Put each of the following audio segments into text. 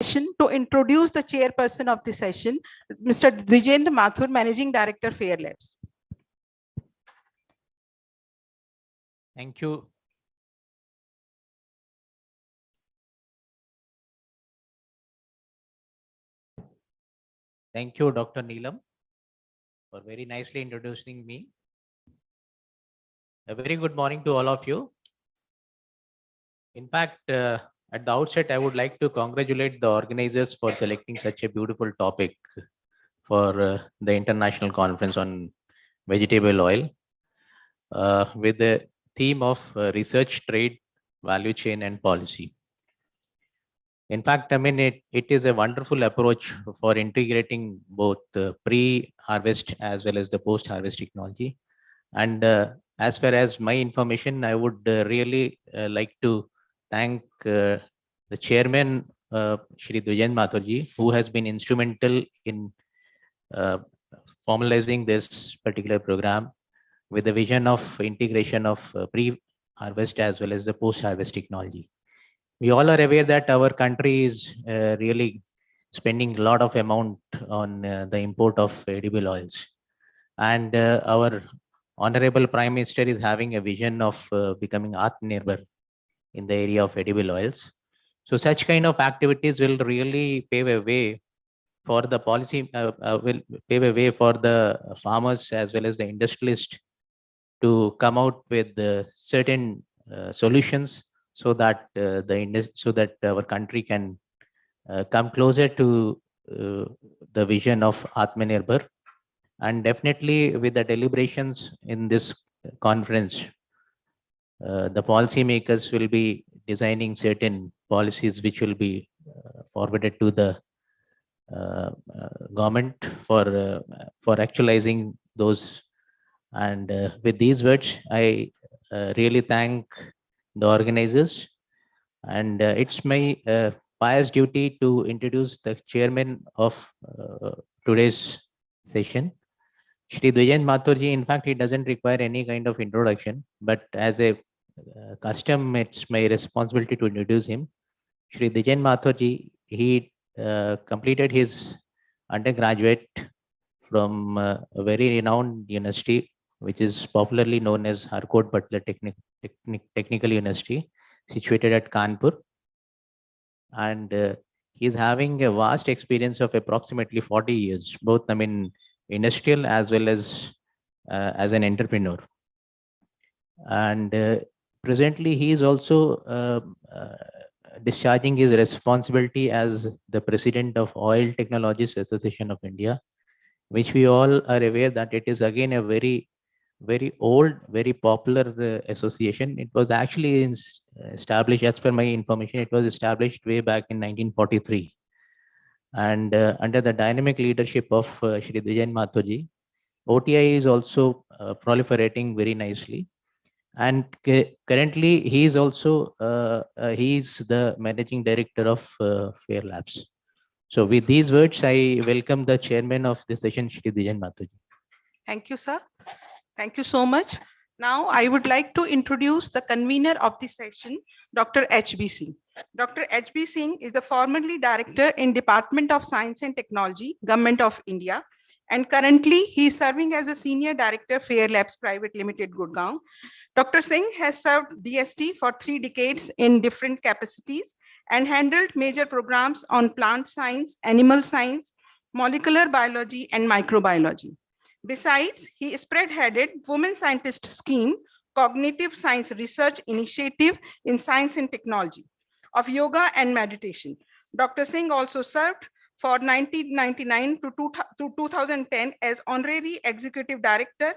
To introduce the chairperson of the session, Mr. Dwijendra Mathur, Managing Director, Fair Labs. Thank you. Thank you, Dr. Neelam, for very nicely introducing me. A very good morning to all of you. In fact, at the outset, I would like to congratulate the organizers for selecting such a beautiful topic for the International Conference on Vegetable Oil with the theme of research, trade, value chain, and policy. In fact, I mean, it is a wonderful approach for integrating both the pre-harvest as well as the post-harvest technology. And as far as my information, I would really like to thank the chairman, Shri Dwijendra Mathurji, who has been instrumental in formalizing this particular program with the vision of integration of pre-harvest as well as the post-harvest technology. We all are aware that our country is really spending a lot of amount on the import of edible oils. And our Honorable Prime Minister is having a vision of becoming Atmanirbhar in the area of edible oils. So such kind of activities will really pave a way for the policy, will pave a way for the farmers as well as the industrialists to come out with certain solutions so that our country can come closer to the vision of Atmanirbhar. And definitely with the deliberations in this conference, the policymakers will be designing certain policies which will be forwarded to the government for actualizing those. And with these words, I really thank the organizers. And it's my pious duty to introduce the chairman of today's session, Shri Dwijendra Mathurji. In fact, he doesn't require any kind of introduction, but as a custom, it's my responsibility to introduce him. Shri Dwijendra Mathurji, he completed his undergraduate from a very renowned university, which is popularly known as Harcourt Butler Technical University, situated at Kanpur. And he's having a vast experience of approximately 40 years, both, I mean, industrial as well as an entrepreneur. And presently, he is also discharging his responsibility as the president of Oil Technologies Association of India, which we all are aware that it is again a very, very old, very popular association. It was actually established, as per my information, it was established way back in 1943. And under the dynamic leadership of Shri Dwijendra Mathurji, OTI is also proliferating very nicely. And currently, he is also he's the managing director of Fair Labs. So with these words, I welcome the chairman of the session, Shri Dwijendra Mathurji. Thank you, sir. Thank you so much. Now, I would like to introduce the convener of the session, Dr. H.B. Singh. Dr. H.B. Singh is the formerly director in Department of Science and Technology, Government of India. And currently, he is serving as a senior director, Fair Labs Private Limited, Gurgaon. Dr. Singh has served DST for 3 decades in different capacities and handled major programs on plant science, animal science, molecular biology, and microbiology. Besides, he spearheaded Women Scientist Scheme, Cognitive Science Research Initiative in Science and Technology of Yoga and Meditation. Dr. Singh also served for 1999 to 2010 as Honorary Executive Director,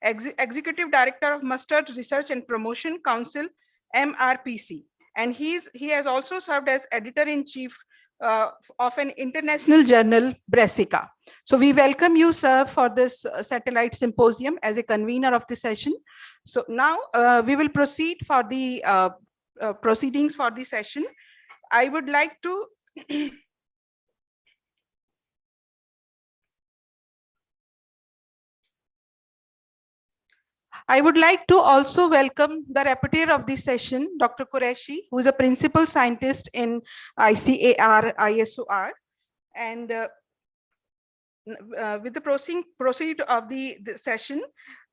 Executive Director of Mustard Research and Promotion Council, MRPC. And he has also served as Editor-in-Chief of an international journal, Brassica. So we welcome you, sir, for this satellite symposium as a convener of the session. So now we will proceed for the proceedings for the session. I would like to I would like to also welcome the rapporteur of this session, Dr. Qureshi, who is a principal scientist in ICAR, ISOR. And with the proceed of the session,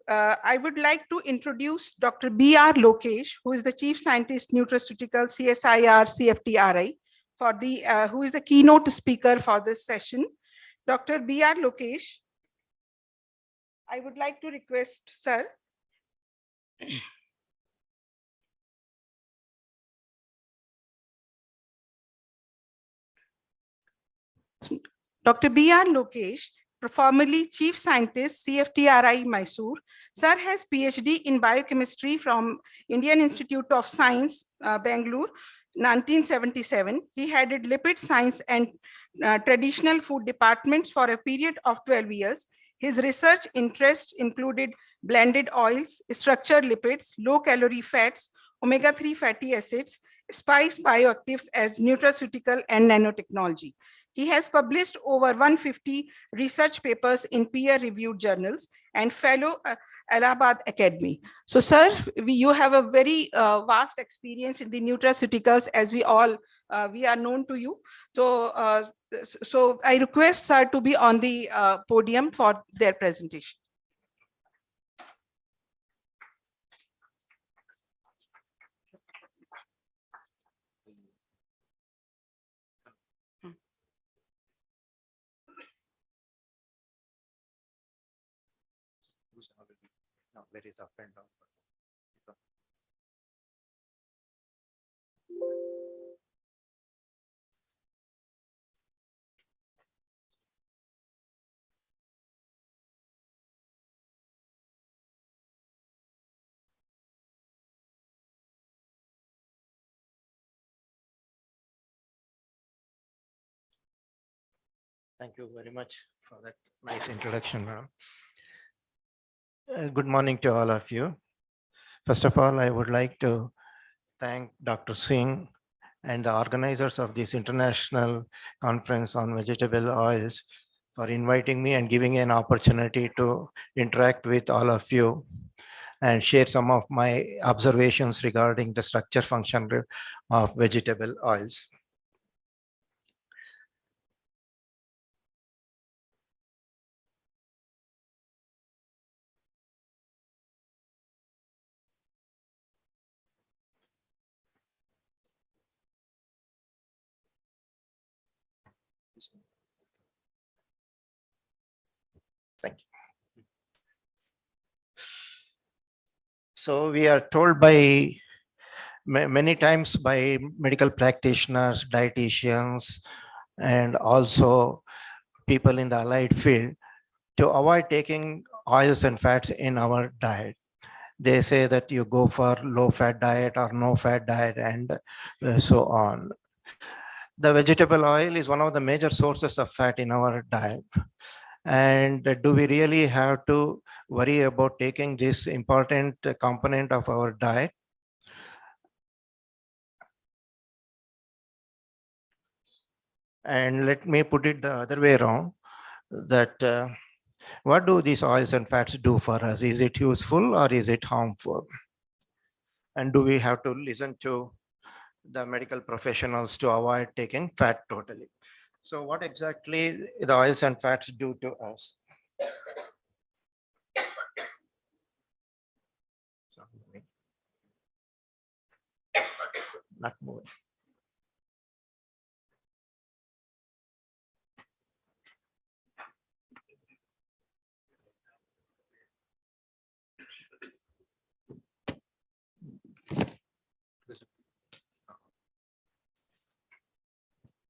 I would like to introduce Dr. B.R. Lokesh, who is the Chief Scientist, Nutraceutical, CSIR, CFTRI, for who is the keynote speaker for this session. Dr. B.R. Lokesh, I would like to request, sir. Dr. B.R. Lokesh, formerly Chief Scientist, CFTRI, Mysore. Sir has PhD in Biochemistry from Indian Institute of Science, Bangalore, 1977. He headed Lipid Science and Traditional Food departments for a period of 12 years. His research interests included blended oils, structured lipids, low-calorie fats, omega-3 fatty acids, spice bioactives as nutraceutical and nanotechnology. He has published over 150 research papers in peer-reviewed journals and fellow Allahabad Academy. So, sir, you have a very vast experience in the nutraceuticals, as we all we are known to you. So I request sir to be on the podium for their presentation. No, there is up and down. Thank you very much for that nice introduction, ma'am. Good morning to all of you. First of all, I would like to thank Dr. Singh and the organizers of this international conference on vegetable oils for inviting me and giving an opportunity to interact with all of you and share some of my observations regarding the structure function of vegetable oils. Thank you. So we are told by many times by medical practitioners, dietitians, and also people in the allied field to avoid taking oils and fats in our diet. They say that you go for low fat diet or no fat diet and so on. The vegetable oil is one of the major sources of fat in our diet. And do we really have to worry about taking this important component of our diet? And let me put it the other way around, that what do these oils and fats do for us? Is it useful or is it harmful? And do we have to listen to the medical professionals to avoid taking fat totally? So what exactly the oils and fats do to us? Not moving.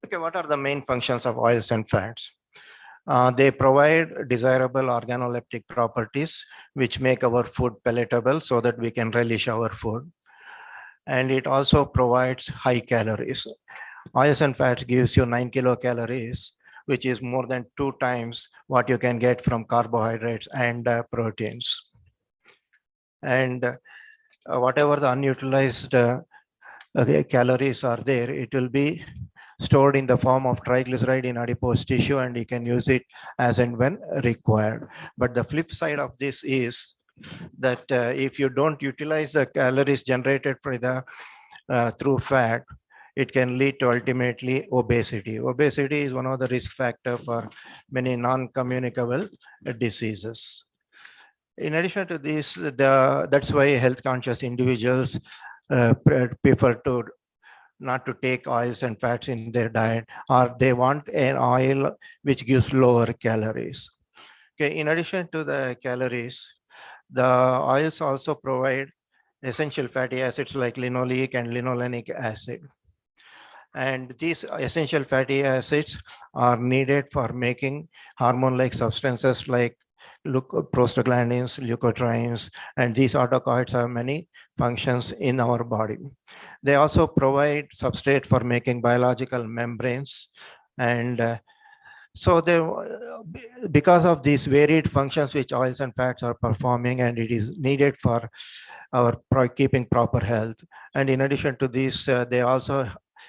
Okay, what are the main functions of oils and fats? They provide desirable organoleptic properties which make our food palatable so that we can relish our food. And it also provides high calories. Oils and fats gives you 9 kilocalories, which is more than 2 times what you can get from carbohydrates and proteins. And whatever the unutilized calories are there, it will be stored in the form of triglyceride in adipose tissue, and you can use it as and when required. But the flip side of this is that if you don't utilize the calories generated through fat, it can lead to ultimately obesity. Obesity is one of the risk factors for many non-communicable diseases. In addition to this, that's why health conscious individuals prefer to not to take oils and fats in their diet, or they want an oil which gives lower calories. Okay, in addition to the calories, the oils also provide essential fatty acids like linoleic and linolenic acid. And these essential fatty acids are needed for making hormone-like substances like prostaglandins, leukotrienes, and these autocoids have many functions in our body. They also provide substrate for making biological membranes. And so because of these varied functions which oils and fats are performing, and it is needed for our keeping proper health. And in addition to this, they also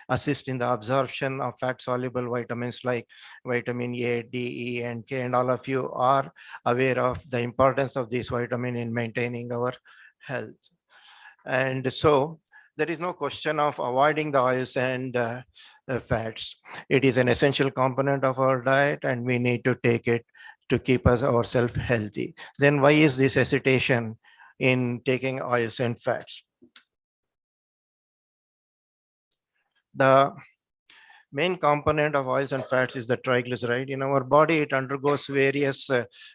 assist in the absorption of fat soluble vitamins like vitamin A, D, E, and K. And all of you are aware of the importance of this vitamin in maintaining our health. And so there is no question of avoiding the oils and fats. It is an essential component of our diet, and we need to take it to keep us ourselves healthy. Then why is this hesitation in taking oils and fats? The main component of oils and fats is the triglyceride. In our body, it undergoes various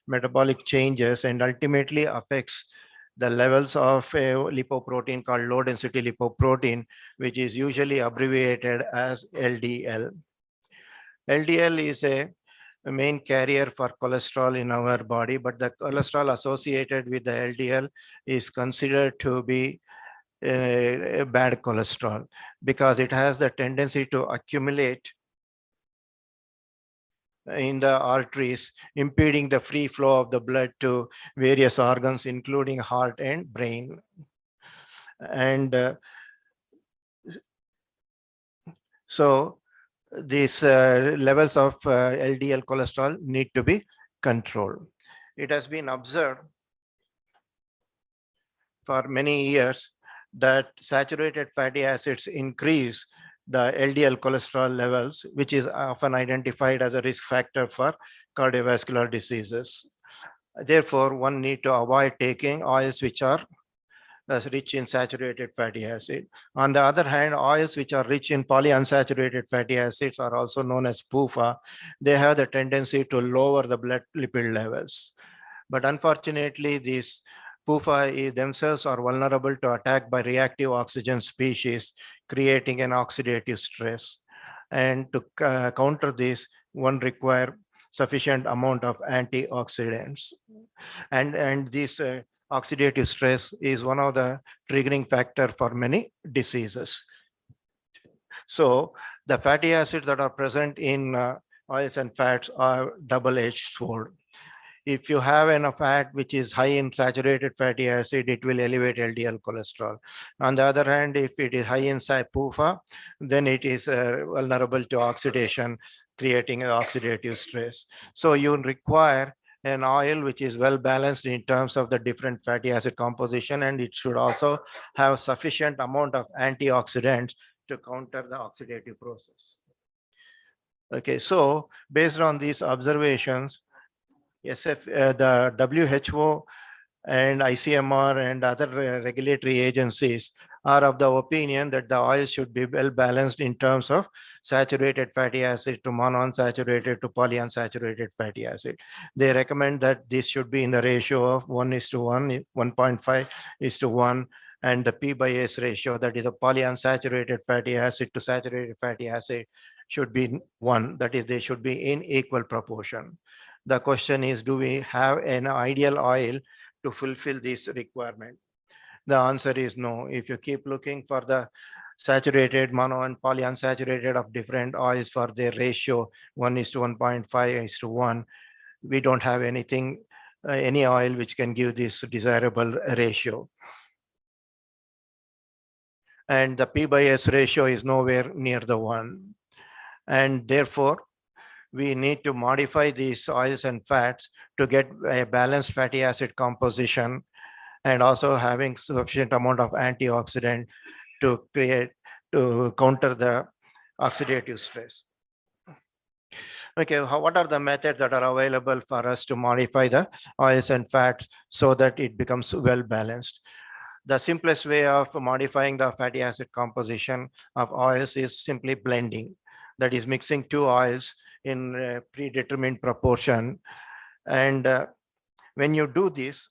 metabolic changes and ultimately affects the levels of a lipoprotein called low density lipoprotein, which is usually abbreviated as LDL. LDL is a main carrier for cholesterol in our body, but the cholesterol associated with the LDL is considered to be a bad cholesterol because it has the tendency to accumulate in the arteries, impeding the free flow of the blood to various organs, including heart and brain. And so these levels of LDL cholesterol need to be controlled. It has been observed for many years that saturated fatty acids increase the LDL cholesterol levels, which is often identified as a risk factor for cardiovascular diseases. Therefore, one need to avoid taking oils which are rich in saturated fatty acid. On the other hand, oils which are rich in polyunsaturated fatty acids are also known as PUFA. They have the tendency to lower the blood lipid levels. But unfortunately, these PUFA themselves are vulnerable to attack by reactive oxygen species, creating an oxidative stress. And to counter this, one require sufficient amount of antioxidants. And this oxidative stress is one of the triggering factor for many diseases. So the fatty acids that are present in oils and fats are double-edged sword. If you have enough fat which is high in saturated fatty acid, it will elevate LDL cholesterol. On the other hand, if it is high in PUFA, then it is vulnerable to oxidation, creating an oxidative stress. So you require an oil which is well balanced in terms of the different fatty acid composition, and it should also have sufficient amount of antioxidants to counter the oxidative process. Okay, so based on these observations, the WHO and ICMR and other regulatory agencies are of the opinion that the oil should be well balanced in terms of saturated fatty acid to monounsaturated to polyunsaturated fatty acid. They recommend that this should be in the ratio of 1:1, 1.5:1, and the P/S ratio, that is a polyunsaturated fatty acid to saturated fatty acid, should be 1. That is, they should be in equal proportion. The question is, do we have an ideal oil to fulfill this requirement? The answer is no. If you keep looking for the saturated, mono and polyunsaturated of different oils for their ratio 1:1.5:1, we don't have anything, any oil which can give this desirable ratio. And the P/S ratio is nowhere near the 1. And therefore, we need to modify these oils and fats to get a balanced fatty acid composition and also having sufficient amount of antioxidant to counter the oxidative stress. Okay, what are the methods that are available for us to modify the oils and fats so that it becomes well balanced? The simplest way of modifying the fatty acid composition of oils is simply blending. That is mixing two oils in a predetermined proportion. And when you do this,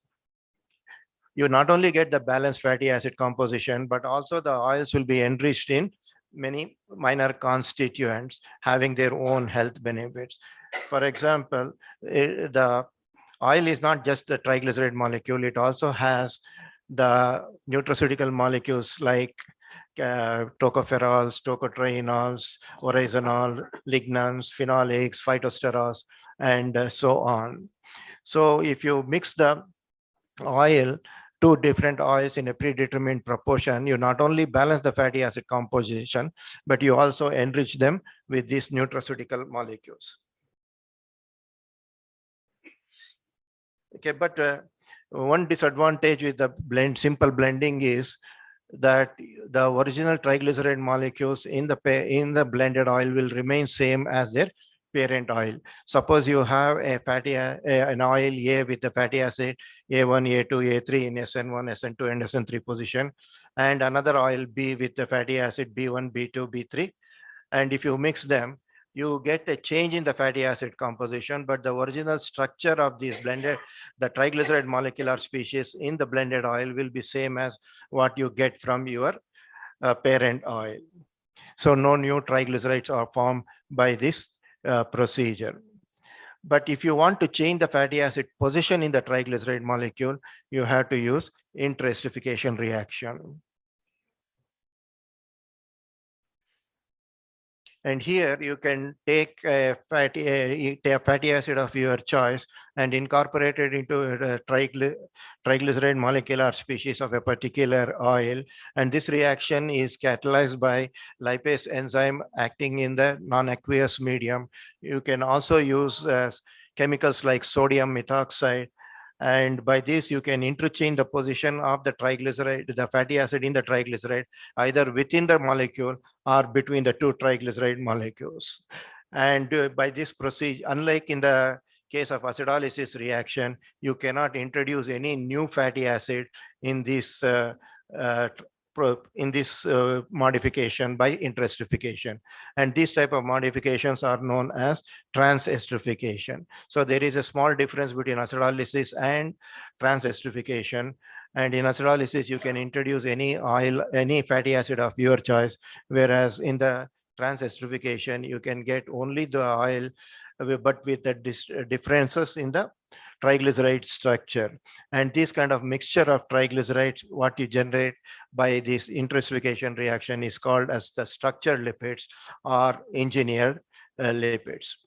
you not only get the balanced fatty acid composition, but also the oils will be enriched in many minor constituents having their own health benefits. For example, the oil is not just the triglyceride molecule, it also has the nutraceutical molecules like tocopherols, tocotrienols, oryzanol, lignans, phenolics, phytosterols, and so on. So if you mix the oil, two different oils in a predetermined proportion, you not only balance the fatty acid composition, but you also enrich them with these nutraceutical molecules. Okay, but one disadvantage with the simple blending is that the original triglyceride molecules in the blended oil will remain same as their parent oil. Suppose you have an oil A with the fatty acid A1, A2, A3 in SN1, SN2, and SN3 position, and another oil B with the fatty acid B1, B2, B3. And if you mix them, you get a change in the fatty acid composition, but the original structure of these blended, the triglyceride molecular species in the blended oil will be same as what you get from your parent oil. So no new triglycerides are formed by this procedure. But if you want to change the fatty acid position in the triglyceride molecule, you have to use interesterification reaction. And here you can take a fatty acid of your choice and incorporate it into a triglyceride molecular species of a particular oil. And this reaction is catalyzed by lipase enzyme acting in the non-aqueous medium. You can also use chemicals like sodium methoxide. And by this, you can interchange the position of the triglyceride, the fatty acid in the triglyceride, either within the molecule or between the two triglyceride molecules. And by this procedure, unlike in the case of acidolysis reaction, you cannot introduce any new fatty acid in this modification by interesterification. And these type of modifications are known as transesterification. So there is a small difference between acidolysis and transesterification. And in acidolysis, you can introduce any oil, any fatty acid of your choice, whereas in the transesterification, you can get only the oil, but with the differences in the triglyceride structure. And this kind of mixture of triglycerides, what you generate by this interesterification reaction is called as the structured lipids or engineered lipids.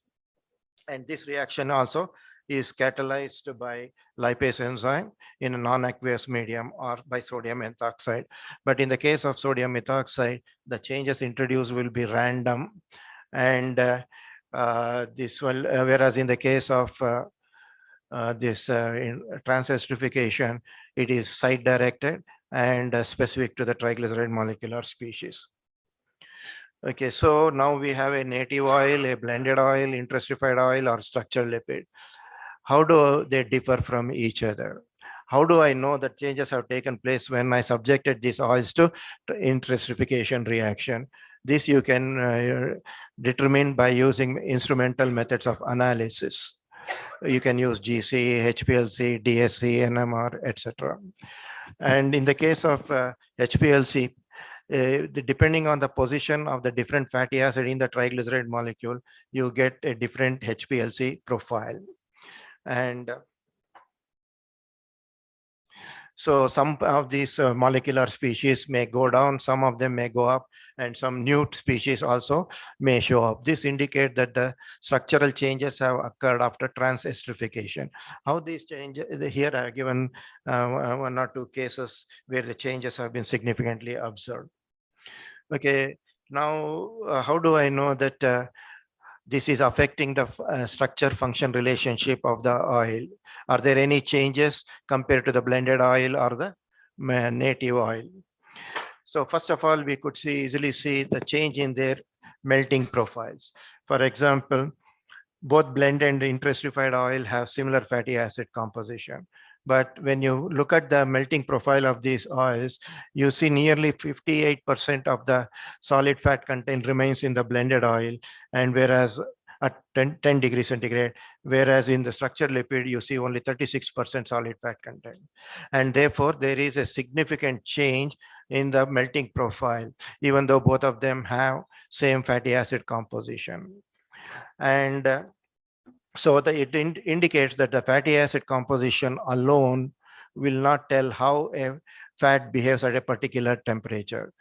And this reaction also is catalyzed by lipase enzyme in a non-aqueous medium or by sodium methoxide. But in the case of sodium methoxide, the changes introduced will be random. And this will, whereas in the case of this transesterification, it is site directed and specific to the triglyceride molecular species. Okay, so now we have a native oil, a blended oil, interesterified oil, or structured lipid. How do they differ from each other? How do I know that changes have taken place when I subjected these oils to interesterification reaction? This you can determine by using instrumental methods of analysis. You can use GC, HPLC, DSC, NMR, etc. And in the case of HPLC, depending on the position of the different fatty acid in the triglyceride molecule, you get a different HPLC profile. And so some of these molecular species may go down, some of them may go up, and some new species also may show up. This indicates that the structural changes have occurred after transesterification. How these changes, here I have given one or two cases where the changes have been significantly observed. Okay, now how do I know that this is affecting the structure function relationship of the oil. Are there any changes compared to the blended oil or the native oil? So first of all, we could easily see the change in their melting profiles. For example, both blend and intensified oil have similar fatty acid composition. But when you look at the melting profile of these oils, you see nearly 58% of the solid fat content remains in the blended oil, and whereas at 10 degrees centigrade, whereas in the structured lipid, you see only 36% solid fat content. And therefore, there is a significant change in the melting profile, even though both of them have same fatty acid composition. And so it indicates that the fatty acid composition alone will not tell how a fat behaves at a particular temperature.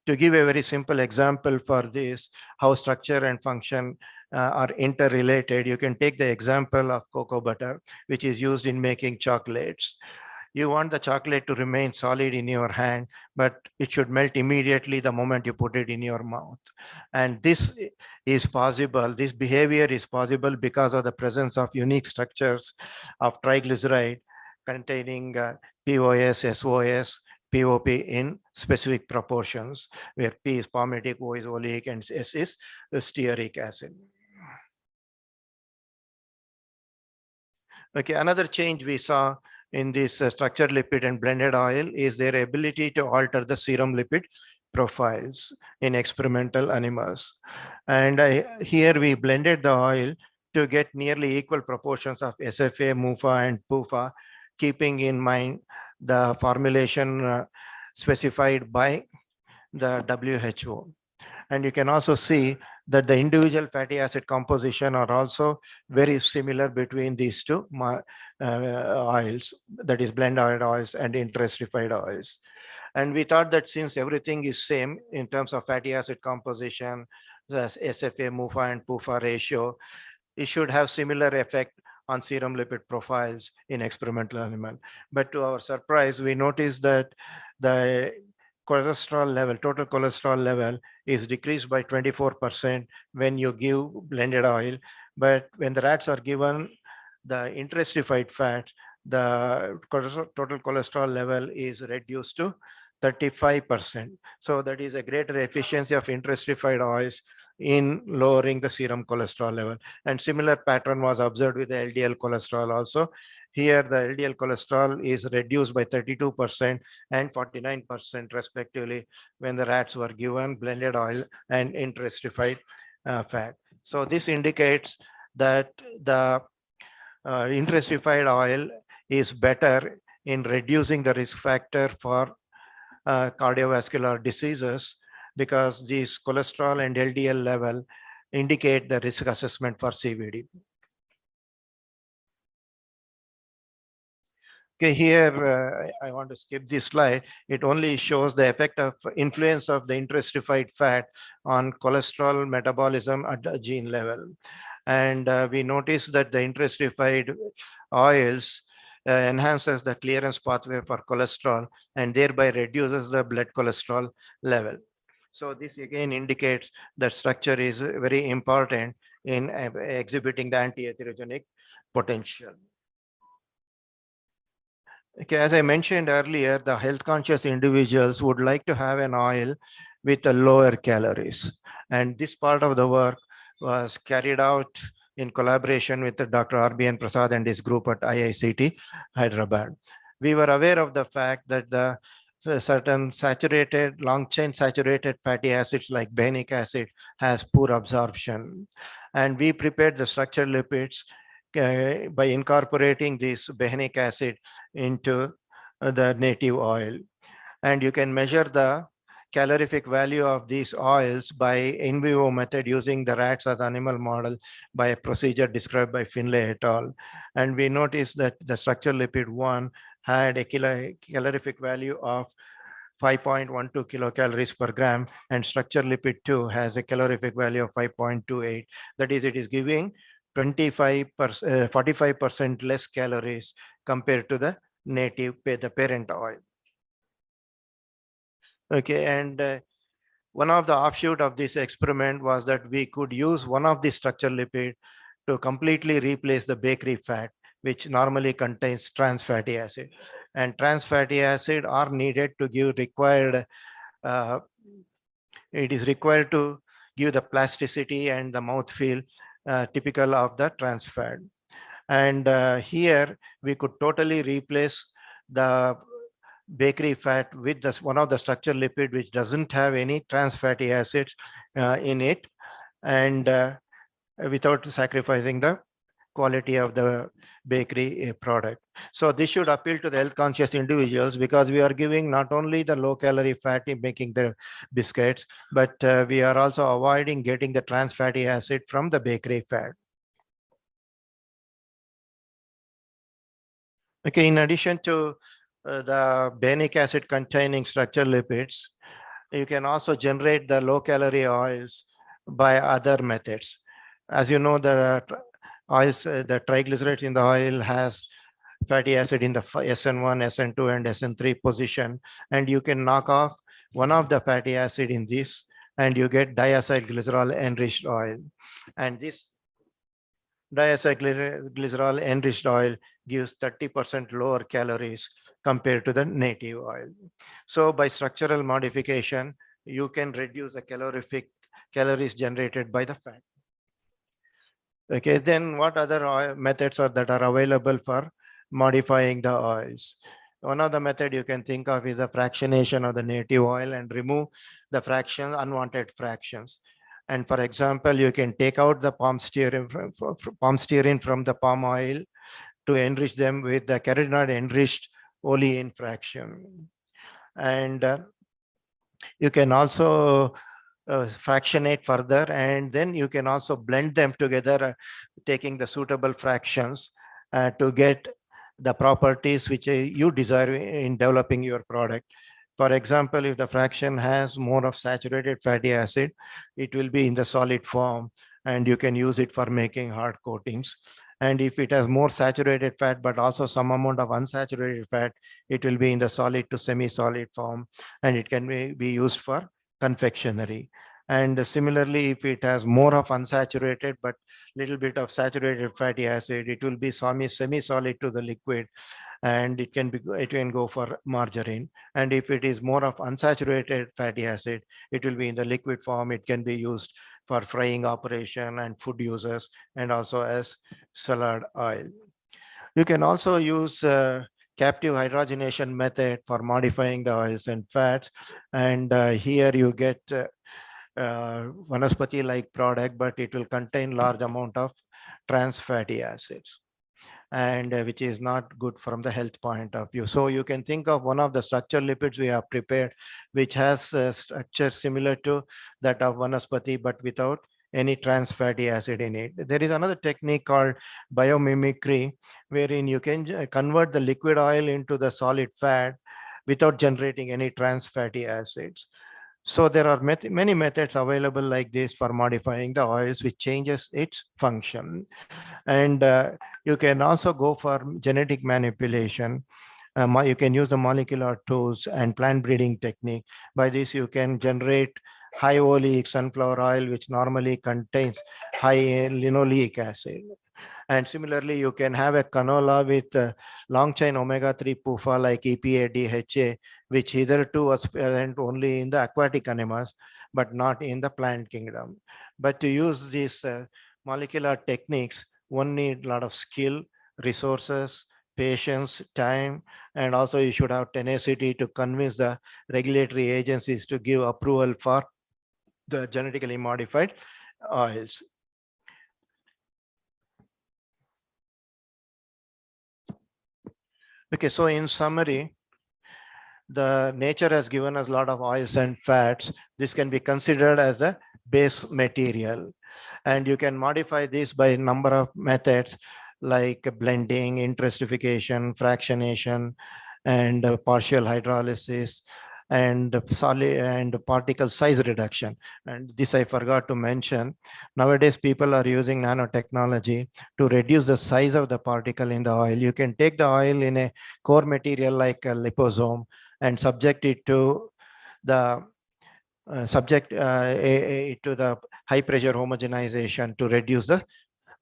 To give a very simple example for this, how structure and function are interrelated, you can take the example of cocoa butter, which is used in making chocolates. You want the chocolate to remain solid in your hand, but it should melt immediately the moment you put it in your mouth. And this is possible. This behavior is possible because of the presence of unique structures of triglyceride containing POS, SOS, POP in specific proportions, where P is palmitic, O is oleic, and S is stearic acid. Okay, another change we saw in this structured lipid and blended oil is their ability to alter the serum lipid profiles in experimental animals. And here we blended the oil to get nearly equal proportions of SFA, MUFA, and PUFA, keeping in mind the formulation specified by the WHO. And you can also see that the individual fatty acid composition are also very similar between these two oils, that is blended oils and intensified oils. And we thought that since everything is same in terms of fatty acid composition, the SFA, MUFA, and PUFA ratio, it should have similar effect on serum lipid profiles in experimental animal. But to our surprise, we noticed that the cholesterol level, total cholesterol level, is decreased by 24% when you give blended oil. But when the rats are given the intensified fats, the total cholesterol level is reduced to 35%. So that is a greater efficiency of intensified oils in lowering the serum cholesterol level. And similar pattern was observed with the LDL cholesterol also. Here, the LDL cholesterol is reduced by 32% and 49% respectively when the rats were given blended oil and intensified fat. So this indicates that the intensified oil is better in reducing the risk factor for cardiovascular diseases, because these cholesterol and LDL level indicate the risk assessment for CVD. Okay, here I want to skip this slide. It only shows the effect of influence of the intensified fat on cholesterol metabolism at the gene level. And we notice that the intensified oils enhances the clearance pathway for cholesterol and thereby reduces the blood cholesterol level. So this again indicates that structure is very important in exhibiting the anti-atherogenic potential. Okay, as I mentioned earlier, the health conscious individuals would like to have an oil with a lower calories. And this part of the work was carried out in collaboration with Dr. R.B.N. Prasad and his group at IICT Hyderabad. We were aware of the fact that the certain saturated, long chain saturated fatty acids like behenic acid has poor absorption. And we prepared the structured lipids by incorporating this behenic acid into the native oil. And you can measure the calorific value of these oils by in vivo method using the rats as animal model by a procedure described by Finlay et al. And we noticed that the structural lipid 1 had a calorific value of 5.12 kilocalories per gram, and structural lipid 2 has a calorific value of 5.28. That is, it is giving 45% less calories compared to the native, the parent oil. Okay, and One of the offshoot of this experiment was that we could use one of the structural lipid to completely replace the bakery fat, which normally contains trans fatty acid. And trans fatty acid are needed to give required, it is required to give the plasticity and the mouthfeel typical of the trans fat. And here we could totally replace the bakery fat with this one of the structural lipid which doesn't have any trans fatty acids in it, and without sacrificing the quality of the bakery product. So this should appeal to the health conscious individuals, because we are giving not only the low calorie fat in making the biscuits, but we are also avoiding getting the trans fatty acid from the bakery fat. Okay, in addition to the benic acid containing structural lipids, you can also generate the low calorie oils by other methods. As you know, the oils, the triglycerides in the oil has fatty acid in the SN1, SN2, and SN3 position, and you can knock off one of the fatty acid in this, and you get diacylglycerol enriched oil. And this diacylglycerol enriched oil gives 30% lower calories compared to the native oil. So by structural modification, you can reduce the calorific calories generated by the fat. Okay, then what other methods are that are available for modifying the oils? One of the method you can think of is the fractionation of the native oil and remove the fractions, unwanted fractions. And for example, you can take out the palm stearin from the palm oil to enrich them with the carotenoid enriched olein fraction. And you can also fractionate further, and then you can also blend them together, taking the suitable fractions to get the properties which you desire in developing your product. For example, if the fraction has more of saturated fatty acid, it will be in the solid form, and you can use it for making hard coatings. And if it has more saturated fat, but also some amount of unsaturated fat, it will be in the solid to semi-solid form, and it can be used for confectionery. And similarly, if it has more of unsaturated but little bit of saturated fatty acid, it will be semi-solid to the liquid, and it can go for margarine. And if it is more of unsaturated fatty acid, it will be in the liquid form. It can be used for frying operation and food uses, and also as salad oil. You can also use captive hydrogenation method for modifying the oils and fats. And here you get vanaspati like product, but it will contain large amount of trans fatty acids, and which is not good from the health point of view. So you can think of one of the structural lipids we have prepared, which has a structure similar to that of vanaspati, but without any trans fatty acid in it. There is another technique called biomimicry, wherein you can convert the liquid oil into the solid fat without generating any trans fatty acids. So there are many methods available like this for modifying the oils, which changes its function. And you can also go for genetic manipulation. You can use the molecular tools and plant breeding technique. By this, you can generate high oleic sunflower oil, which normally contains high linoleic acid. And similarly, you can have a canola with long chain omega-3 PUFA like EPA, DHA, which hitherto was present only in the aquatic animals, but not in the plant kingdom. But to use these molecular techniques, one need a lot of skill, resources, patience, time, and also you should have tenacity to convince the regulatory agencies to give approval for the genetically modified oils. Okay, so in summary, the nature has given us a lot of oils and fats. This can be considered as a base material, and you can modify this by a number of methods like blending, intensification, fractionation, and partial hydrolysis, and solid and particle size reduction. And this I forgot to mention. Nowadays, people are using nanotechnology to reduce the size of the particle in the oil. You can take the oil in a core material like a liposome and subject it to the subject to the high pressure homogenization to reduce the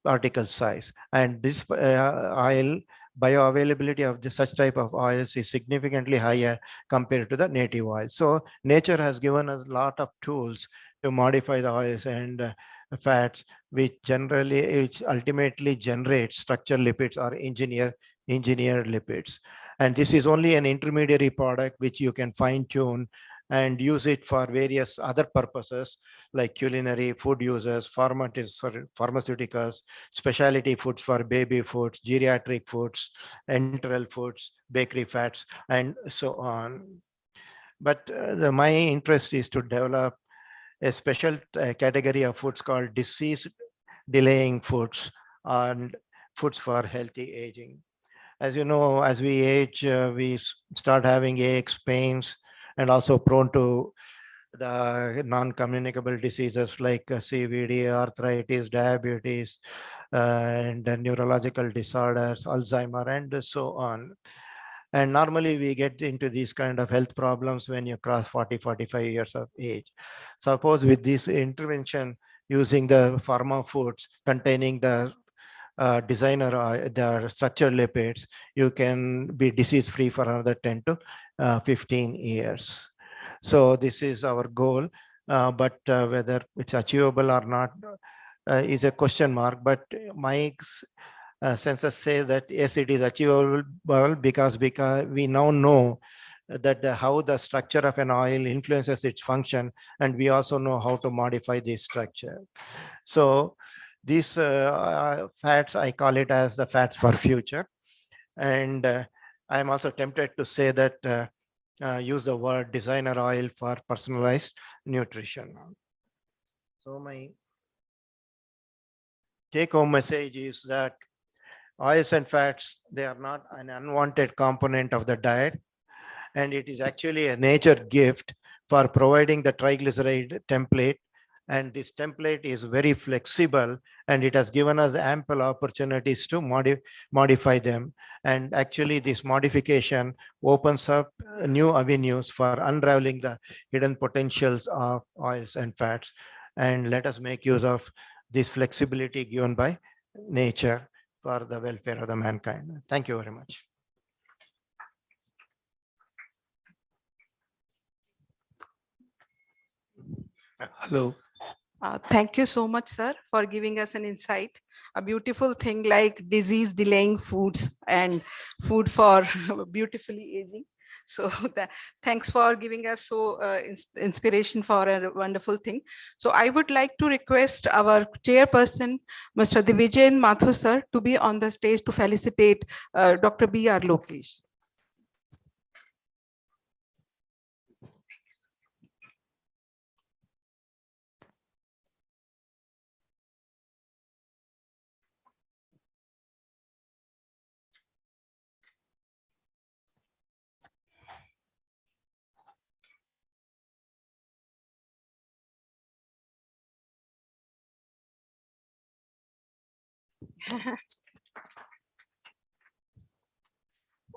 particle size. And this oil bioavailability of this such type of oils is significantly higher compared to the native oil. So nature has given us a lot of tools to modify the oils and fats, which ultimately generate structural lipids or engineered lipids. And this is only an intermediary product which you can fine tune and use it for various other purposes like culinary food uses, pharmaceuticals, specialty foods for baby foods, geriatric foods, enteral foods, bakery fats, and so on. But my interest is to develop a special category of foods called disease delaying foods and foods for healthy aging. As you know, as we age, we start having aches, pains, and also prone to the non-communicable diseases like CVD, arthritis, diabetes, and neurological disorders, Alzheimer, and so on. And normally we get into these kind of health problems when you cross 40, 45 years of age. Suppose with this intervention using the pharma foods containing the the structured lipids, you can be disease free for another 10 to 15 years. So this is our goal, but whether it's achievable or not is a question mark. But my census says that yes, it is achievable because we now know that how the structure of an oil influences its function, and we also know how to modify the structure. So these fats, I call it as the fats for future. And I'm also tempted to say that use the word designer oil for personalized nutrition. So my take home message is that oils and fats, they are not an unwanted component of the diet. And it is actually a nature gift for providing the triglyceride template. And this template is very flexible, and it has given us ample opportunities to modify them. And actually this modification opens up new avenues for unraveling the hidden potentials of oils and fats. And let us make use of this flexibility given by nature for the welfare of the mankind. Thank you very much. Hello. Thank you so much, sir, for giving us an insight. A beautiful thing like disease delaying foods and food for beautifully aging. So thanks for giving us so inspiration for a wonderful thing. So I would like to request our chairperson, Mr. Divijen Mathur, sir, to be on the stage to felicitate Dr. B.R. Lokesh.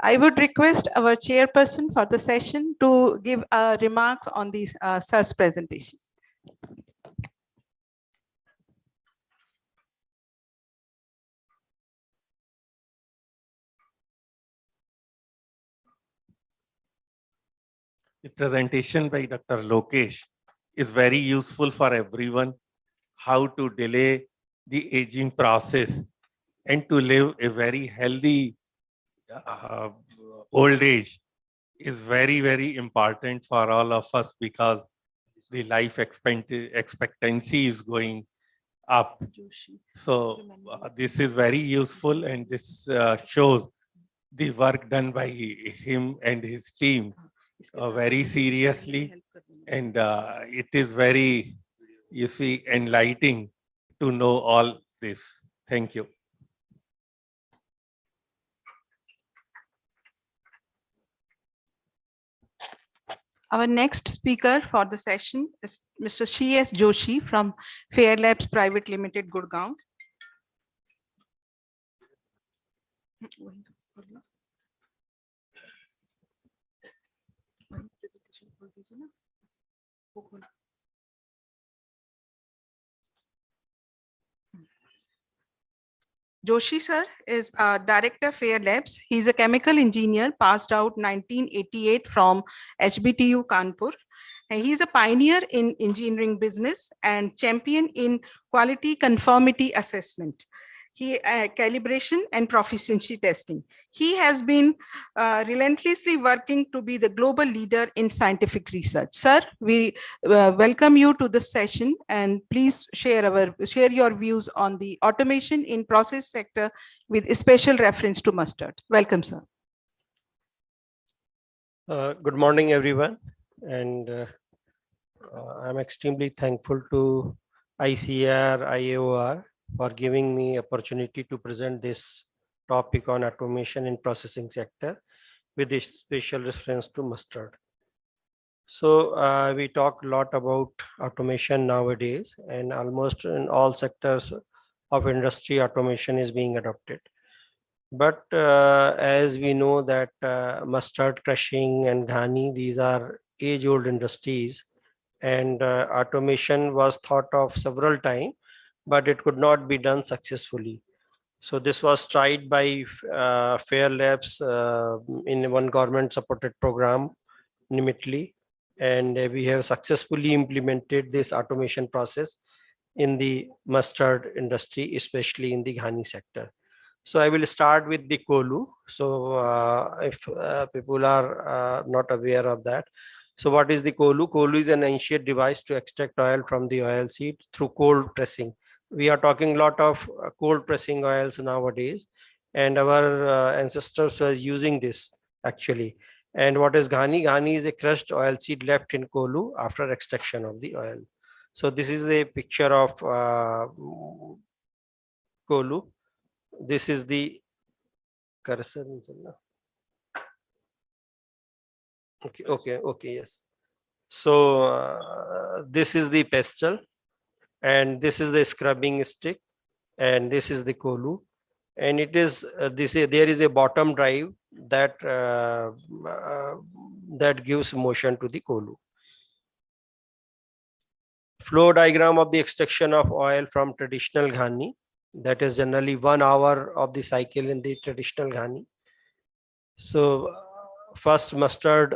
I would request our chairperson for the session to give remarks on this sir's presentation. The presentation by Dr. Lokesh is very useful for everyone, how to delay the aging process and to live a very healthy uh, old age is very, very important for all of us because the life expectancy is going up. So this is very useful, and this shows the work done by him and his team very seriously. And it is very, you see, enlightening to know all this. Thank you. Our next speaker for the session is Mr. C.S. Joshi from Fair Labs Private Limited, Gurgaon. Joshi sir is a director Fair Labs. He's a chemical engineer, passed out 1988 from HBTU Kanpur. And he's a pioneer in engineering business and champion in quality conformity assessment. Calibration and proficiency testing. He has been relentlessly working to be the global leader in scientific research. Sir, we welcome you to this session, and please share your views on the automation in process sector with special reference to mustard. Welcome, sir. Good morning, everyone, and I'm extremely thankful to ICR, IAOR for giving me opportunity to present this topic on automation in processing sector with a special reference to mustard. So we talk a lot about automation nowadays, and almost in all sectors of industry, automation is being adopted. But as we know that mustard crushing and ghani, these are age-old industries, and automation was thought of several times, but it could not be done successfully. So this was tried by Fair Labs in one government-supported program, nimitly, and we have successfully implemented this automation process in the mustard industry, especially in the ghani sector. So I will start with the kolu. So if people are not aware of that. So what is the kolu? Kolu is an ancient device to extract oil from the oil seed through cold pressing. We are talking a lot of cold pressing oils nowadays, and our ancestors were using this actually. And what is ghani? Ghani is a crushed oil seed left in kolu after extraction of the oil. So this is a picture of kolu. This is the cursor. Okay, yes. So this is the pestle, and this is the scrubbing stick, and this is the kolu, and it is there is a bottom drive that that gives motion to the kolu. Flow diagram of the extraction of oil from traditional ghani. That is generally 1 hour of the cycle in the traditional ghani. So first mustard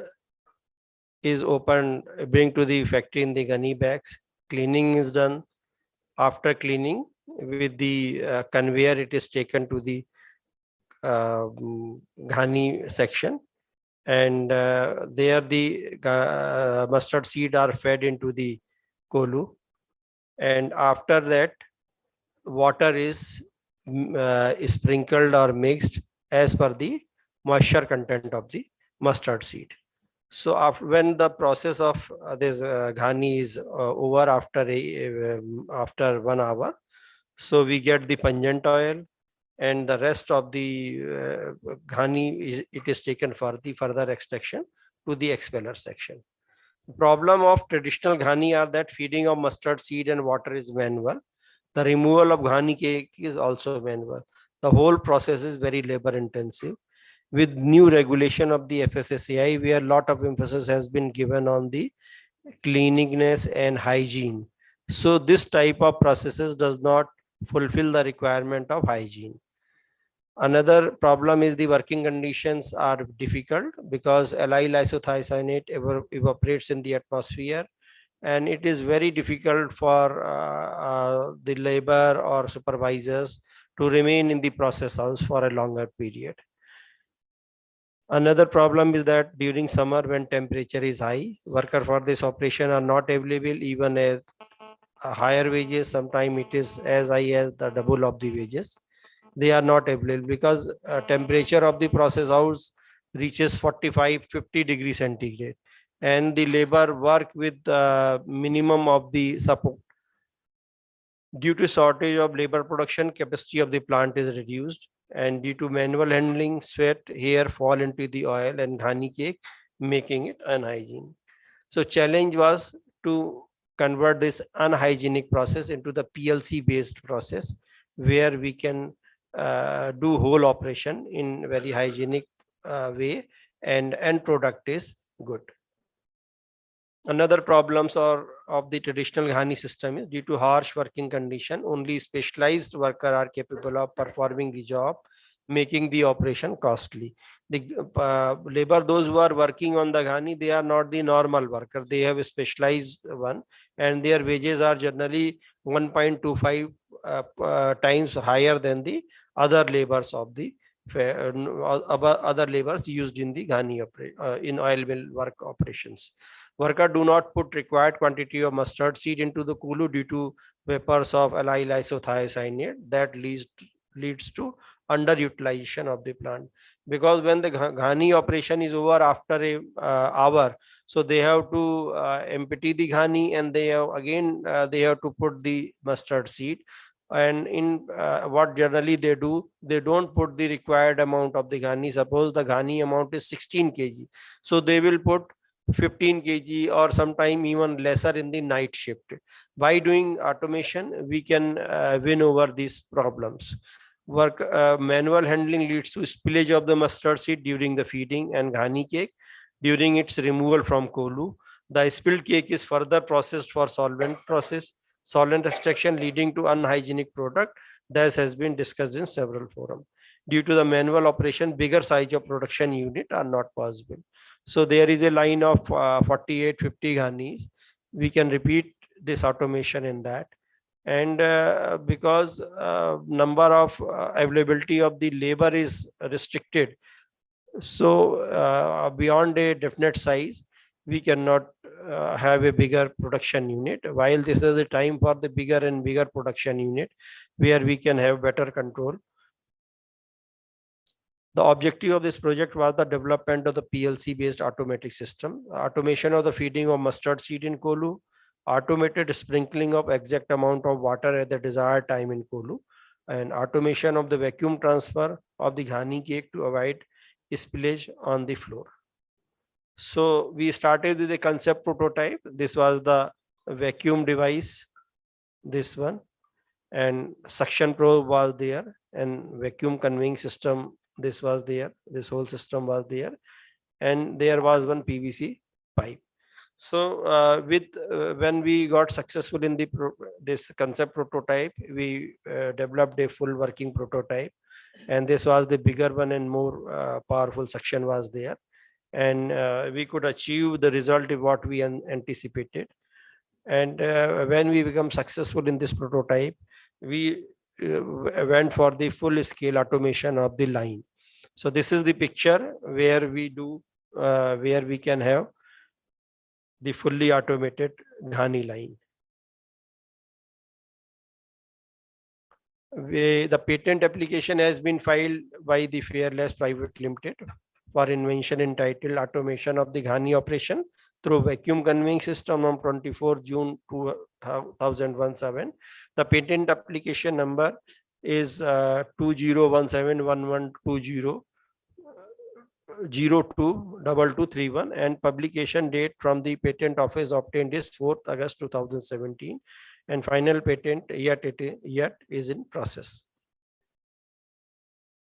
is opened, bring to the factory in the ghani bags. Cleaning is done. After cleaning, with the conveyor, it is taken to the ghani section, and there the mustard seed are fed into the kolu, and after that water is sprinkled or mixed as per the moisture content of the mustard seed. So after, when the process of this ghani is over after 1 hour, so we get the pungent oil, and the rest of the ghani it is taken for the further extraction to the expeller section. Problem of traditional ghani are that feeding of mustard seed and water is manual. The removal of ghani cake is also manual. The whole process is very labor intensive. With new regulation of the FSSAI, where a lot of emphasis has been given on the cleanliness and hygiene. So this type of processes does not fulfill the requirement of hygiene. Another problem is the working conditions are difficult because allyl isothiocyanate evaporates in the atmosphere, and it is very difficult for the labor or supervisors to remain in the process house for a longer period. Another problem is that during summer, when temperature is high, workers for this operation are not available even at higher wages. Sometimes it is as high as the double of the wages. They are not available because temperature of the process house reaches 45-50 degrees centigrade, and the labor work with minimum of the support. Due to shortage of labor, production capacity of the plant is reduced, and due to manual handling, sweat, hair fall into the oil and ghani cake, making it unhygienic. So challenge was to convert this unhygienic process into the PLC based process, where we can do whole operation in very hygienic way, and end product is good. Another problems of the traditional Ghani system is due to harsh working condition, only specialized workers are capable of performing the job, making the operation costly. The labor, those who are working on the Ghani, they are not the normal worker. They have a specialized one, and their wages are generally 1.25 times higher than the other labors of the other labors used in the Ghani in oil mill work operations. Workers do not put required quantity of mustard seed into the kulu due to vapors of allyl isothiocyanate that leads to underutilization of the plant. Because when the Ghani operation is over after a hour, so they have to empty the Ghani, and they have again they have to put the mustard seed. And in what generally they do, they don't put the required amount of the Ghani. Suppose the Ghani amount is 16 kg, so they will put 15 kg or sometime even lesser in the night shift. By doing automation, we can win over these problems. Manual handling leads to spillage of the mustard seed during the feeding and Ghani cake during its removal from kolu. The spilled cake is further processed for solvent extraction leading to unhygienic product. This has been discussed in several forums. Due to the manual operation, bigger size of production unit are not possible. So there is a line of 48, 50 Ghanis. We can repeat this automation in that. And because number of availability of the labor is restricted, so beyond a definite size, we cannot have a bigger production unit. While this is the time for the bigger and bigger production unit, where we can have better control. The objective of this project was the development of the PLC-based automatic system, automation of the feeding of mustard seed in kolu, automated sprinkling of exact amount of water at the desired time in kolu, and automation of the vacuum transfer of the Ghani cake to avoid spillage on the floor. So we started with the concept prototype. This was the vacuum device, this one, and suction probe was there, and vacuum conveying system, this was there, this whole system was there, and there was one PVC pipe. So when we got successful in this concept prototype, we developed a full working prototype, and this was the bigger one and more powerful suction was there, and we could achieve the result of what we anticipated. And when we become successful in this prototype, we went for the full scale automation of the line. So this is the picture where we do where we can have the fully automated Ghani line. The patent application has been filed by the Fairless Private Limited for invention entitled automation of the Ghani operation through vacuum conveying system on 24 June 2017. The patent application number is 20171120022231, and publication date from the patent office obtained is 4th August 2017, and final patent yet is in process.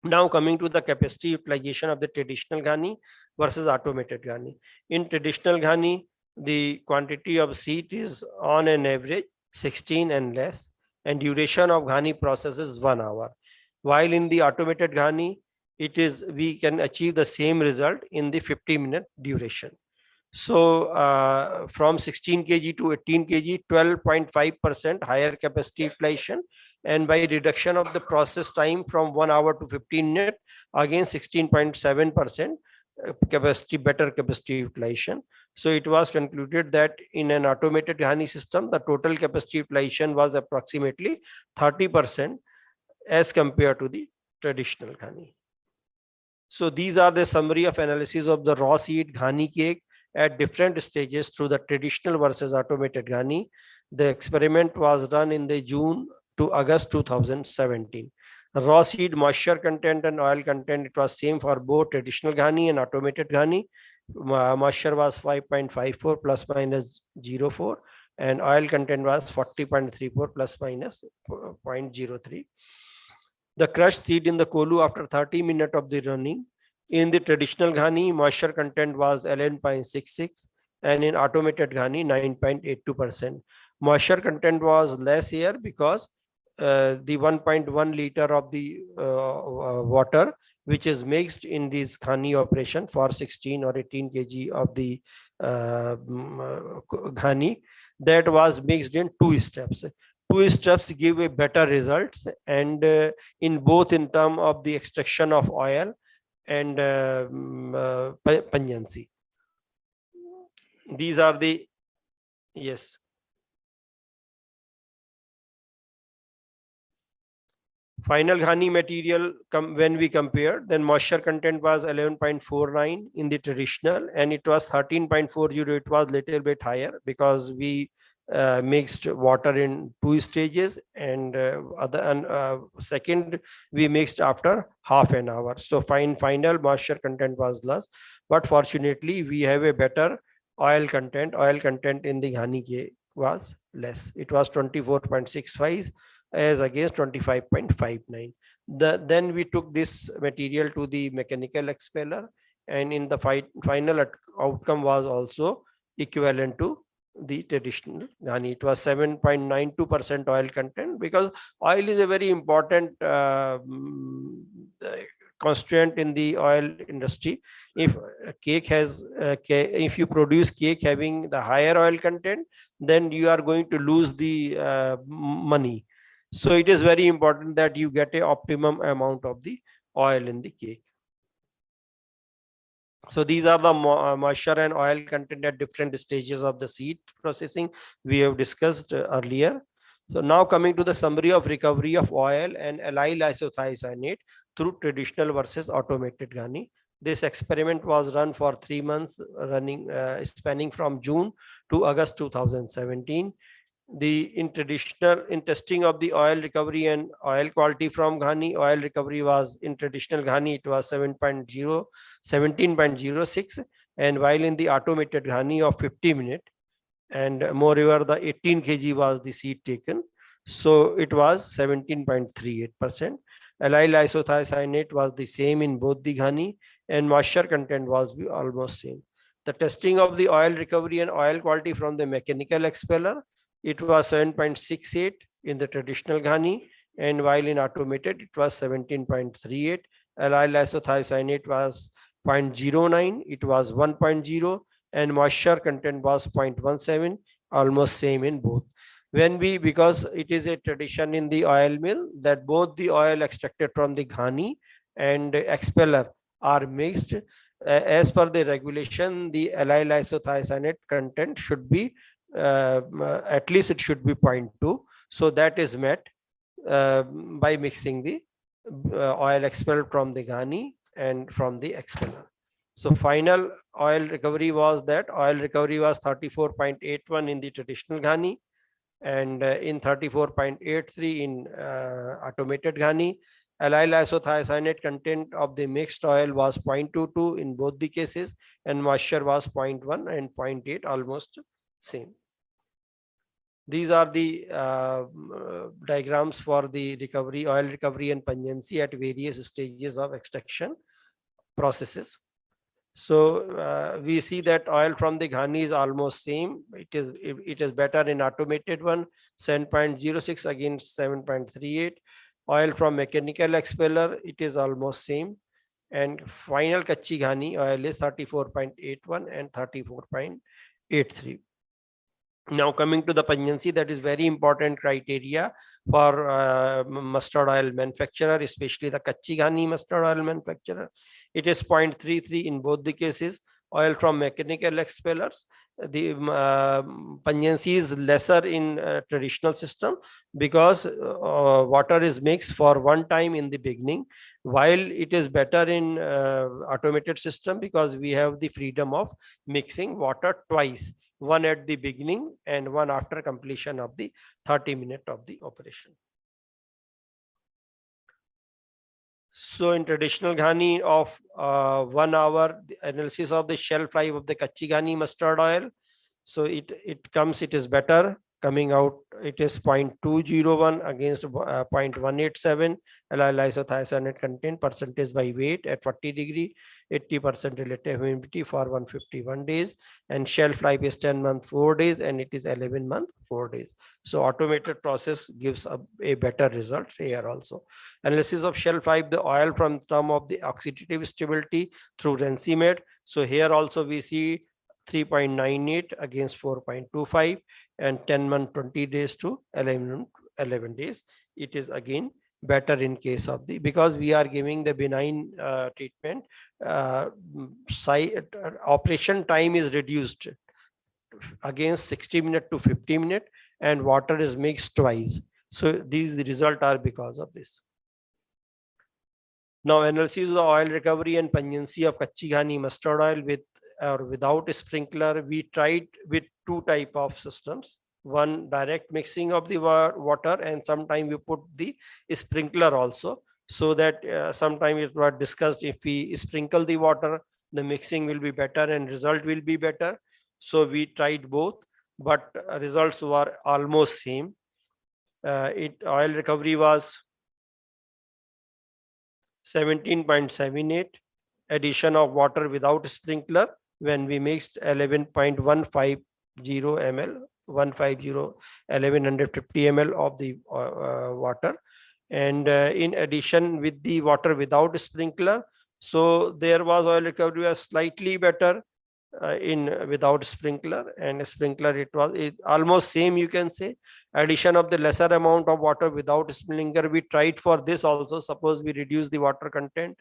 Now coming to the capacity utilization of the traditional Ghani versus automated Ghani. In traditional Ghani, the quantity of seed is on an average 16 and less, and duration of Ghani process is 1 hour. While in the automated Ghani, we can achieve the same result in the 50-minute duration. So from 16 kg to 18 kg, 12.5% higher capacity utilization, and by reduction of the process time from 1 hour to 15 minutes, again 16.7% better capacity utilization. So it was concluded that in an automated Ghani system, the total capacity utilization was approximately 30% as compared to the traditional Ghani. So these are the summary of analysis of the raw seed Ghani cake at different stages through the traditional versus automated Ghani. The experiment was done in the June to August 2017. Raw seed moisture content and oil content, it was same for both traditional Ghani and automated Ghani. Moisture was 5.54 plus minus 0.4, and oil content was 40.34 plus minus 0.03. The crushed seed in the kolu after 30 minutes of the running. In the traditional Ghani, moisture content was 11.66 and in automated ghani 9.82%. Moisture content was less here because the 1.1 liter of the water which is mixed in this ghani operation for 16 or 18 kg of the ghani, that was mixed in 2 steps. 2 steps give a better results, and in both in term of the extraction of oil and pungency. These are the, yes. Final ghani material, when we compared, then moisture content was 11.49 in the traditional, and it was 13.40. It was little bit higher because we mixed water in 2 stages, and second we mixed after half an hour. So final moisture content was less, but fortunately we have a better oil content. Oil content in the ghani was less. It was 24.65 as against 25.59. Then we took this material to the mechanical expeller, and in the final outcome was also equivalent to the traditional ghani. It was 7.92% oil content, because oil is a very important constraint in the oil industry. If cake has if you produce cake having the higher oil content, then you are going to lose the money. So it is very important that you get a optimum amount of the oil in the cake. So these are the moisture and oil content at different stages of the seed processing we have discussed earlier. So now coming to the summary of recovery of oil and allyl isothiocyanate through traditional versus automated ghani. This experiment was run for 3 months, spanning from June to August 2017. In testing of the oil recovery and oil quality from ghani, oil recovery was in traditional ghani, it was 17.06, and while in the automated ghani of 50 minutes, and moreover the 18 kg was the seed taken, so it was 17.38%. Allyl isothiocyanate was the same in both the ghani, and moisture content was almost same. The testing of the oil recovery and oil quality from the mechanical expeller, it was 7.68 in the traditional ghani, and while in automated it was 17.38. Allyl isothiocyanate was 0.09, it was 1.0, and moisture content was 0.17, almost same in both. Because it is a tradition in the oil mill that both the oil extracted from the ghani and expeller are mixed, as per the regulation, the allyl isothiocyanate content should be at least it should be 0.2. So that is met by mixing the oil expelled from the ghani and from the expeller. So final oil recovery was 34.81 in the traditional ghani, and in 34.83 in automated ghani. Allyl isothiocyanate content of the mixed oil was 0.22 in both the cases, and moisture was 0.1 and 0.8, almost same. These are the diagrams for the recovery, oil recovery and pungency at various stages of extraction processes. So we see that oil from the ghani is almost same. It is better in automated one, 7.06 against 7.38. Oil from mechanical expeller, it is almost same. And final kachi ghani oil is 34.81 and 34.83. Now coming to the pungency, that is very important criteria for mustard oil manufacturer, especially the kachi ghani mustard oil manufacturer. It is 0.33 in both the cases. Oil from mechanical expellers, the pungency is lesser in traditional system because water is mixed for one time in the beginning, while it is better in automated system because we have the freedom of mixing water twice, one at the beginning and one after completion of the 30 minutes of the operation. So in traditional ghani of 1 hour, the analysis of the shelf life of the kachi ghani mustard oil. So it is better coming out, it is 0.201 against 0.187 allyl isothiocyanate content percentage by weight at 40 degree, 80% relative humidity for 151 days, and shelf life is 10 months 4 days, and it is 11 months 4 days. So automated process gives a better results here also. Analysis of shelf life, the oil from term of the oxidative stability through Rensimed. So here also we see 3.98 against 4.25, and 10 month 20 days to 11 days. It is again better in case of the, because we are giving the benign treatment, operation time is reduced against 60 minutes to 50 minutes, and water is mixed twice. So these result are because of this. Now analysis of the oil recovery and pungency of kachi ghani mustard oil with or without a sprinkler. We tried with two type of systems. One, direct mixing of the water, and sometime we put the sprinkler also, so that sometime it was discussed, if we sprinkle the water, the mixing will be better and result will be better. So we tried both, but results were almost same. Oil recovery was 17.78, addition of water without sprinkler when we mixed 11.150 ml, 1150 ml of the water, and in addition with the water without sprinkler. So there was oil recovery was slightly better in without sprinkler, and sprinkler it was almost same, you can say. Addition of the lesser amount of water without sprinkler, we tried for this also. Suppose we reduce the water content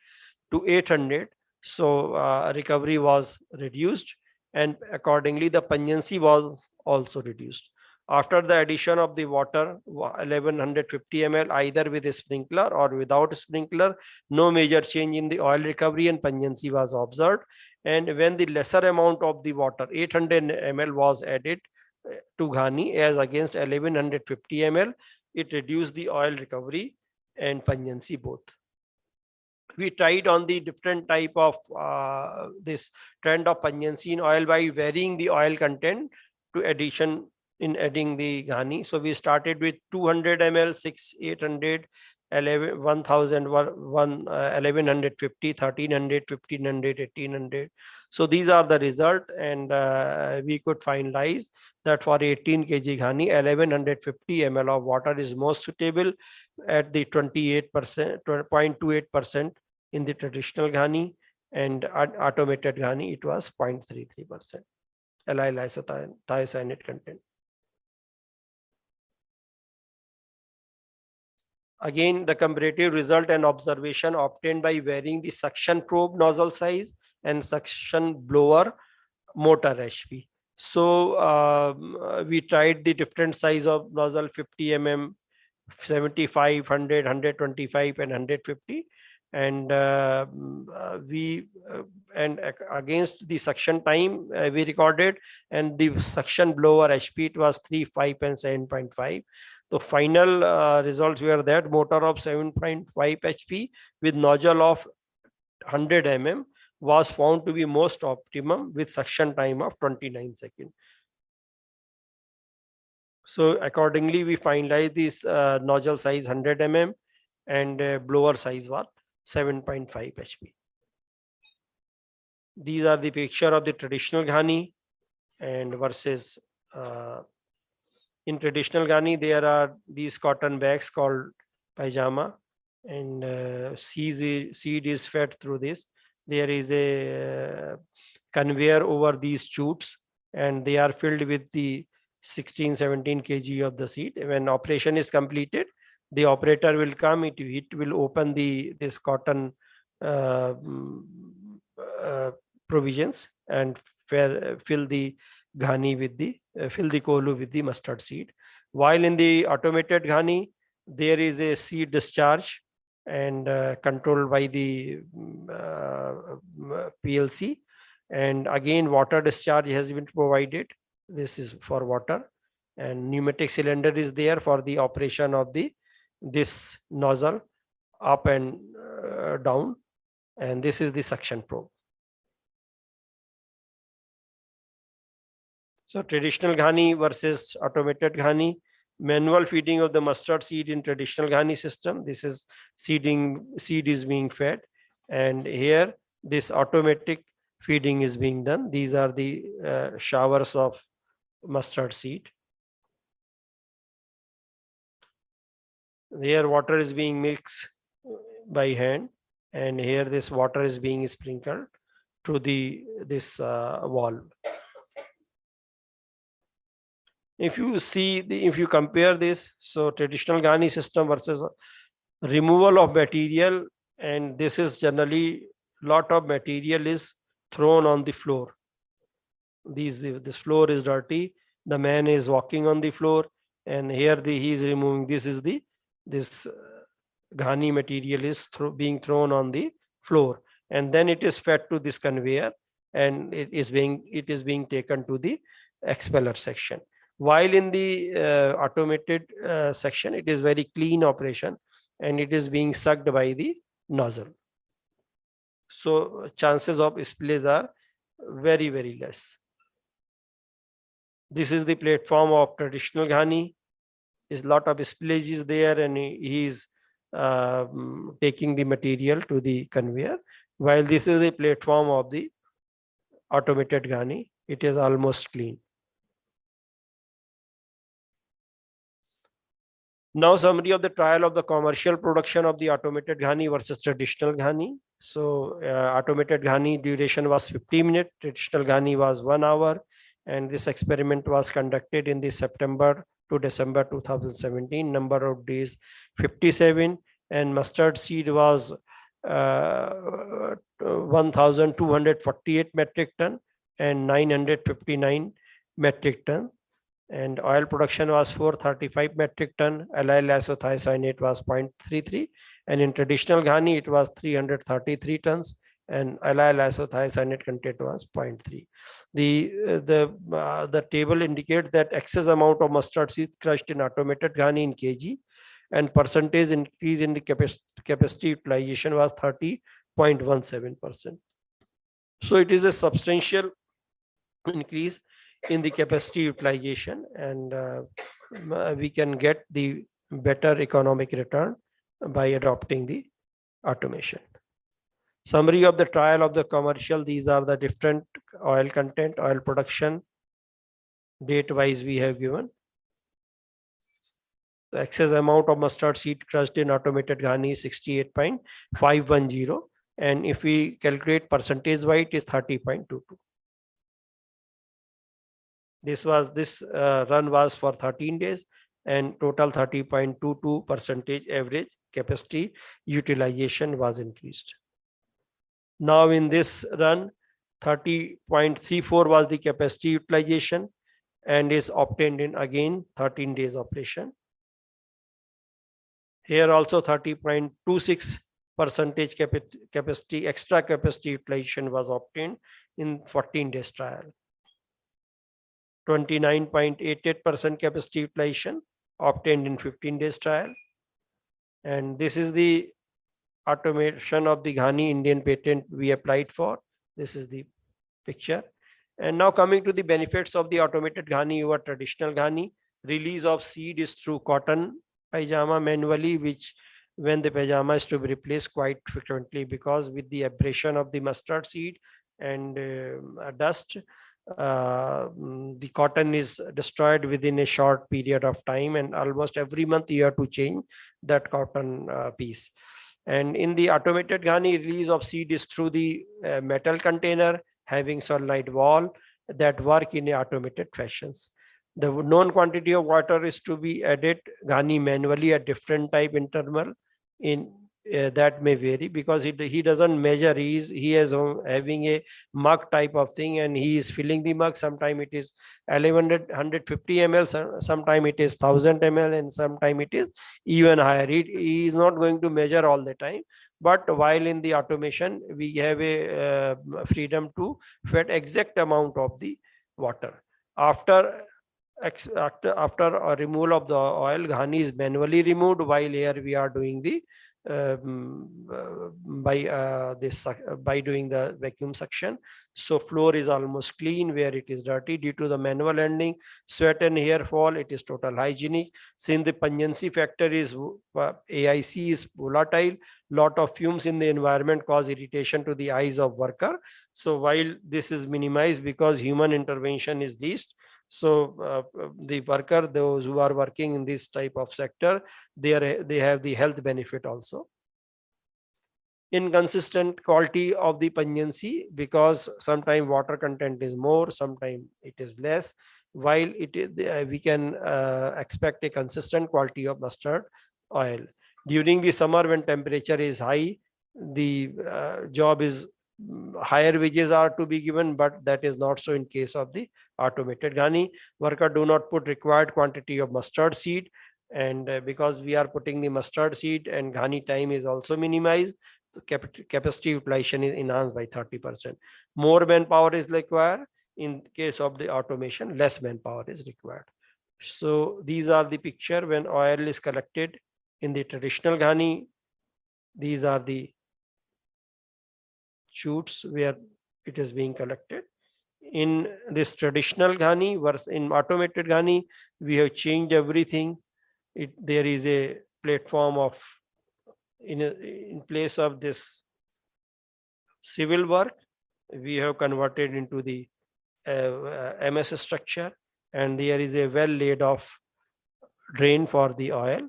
to 800, so recovery was reduced, and accordingly the pungency was also reduced. After the addition of the water 1150 ml either with a sprinkler or without sprinkler, no major change in the oil recovery and pungency was observed. And when the lesser amount of the water 800 ml was added to ghani as against 1150 ml, it reduced the oil recovery and pungency both. We tried on the different type of this trend of pungency in oil by varying the oil content to addition in adding the ghani. So we started with 200 ml, 6, 800, 11, 1000, 1150, 1300, 1500, 1800. So these are the result, and we could finalize that for 18 kg ghani, 1150 ml of water is most suitable at the 28%, 0.28% in the traditional ghani, and automated ghani it was 0.33% allyl isothiocyanate content. Again, the comparative result and observation obtained by varying the suction probe nozzle size and suction blower motor HP. So we tried the different size of nozzle, 50 mm, 75, 100, 125 and 150, and against the suction time we recorded, and the suction blower HP it was 3, 5 and 7.5. The final results were that motor of 7.5 HP with nozzle of 100 mm was found to be most optimum with suction time of 29 seconds. So accordingly, we finalized this nozzle size 100 mm and blower size was 7.5 HP. These are the picture of the traditional ghani and versus in traditional ghani, there are these cotton bags called pajama, and seed is fed through this. There is a conveyor over these chutes, and they are filled with the 16-17 kg of the seed. When operation is completed, the operator will come, it will open this cotton provisions and fill the ghani with the fill the kolu with the mustard seed. While in the automated ghani, there is a seed discharge and controlled by the PLC, and again water discharge has been provided. This is for water, and pneumatic cylinder is there for the operation of this nozzle up and down, and this is the suction probe. So traditional ghani versus automated ghani. Manual feeding of the mustard seed in traditional ghani system. This is seed is being fed, and here this automatic feeding is being done. These are the showers of mustard seed. Here water is being mixed by hand, and here this water is being sprinkled to this wall. If you compare this, so traditional ghani system versus removal of material, and this is generally lot of material is thrown on the floor. This floor is dirty. The man is walking on the floor, and here he is removing. This ghani material is being thrown on the floor, and then it is fed to this conveyor, and it is being taken to the expeller section. While in the automated section, it is very clean operation, and it is being sucked by the nozzle. So chances of spills are very, very less. This is the platform of traditional ghani. Is lot of spillage is there, and he is taking the material to the conveyor. While this is the platform of the automated ghani, it is almost clean. Now summary of the trial of the commercial production of the automated ghani versus traditional ghani. So automated ghani duration was 50 minutes, traditional ghani was 1 hour, and this experiment was conducted in the September to December 2017. Number of days 57, and mustard seed was 1,248 metric ton and 959 metric ton. And oil production was 435 metric ton. Allyl isothiocyanate was 0.33, and in traditional ghani it was 333 tons, and allyl isothiocyanate content was 0.3. The table indicates that excess amount of mustard seed crushed in automated ghani in kg, and percentage increase in the capacity utilization was 30.17%. So it is a substantial increase in the capacity utilization, and we can get the better economic return by adopting the automation. Summary of the trial of the commercial. These are the different oil content, oil production, date wise we have given. The excess amount of mustard seed crushed in automated ghani is 68.510, and if we calculate percentage wise, it is 30.22. This run was for 13 days, and total 30.22% average capacity utilization was increased. Now in this run, 30.34 was the capacity utilization, and is obtained in again 13 days operation. Here also 30.26% capacity, extra capacity utilization was obtained in 14 days trial. 29.88% capacity utilization obtained in 15 days trial. And this is the automation of the ghani Indian patent we applied for. This is the picture. And now coming to the benefits of the automated ghani over traditional ghani. Release of seed is through cotton pajama manually, which when the pajama is to be replaced quite frequently, because with the abrasion of the mustard seed and dust, the cotton is destroyed within a short period of time, and almost every month you have to change that cotton piece. And in the automated ghani, release of seed is through the metal container having solenoid valve that work in a automated fashions. The known quantity of water is to be added ghani manually at different type interval. In that may vary, because he doesn't measure. He is having a mug type of thing, and he is filling the mug. Sometime it is 150 ml, sometime it is 1000 ml, and sometime it is even higher. He is not going to measure all the time, but while in the automation we have a freedom to feed exact amount of the water. After a removal of the oil, ghani is manually removed, while here we are doing the by doing the vacuum suction. So floor is almost clean where it is dirty due to the manual handling. Sweat and hair fall, it is total hygienic. Since the pungency factor is AIC is volatile, lot of fumes in the environment cause irritation to the eyes of worker. So while this is minimized because human intervention is least, so the worker, those who are working in this type of sector, they have the health benefit also. Inconsistent quality of the pungency, because sometimes water content is more, sometimes it is less. While it is, we can expect a consistent quality of mustard oil. During the summer when temperature is high, the job is higher wages are to be given, but that is not so in case of the automated ghani. Worker do not put required quantity of mustard seed, and because we are putting the mustard seed and ghani time is also minimized, the capacity utilization is enhanced by 30%. More manpower is required. In case of the automation, less manpower is required. So these are the picture when oil is collected in the traditional ghani. These are the chutes where it is being collected. In this traditional ghani versus in automated ghani, we have changed everything. There is a platform of in place of this civil work, we have converted into the MS structure, and there is a well laid off drain for the oil.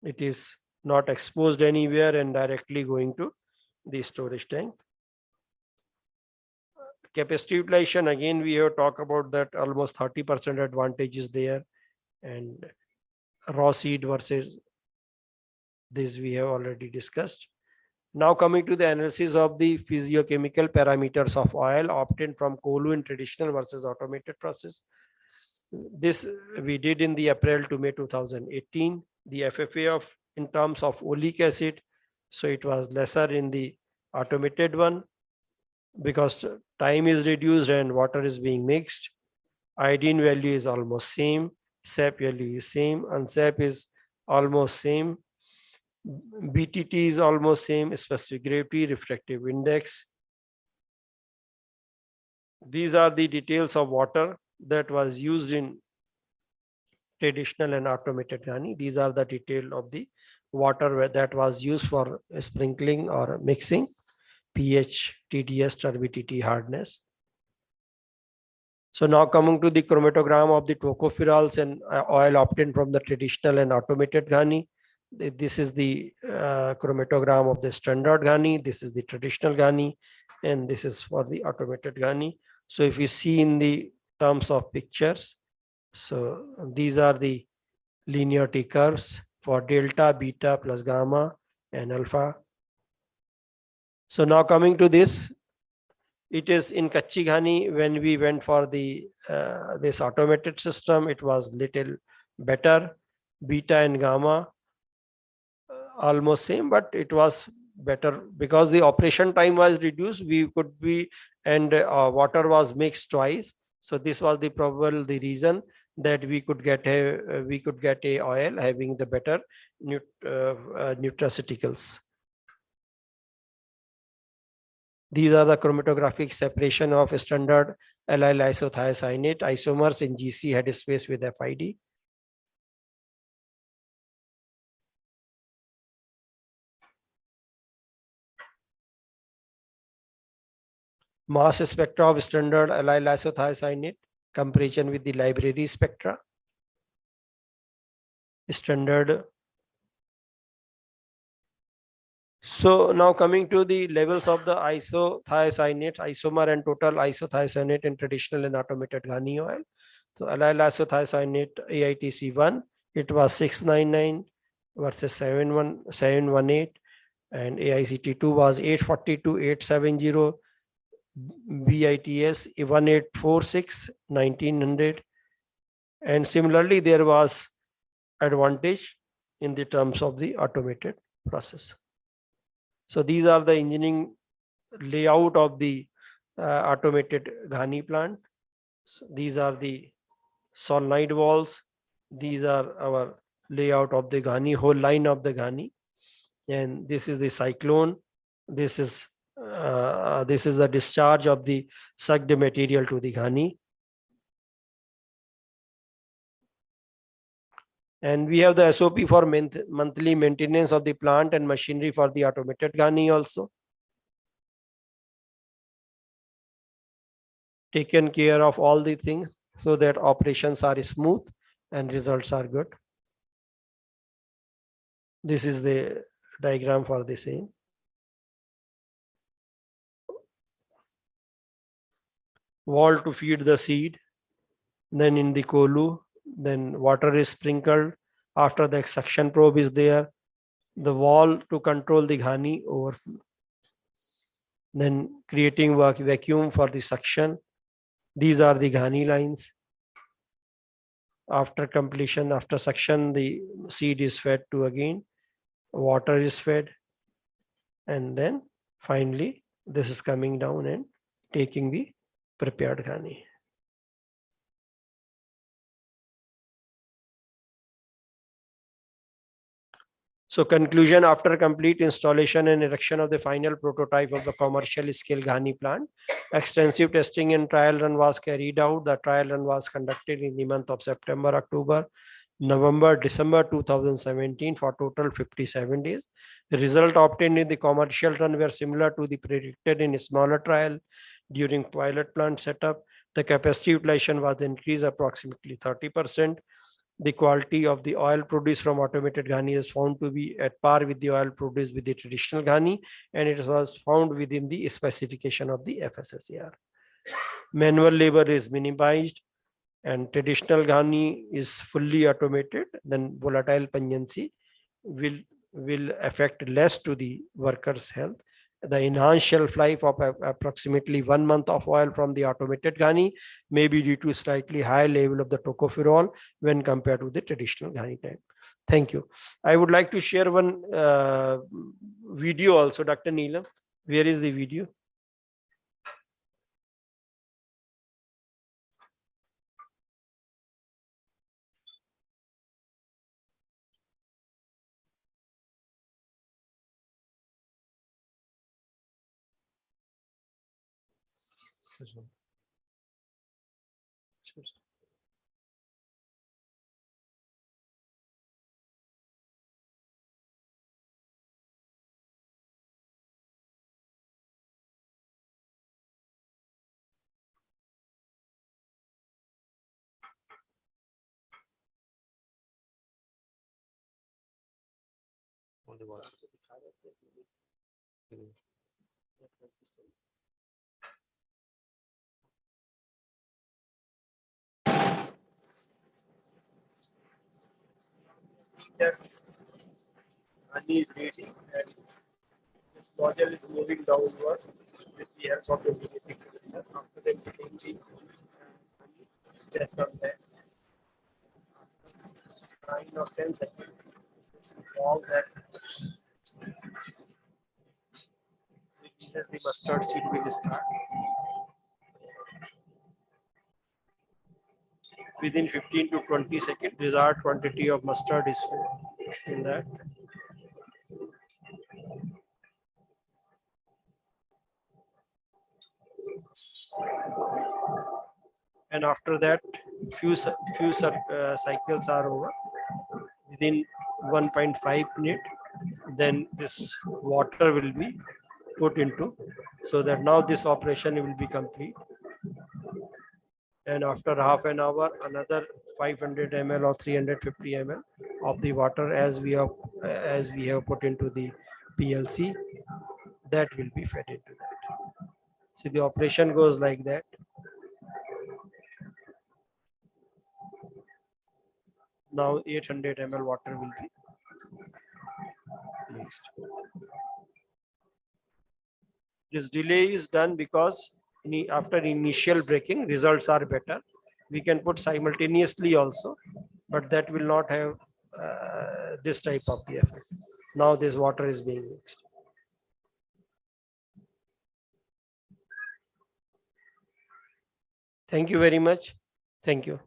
It is not exposed anywhere and directly going to the storage tank. Capacity utilization, again, we have talked about that almost 30% advantage is there, and raw seed versus this we have already discussed. Now coming to the analysis of the physiochemical parameters of oil obtained from Kolu in traditional versus automated process. This we did in the April to May 2018. The FFA of in terms of oleic acid, so it was lesser in the automated one because time is reduced and water is being mixed. Iodine value is almost same, SAP value is same, and SAP is almost same. BTT is almost same, specific gravity, refractive index. These are the details of water that was used in traditional and automated ghani. These are the detail of the water that was used for sprinkling or mixing, pH, TDS, turbidity, hardness. So now coming to the chromatogram of the tocopherols and oil obtained from the traditional and automated ghani. This is the chromatogram of the standard ghani. This is the traditional ghani, and this is for the automated ghani. So if you see in the terms of pictures, so these are the linearity curves for delta, beta plus gamma and alpha. So now coming to this, it is in Kachi ghani. When we went for the this automated system, it was little better. Beta and gamma almost same, but it was better because the operation time was reduced. We could be, and water was mixed twice. So this was the probable the reason that we could get a oil having the better nutraceuticals. These are the chromatographic separation of standard allyl isothiocyanate isomers in GC headspace with FID. Mass spectra of standard allyl isothiocyanate comparison with the library spectra. Standard. So now coming to the levels of the isothiocyanate isomer and total isothiocyanate in traditional and automated ghani oil. So allyl isothiocyanate AITC1, it was 699 versus 718, and AICT2 was 842, 870, BITS 1846, 1900, and similarly there was advantage in the terms of the automated process. So these are the engineering layout of the automated ghani plant. So these are the solenoid valves. These are our layout of the Ghani, whole line of the Ghani. And this is the cyclone. This is the discharge of the sucked material to the Ghani. And we have the SOP for monthly maintenance of the plant and machinery for the automated Ghani also. Taken care of all the things so that operations are smooth and results are good. This is the diagram for the same. Wall to feed the seed, then in the Kolu, then water is sprinkled. After the suction probe is there, the wall to control the Ghani overflow. Then creating vacuum for the suction. These are the Ghani lines. After completion, after suction, the seed is fed to again, water is fed, and then finally this is coming down and taking the prepared Ghani. So conclusion, after complete installation and erection of the final prototype of the commercial scale Ghani plant, extensive testing and trial run was carried out. The trial run was conducted in the month of September, October, November, December 2017 for total 57 days. The result obtained in the commercial run were similar to the predicted in a smaller trial. During pilot plant setup, the capacity utilization was increased approximately 30%. The quality of the oil produced from automated Ghani is found to be at par with the oil produced with the traditional Ghani, and it was found within the specification of the FSSAR. Manual labor is minimized, and traditional Ghani is fully automated. Then volatile pungency will affect less to the worker's health. The enhanced shelf life of approximately 1 month of oil from the automated Ghani may be due to slightly higher level of the tocopherol when compared to the traditional Ghani type. Thank you. I would like to share one video also, Dr. Neelam. Where is the video? Ghani is ready and this model is moving downward with the help of the magnetic cylinder. After that, the just on that 9 or 10 seconds. All that releases the mustard seed will start. Within 15 to 20 seconds, desired quantity of mustard is in that. And after that, few cycles are over. Within 1.5 minutes, then this water will be put into, so that now this operation will be complete. And after half an hour, another 500 ml or 350 ml of the water as we have put into the PLC, that will be fed into that. So the operation goes like that. Now 800 ml water will be placed. This delay is done because after initial breaking, results are better. We can put simultaneously also, but that will not have this type of the effect. Now this water is being mixed. Thank you very much. Thank you.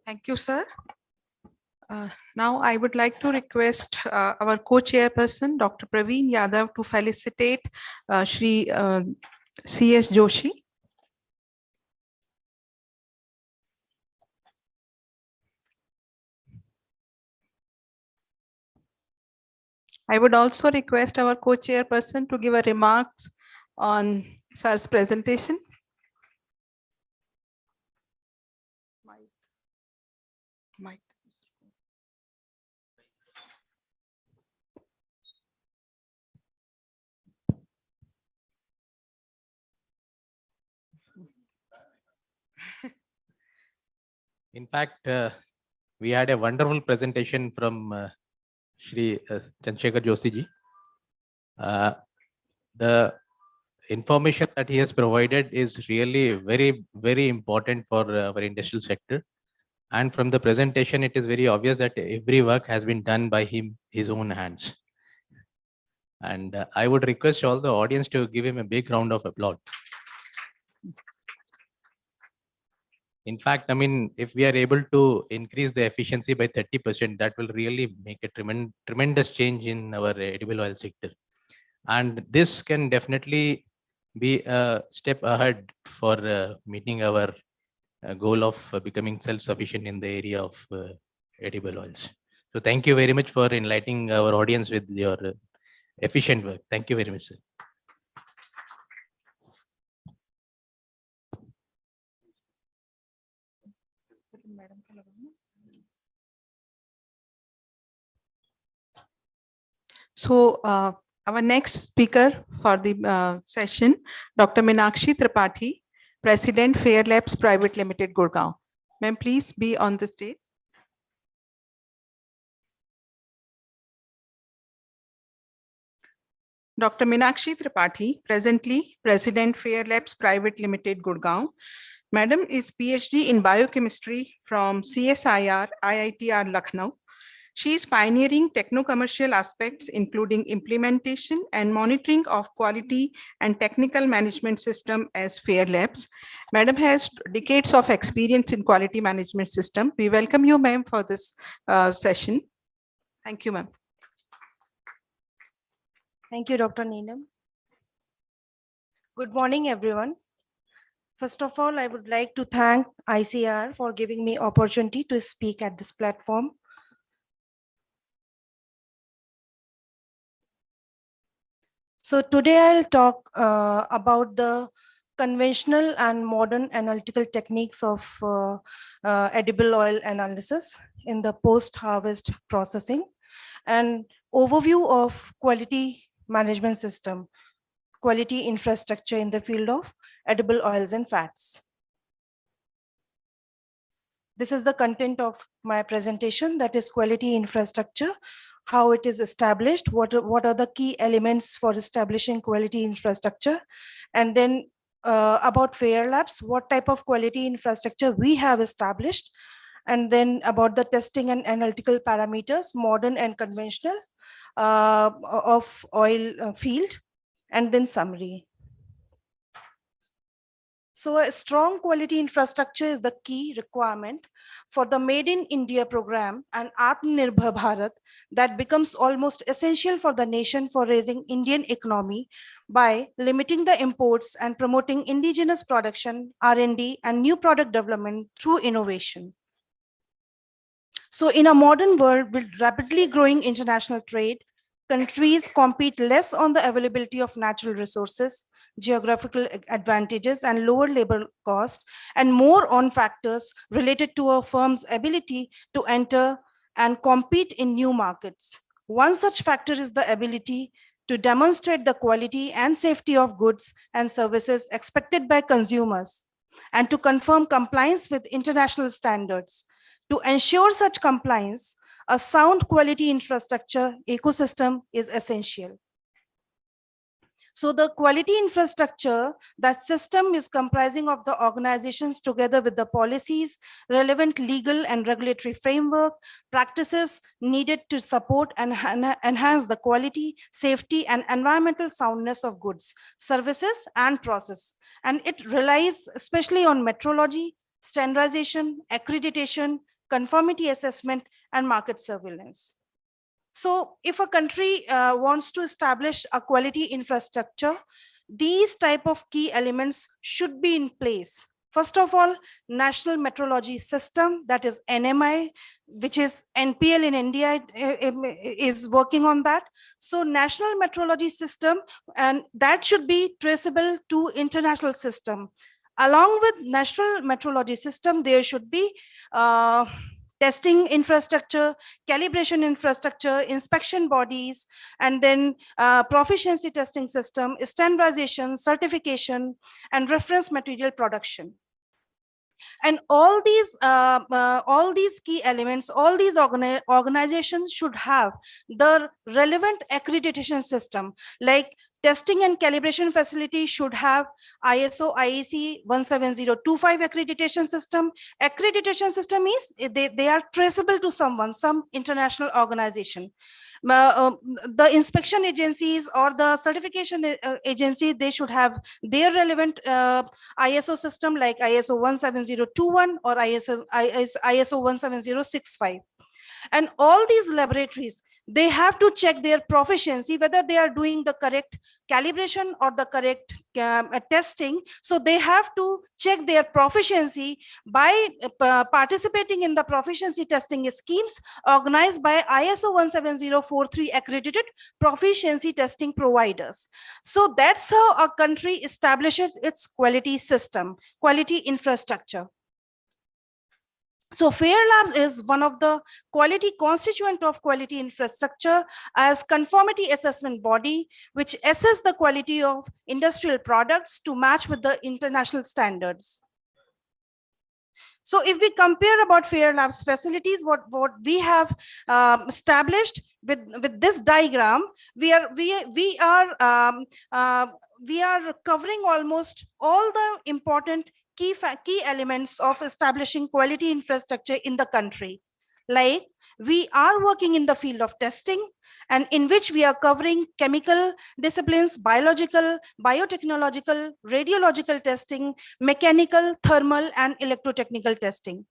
Thank you, sir. Now I would like to request our co-chairperson, Dr. Praveen Yadav, to felicitate Shri C.S. Joshi. I would also request our co-chairperson to give a remarks on sir's presentation. Mic. In fact, we had a wonderful presentation from Shri Chandrasekhar Joshi ji. The information that he has provided is really very, very important for our industrial sector. And from the presentation, it is very obvious that every work has been done by him, his own hands. And I would request all the audience to give him a big round of applause. In fact, I mean, if we are able to increase the efficiency by 30%, that will really make a tremendous change in our edible oil sector. And this can definitely be a step ahead for meeting our goal of becoming self-sufficient in the area of edible oils. So thank you very much for enlightening our audience with your efficient work. Thank you very much, sir. So our next speaker for the session, Dr. Meenakshi Tripathi, President, Fair Labs Private Limited, Gurgaon. Ma'am, please be on the stage. Dr. Meenakshi Tripathi, presently President, Fair Labs Private Limited, Gurgaon. Madam is PhD in Biochemistry from CSIR, IITR, Lucknow. She is pioneering techno-commercial aspects, including implementation and monitoring of quality and technical management system as Fair Labs. Madam has decades of experience in quality management system. We welcome you, ma'am, for this session. Thank you, ma'am. Thank you, Dr. Neelam. Good morning, everyone. First of all, I would like to thank ICR for giving me opportunity to speak at this platform. So today I'll talk about the conventional and modern analytical techniques of edible oil analysis in the post-harvest processing and overview of quality management system, quality infrastructure in the field of edible oils and fats. This is the content of my presentation, that is quality infrastructure, how it is established, what are the key elements for establishing quality infrastructure, and then about Fair Labs, what type of quality infrastructure we have established, and then about the testing and analytical parameters, modern and conventional, of oil field, and then summary. So a strong quality infrastructure is the key requirement for the Made in India program and Atmanirbhar Bharat that becomes almost essential for the nation for raising Indian economy by limiting the imports and promoting indigenous production, R&D, and new product development through innovation. So in a modern world with rapidly growing international trade, countries compete less on the availability of natural resources, geographical advantages, and lower labor cost, and more on factors related to a firm's ability to enter and compete in new markets. One such factor is the ability to demonstrate the quality and safety of goods and services expected by consumers, and to confirm compliance with international standards. To ensure such compliance, a sound quality infrastructure ecosystem is essential. So the quality infrastructure, that system is comprising of the organizations together with the policies, relevant legal and regulatory framework, practices needed to support and enhance the quality, safety, and environmental soundness of goods, services, and process. And it relies especially on metrology, standardization, accreditation, conformity assessment, and market surveillance. So if a country wants to establish a quality infrastructure, these type of key elements should be in place. First of all, National Metrology System, that is NMI, which is NPL in India, is working on that. So National Metrology System, and that should be traceable to international system. Along with National Metrology System, there should be testing infrastructure, calibration infrastructure, inspection bodies, and then proficiency testing system, standardization, certification, and reference material production. And all these key elements, all these organizations should have the relevant accreditation system, like testing and calibration facility should have ISO IEC 17025 accreditation system. Accreditation system is they are traceable to someone, some international organization. The inspection agencies or the certification agency, they should have their relevant ISO system like ISO 17021 or ISO 17065. And all these laboratories, they have to check their proficiency, whether they are doing the correct calibration or the correct testing. So they have to check their proficiency by participating in the proficiency testing schemes organized by ISO 17043 accredited proficiency testing providers. So that's how a country establishes its quality system, quality infrastructure. So FAIR Labs is one of the quality constituent of quality infrastructure as conformity assessment body, which assess the quality of industrial products to match with the international standards. So if we compare about FAIR Labs facilities, what we have established with this diagram, we are covering almost all the important key elements of establishing quality infrastructure in the country. Like we are working in the field of testing, and in which we are covering chemical disciplines, biological, biotechnological, radiological testing, mechanical, thermal, and electrotechnical testing.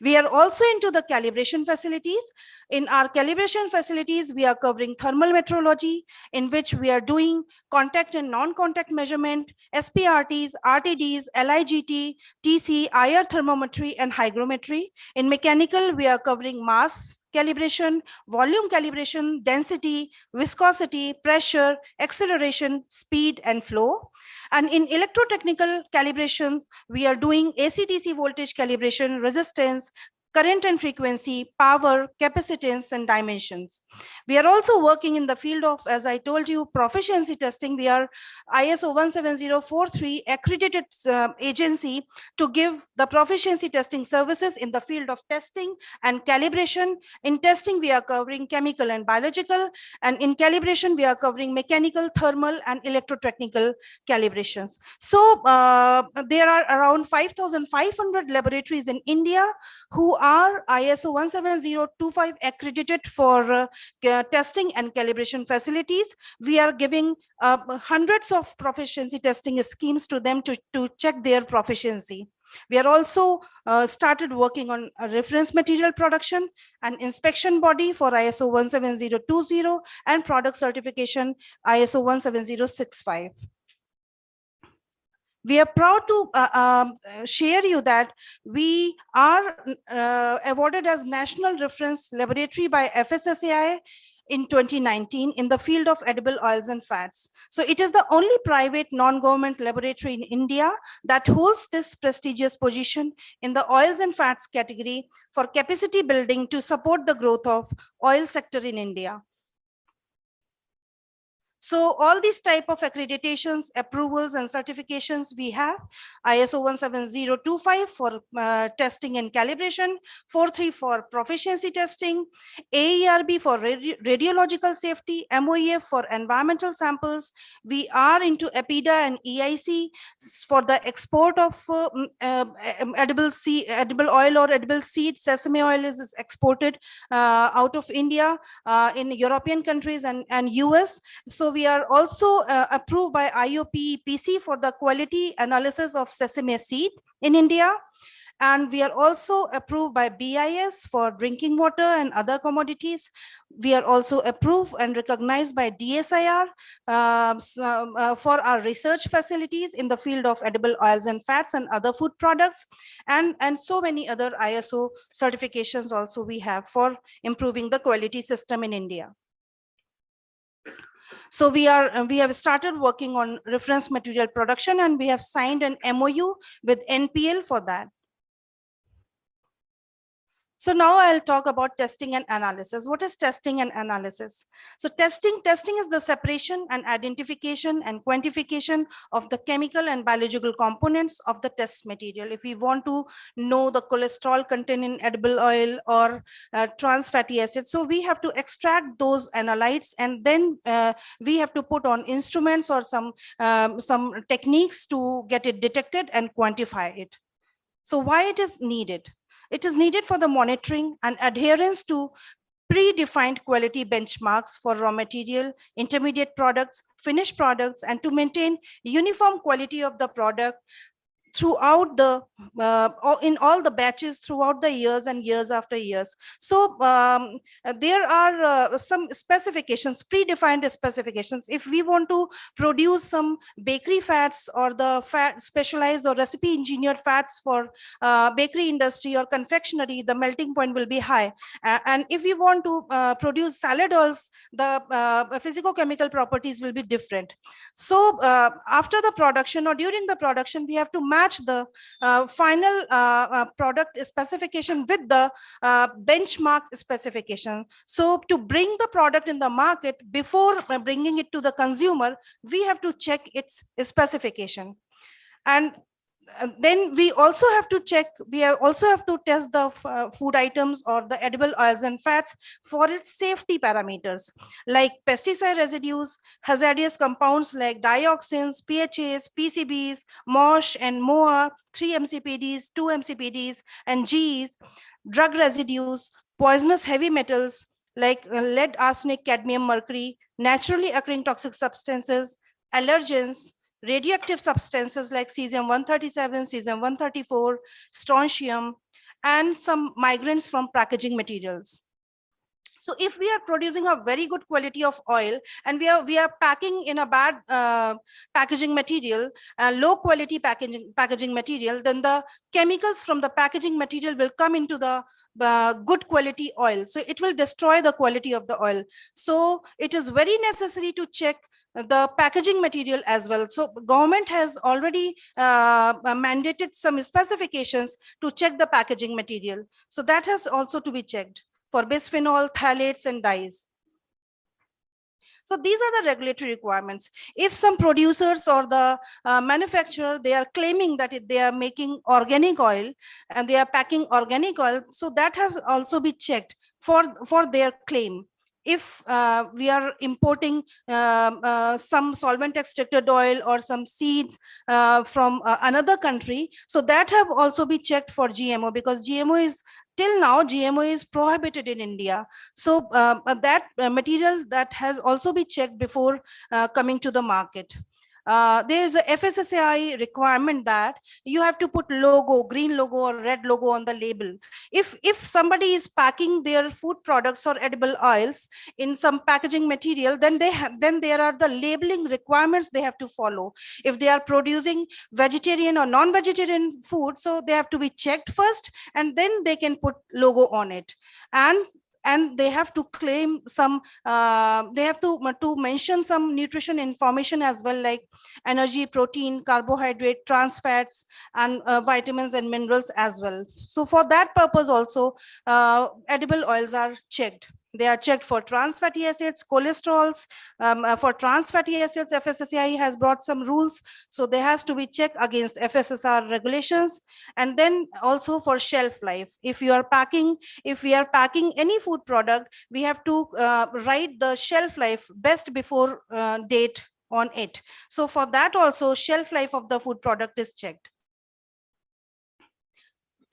We are also into the calibration facilities. In our calibration facilities, we are covering thermal metrology, in which we are doing contact and non-contact measurement, SPRTs, RTDs, LIGT, TC, IR thermometry, and hygrometry. In mechanical, we are covering mass calibration, volume calibration, density, viscosity, pressure, acceleration, speed, and flow. And in electrotechnical calibration, we are doing AC/DC voltage calibration, resistance, current and frequency, power, capacitance, and dimensions. We are also working in the field of, as I told you, proficiency testing. We are ISO 17043 accredited agency to give the proficiency testing services in the field of testing and calibration. In testing, we are covering chemical and biological, and in calibration, we are covering mechanical, thermal, and electrotechnical calibrations. So there are around 5,500 laboratories in India who are ISO 17025 accredited for testing and calibration facilities. We are giving hundreds of proficiency testing schemes to them to check their proficiency. We are also started working on a reference material production and inspection body for ISO 17020 and product certification ISO 17065. We are proud to share you that we are awarded as National Reference Laboratory by FSSAI in 2019 in the field of edible oils and fats. So it is the only private non-government laboratory in India that holds this prestigious position in the oils and fats category for capacity building to support the growth of oil sector in India. So all these type of accreditations, approvals, and certifications we have: ISO 17025 for testing and calibration, 43 for proficiency testing, AERB for radiological safety, MOEF for environmental samples. We are into APIDA and EIC for the export of edible oil or edible seed. Sesame oil is exported out of India in European countries and US. So we are also approved by IOPEPC for the quality analysis of sesame seed in India. And we are also approved by BIS for drinking water and other commodities. We are also approved and recognized by DSIR for our research facilities in the field of edible oils and fats and other food products, and so many other ISO certifications also we have for improving the quality system in India. So we have started working on reference material production, and we have signed an MOU with NPL for that. So now I'll talk about testing and analysis. What is testing and analysis? So testing is the separation and identification and quantification of the chemical and biological components of the test material. If we want to know the cholesterol content in edible oil or trans fatty acids, so we have to extract those analytes, and then we have to put on instruments or some techniques to get it detected and quantify it. So why it is needed? It is needed for the monitoring and adherence to predefined quality benchmarks for raw material, intermediate products, finished products, and to maintain uniform quality of the product throughout the in all the batches throughout the years and years after years. So there are some specifications, predefined specifications. If we want to produce some bakery fats or the fat specialized or recipe engineered fats for bakery industry or confectionery, the melting point will be high. And if we want to produce salad oils, the physicochemical properties will be different. So after the production or during the production, we have to match the final product specification with the benchmark specification. So to bring the product in the market, before bringing it to the consumer, we have to check its specification. And then we also have to check, also have to test the food items or the edible oils and fats for its safety parameters, like pesticide residues, hazardous compounds like dioxins, PHAs, PCBs, MOSH and MOA, 3 MCPDs, 2 MCPDs, and Gs, drug residues, poisonous heavy metals like lead, arsenic, cadmium, mercury, naturally occurring toxic substances, allergens, radioactive substances like cesium-137, cesium-134, strontium, and some migrants from packaging materials. So if we are producing a very good quality of oil and we are packing in a bad packaging material, low quality packaging material, then the chemicals from the packaging material will come into the good quality oil. So it will destroy the quality of the oil. So it is very necessary to check the packaging material as well. So government has already mandated some specifications to check the packaging material. So that has also to be checked for bisphenol, phthalates, and dyes. So these are the regulatory requirements. If some producers or the manufacturer, they are claiming that they are making organic oil and they are packing organic oil, so that has also be checked for their claim. If we are importing some solvent extracted oil or some seeds from another country, so that have also be checked for GMO, because GMO is, till now, GMO is prohibited in India. So that material that has also been checked before coming to the market. There is a FSSAI requirement that you have to put logo, green logo or red logo on the label. If somebody is packing their food products or edible oils in some packaging material, then there are the labeling requirements they have to follow. If they are producing vegetarian or non-vegetarian food, so they have to be checked first, and then they can put logo on it. And they have to claim some, they have to mention some nutrition information as well, like energy, protein, carbohydrate, trans fats, and vitamins and minerals as well. So for that purpose also, edible oils are checked. They are checked for trans fatty acids, cholesterols. For trans fatty acids, FSSAI has brought some rules. So there has to be checked against FSSR regulations. And then also for shelf life. If we are packing any food product, we have to write the shelf life best before date on it. So for that also, shelf life of the food product is checked.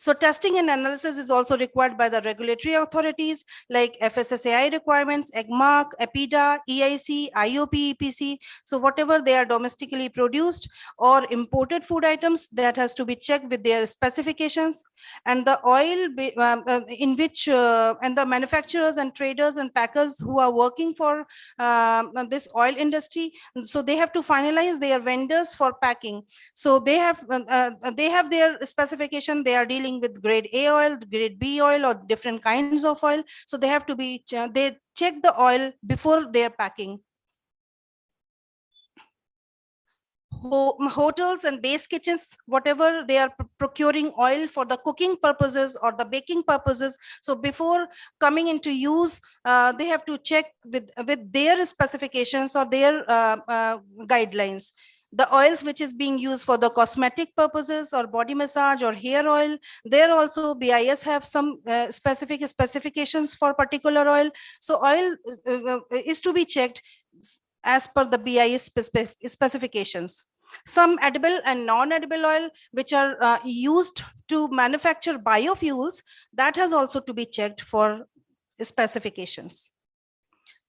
So testing and analysis is also required by the regulatory authorities like FSSAI requirements, EGMARC, EPIDA, EIC, IOP, EPC. So whatever they are domestically produced or imported food items, that has to be checked with their specifications. And the oil in which and the manufacturers and traders and packers who are working for this oil industry, so they have to finalize their vendors for packing. So they have their specification. They are dealing with grade A oil, grade B oil, or different kinds of oil. So they have to be they check the oil before their packing. Hotels and base kitchens, whatever they are procuring oil for the cooking purposes or the baking purposes. So before coming into use, they have to check with their specifications or their guidelines. The oils which is being used for the cosmetic purposes or body massage or hair oil, there also BIS have some specific specifications for particular oil. So oil is to be checked as per the BIS specifications. Some edible and non-edible oil which are used to manufacture biofuels, that has also to be checked for specifications.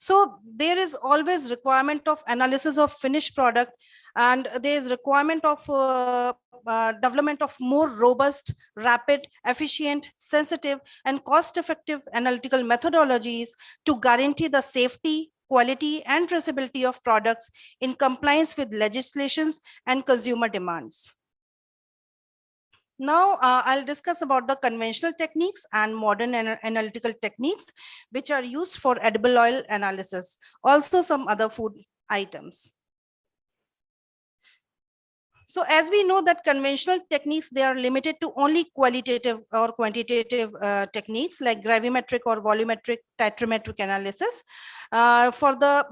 So there is always requirement of analysis of finished product, and there is requirement of development of more robust, rapid, efficient, sensitive, and cost-effective analytical methodologies to guarantee the safety, quality, and traceability of products in compliance with legislations and consumer demands. Now, I'll discuss about the conventional techniques and modern analytical techniques which are used for edible oil analysis, also some other food items. So as we know that conventional techniques, they are limited to only qualitative or quantitative techniques like gravimetric or volumetric titrometric analysis for the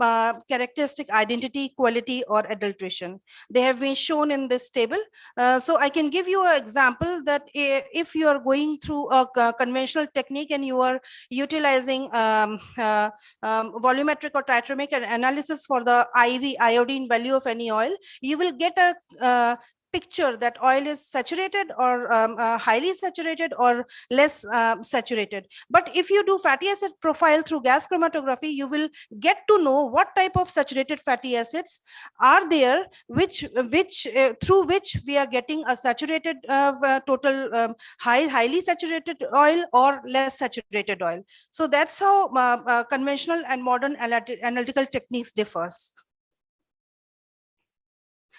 characteristic identity, quality, or adulteration. They have been shown in this table. So I can give you an example that if you are going through a conventional technique and you are utilizing volumetric or titrometric analysis for the IV iodine value of any oil, you will get a picture that oil is saturated or highly saturated or less saturated. But if you do fatty acid profile through gas chromatography, you will get to know what type of saturated fatty acids are there, through which we are getting a saturated total highly saturated oil or less saturated oil. So that's how conventional and modern analytical techniques differs.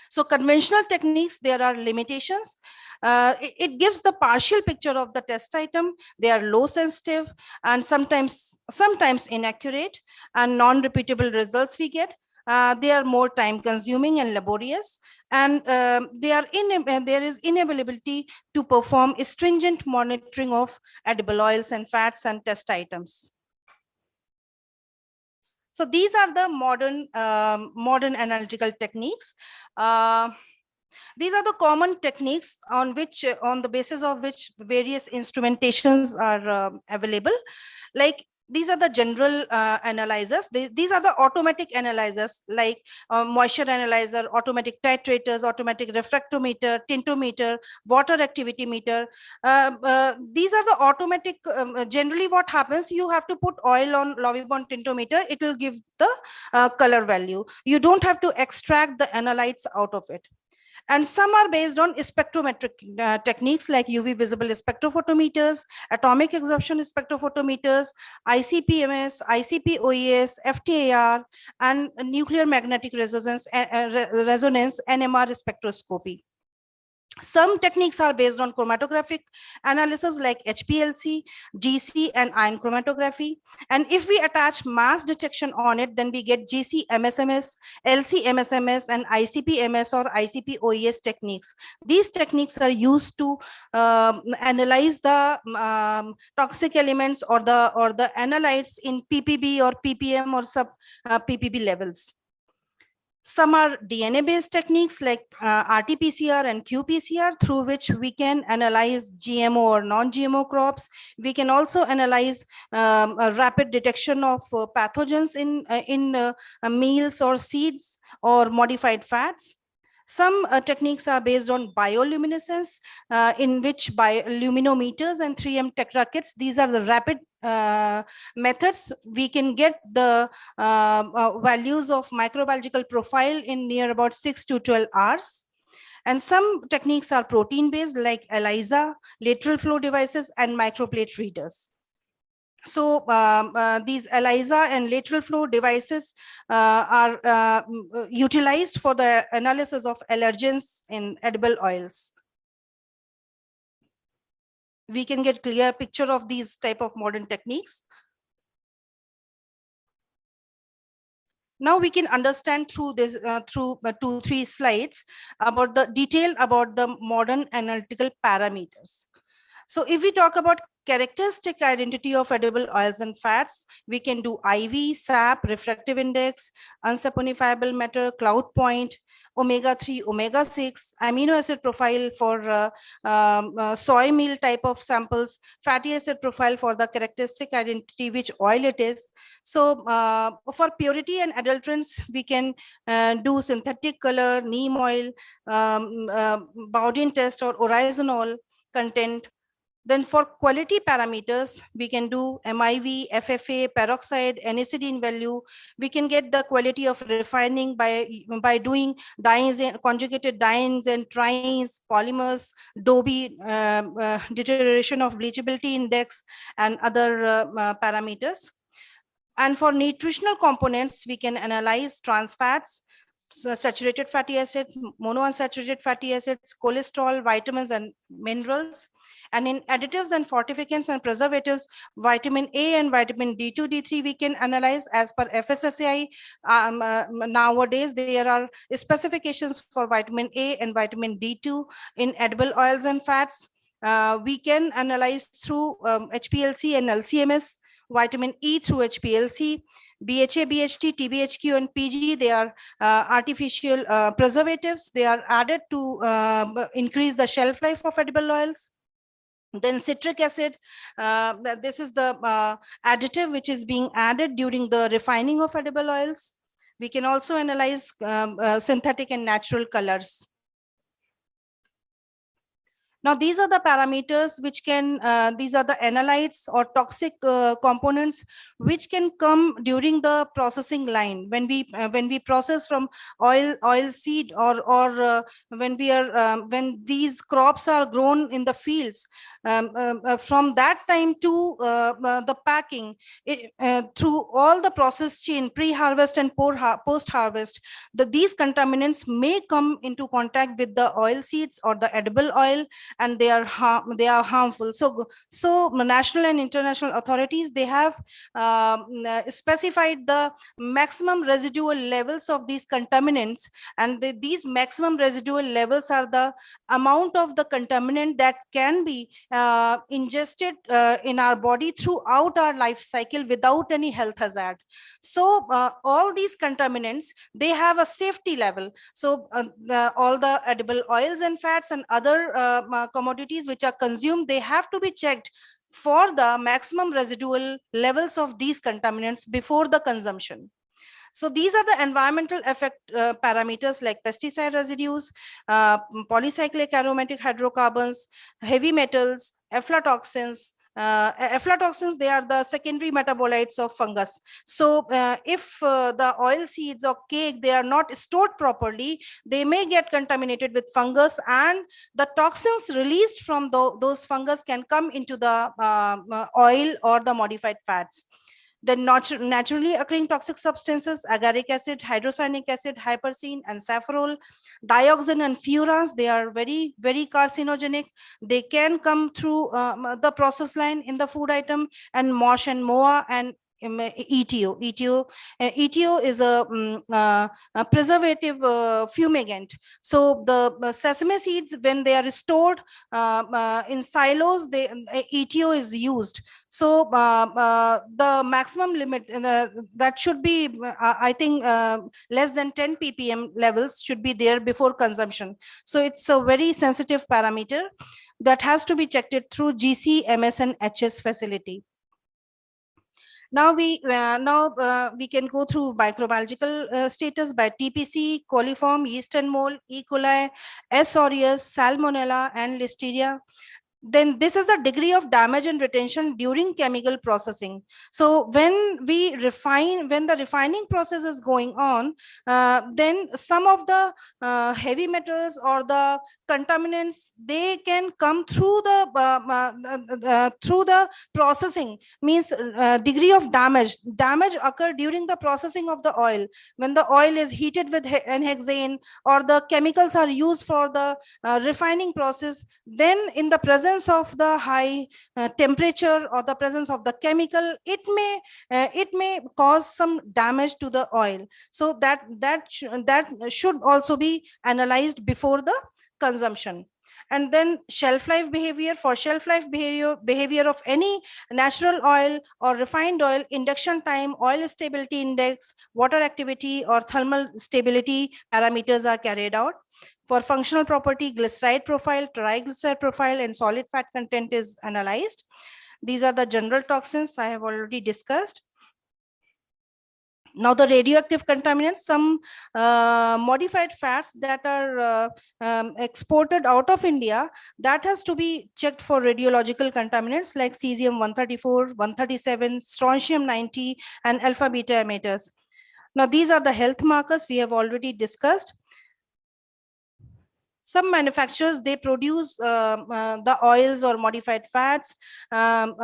So conventional techniques, there are limitations. It gives the partial picture of the test item. They are low sensitive and sometimes inaccurate, and non-repeatable results we get. They are more time consuming and laborious, and there is inability to perform stringent monitoring of edible oils and fats and test items. So these are the modern analytical techniques. These are the common techniques on the basis of which various instrumentations are available. Like these are the general analyzers. These are the automatic analyzers like moisture analyzer, automatic titrators, automatic refractometer, tintometer, water activity meter. These are the automatic. Generally, what happens? You have to put oil on Lovibond tintometer. It will give the color value. You don't have to extract the analytes out of it. And some are based on spectrometric techniques like UV visible spectrophotometers, atomic absorption spectrophotometers, ICP-MS, ICP-OES, FTIR, and nuclear magnetic resonance NMR spectroscopy. Some techniques are based on chromatographic analysis like HPLC, GC, and ion chromatography. And if we attach mass detection on it, then we get GC-MSMS, LC-MSMS, and ICP-MS or ICP-OES techniques. These techniques are used to analyze the toxic elements or the analytes in ppb or ppm or sub ppb levels. Some are DNA-based techniques like RT-PCR and qPCR, through which we can analyze GMO or non-GMO crops. We can also analyze a rapid detection of pathogens in meals or seeds or modified fats. Some techniques are based on bioluminescence, in which bioluminometers and 3M Tetra kits, these are the rapid methods. We can get the values of microbiological profile in near about 6 to 12 hours. And some techniques are protein based, like ELISA, lateral flow devices, and microplate readers. So these ELISA and lateral flow devices are utilized for the analysis of allergens in edible oils. We can get clear picture of these type of modern techniques. Now we can understand through this, through 2-3 slides about the detail about the modern analytical parameters. So if we talk about characteristic identity of edible oils and fats, we can do IV, SAP, refractive index, unsaponifiable matter, cloud point, omega-3, omega-6, amino acid profile for soy meal type of samples, fatty acid profile for the characteristic identity, which oil it is. So for purity and adulterants, we can do synthetic color, neem oil, Bowden test, or oryzanol content. Then for quality parameters, we can do MIV, FFA, peroxide, anisodine value. We can get the quality of refining by doing dyes and conjugated dyes and trines, polymers, Dobie, deterioration of bleachability index, and other parameters. And for nutritional components, we can analyze trans fats, saturated fatty acid, monounsaturated fatty acids, cholesterol, vitamins, and minerals. And in additives and fortificants and preservatives, vitamin A and vitamin D2, D3, we can analyze as per FSSAI. Nowadays, there are specifications for vitamin A and vitamin D2 in edible oils and fats. We can analyze through HPLC and LCMS, vitamin E through HPLC, BHA, BHT, TBHQ, and PG, they are artificial preservatives. They are added to increase the shelf life of edible oils. Then citric acid, this is the additive which is being added during the refining of edible oils. We can also analyze synthetic and natural colors. Now, these are the parameters which can, these are the analytes or toxic components which can come during the processing line when we process from oil seed, or when we are when these crops are grown in the fields. From that time to the packing, through all the process chain, pre-harvest and post-harvest, these contaminants may come into contact with the oil seeds or the edible oil, and they are harmful. So national and international authorities, they have specified the maximum residual levels of these contaminants, and these maximum residual levels are the amount of the contaminant that can be ingested in our body throughout our life cycle without any health hazard. So all these contaminants, they have a safety level. So all the edible oils and fats and other commodities which are consumed, they have to be checked for the maximum residual levels of these contaminants before the consumption. So these are the environmental effect parameters like pesticide residues, polycyclic aromatic hydrocarbons, heavy metals, aflatoxins. Aflatoxins, they are the secondary metabolites of fungus. So if the oil seeds or cake, they are not stored properly, they may get contaminated with fungus, and the toxins released from those fungus can come into the oil or the modified fats. The naturally occurring toxic substances, agaric acid, hydrocyanic acid, hypersine, and safrole, dioxin and furans, they are very, very carcinogenic. They can come through the process line in the food item, and mosh and moa and ETO. ETO is a preservative fumigant. So the sesame seeds, when they are stored in silos, ETO is used. So the maximum limit that should be, I think, less than 10 ppm levels should be there before consumption. So it's a very sensitive parameter that has to be checked it through GC, MS, and HS facility. Now we can go through microbiological status by TPC, coliform, yeast and mold, E. coli, S. aureus, Salmonella, and Listeria. Then this is the degree of damage and retention during chemical processing. So when the refining process is going on, then some of the heavy metals or the contaminants, they can come through the processing. Means degree of damage occur during the processing of the oil, when the oil is heated with hexane, or the chemicals are used for the refining process. Then in the presence of the high temperature or the presence of the chemical, it may cause some damage to the oil. So that should also be analyzed before the consumption. And then shelf life behavior. For shelf life behavior of any natural oil or refined oil, induction time, oil stability index, water activity, or thermal stability parameters are carried out. For functional property, glyceride profile, triglyceride profile, and solid fat content is analyzed. These are the general toxins I have already discussed. Now the radioactive contaminants, some modified fats that are exported out of India, that has to be checked for radiological contaminants like cesium-134, 137, strontium-90, and alpha-beta emitters. Now these are the health markers we have already discussed. Some manufacturers, they produce the oils or modified fats for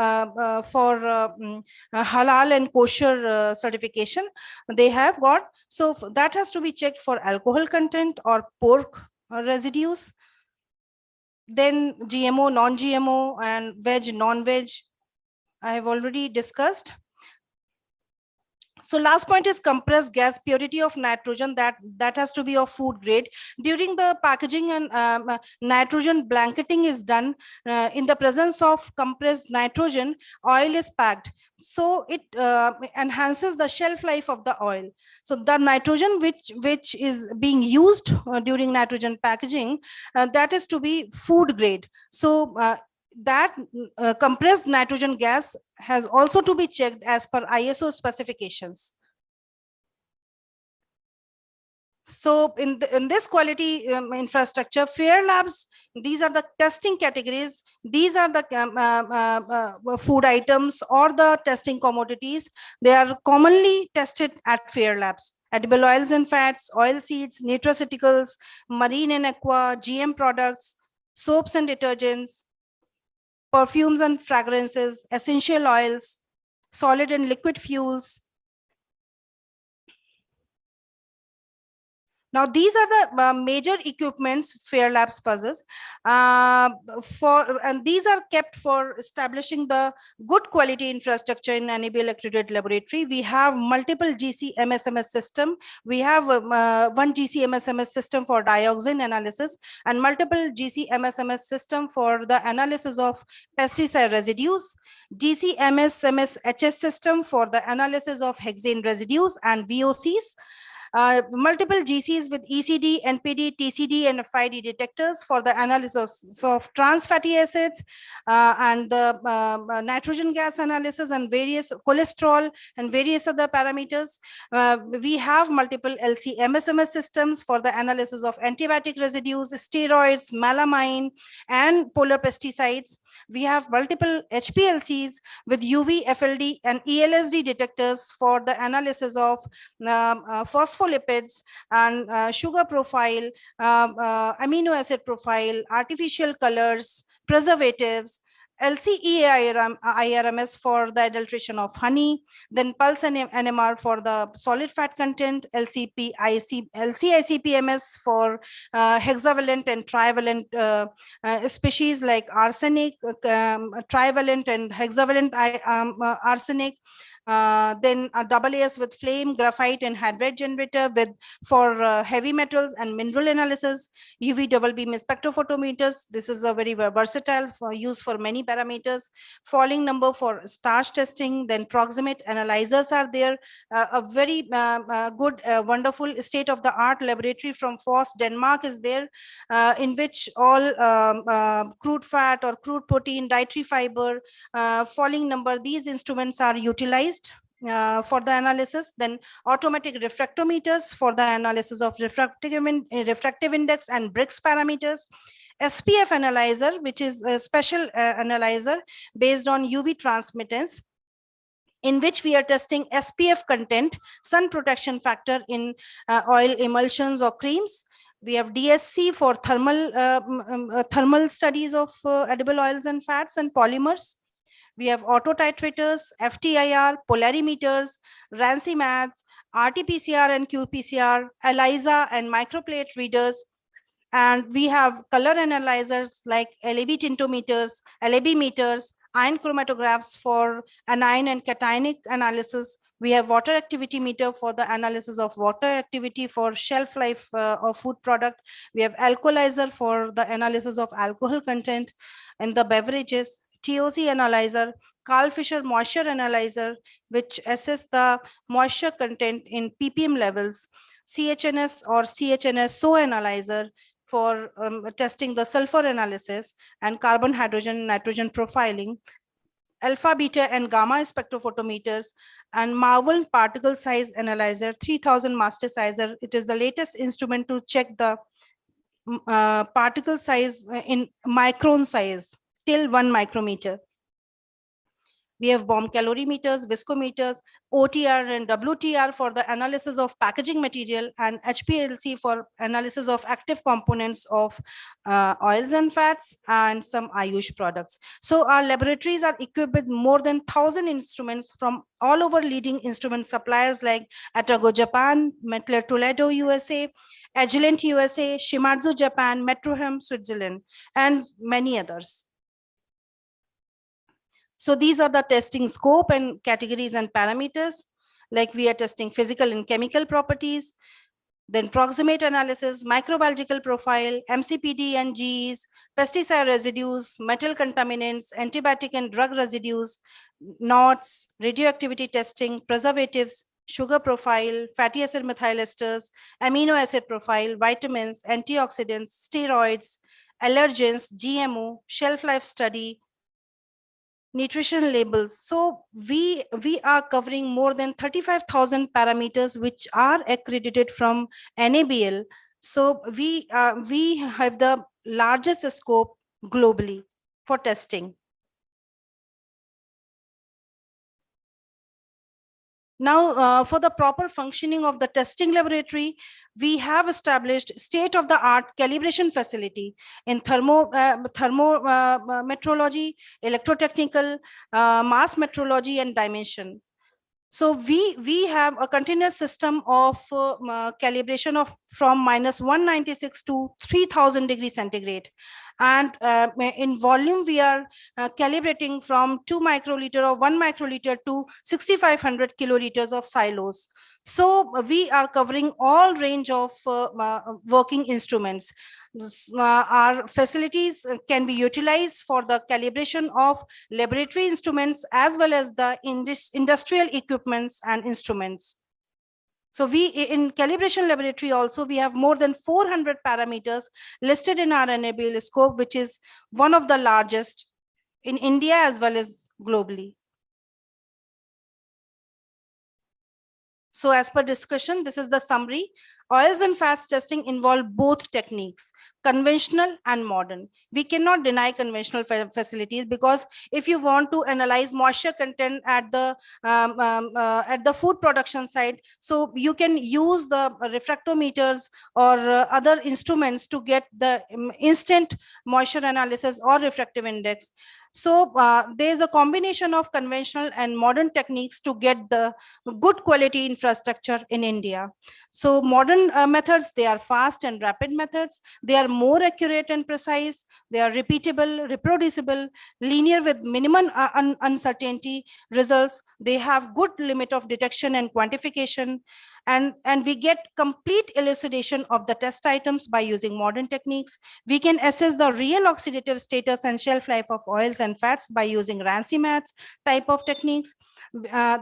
halal and kosher certification they have got. So that has to be checked for alcohol content or pork residues. Then GMO, non-GMO, and veg, non-veg, I have already discussed. So last point is compressed gas, purity of nitrogen, that has to be of food grade. During the packaging and nitrogen blanketing is done, in the presence of compressed nitrogen, oil is packed. So it enhances the shelf life of the oil. So the nitrogen which is being used during nitrogen packaging, that is to be food grade. So that compressed nitrogen gas has also to be checked as per ISO specifications. So in this quality infrastructure, FAIR labs, these are the testing categories. These are the food items or the testing commodities. They are commonly tested at FAIR labs. Edible oils and fats, oil seeds, nutraceuticals, marine and aqua, GM products, soaps and detergents, perfumes and fragrances, essential oils, solid and liquid fuels. Now, these are the major equipments FAIR labs possesses, and these are kept for establishing the good quality infrastructure in NABL accredited laboratory. We have multiple GC-MSMS system. We have one GC-MSMS system for dioxin analysis and multiple GC-MSMS system for the analysis of pesticide residues, GC-MSMS-HS system for the analysis of hexane residues and VOCs, multiple GCs with ECD, NPD, TCD, and FID detectors for the analysis of trans fatty acids and the nitrogen gas analysis and various cholesterol and various other parameters. We have multiple LC-MSMS systems for the analysis of antibiotic residues, steroids, melamine, and polar pesticides. We have multiple HPLCs with UV, FLD, and ELSD detectors for the analysis of phospholipids and sugar profile, amino acid profile, artificial colors, preservatives, LCE-IRMS for the adulteration of honey, then pulse and NMR for the solid fat content, LC-ICP-MS for hexavalent and trivalent species like arsenic, trivalent and hexavalent arsenic, then a AAS with flame, graphite, and hydride generator with for heavy metals and mineral analysis, UV double beam spectrophotometers. This is a very versatile for use for many parameters. Falling number for starch testing, then proximate analyzers are there. A very good, wonderful state-of-the-art laboratory from Foss, Denmark is there, in which all crude fat or crude protein, dietary fiber, falling number, these instruments are utilized utilized for the analysis. Then automatic refractometers for the analysis of refractive index and Briggs parameters. SPF analyzer, which is a special analyzer based on UV transmittance, in which we are testing SPF content, sun protection factor in oil emulsions or creams. We have DSC for thermal studies of edible oils and fats and polymers. We have auto titrators, FTIR, polarimeters, rancimats, RT-PCR and qPCR, ELISA and microplate readers. And we have color analyzers like LAB tintometers, LAB meters, ion chromatographs for anion and cationic analysis. We have water activity meter for the analysis of water activity for shelf life of food product. We have alcoholyzer for the analysis of alcohol content in the beverages. TOC analyzer, Carl Fisher moisture analyzer, which assess the moisture content in ppm levels. CHNS or CHNSO analyzer for testing the sulfur analysis and carbon, hydrogen, nitrogen profiling. Alpha, beta, and gamma spectrophotometers, and Marvell particle size analyzer, 3000 master-sizer. It is the latest instrument to check the particle size in micron size till 1 micrometer. We have bomb calorimeters, viscometers, OTR and WTR for the analysis of packaging material, and HPLC for analysis of active components of oils and fats and some Ayush products. So our laboratories are equipped with more than 1,000 instruments from all over leading instrument suppliers like Atago Japan, Mettler Toledo USA, Agilent USA, Shimadzu Japan, Metrohem Switzerland, and many others. So these are the testing scope and categories and parameters, like we are testing physical and chemical properties, then proximate analysis, microbiological profile, MCPD and Gs, pesticide residues, metal contaminants, antibiotic and drug residues, knots, radioactivity testing, preservatives, sugar profile, fatty acid methyl esters, amino acid profile, vitamins, antioxidants, steroids, allergens, GMO, shelf life study, nutrition labels. So we are covering more than 35,000 parameters which are accredited from NABL. So we have the largest scope globally for testing. Now, for the proper functioning of the testing laboratory, we have established state-of-the-art calibration facility in thermometrology, electrotechnical, mass metrology, and dimension. So we have a continuous system of calibration of from -196 to 3000 degrees centigrade. And in volume, we are calibrating from 2 microliter or 1 microliter to 6,500 kiloliters of silos. So we are covering all range of working instruments. Our facilities can be utilized for the calibration of laboratory instruments as well as the industrial equipments and instruments. So we in calibration laboratory also, we have more than 400 parameters listed in our NABL scope, which is one of the largest in India as well as globally. So as per discussion, this is the summary. Oils and fats testing involve both techniques, conventional and modern. We cannot deny conventional facilities, because if you want to analyze moisture content at the food production site, so you can use the refractometers or other instruments to get the instant moisture analysis or refractive index. So there's a combination of conventional and modern techniques to get the good quality infrastructure in India. So modern methods, they are fast and rapid methods. They are more accurate and precise. They are repeatable, reproducible, linear with minimum uncertainty results. They have good limit of detection and quantification. And we get complete elucidation of the test items by using modern techniques. We can assess the real oxidative status and shelf life of oils and fats by using rancimats type of techniques. There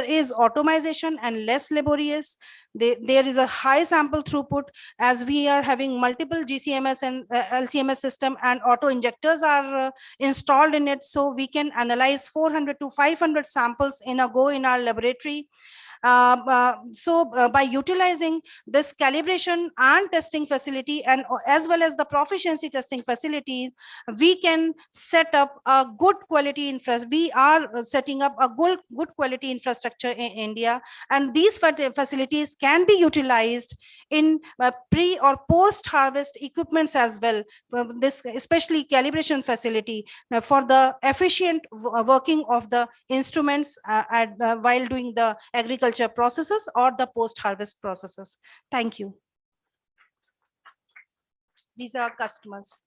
is automation and less laborious. There is a high sample throughput, as we are having multiple GCMS and LCMS system, and auto injectors are installed in it, so we can analyze 400 to 500 samples in a go in our laboratory. By utilizing this calibration and testing facility, and as well as the proficiency testing facilities, we can set up a good quality infrastructure. We are setting up a good quality infrastructure in India, and these facilities can be utilized in pre or post harvest equipments as well. This especially calibration facility for the efficient working of the instruments while doing the agriculture processes or the post harvest processes. Thank you. These are customers.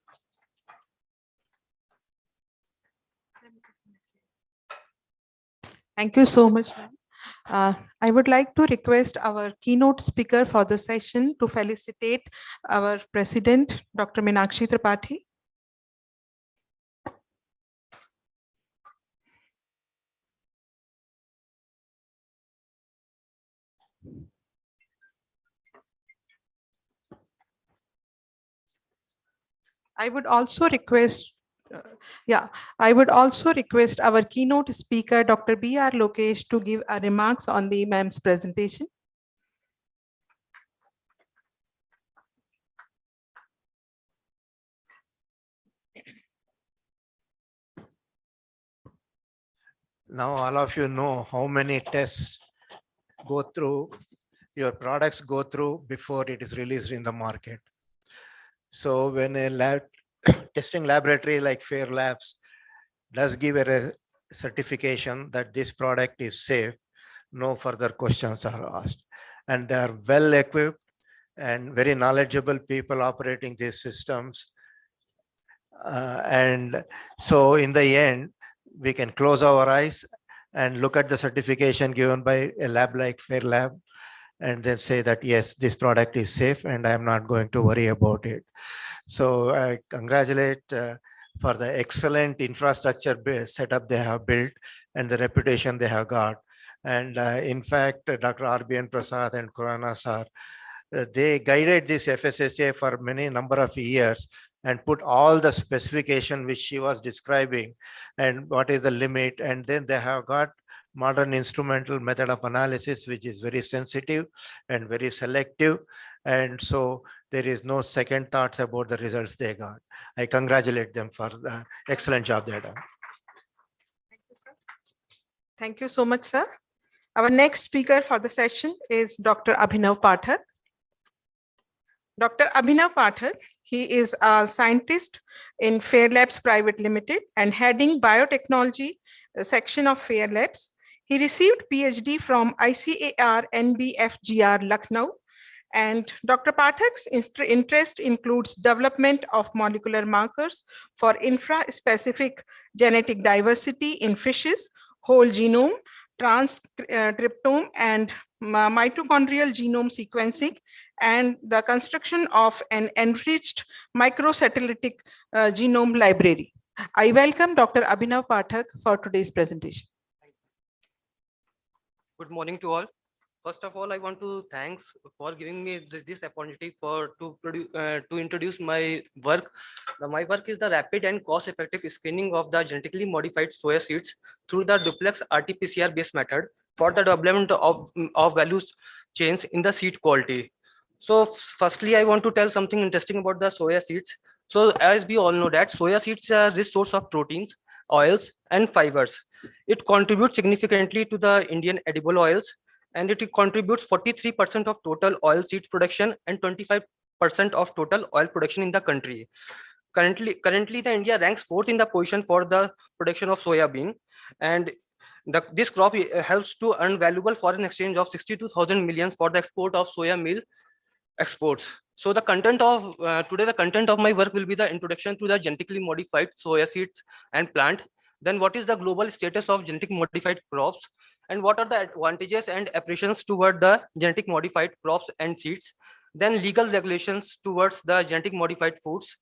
Thank you so much, ma'am. I would like to request our keynote speaker for the session to felicitate our president, Dr. Meenakshi Tripathi. I would also request, I would also request our keynote speaker, Dr. B.R. Lokesh, to give remarks on the ma'am's presentation. Now all of you know how many tests your products go through before it is released in the market. So when a testing laboratory like Fair Labs does give a certification that this product is safe, no further questions are asked. And they are well equipped and very knowledgeable people operating these systems. And so in the end, we can close our eyes and look at the certification given by a lab like Fair Lab, and then say that, yes, this product is safe and I'm not going to worry about it. So I congratulate for the excellent infrastructure setup they have built and the reputation they have got. And in fact, Dr. R.B.N. Prasad and Khurana sir, they guided this FSSA for many number of years and put all the specification which she was describing and what is the limit. And then they have got modern instrumental method of analysis, which is very sensitive and very selective. And so there is no second thoughts about the results they got. I congratulate them for the excellent job they done. Thank you so much, sir. Our next speaker for the session is Dr. Abhinav Pathak. Dr. Abhinav Pathak, he is a scientist in Fair Labs Private Limited and heading biotechnology section of Fair Labs. He received PhD from ICAR NBFGR Lucknow. And Dr. Pathak's interest includes development of molecular markers for infra-specific genetic diversity in fishes, whole genome, transcriptome, and mitochondrial genome sequencing, and the construction of an enriched microsatellitic genome library. I welcome Dr. Abhinav Pathak for today's presentation. Good morning to all. First of all, I want to thanks for giving me this opportunity to introduce my work. My work is the rapid and cost-effective screening of the genetically modified soya seeds through the duplex RT-PCR based method for the development of values chains in the seed quality. So firstly, I want to tell something interesting about the soya seeds. So as we all know that soya seeds are rich source of proteins, oils, and fibers. It contributes significantly to the Indian edible oils, and it contributes 43% of total oil seed production and 25% of total oil production in the country. Currently, the India ranks 4th in the position for the production of soya bean, and this crop helps to earn valuable foreign exchange of 62,000 million for the export of soya meal exports. So the content of today, the content of my work will be the introduction to the genetically modified soya seeds and plant. Then what is the global status of genetic modified crops, and what are the advantages and applications toward the genetic modified crops and seeds. Then legal regulations towards the genetic modified foods.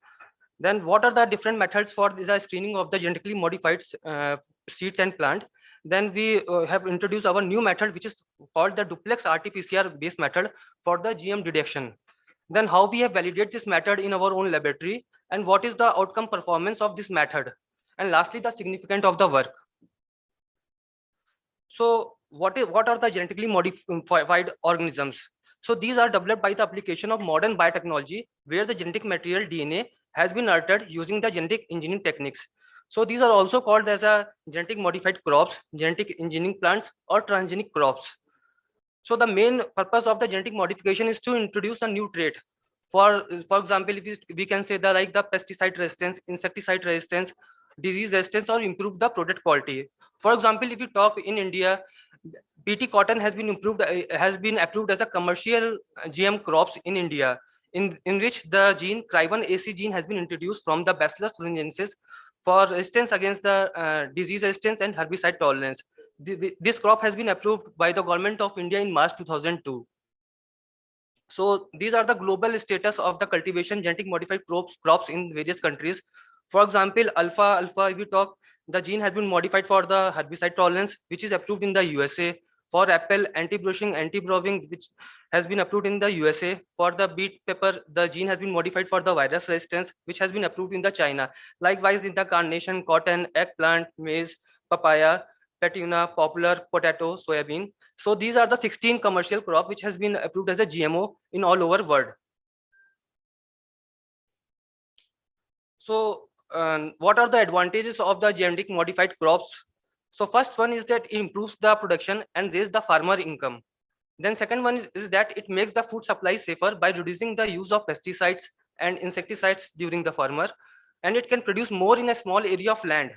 Then what are the different methods for the screening of the genetically modified seeds and plant? Then we have introduced our new method, which is called the duplex RT-PCR based method for the GM detection. Then how we have validated this method in our own laboratory, and what is the outcome performance of this method? And lastly, the significance of the work. So what are the genetically modified organisms? So these are developed by the application of modern biotechnology, where the genetic material DNA has been altered using the genetic engineering techniques. So these are also called as a genetic modified crops, genetic engineering plants, or transgenic crops. So the main purpose of the genetic modification is to introduce a new trait. For example, if we can say that like the pesticide resistance, insecticide resistance, disease resistance, or improve the product quality. For example, if you talk in India, BT cotton has been approved as a commercial GM crops in India, in which the gene CRY1 AC gene has been introduced from the Bacillus thuringiensis for resistance against the disease resistance and herbicide tolerance. This crop has been approved by the government of India in March 2002. So these are the global status of the cultivation genetic modified crops in various countries. For example, alpha, if you talk, the gene has been modified for the herbicide tolerance, which is approved in the USA. For apple, anti-brushing, anti-browsing, which has been approved in the USA. For the beet pepper, the gene has been modified for the virus resistance, which has been approved in the China. Likewise, in the carnation, cotton, eggplant, maize, papaya, petuna, poplar, potato, soybean. So these are the 16 commercial crop which has been approved as a GMO in all over world. So what are the advantages of the genetic modified crops? So first one is that it improves the production and raise the farmer income. Then second one is that it makes the food supply safer by reducing the use of pesticides and insecticides during the farmer, and it can produce more in a small area of land.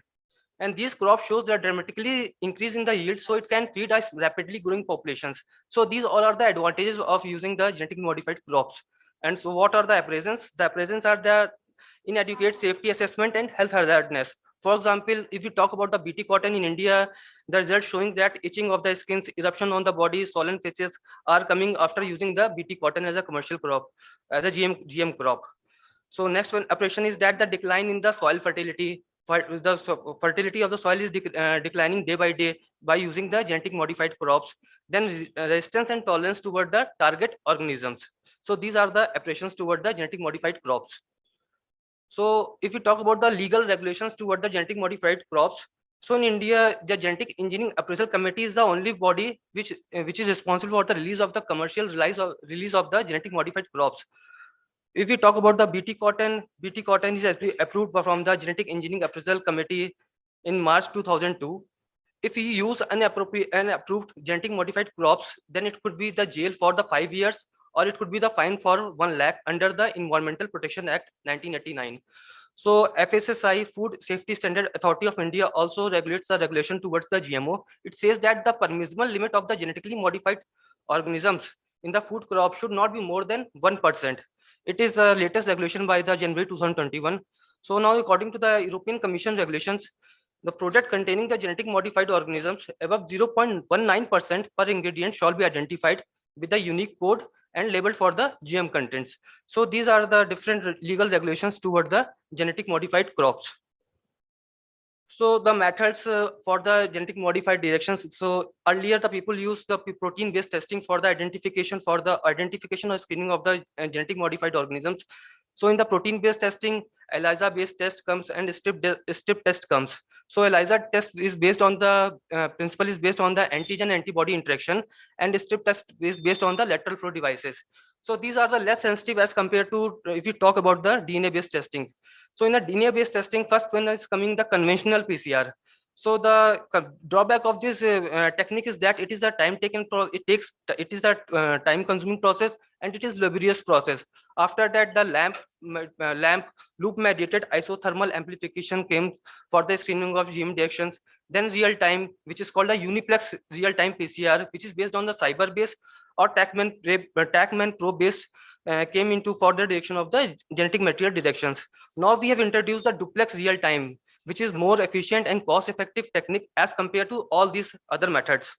And these crops shows that dramatically increase in the yield, so it can feed us rapidly growing populations. So these all are the advantages of using the genetically modified crops. And so what are the appraisals? The appraisals are the inadequate safety assessment and health hazardness. For example, if you talk about the BT cotton in India, the results showing that itching of the skins, eruption on the body, swollen faces are coming after using the BT cotton as a commercial crop, as a GM crop. So next one operation is that the decline in the soil fertility. The fertility of the soil is declining day by day by using the genetic modified crops. Then resistance and tolerance toward the target organisms. So these are the operations toward the genetic modified crops. So if we talk about the legal regulations toward the genetic modified crops, so in India, the Genetic Engineering Appraisal Committee is the only body which is responsible for the release of the commercial release of the genetic modified crops. If we talk about the BT cotton is approved from the Genetic Engineering Appraisal Committee in March 2002. If we use unapproved genetic modified crops, then it could be the jail for the 5 years, or it could be the fine for 1 lakh under the Environmental Protection Act 1989. So FSSAI, Food Safety Standard Authority of India, also regulates the regulation towards the GMO. It says that the permissible limit of the genetically modified organisms in the food crop should not be more than 1%. It is the latest regulation by the January 2021. So now, according to the European Commission regulations, the product containing the genetic modified organisms above 0.19% per ingredient shall be identified with the unique code and labeled for the GM contents. So these are the different legal regulations toward the genetic modified crops. So the methods for the genetic modified directions. So earlier the people used the protein based testing for the identification or screening of the genetic modified organisms. So in the protein based testing, ELISA based test comes and strip test comes. So ELISA test is based on the principle is based on the antigen antibody interaction, and strip test is based on the lateral flow devices. So these are the less sensitive as compared to if you talk about the DNA based testing. So in the DNA based testing, first one is coming the conventional PCR. So the drawback of this technique is that it is a time consuming process, and it is laborious process. After that, the lamp loop mediated isothermal amplification came for the screening of gene reactions. Then real time, which is called a uniplex real time PCR, which is based on the cyber base or TACMan probe based came into for the direction of the genetic material detections. Now we have introduced the duplex real time, which is more efficient and cost effective technique as compared to all these other methods.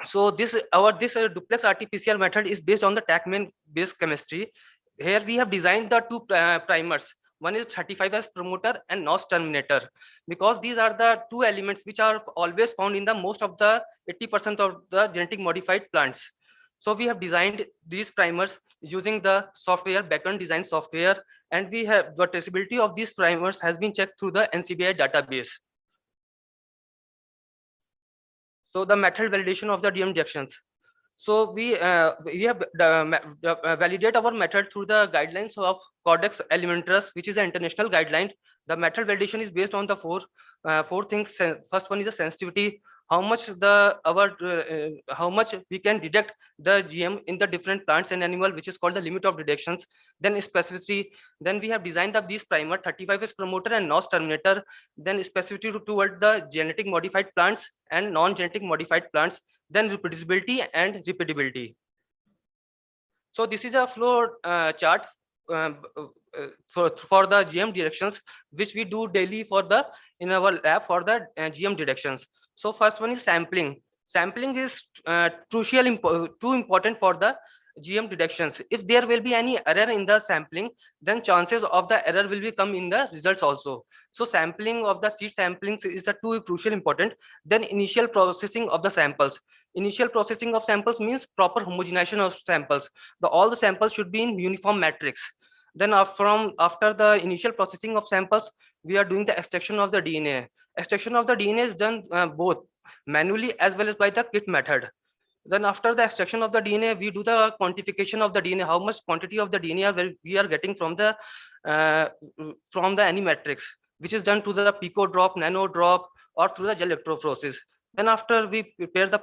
So this duplex RT-PCR method is based on the TACMan based chemistry. here we have designed the two primers. One is 35S promoter and NOS terminator, because these are the two elements which are always found in the most of the 80% of the genetic modified plants. So we have designed these primers using the software, backend design software, and we have the traceability of these primers has been checked through the NCBI database. So the method validation of the DM injections. So we have validate our method through the guidelines of Codex Alimentarius, which is an international guideline. The method validation is based on the four things. First one is the sensitivity, how much how much we can detect the GM in the different plants and animal, which is called the limit of detections. Then specificity. Then we have designed up these primer 35S promoter and NOS terminator. Then specificity toward the genetic modified plants and non-genetic modified plants. Then reproducibility and repeatability. So this is a flow chart for the GM directions, which we do daily for the in our lab for the GM directions. So first one is sampling. Sampling is too important for the GM detections. If there will be any error in the sampling, then chances of the error will be come in the results also. So sampling of the seed samplings is a too crucial important. Then initial processing of the samples. Initial processing of samples means proper homogenization of samples. All the samples should be in uniform matrix. Then after the initial processing of samples, we are doing the extraction of the DNA. Extraction of the DNA is done both manually as well as by the kit method. Then after the extraction of the DNA, we do the quantification of the DNA, how much quantity of the DNA we are getting from the any matrix, which is done to the pico drop, nano drop, or through the gel electrophoresis. Then after we prepare the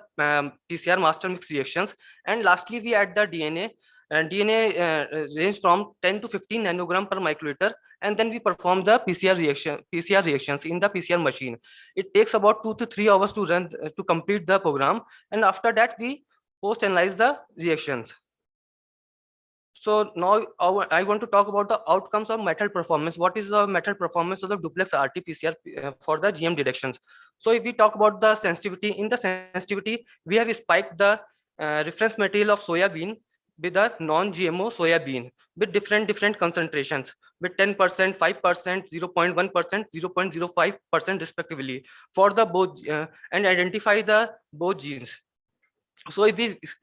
PCR master mix reactions, and lastly we add the DNA. And DNA range from 10 to 15 nanogram per microliter, and then we perform the PCR reactions in the PCR machine. It takes about 2 to 3 hours to run to complete the program, and after that we post analyze the reactions. So now I want to talk about the outcomes of method performance. What is the method performance of the duplex RT-PCR for the GM detections? So if we talk about the sensitivity, in the sensitivity, we have spiked the reference material of soya bean with a non-GMO soya bean with different concentrations with 10%, 5%, 0.1%, 0.05% respectively for the both and identify the both genes. So if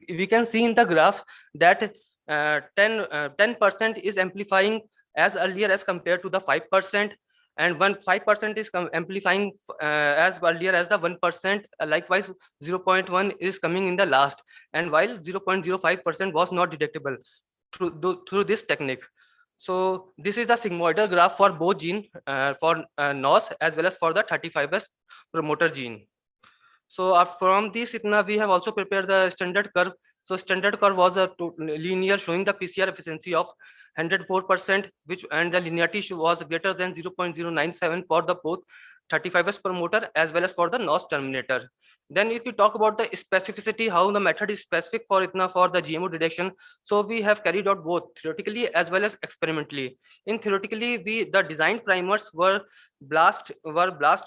we can see in the graph that 10% is amplifying as earlier as compared to the 5%, and 5% is amplifying as earlier as the 1%. Likewise, 0.1 is coming in the last, and while 0.05% was not detectable through this technique. So this is the sigmoidal graph for both gene for NOS as well as for the 35S promoter gene. So from this we have also prepared the standard curve. So standard curve was a linear showing the PCR efficiency of 104%, which and the linearity was greater than 0.097 for the both 35S promoter as well as for the NOS terminator. Then if we talk about the specificity, how the method is specific for the GMO detection, so we have carried out both theoretically as well as experimentally. In theoretically, the designed primers were blast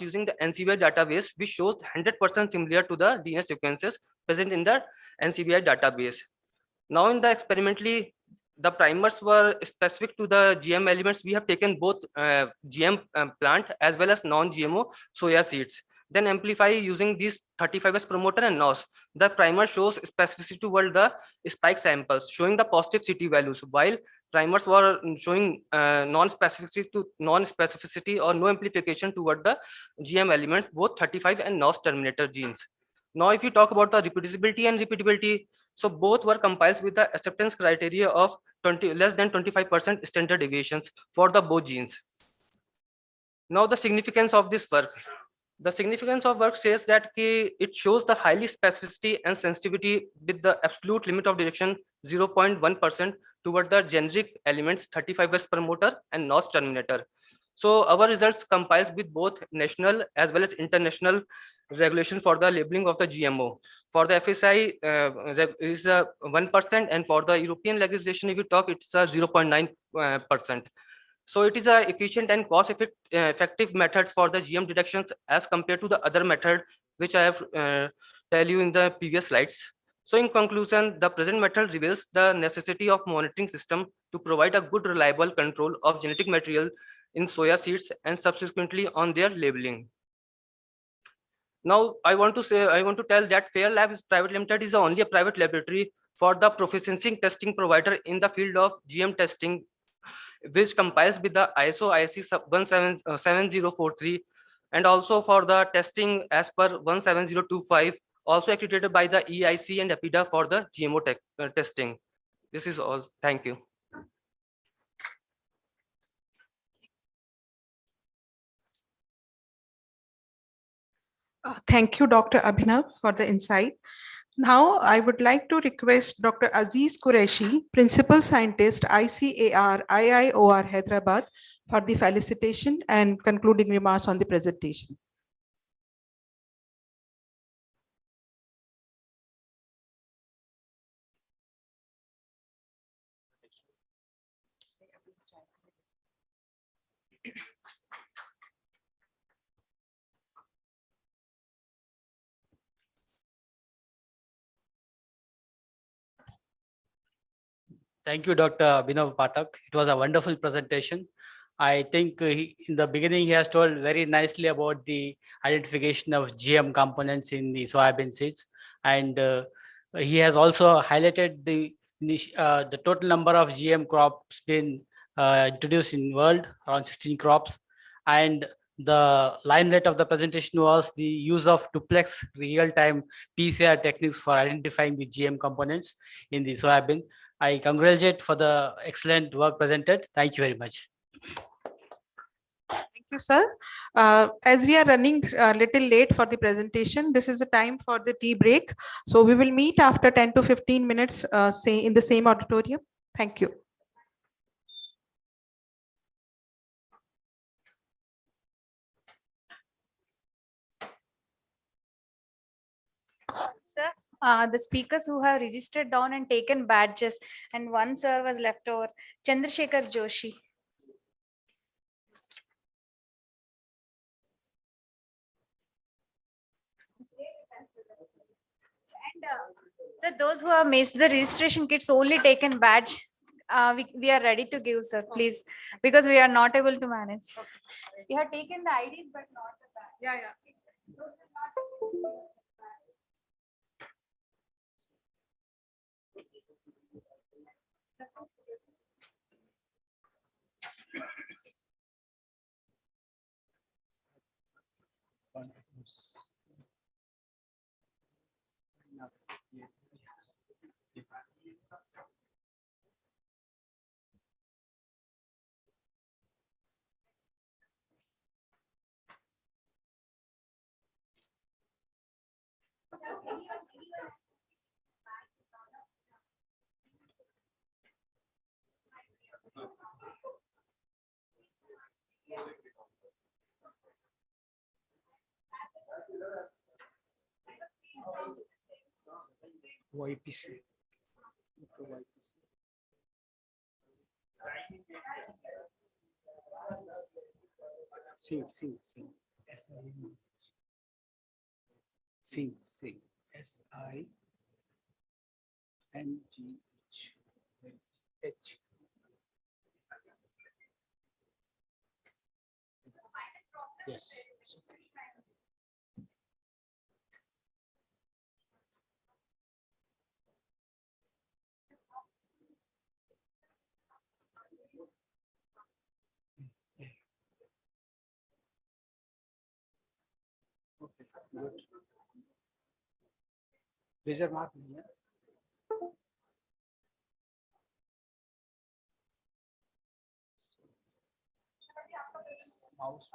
using the NCBI database, which shows 100% similar to the DNA sequences present in the NCBI database. Now in the experimentally, the primers were specific to the GM elements. We have taken both GM plant as well as non-GMO soya seeds. Then amplify using these 35S promoter and NOS. The primer shows specificity toward the spike samples, showing the positive CT values, while primers were showing non-specificity or no amplification toward the GM elements, both 35 and NOS terminator genes. Now, if you talk about the reproducibility and repeatability, so both were compiled with the acceptance criteria of less than 25% standard deviations for the both genes. Now, the significance of this work. The significance of work says that it shows the highly specificity and sensitivity with the absolute limit of detection 0.1% toward the generic elements 35S promoter and NOS terminator. So our results compiles with both national as well as international regulations for the labeling of the GMO. For the FSI is 1%, and for the European legislation, if you talk, it's 0.9%. So it is a efficient and cost-effective methods for the GM detections as compared to the other method, which I have tell you in the previous slides. So in conclusion, the present method reveals the necessity of monitoring system to provide a good reliable control of genetic material in soya seeds and subsequently on their labeling. Now, I want to tell that Fair Labs Private Limited is the only private laboratory for the proficiency testing provider in the field of GM testing, which complies with the ISO IC 17043 and also for the testing as per 17025, also accredited by the EIC and APIDA for the GMO testing. This is all. Thank you. Thank you, Dr. Abhinav, for the insight. Now, I would like to request Dr. Aziz Qureshi, Principal Scientist, ICAR, IIOR, Hyderabad, for the felicitation and concluding remarks on the presentation. Thank you, Dr. Abhinav Pathak. It was a wonderful presentation. I think in the beginning, he has told very nicely about the identification of GM components in the soybean seeds. And he has also highlighted the total number of GM crops being introduced in world, around 16 crops. And the limelight of the presentation was the use of duplex real-time PCR techniques for identifying the GM components in the soybean. I congratulate for the excellent work presented. Thank you very much. Thank you, sir. As we are running a little late for the presentation, this is the time for the tea break. So we will meet after 10 to 15 minutes, say in the same auditorium. Thank you. Sir, the speakers who have registered down and taken badges, and one sir was left over, Chandrasekhar Joshi. And sir, those who have missed the registration kits, only taken badge, we are ready to give, sir, please, because we are not able to manage. We have taken the IDs, but not the badge. Yeah, yeah. YPC. Sing. SINGH. Yes. Okay, good. Laser mark. Mouse.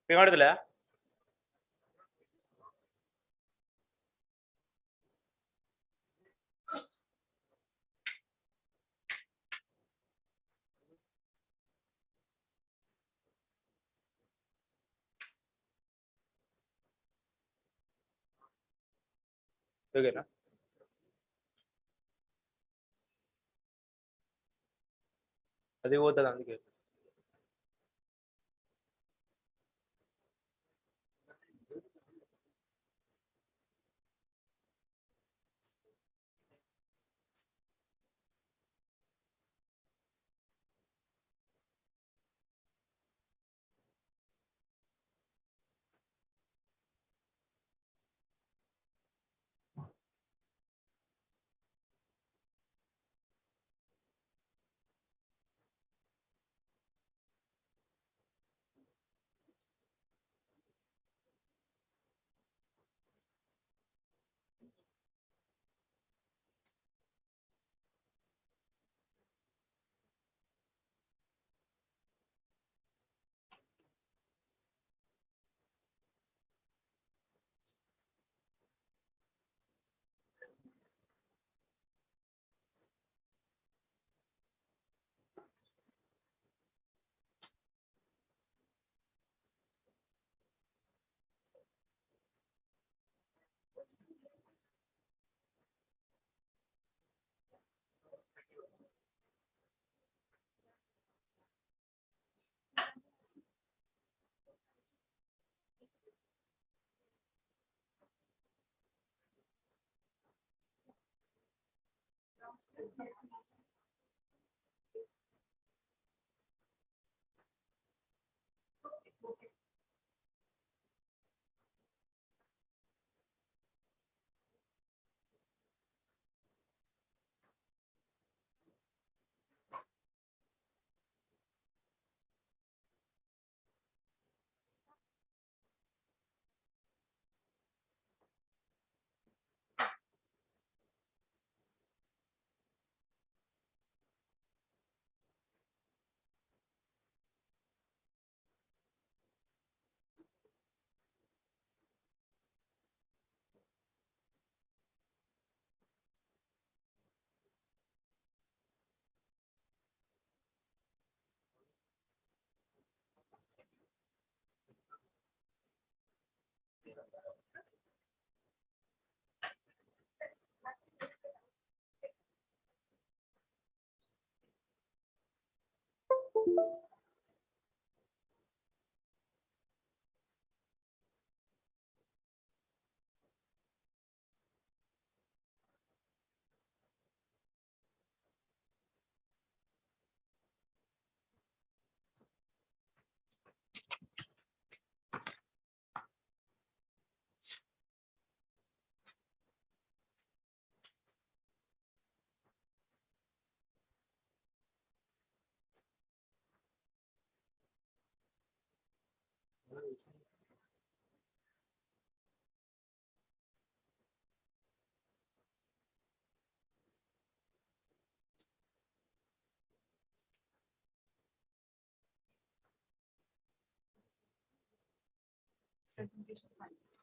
ಕಾಣುದಿಲ್ಲ. ఓకేనా? అది పోతుంది అందుకే.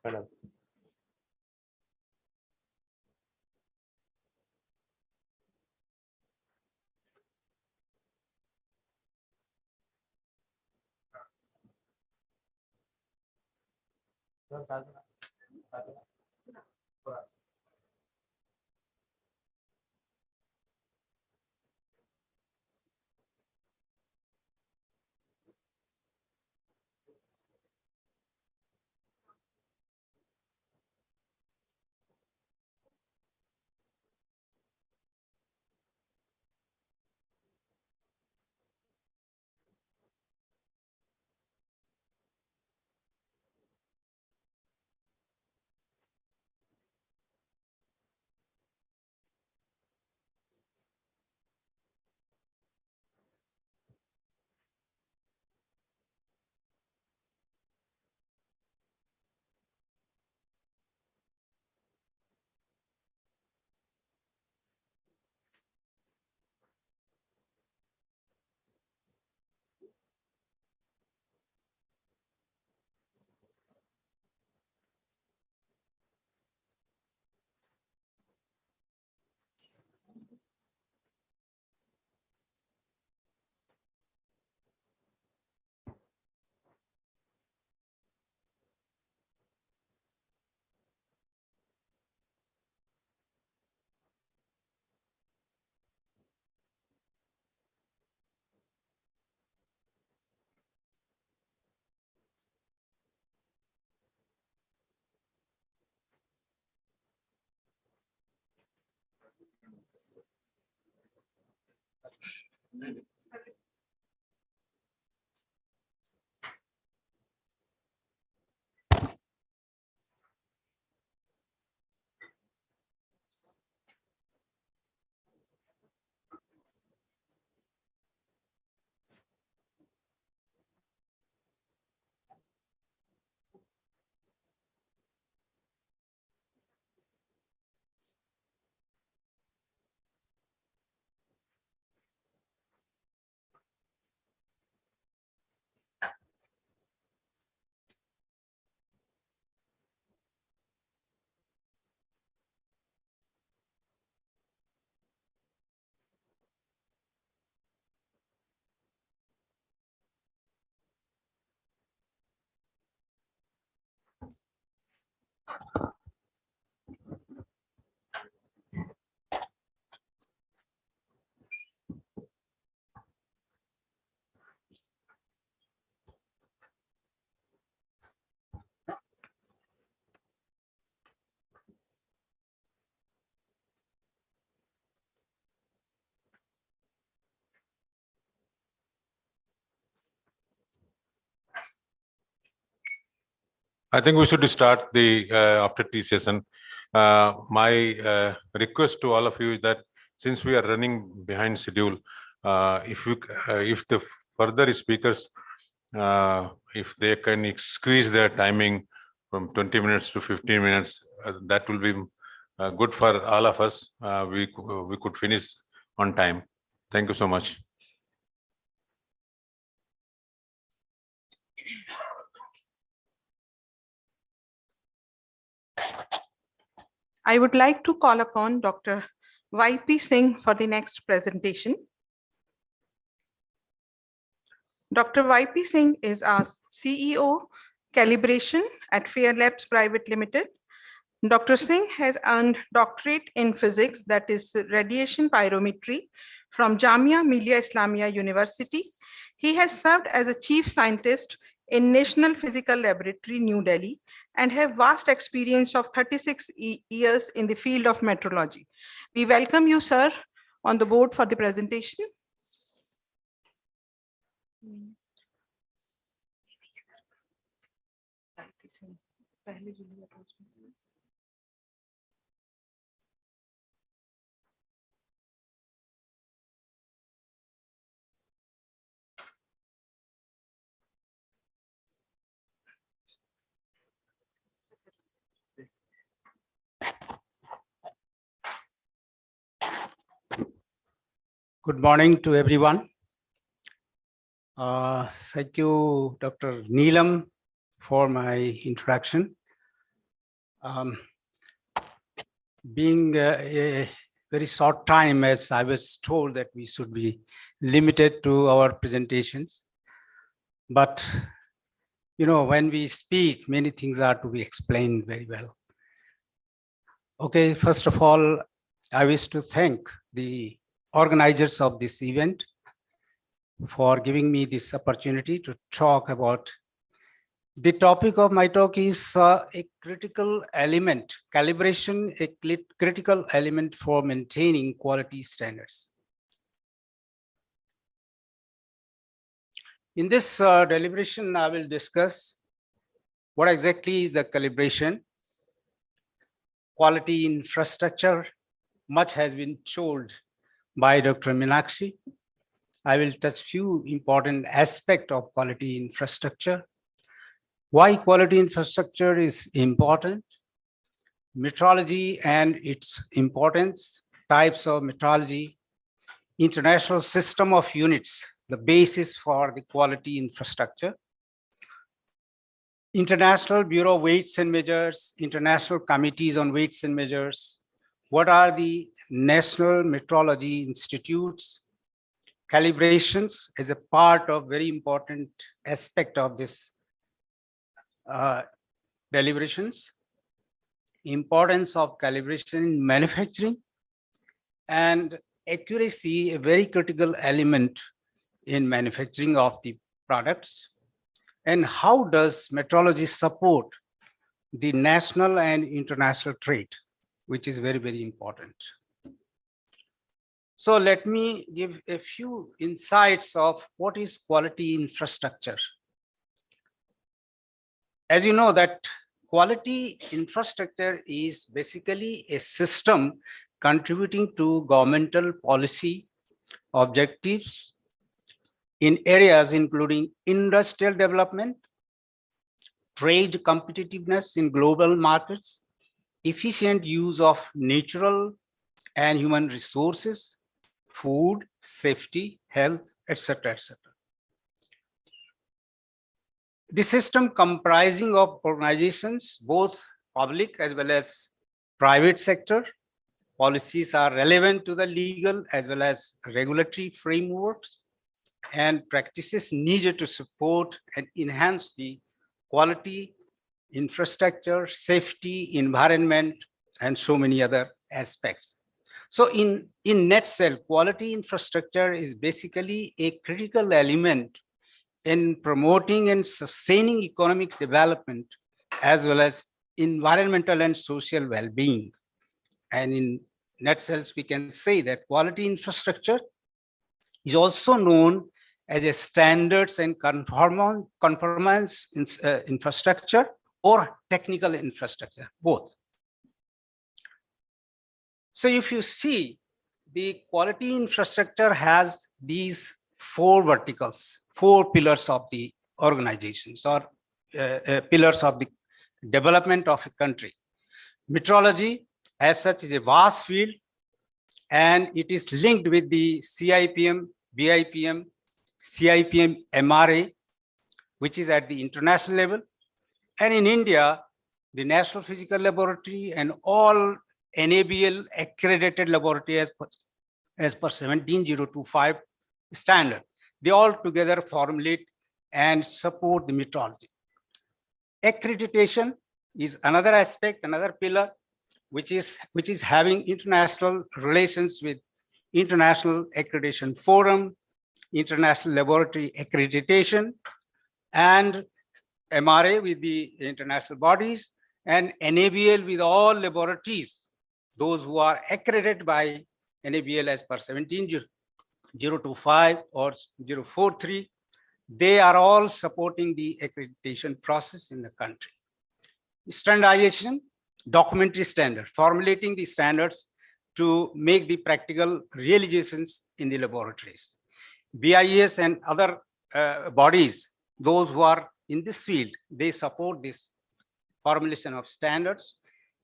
Madam I think we should start the after tea session. My request to all of you is that since we are running behind schedule, if the further speakers, if they can squeeze their timing from 20 minutes to 15 minutes, that will be good for all of us. We could finish on time. Thank you so much. I would like to call upon Dr. YP Singh for the next presentation. Dr. YP Singh is our CEO, Calibration at Fair Labs Private Limited. Dr. Singh has earned doctorate in physics, that is radiation pyrometry, from Jamia Millia Islamia University. He has served as a chief scientist in National Physical Laboratory, New Delhi, and have vast experience of 36 years in the field of metrology. We welcome you, sir, on the board for the presentation. Good morning to everyone. Thank you, Dr. Neelam, for my introduction. Being a very short time, as I was told that we should be limited to our presentations. But, you know, when we speak, many things are to be explained very well. Okay, first of all, I wish to thank the organizers of this event for giving me this opportunity to talk about. The topic of my talk is a critical element, calibration, a critical element for maintaining quality standards. In this deliberation, I will discuss what exactly is the calibration, quality infrastructure. Much has been told by Dr. Meenakshi. I will touch few important aspects of quality infrastructure. Why quality infrastructure is important, metrology and its importance, types of metrology, international system of units, the basis for the quality infrastructure, International Bureau of Weights and Measures, international committees on weights and measures, what are the national metrology institutes, calibrations as a part of very important aspect of this deliberations, importance of calibration in manufacturing, and accuracy, a very critical element in manufacturing of the products, and how does metrology support the national and international trade, which is very, very important. So let me give a few insights of what is quality infrastructure. As you know that quality infrastructure is basically a system contributing to governmental policy objectives in areas including industrial development, trade competitiveness in global markets, efficient use of natural and human resources, food, safety, health, etc., etc. The system comprising of organizations, both public as well as private sector, policies are relevant to the legal as well as regulatory frameworks and practices needed to support and enhance the quality, infrastructure, safety, environment, and so many other aspects. So in nutshell, quality infrastructure is basically a critical element in promoting and sustaining economic development as well as environmental and social well-being. And in nutshell, we can say that quality infrastructure is also known as a standards and conformance infrastructure or technical infrastructure, both. So if you see, the quality infrastructure has these four verticals, four pillars of the organizations or pillars of the development of a country. Metrology as such is a vast field, and it is linked with the CIPM, BIPM, CIPM MRA, which is at the international level. And in India, the National Physical Laboratory and all NABL accredited laboratory as per 17025 standard, they all together formulate and support the metrology. Accreditation is another aspect, another pillar, which is having international relations with International Accreditation Forum, International Laboratory Accreditation, and MRA with the international bodies, and NABL with all laboratories, those who are accredited by NABL as per 17025 or 043, they are all supporting the accreditation process in the country. Standardization, documentary standard, formulating the standards to make the practical realizations in the laboratories. BIS and other bodies, those who are in this field, they support this formulation of standards.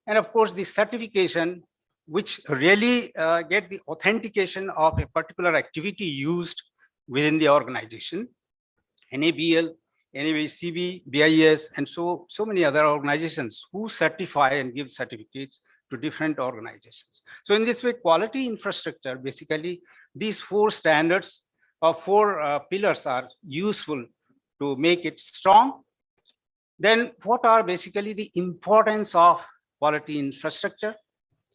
And of course, the certification, which really get the authentication of a particular activity used within the organization. NABL, NABCB, BIS, and so many other organizations who certify and give certificates to different organizations. So in this way, quality infrastructure, basically these four standards or four pillars are useful to make it strong. Then what are basically the importance of quality infrastructure?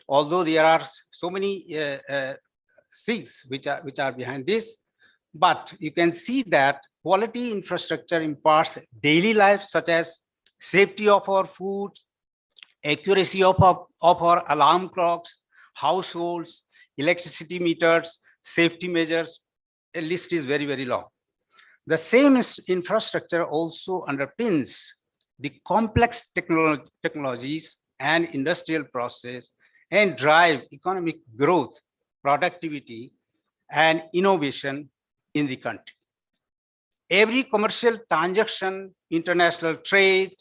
Although there are so many things which are behind this, but you can see that quality infrastructure imparts daily life, such as safety of our food, accuracy of our alarm clocks, households, electricity meters, safety measures. A list is very, very long. The same infrastructure also underpins the complex technologies and industrial process and drive economic growth, productivity, and innovation in the country. Every commercial transaction, international trade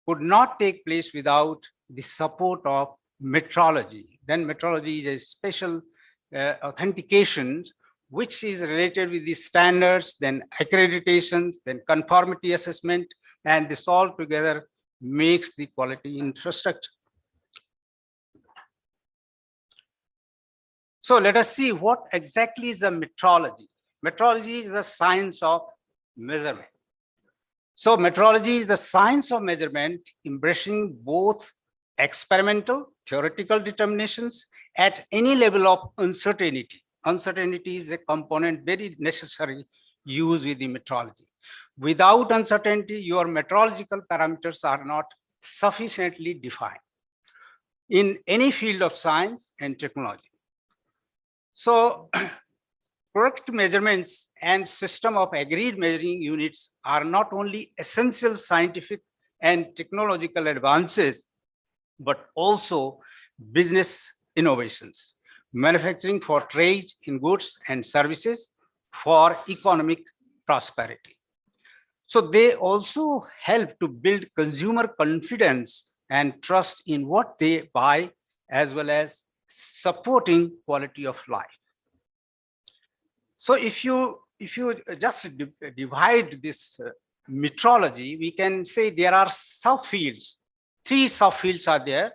could not take place without the support of metrology. Then metrology is a special authentication which is related with the standards, then accreditations, then conformity assessment, and this all together makes the quality infrastructure. So let us see what exactly is the metrology. Metrology is the science of measurement. So metrology is the science of measurement, embracing both experimental, theoretical determinations at any level of uncertainty. Uncertainty is a component very necessary used with the metrology. Without uncertainty, your metrological parameters are not sufficiently defined in any field of science and technology. So product measurements and system of agreed measuring units are not only essential scientific and technological advances, but also business innovations, manufacturing for trade in goods and services for economic prosperity. So they also help to build consumer confidence and trust in what they buy, as well as supporting quality of life. So if you just divide this metrology, we can say there are subfields. 3 subfields are there: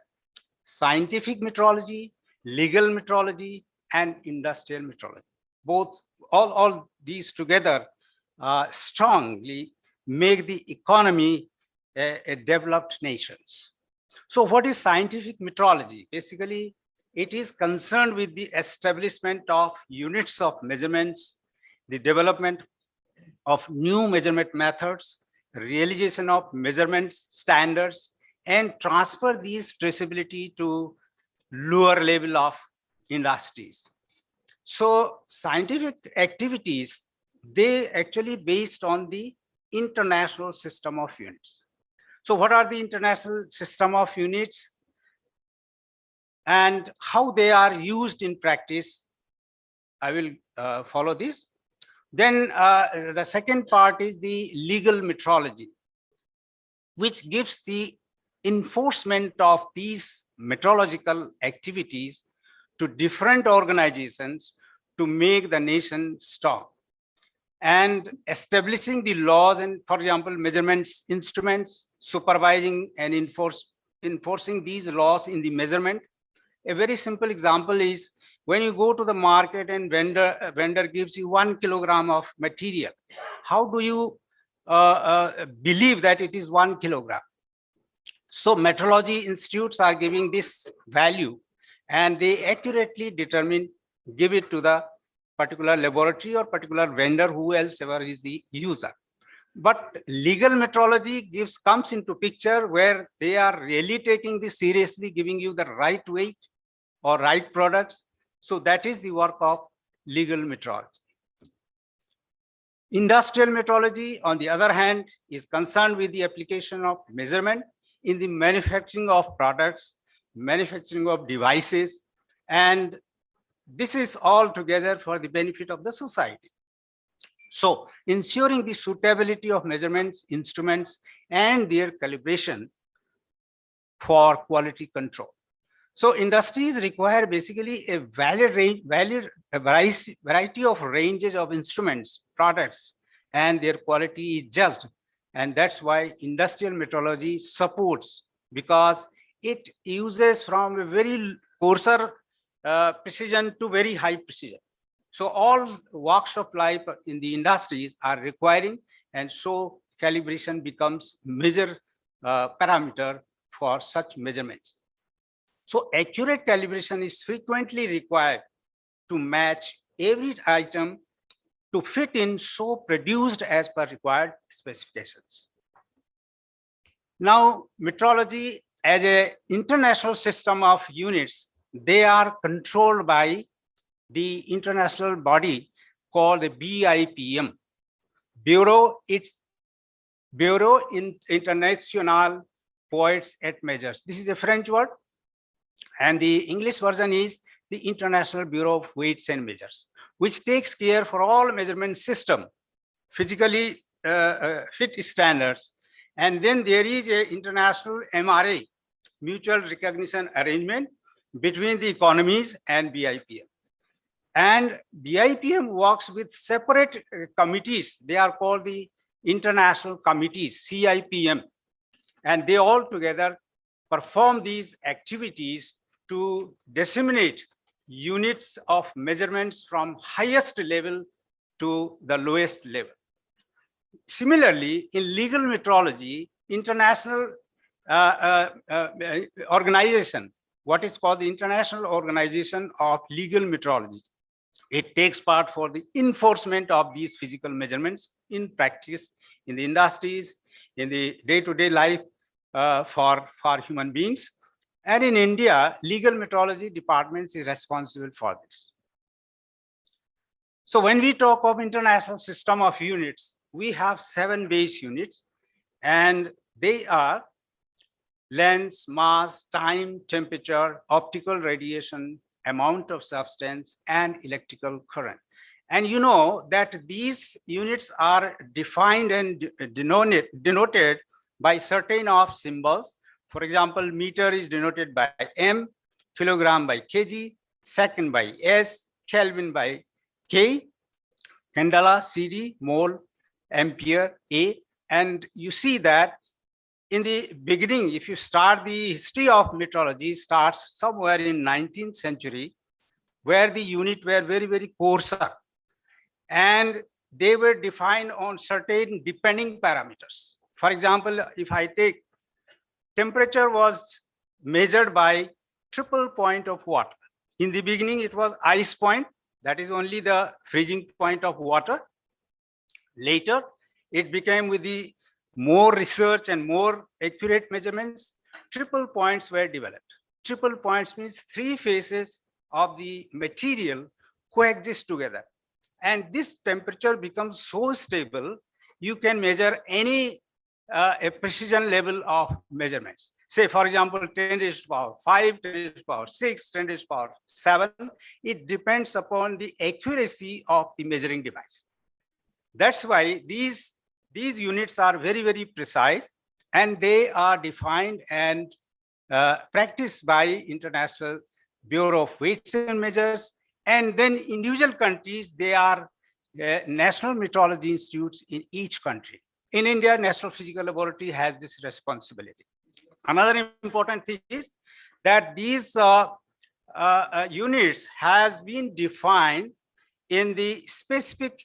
scientific metrology, legal metrology, and industrial metrology. All these together strongly make the economy a developed nations. So what is scientific metrology? Basically, it is concerned with the establishment of units of measurements, the development of new measurement methods, realization of measurements standards, and transfer these traceability to lower level of industries. So scientific activities, they actually based on the international system of units. So what are the international system of units and how they are used in practice? I will follow this. Then the second part is the legal metrology, which gives the enforcement of these metrological activities to different organizations to make the nation strong, and establishing the laws and, for example, measurements instruments, supervising and enforcing these laws in the measurement. A very simple example is when you go to the market and vendor gives you 1 kilogram of material, how do you believe that it is 1 kilogram? So metrology institutes are giving this value, and they accurately determine, give it to the particular laboratory or particular vendor, who else ever is the user. But legal metrology comes into picture where they are really taking this seriously, giving you the right weight or right products. So that is the work of legal metrology. Industrial metrology, on the other hand, is concerned with the application of measurement in the manufacturing of products, manufacturing of devices, and this is all together for the benefit of the society. So ensuring the suitability of measurements, instruments, and their calibration for quality control. So industries require basically a variety of ranges of instruments, products, and their quality is judged. And that's why industrial metrology supports, because it uses from a very coarser precision to very high precision. So all walks of life in the industries are requiring, and so calibration becomes major parameter for such measurements. So accurate calibration is frequently required to match every item to fit in, so produced as per required specifications. Now, metrology as an international system of units, they are controlled by the international body called the BIPM, Bureau International Poids et Mesures. This is a French word, and the English version is the International Bureau of Weights and Measures, which takes care for all measurement system, physically fit standards. And then there is a international MRA, mutual recognition arrangement, between the economies and BIPM. And BIPM works with separate committees. They are called the international committees, CIPM. And they all together perform these activities to disseminate units of measurements from highest level to the lowest level. Similarly, in legal metrology, international organization, what is called the International Organization of Legal Metrology, it takes part for the enforcement of these physical measurements in practice, in the industries, in the day-to-day life for human beings. And in India, legal metrology departments is responsible for this. So when we talk of international system of units, we have 7 base units, and they are length, mass, time, temperature, optical radiation, amount of substance, and electrical current. And you know that these units are defined and denoted by certain of symbols. For example, meter is denoted by M, kilogram by kg, second by S, Kelvin by K, candela, CD, mole, ampere, A. And you see that in the beginning, if you start the history of metrology, starts somewhere in 19th century, where the unit were very, very coarser. And they were defined on certain depending parameters. For example, if I take temperature was measured by triple point of water. In the beginning, it was ice point, that is only the freezing point of water. Later, it became with the more research and more accurate measurements, triple points were developed. Triple points means 3 phases of the material coexist together. And this temperature becomes so stable, you can measure any a precision level of measurements. Say, for example, 10 raised to power 5, 10 raised to power 6, 10 raised to power 7. It depends upon the accuracy of the measuring device. That's why these units are very, very precise, and they are defined and practiced by International Bureau of Weights and Measures. And then individual countries, they are national metrology institutes in each country. In India, National Physical Laboratory has this responsibility. Another important thing is that these units has been defined in the specific,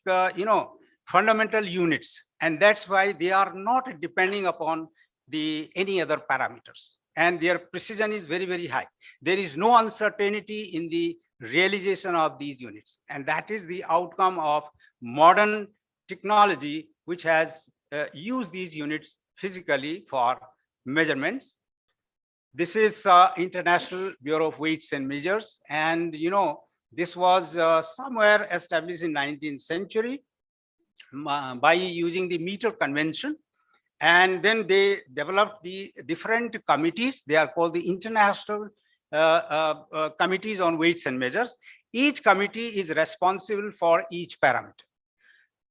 fundamental units, and that's why they are not depending upon any other parameters, and their precision is very, very high. There is no uncertainty in the realization of these units, and that is the outcome of modern technology, which has used these units physically for measurements. This is International Bureau of Weights and Measures, and this was somewhere established in 19th century by using the meter convention. And then they developed the different committees. They are called the International Committees on Weights and Measures. Each committee is responsible for each parameter.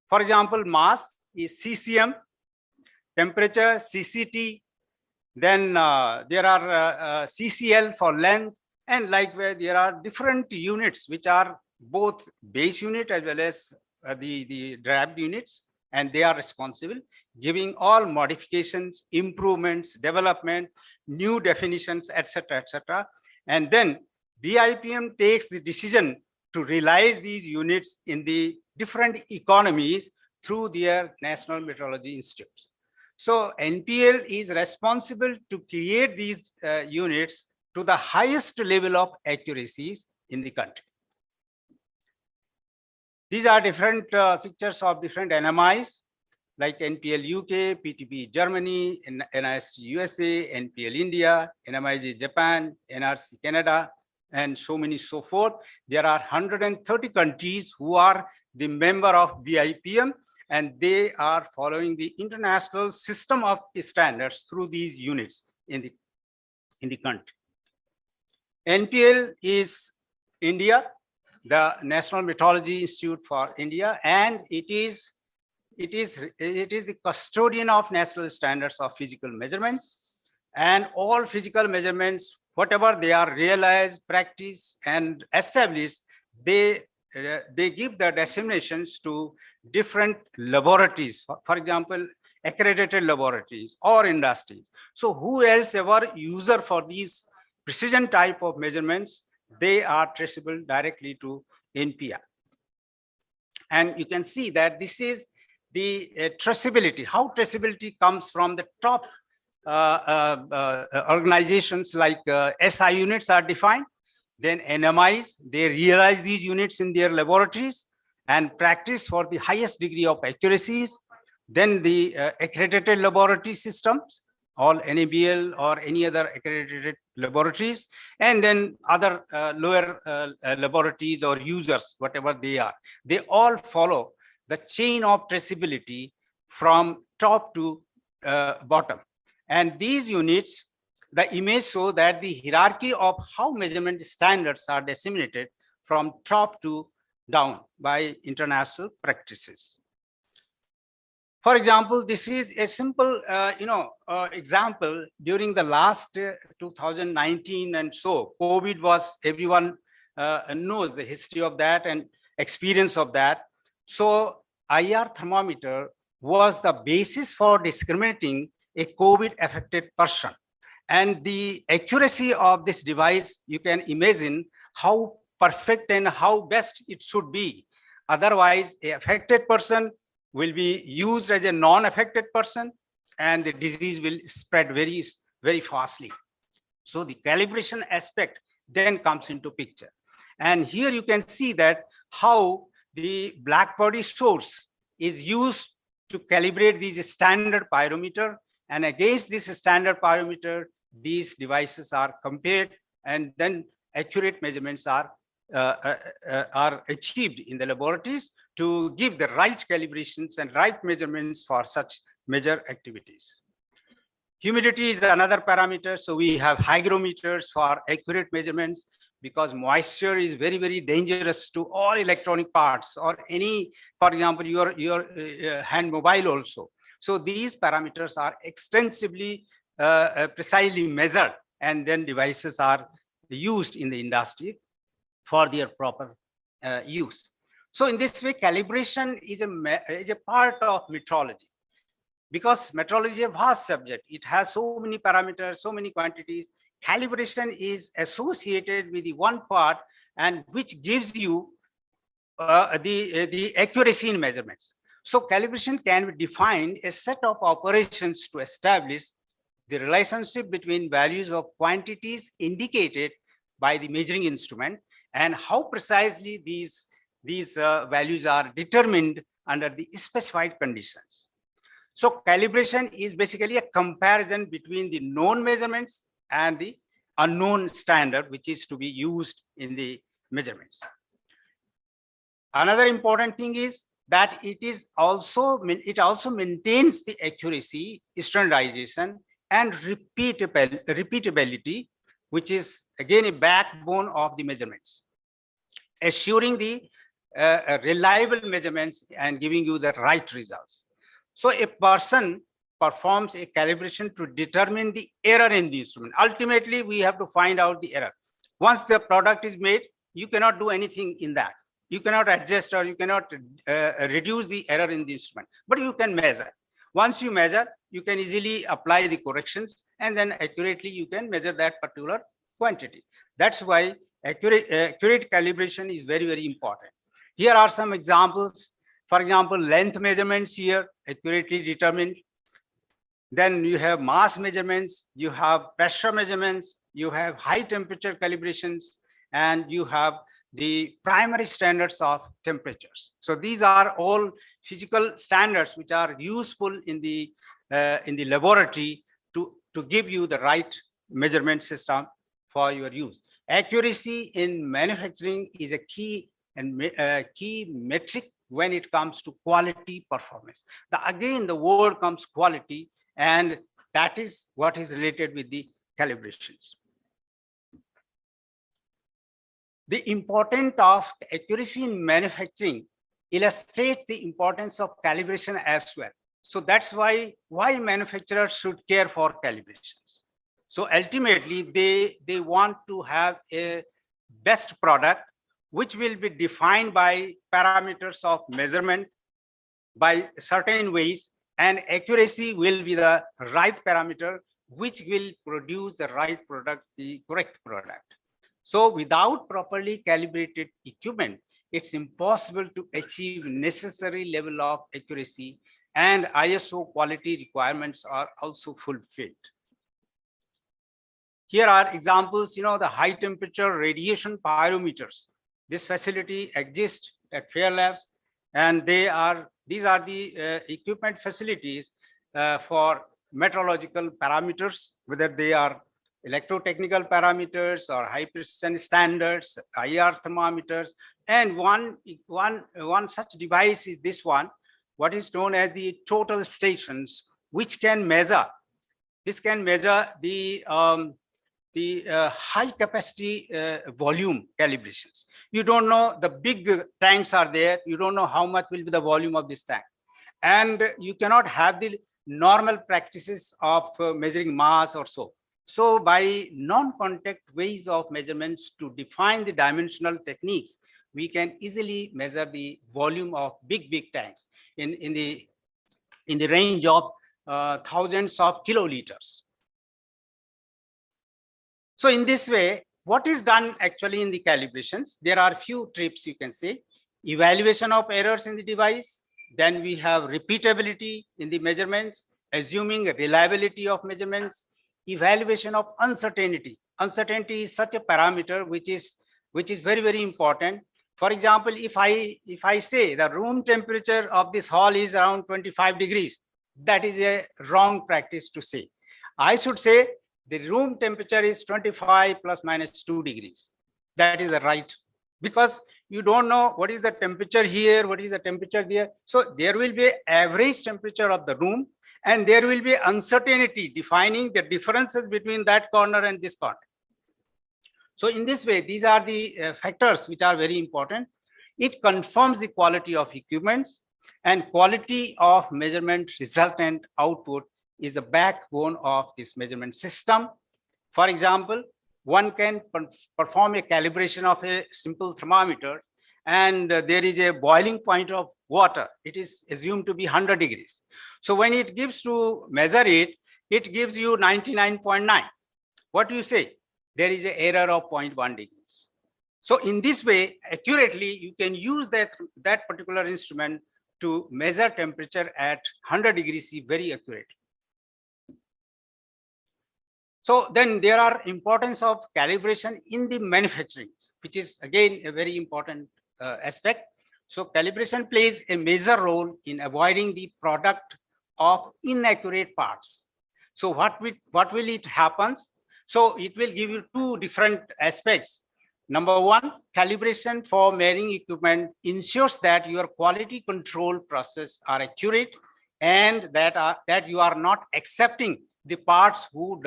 For example, mass is CCM, temperature, CCT, then there are CCL for length, and likewise there are different units which are both base unit as well as the derived units, and they are responsible, giving all modifications, improvements, development, new definitions, etc., etc. And then BIPM takes the decision to realize these units in the different economies through their national metrology institutes. So NPL is responsible to create these units to the highest level of accuracies in the country. These are different pictures of different NMIs, like NPL UK, PTP Germany, NIST USA, NPL India, NMIG Japan, NRC Canada, and so many so forth. There are 130 countries who are the member of BIPM, and they are following the international system of standards through these units in the country. NPL is India, the National Metrology Institute for India, and it is the custodian of national standards of physical measurements, and all physical measurements, whatever they are realized, practiced, and established, they give the designations to different laboratories, for example, accredited laboratories or industries. So who else ever user for these precision type of measurements, they are traceable directly to NPR. And you can see that this is the traceability, how traceability comes from the top organizations like SI units are defined, then NMIs, they realize these units in their laboratories and practice for the highest degree of accuracies. Then the accredited laboratory systems, all NABL or any other accredited laboratories, and then other lower laboratories or users, whatever they are. They all follow the chain of traceability from top to bottom. And these units, the image show that the hierarchy of how measurement standards are disseminated from top to down by international practices. For example, this is a simple, example during the last 2019 and so. COVID was, everyone knows the history of that and experience of that. So IR thermometer was the basis for discriminating a COVID affected person. And the accuracy of this device, you can imagine how perfect and how best it should be. Otherwise, a affected person will be used as a non-affected person, and the disease will spread very, very fastly. So the calibration aspect then comes into picture. And here you can see that how the black body source is used to calibrate these standard pyrometer, and against this standard pyrometer, these devices are compared, and then accurate measurements are achieved in the laboratories to give the right calibrations and right measurements for such measure activities. Humidity is another parameter. So we have hygrometers for accurate measurements, because moisture is very, very dangerous to all electronic parts or any, for example, your hand mobile also. So these parameters are extensively precisely measured, and then devices are used in the industry for their proper use. So in this way, calibration is a part of metrology, because metrology is a vast subject. It has so many parameters, so many quantities. Calibration is associated with the one part, and which gives you the accuracy in measurements. So calibration can be defined a set of operations to establish the relationship between values of quantities indicated by the measuring instrument, and how precisely these values are determined under the specified conditions. So calibration is basically a comparison between the known measurements and the unknown standard, which is to be used in the measurements. Another important thing is that it also maintains the accuracy, standardization, and repeatability, which is again a backbone of the measurements, assuring the reliable measurements and giving you the right results. So a person performs a calibration to determine the error in the instrument. Ultimately, we have to find out the error. Once the product is made, you cannot do anything in that. You cannot adjust or you cannot reduce the error in the instrument, but you can measure. Once you measure, you can easily apply the corrections, and then accurately you can measure that particular quantity. That's why accurate calibration is very, very important. Here are some examples. For example, length measurements here, accurately determined. Then you have mass measurements, you have pressure measurements, you have high temperature calibrations, and you have the primary standards of temperatures. So these are all physical standards which are useful in the laboratory to give you the right measurement system for your use. Accuracy in manufacturing is a key metric when it comes to quality performance. Again, the word comes quality, and that is what is related with the calibrations. The importance of accuracy in manufacturing illustrates the importance of calibration as well. So that's why manufacturers should care for calibrations. So ultimately, they want to have a best product, which will be defined by parameters of measurement by certain ways, and accuracy will be the right parameter, which will produce the right product, the correct product. So without properly calibrated equipment, it's impossible to achieve necessary level of accuracy, and ISO quality requirements are also fulfilled. Here are examples, the high temperature radiation pyrometers. This facility exists at Fair Labs, and these are the equipment facilities for metrological parameters, whether they are electrotechnical parameters or high precision standards, IR thermometers. And one such device is this one, what is known as the total stations, which can measure, the high capacity volume calibrations. You don't know, the big tanks are there, you don't know how much will be the volume of this tank. And you cannot have the normal practices of measuring mass or so. So by non-contact ways of measurements to define the dimensional techniques, we can easily measure the volume of big tanks in the range of thousands of kiloliters. So in this way, what is done actually in the calibrations? There are few trips you can say. Evaluation of errors in the device. Then we have repeatability in the measurements, assuming reliability of measurements, evaluation of uncertainty. Uncertainty is such a parameter which is very important. For example, if I say the room temperature of this hall is around 25 degrees, that is a wrong practice to say. I should say the room temperature is 25 plus minus 2 degrees. That is the right, because you don't know what is the temperature here, what is the temperature there. So there will be average temperature of the room, and there will be uncertainty defining the differences between that corner and this corner. So in this way, these are the factors which are very important. It confirms the quality of equipments, and quality of measurement resultant output is the backbone of this measurement system. For example, one can perform a calibration of a simple thermometer, and there is a boiling point of water. It is assumed to be 100 degrees. So when it gives to measure it, it gives you 99.9. What do you say? There is an error of 0.1 degrees. So in this way, accurately, you can use that particular instrument to measure temperature at 100 degrees C very accurately. So then there are importance of calibration in the manufacturing, which is again a very important aspect. So calibration plays a major role in avoiding the product of inaccurate parts. So what will it happens? So it will give you two different aspects. Number one, calibration for measuring equipment ensures that your quality control process are accurate, and that you are not accepting the parts who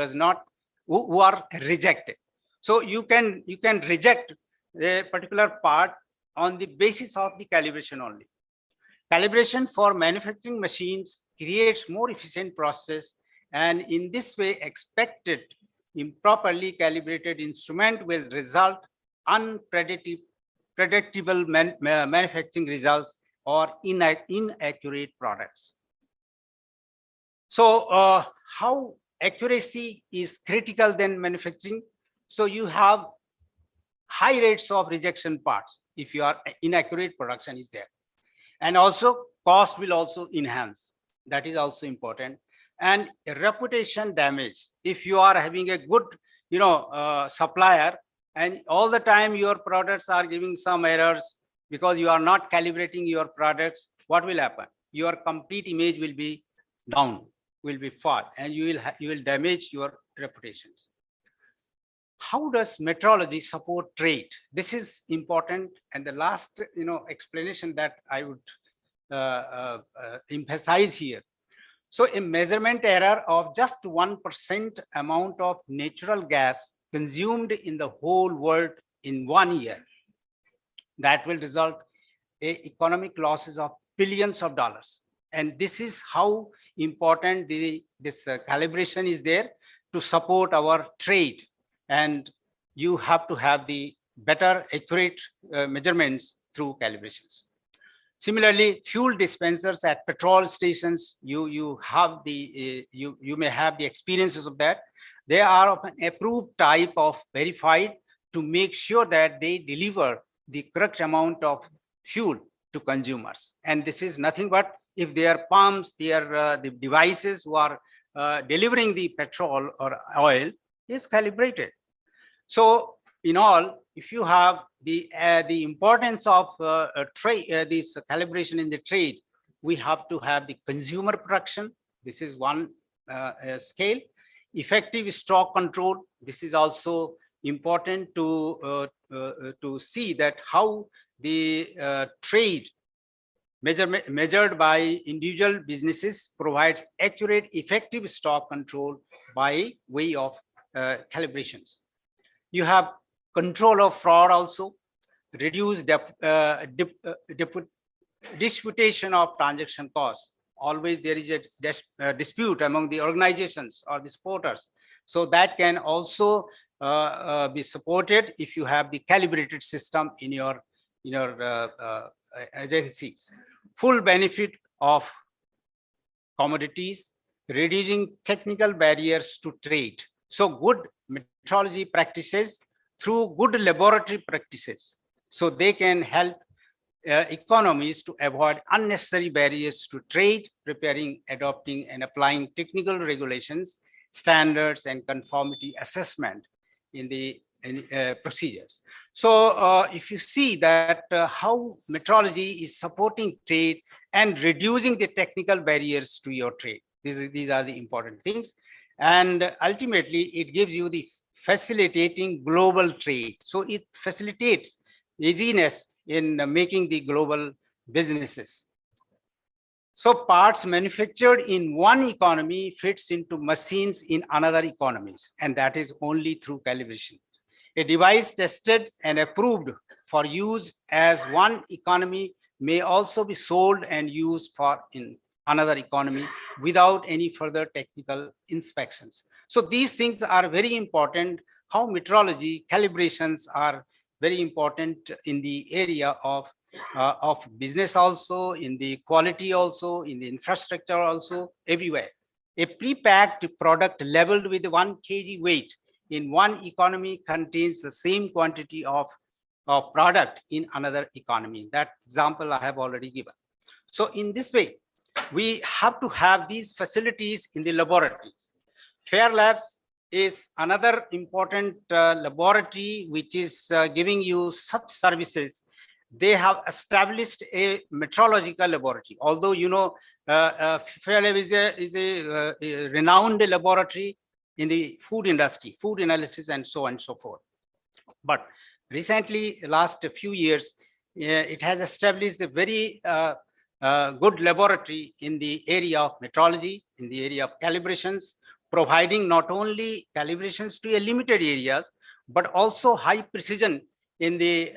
are rejected. So you can reject a particular part on the basis of the calibration only. Calibration for manufacturing machines creates more efficient process, and in this way, expected improperly calibrated instrument will result unpredictable manufacturing results or inaccurate products. So how accuracy is critical than manufacturing? So you have high rates of rejection parts if your inaccurate production is there, and also cost will also enhance. That is also important. And reputation damage. If you are having a good supplier, and all the time your products are giving some errors because you are not calibrating your products, what will happen? Your complete image will be down, will be fall, and you will damage your reputations. How does metrology support trade? This is important, and the last explanation that I would emphasize here. So a measurement error of just 1% amount of natural gas consumed in the whole world in 1 year, that will result in economic losses of billions of dollars. And this is how important this calibration is there to support our trade. And you have to have the better accurate measurements through calibrations. Similarly, fuel dispensers at petrol stations, you may have the experiences of that. They are of an approved type of verified to make sure that they deliver the correct amount of fuel to consumers. And this is nothing but if their pumps, the devices who are delivering the petrol or oil is calibrated. So in all, if you have the importance of this calibration in the trade, we have to have the consumer protection. This is one scale. Effective stock control. This is also important to see that how the trade measured by individual businesses provides accurate, effective stock control by way of calibrations. You have control of fraud also, reduce disputation of transaction costs. Always there is a dispute among the organizations or the supporters. So that can also be supported if you have the calibrated system in your agencies. Full benefit of commodities, reducing technical barriers to trade. So good metrology practices through good laboratory practices. So they can help economies to avoid unnecessary barriers to trade, preparing, adopting, and applying technical regulations, standards, and conformity assessment in the procedures. So if you see that how metrology is supporting trade and reducing the technical barriers to your trade, these are the important things. And ultimately, it gives you the facilitating global trade. So it facilitates easiness in making the global businesses. So parts manufactured in one economy fits into machines in another economies, and that is only through calibration. A device tested and approved for use as one economy may also be sold and used for in another economy without any further technical inspections. So these things are very important, how metrology calibrations are very important in the area of business also, in the quality also, in the infrastructure also, everywhere. A pre-packed product labeled with 1 kg weight in one economy contains the same quantity of product in another economy. That example I have already given. So in this way, we have to have these facilities in the laboratories. Fair Labs is another important laboratory which is giving you such services. They have established a metrological laboratory. Although, you know, Fair Lab is a renowned laboratory in the food industry, food analysis, and so on and so forth. But recently, last few years, it has established a very good laboratory in the area of metrology, in the area of calibrations, providing not only calibrations to a limited areas, but also high precision in the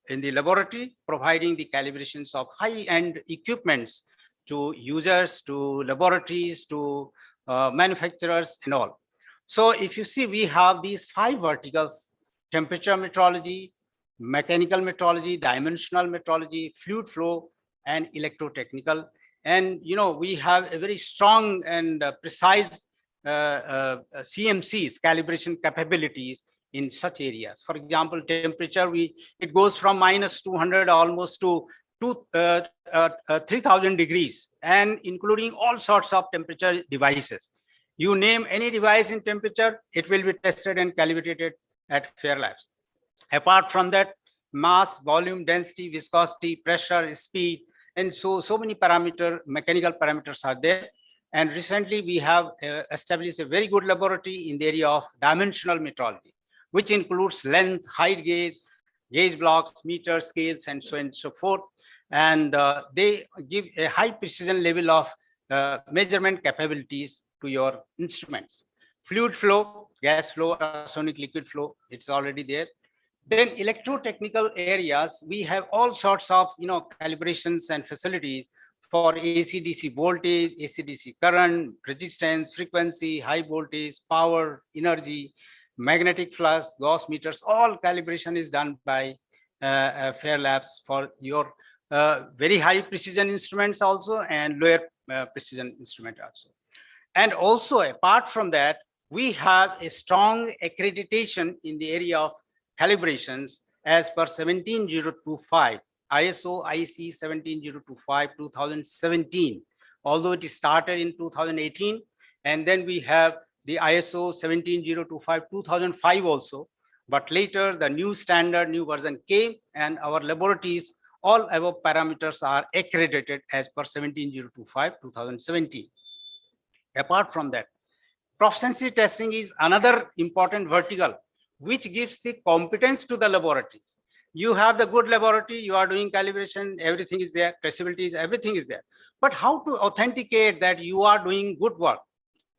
laboratory, providing the calibrations of high-end equipments to users, to laboratories, to manufacturers and all. So if you see, we have these 5 verticals: temperature metrology, mechanical metrology, dimensional metrology, fluid flow, and electrotechnical. And you know, we have a very strong and precise CMCs, calibration capabilities in such areas. For example, temperature, it goes from -200 almost to 3000 degrees, and including all sorts of temperature devices. You name any device in temperature, it will be tested and calibrated at Fair Labs. Apart from that, mass, volume, density, viscosity, pressure, speed, and so many mechanical parameters are there. And recently we have established a very good laboratory in the area of dimensional metrology, which includes length, height gauge, gauge blocks, meters, scales, and so on and so forth. And they give a high precision level of measurement capabilities to your instruments. Fluid flow, gas flow, sonic liquid flow, it's already there. Then electrotechnical areas, we have all sorts of calibrations and facilities for AC/DC voltage, AC/DC current, resistance, frequency, high voltage, power, energy, magnetic flux, Gauss meters. All calibration is done by Fair Labs for your very high precision instruments also, and lower precision instrument also. And also, apart from that, we have a strong accreditation in the area of calibrations as per 17025, ISO IC 17025 2017, although it started in 2018. And then we have the ISO 17025 2005 also, but later the new standard, new version came, and our laboratories, all above parameters are accredited as per 17025 2017. Apart from that, proficiency testing is another important vertical which gives the competence to the laboratories. You have the good laboratory, you are doing calibration, everything is there, traceability, everything is there. But how to authenticate that you are doing good work?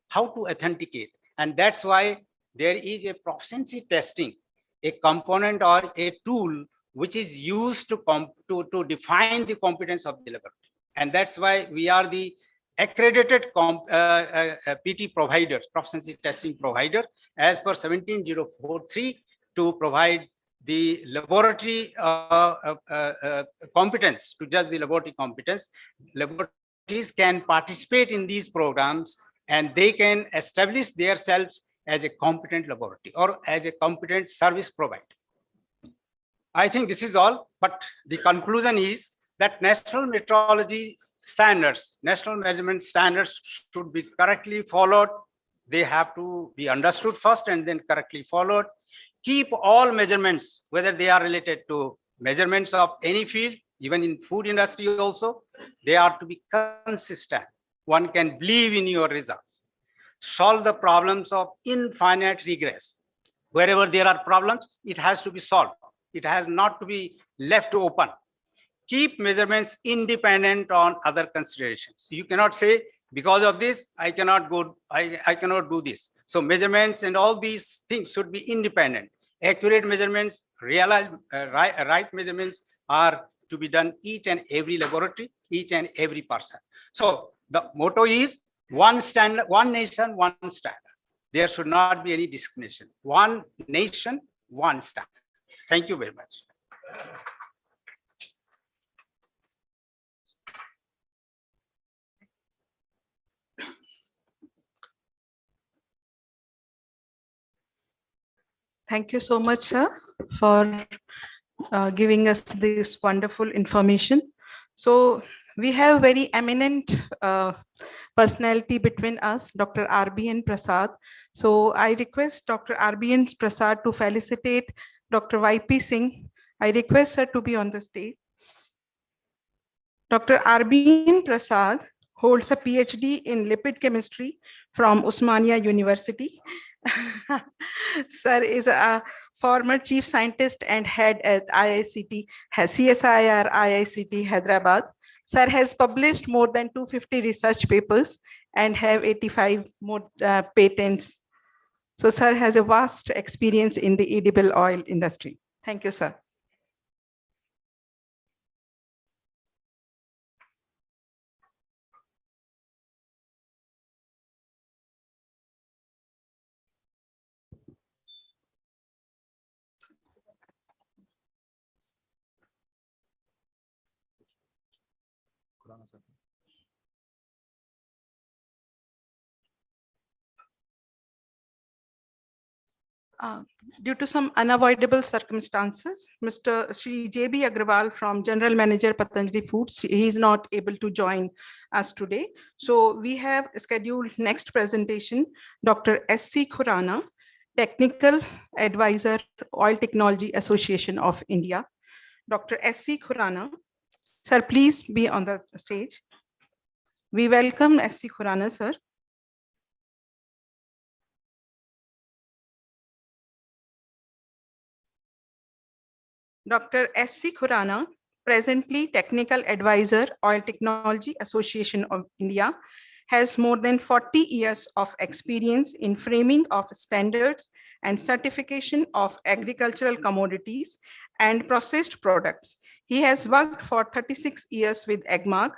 How to authenticate? And that's why there is a proficiency testing, a component or a tool which is used to define the competence of the laboratory. And that's why we are the accredited PT providers, proficiency testing provider, as per 17043, to provide the laboratory competence, to judge the laboratory competence. Laboratories can participate in these programs and they can establish themselves as a competent laboratory or as a competent service provider. I think this is all, but the conclusion is that national metrology standards, national measurement standards should be correctly followed. They have to be understood first and then correctly followed. Keep all measurements, whether they are related to measurements of any field, even in food industry also, they are to be consistent. One can believe in your results. Solve the problems of infinite regress. Wherever there are problems, it has to be solved. It has not to be left open. Keep measurements independent on other considerations. You cannot say, because of this, I cannot do this. So measurements and all these things should be independent. Accurate measurements, right measurements are to be done each and every laboratory, each and every person. So the motto is one standard, one nation, one standard. There should not be any discrimination. One nation, one standard. Thank you very much. Thank you so much, sir, for giving us this wonderful information. So we have very eminent personality between us, Dr. R.B.N. Prasad. So I request Dr. R.B.N. Prasad to felicitate Dr. Y.P. Singh. I request her to be on the stage. Dr. R.B.N. Prasad holds a PhD in lipid chemistry from Osmania University. Sir is a former chief scientist and head at IICT, CSIR IICT Hyderabad. Sir has published more than 250 research papers and have 85 more patents. So sir has a vast experience in the edible oil industry. Thank you, sir. Due to some unavoidable circumstances, Mr. Shri J.B. Agrawal from General Manager Patanjali Foods, he is not able to join us today. So we have scheduled next presentation, Dr. S.C. Khurana, Technical Advisor, Oil Technology Association of India. Dr. S.C. Khurana, sir, please be on the stage. We welcome S.C. Khurana, sir. Dr. S.C. Khurana, presently Technical Advisor, Oil Technology Association of India, has more than 40 years of experience in framing of standards and certification of agricultural commodities and processed products. He has worked for 36 years with AGMARC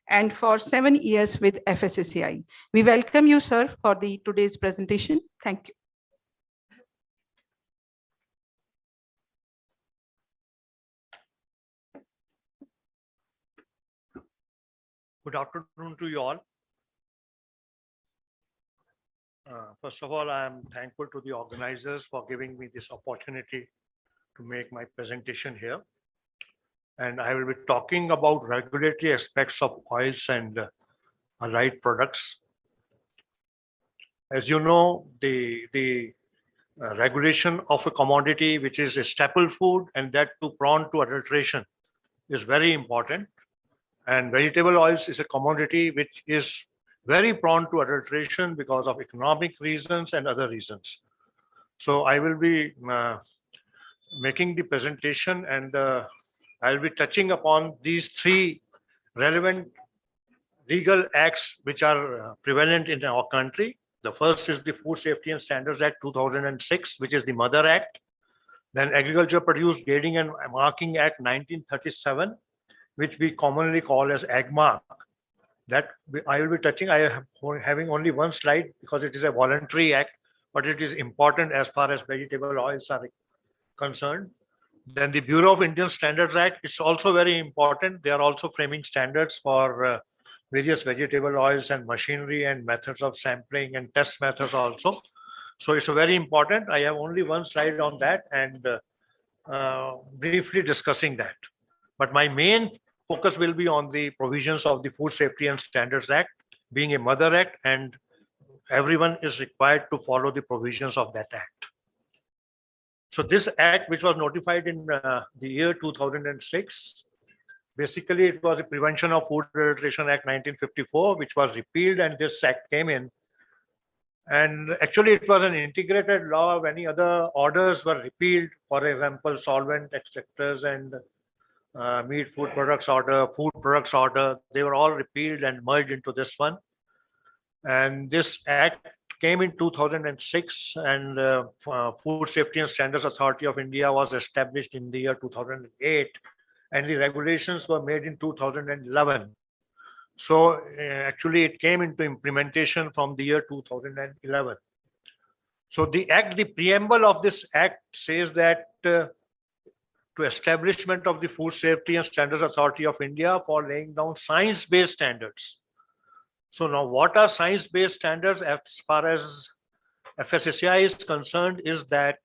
and for 7 years with FSSAI. We welcome you, sir, for today's presentation. Thank you. Good afternoon to you all. First of all, I am thankful to the organizers for giving me this opportunity to make my presentation here. And I will be talking about regulatory aspects of oils and allied products. As you know, the regulation of a commodity which is a staple food and that too prone to adulteration is very important. And vegetable oils is a commodity which is very prone to adulteration because of economic reasons and other reasons. So I will be making the presentation, and I'll be touching upon these three relevant legal acts which are prevalent in our country. The first is the Food Safety and Standards Act 2006, which is the Mother Act. Then Agriculture Produce Grading and Marking Act 1937, which we commonly call as AgMark. That I will be touching. I am having only one slide because it is a voluntary act, but it is important as far as vegetable oils are concerned. Then the Bureau of Indian Standards Act, it's also very important. They are also framing standards for various vegetable oils and machinery and methods of sampling and test methods also. So it's very important. I have only one slide on that and briefly discussing that. But my main focus will be on the provisions of the Food Safety and Standards Act, being a Mother Act, and everyone is required to follow the provisions of that act. So this act, which was notified in the year 2006, basically it was a Prevention of Food Adulteration Act 1954, which was repealed, and this act came in. And actually it was an integrated law. Many other orders were repealed, for example, solvent extractors and meat food products order, food products order. They were all repealed and merged into this one. And this act came in 2006, and Food Safety and Standards Authority of India was established in the year 2008, and the regulations were made in 2011. So actually it came into implementation from the year 2011. So the act, the preamble of this act says that to establishment of the Food Safety and Standards Authority of India for laying down science-based standards. So now what are science-based standards as far as FSSAI is concerned is that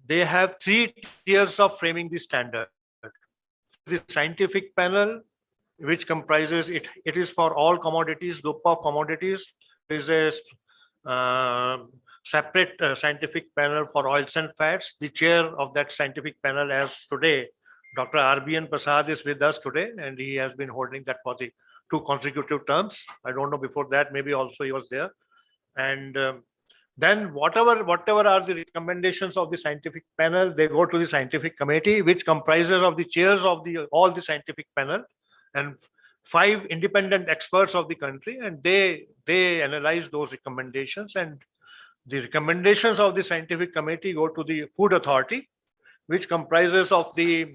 they have 3 tiers of framing the standard. The scientific panel, which comprises it is for all commodities, group of commodities. There is a separate scientific panel for oils and fats. The chair of that scientific panel as today, Dr. RBN Prasad is with us today, and he has been holding that for the 2 consecutive terms. I don't know, before that, maybe also he was there. And then whatever are the recommendations of the scientific panel, they go to the scientific committee, which comprises of the chairs of all the scientific panel and 5 independent experts of the country, and they analyze those recommendations, and the recommendations of the scientific committee go to the Food Authority, which comprises of the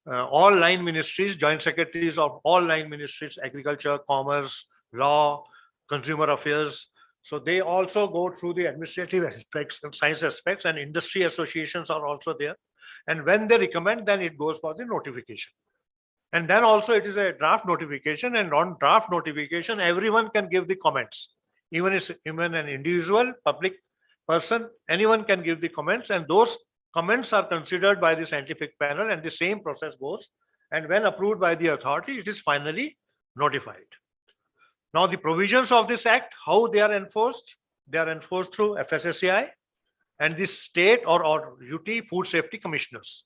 all line ministries, joint secretaries of all line ministries, agriculture, commerce, law, consumer affairs. So they also go through the administrative aspects and science aspects, and industry associations are also there. And when they recommend, then it goes for the notification. And then also it is a draft notification, and on draft notification, everyone can give the comments. Even an individual, public person, anyone can give the comments, and those comments are considered by the scientific panel, and the same process goes. And when approved by the authority, it is finally notified. Now, the provisions of this act, how they are enforced? They are enforced through FSSAI and the state or UT food safety commissioners.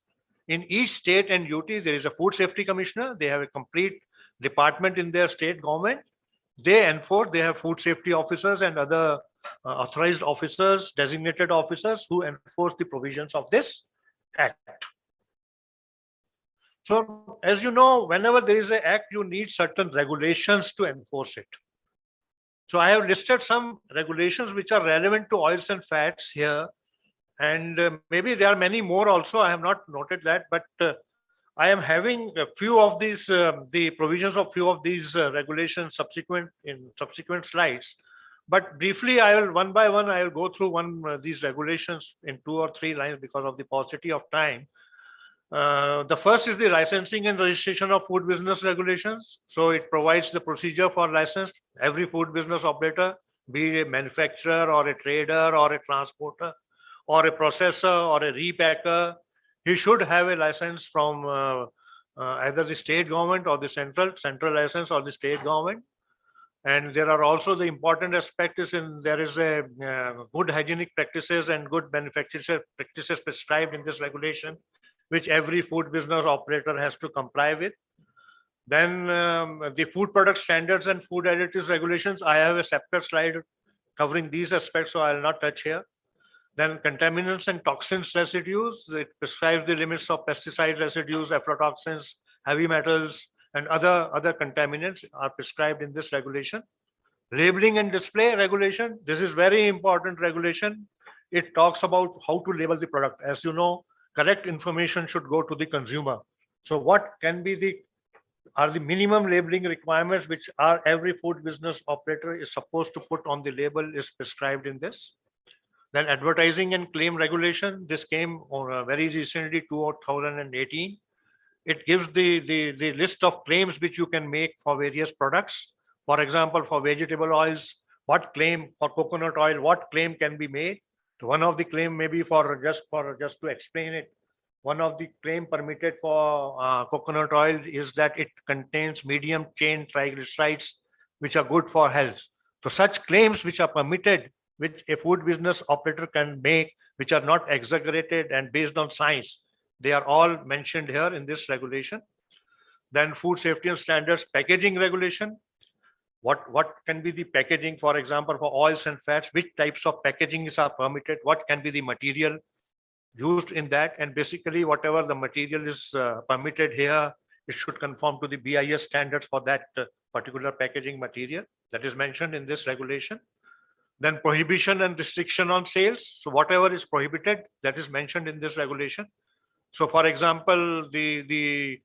In each state and UT, there is a food safety commissioner. They have a complete department in their state government. They enforce, they have food safety officers and other authorized officers, designated officers who enforce the provisions of this act. So as you know, whenever there is an act, you need certain regulations to enforce it. So I have listed some regulations which are relevant to oils and fats here. And maybe there are many more also. I have not noted that, but I am having a few of these, the provisions of few of these regulations in subsequent slides. But briefly, I will one by one, I will go through these regulations in 2 or 3 lines because of the paucity of time. The first is the licensing and registration of food business regulations. So it provides the procedure for license. Every food business operator, be it a manufacturer or a trader or a transporter or a processor or a repacker, he should have a license from either the state government or the central license or the state government. And there are also the important aspects there is a good hygienic practices and good manufacturing practices prescribed in this regulation, which every food business operator has to comply with. Then the food product standards and food additives regulations, I have a separate slide covering these aspects, so I'll not touch here. Then contaminants and toxins residues, it prescribes the limits of pesticide residues, aflatoxins, heavy metals, and other contaminants are prescribed in this regulation. Labeling and display regulation, this is very important regulation. It talks about how to label the product. As you know, correct information should go to the consumer. So what can be the minimum labeling requirements which every food business operator is supposed to put on the label is prescribed in this. Then advertising and claim regulation, this came very recently, 2018. It gives the list of claims which you can make for various products. For example, for vegetable oils, what claim, for coconut oil, what claim can be made? So one of the claim maybe just to explain it, one of the claim permitted for coconut oil is that it contains medium chain triglycerides, which are good for health. So such claims which are permitted, which a food business operator can make, which are not exaggerated and based on science, they are all mentioned here in this regulation. Then food safety and standards packaging regulation. What can be the packaging, for example, for oils and fats, which types of packagings are permitted, what can be the material used in that, and basically whatever the material is permitted here, it should conform to the BIS standards for that particular packaging material that is mentioned in this regulation. Then prohibition and restriction on sales. So whatever is prohibited, that is mentioned in this regulation. So for example, that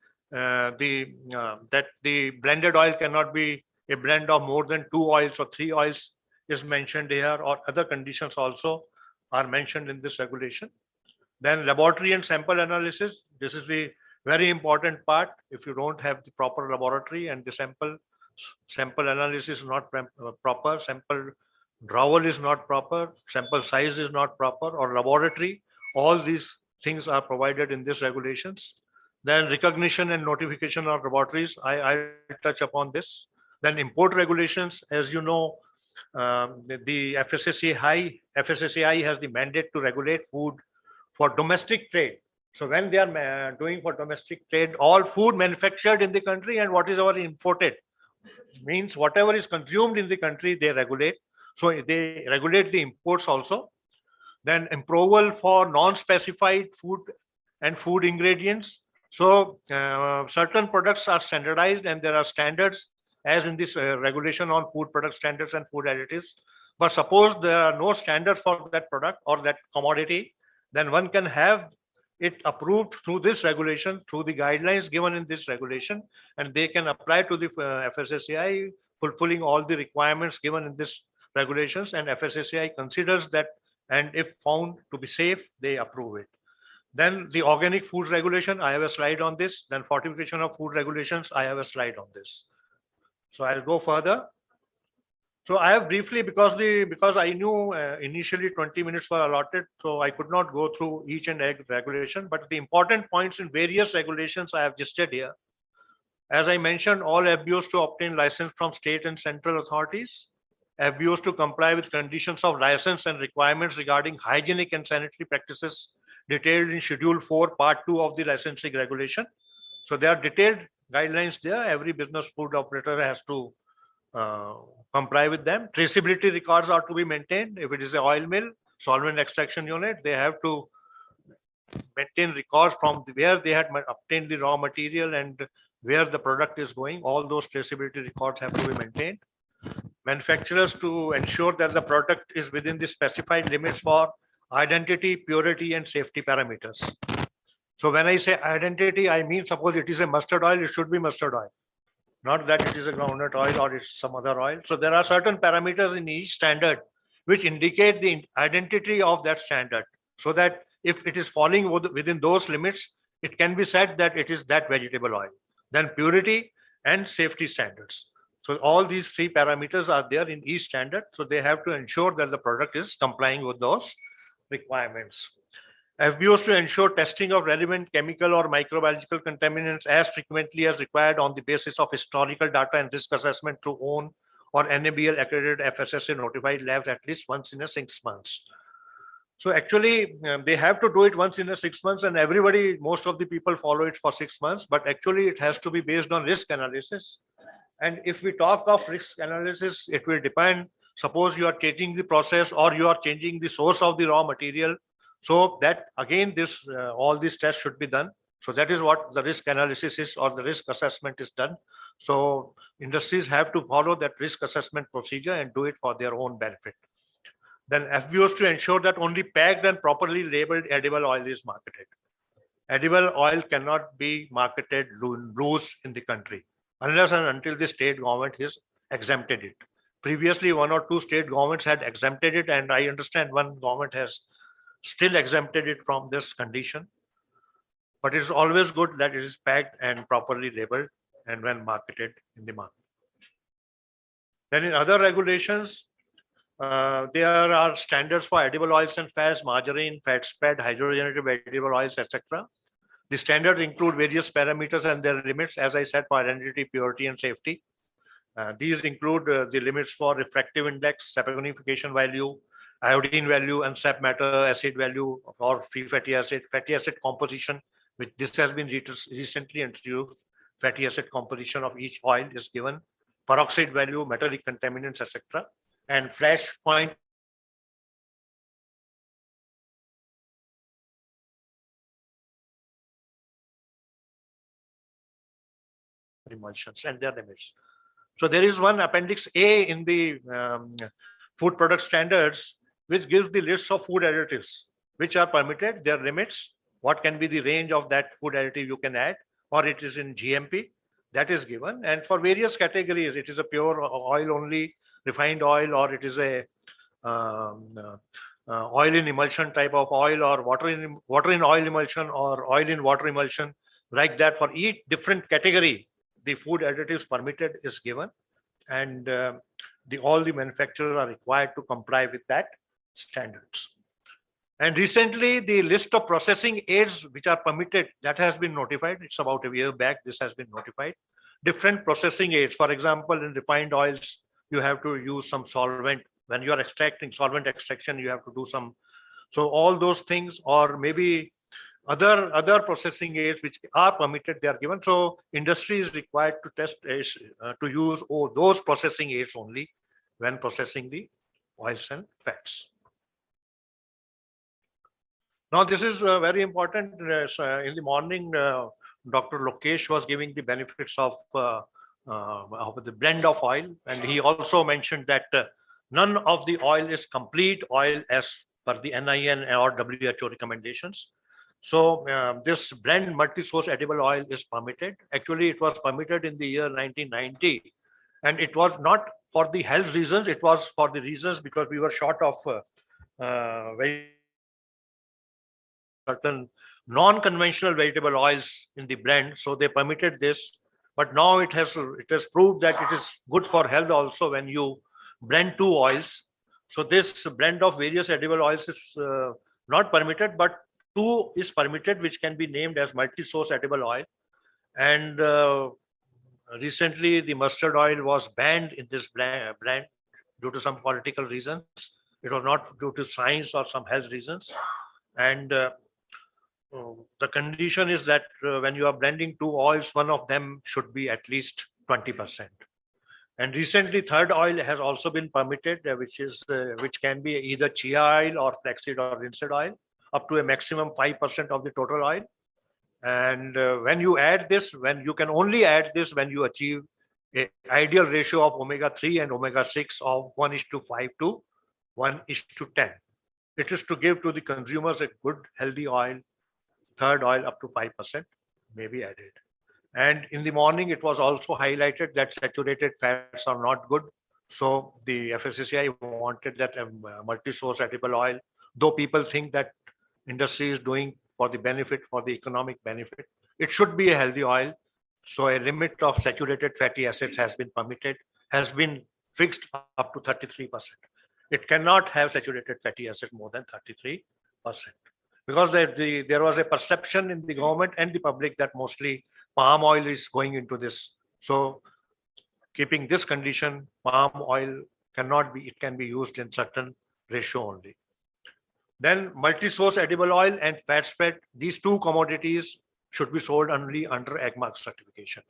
the blended oil cannot be a blend of more than 2 oils or 3 oils is mentioned here, or other conditions also are mentioned in this regulation. Then laboratory and sample analysis. This is the very important part. If you don't have the proper laboratory and the sample analysis is not proper, sample drawer is not proper, sample size is not proper, or laboratory, all these things are provided in these regulations. Then recognition and notification of laboratories, I touch upon this. Then import regulations, as you know, the FSSAI has the mandate to regulate food for domestic trade. So when they are doing for domestic trade, all food manufactured in the country and what is our imported, means whatever is consumed in the country, they regulate. So they regulate the imports also. Then approval for non-specified food and food ingredients. So certain products are standardized and there are standards as in this regulation on food product standards and food additives. But suppose there are no standards for that product or that commodity, then one can have it approved through this regulation, through the guidelines given in this regulation, and they can apply to the FSSAI, fulfilling all the requirements given in this regulations, and FSSAI considers that, and if found to be safe, they approve it. Then the organic foods regulation, I have a slide on this. Then fortification of food regulations, I have a slide on this. So I'll go further. So I have briefly, because I knew initially 20 minutes were allotted, so I could not go through each and every regulation, but the important points in various regulations I have listed here. As I mentioned, all FBOs to obtain license from state and central authorities, FBOs to comply with conditions of license and requirements regarding hygienic and sanitary practices detailed in Schedule 4, Part 2 of the licensing regulation. So there are detailed guidelines there. Every business food operator has to comply with them. Traceability records are to be maintained. If it is an oil mill, solvent extraction unit, they have to maintain records from where they had obtained the raw material and where the product is going. All those traceability records have to be maintained. Manufacturers to ensure that the product is within the specified limits for identity, purity, and safety parameters. So when I say identity, I mean suppose it is a mustard oil, it should be mustard oil. Not that it is a groundnut oil or it's some other oil. So there are certain parameters in each standard which indicate the identity of that standard, so that if it is falling within those limits, it can be said that it is that vegetable oil. Then purity and safety standards. So all these 3 parameters are there in each standard. So they have to ensure that the product is complying with those requirements. FBOs to ensure testing of relevant chemical or microbiological contaminants as frequently as required on the basis of historical data and risk assessment through own or NABL accredited FSSA notified labs at least once in a 6 months. So actually, they have to do it once in a 6 months, and everybody, most of the people follow it for 6 months. But actually, it has to be based on risk analysis. And if we talk of risk analysis, it will depend. Suppose you are changing the process or you are changing the source of the raw material. So that again, this all these tests should be done. So that is what the risk analysis is, or the risk assessment is done. So industries have to follow that risk assessment procedure and do it for their own benefit. Then FBOs to ensure that only packed and properly labeled edible oil is marketed. Edible oil cannot be marketed loose in the country unless and until the state government has exempted it. Previously, 1 or 2 state governments had exempted it, and I understand one government has still exempted it from this condition. But it is always good that it is packed and properly labeled and when marketed in the market. Then in other regulations, there are standards for edible oils and fats, margarine, fat spread, hydrogenated edible oils, etc. The standards include various parameters and their limits, as I said, for identity, purity, and safety. These include the limits for refractive index, saponification value, iodine value, and sap matter acid value, or free fatty acid composition, which this has been recently introduced. Fatty acid composition of each oil is given, peroxide value, metallic contaminants, etc. And flash point emulsions and their limits. So there is one appendix A in the food product standards, which gives the list of food additives which are permitted, their limits, what can be the range of that food additive you can add, or it is in GMP, that is given. And for various categories, it is a pure oil only, refined oil, or it is a oil in emulsion type of oil, or water in oil emulsion, or oil in water emulsion. Like that, for each different category, the food additives permitted is given, and all the manufacturers are required to comply with that standards. And recently, the list of processing aids which are permitted, that has been notified. It's about a year back, this has been notified. Different processing aids, for example, in refined oils, you have to use some solvent. When you are extracting solvent extraction, you have to do some. So all those things, or maybe other processing aids which are permitted, they are given. So industry is required to test to use those processing aids only when processing the oils and fats. Now this is very important. In the morning, Dr. Lokesh was giving the benefits of the blend of oil, and he also mentioned that none of the oil is complete oil as per the NIN or WHO recommendations. So this blend multi-source edible oil is permitted. Actually, it was permitted in the year 1990, and it was not for the health reasons. It was for the reasons because we were short of very certain non-conventional vegetable oils in the blend, so they permitted this. But now it has proved that it is good for health also when you blend 2 oils. So this blend of various edible oils is not permitted, but 2 is permitted, which can be named as multi-source edible oil. And recently, the mustard oil was banned in this blend due to some political reasons. It was not due to science or some health reasons. And the condition is that when you are blending 2 oils, one of them should be at least 20%. And recently, third oil has also been permitted, which can be either chia oil or flaxseed or linseed oil, up to a maximum 5% of the total oil. And when you add this, you can only add this when you achieve an ideal ratio of omega-3 and omega-6 of 1:5 to 1:10. It is to give to the consumers a good, healthy oil. Third oil up to 5% may be added. And in the morning, it was also highlighted that saturated fats are not good. So the FSSAI wanted that multi-source edible oil, though people think that industry is doing for the benefit, for the economic benefit, it should be a healthy oil. So a limit of saturated fatty acids has been permitted, has been fixed up to 33%. It cannot have saturated fatty acids more than 33%. Because there was a perception in the government and the public that mostly palm oil is going into this. So keeping this condition, palm oil cannot be, it can be used in certain ratio only. Then multi-source edible oil and fat spread. These two commodities should be sold only under AgMark certification.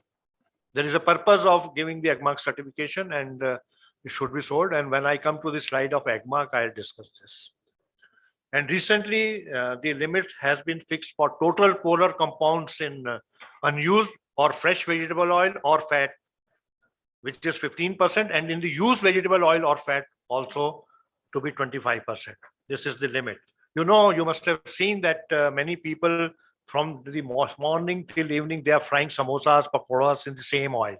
There is a purpose of giving the AgMark certification, and it should be sold. And when I come to the slide of AgMark, I'll discuss this. And recently, the limit has been fixed for total polar compounds in unused or fresh vegetable oil or fat, which is 15%, and in the used vegetable oil or fat also to be 25%. This is the limit. You know, you must have seen that many people from the morning till evening, they are frying samosas, pakoras in the same oil.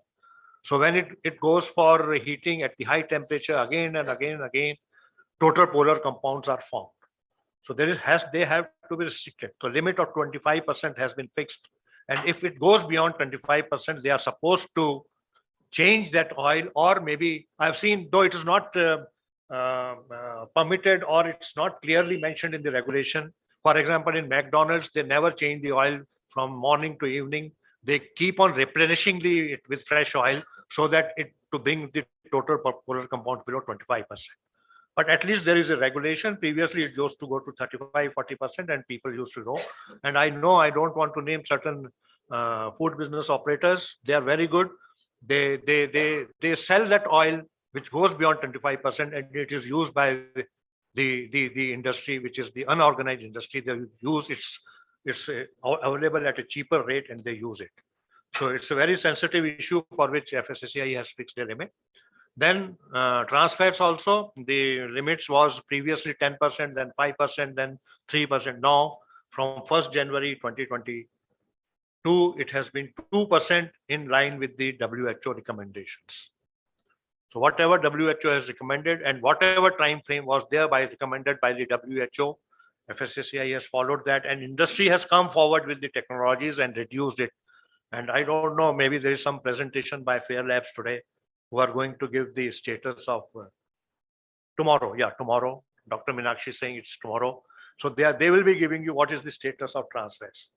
So when it goes for heating at the high temperature again and again and again, total polar compounds are formed. So they have to be restricted. So limit of 25% has been fixed. And if it goes beyond 25%, they are supposed to change that oil, or maybe I've seen, though it is not permitted or it's not clearly mentioned in the regulation. For example, in McDonald's, they never change the oil from morning to evening. They keep on replenishing it with fresh oil so that to bring the total polar compound below 25%. But at least there is a regulation. Previously, it used to go to 35-40%, and people used to know. And I know I don't want to name certain food business operators. They are very good. They sell that oil which goes beyond 25%, and it is used by the industry, which is the unorganized industry. They use it's available at a cheaper rate, and they use it. So it's a very sensitive issue for which FSSAI has fixed a limit. Then trans fats also, the limits was previously 10%, then 5%, then 3%. Now, from 1st January 2022, it has been 2% in line with the WHO recommendations. So whatever WHO has recommended and whatever time frame was there recommended by the WHO, FSSAI has followed that, and industry has come forward with the technologies and reduced it. And I don't know, maybe there is some presentation by Fair Labs today who are going to give the status of tomorrow. Yeah, tomorrow. Dr. Meenakshi is saying it's tomorrow. So they will be giving you what is the status of trans fats.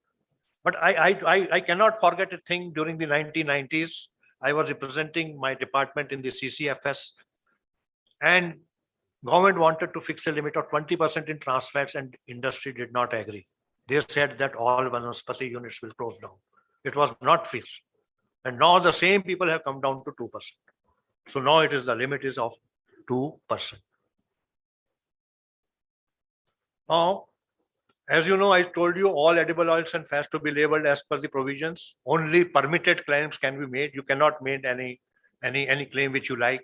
But I cannot forget a thing. During the 1990s, I was representing my department in the CCFS, and government wanted to fix a limit of 20% in trans fats, and industry did not agree. They said that all Vanaspati units will close down. It was not fixed. And now the same people have come down to 2%. So now the limit is of 2%. Now, as you know, I told you all edible oils and fats to be labeled as per the provisions. Only permitted claims can be made. You cannot make any claim which you like.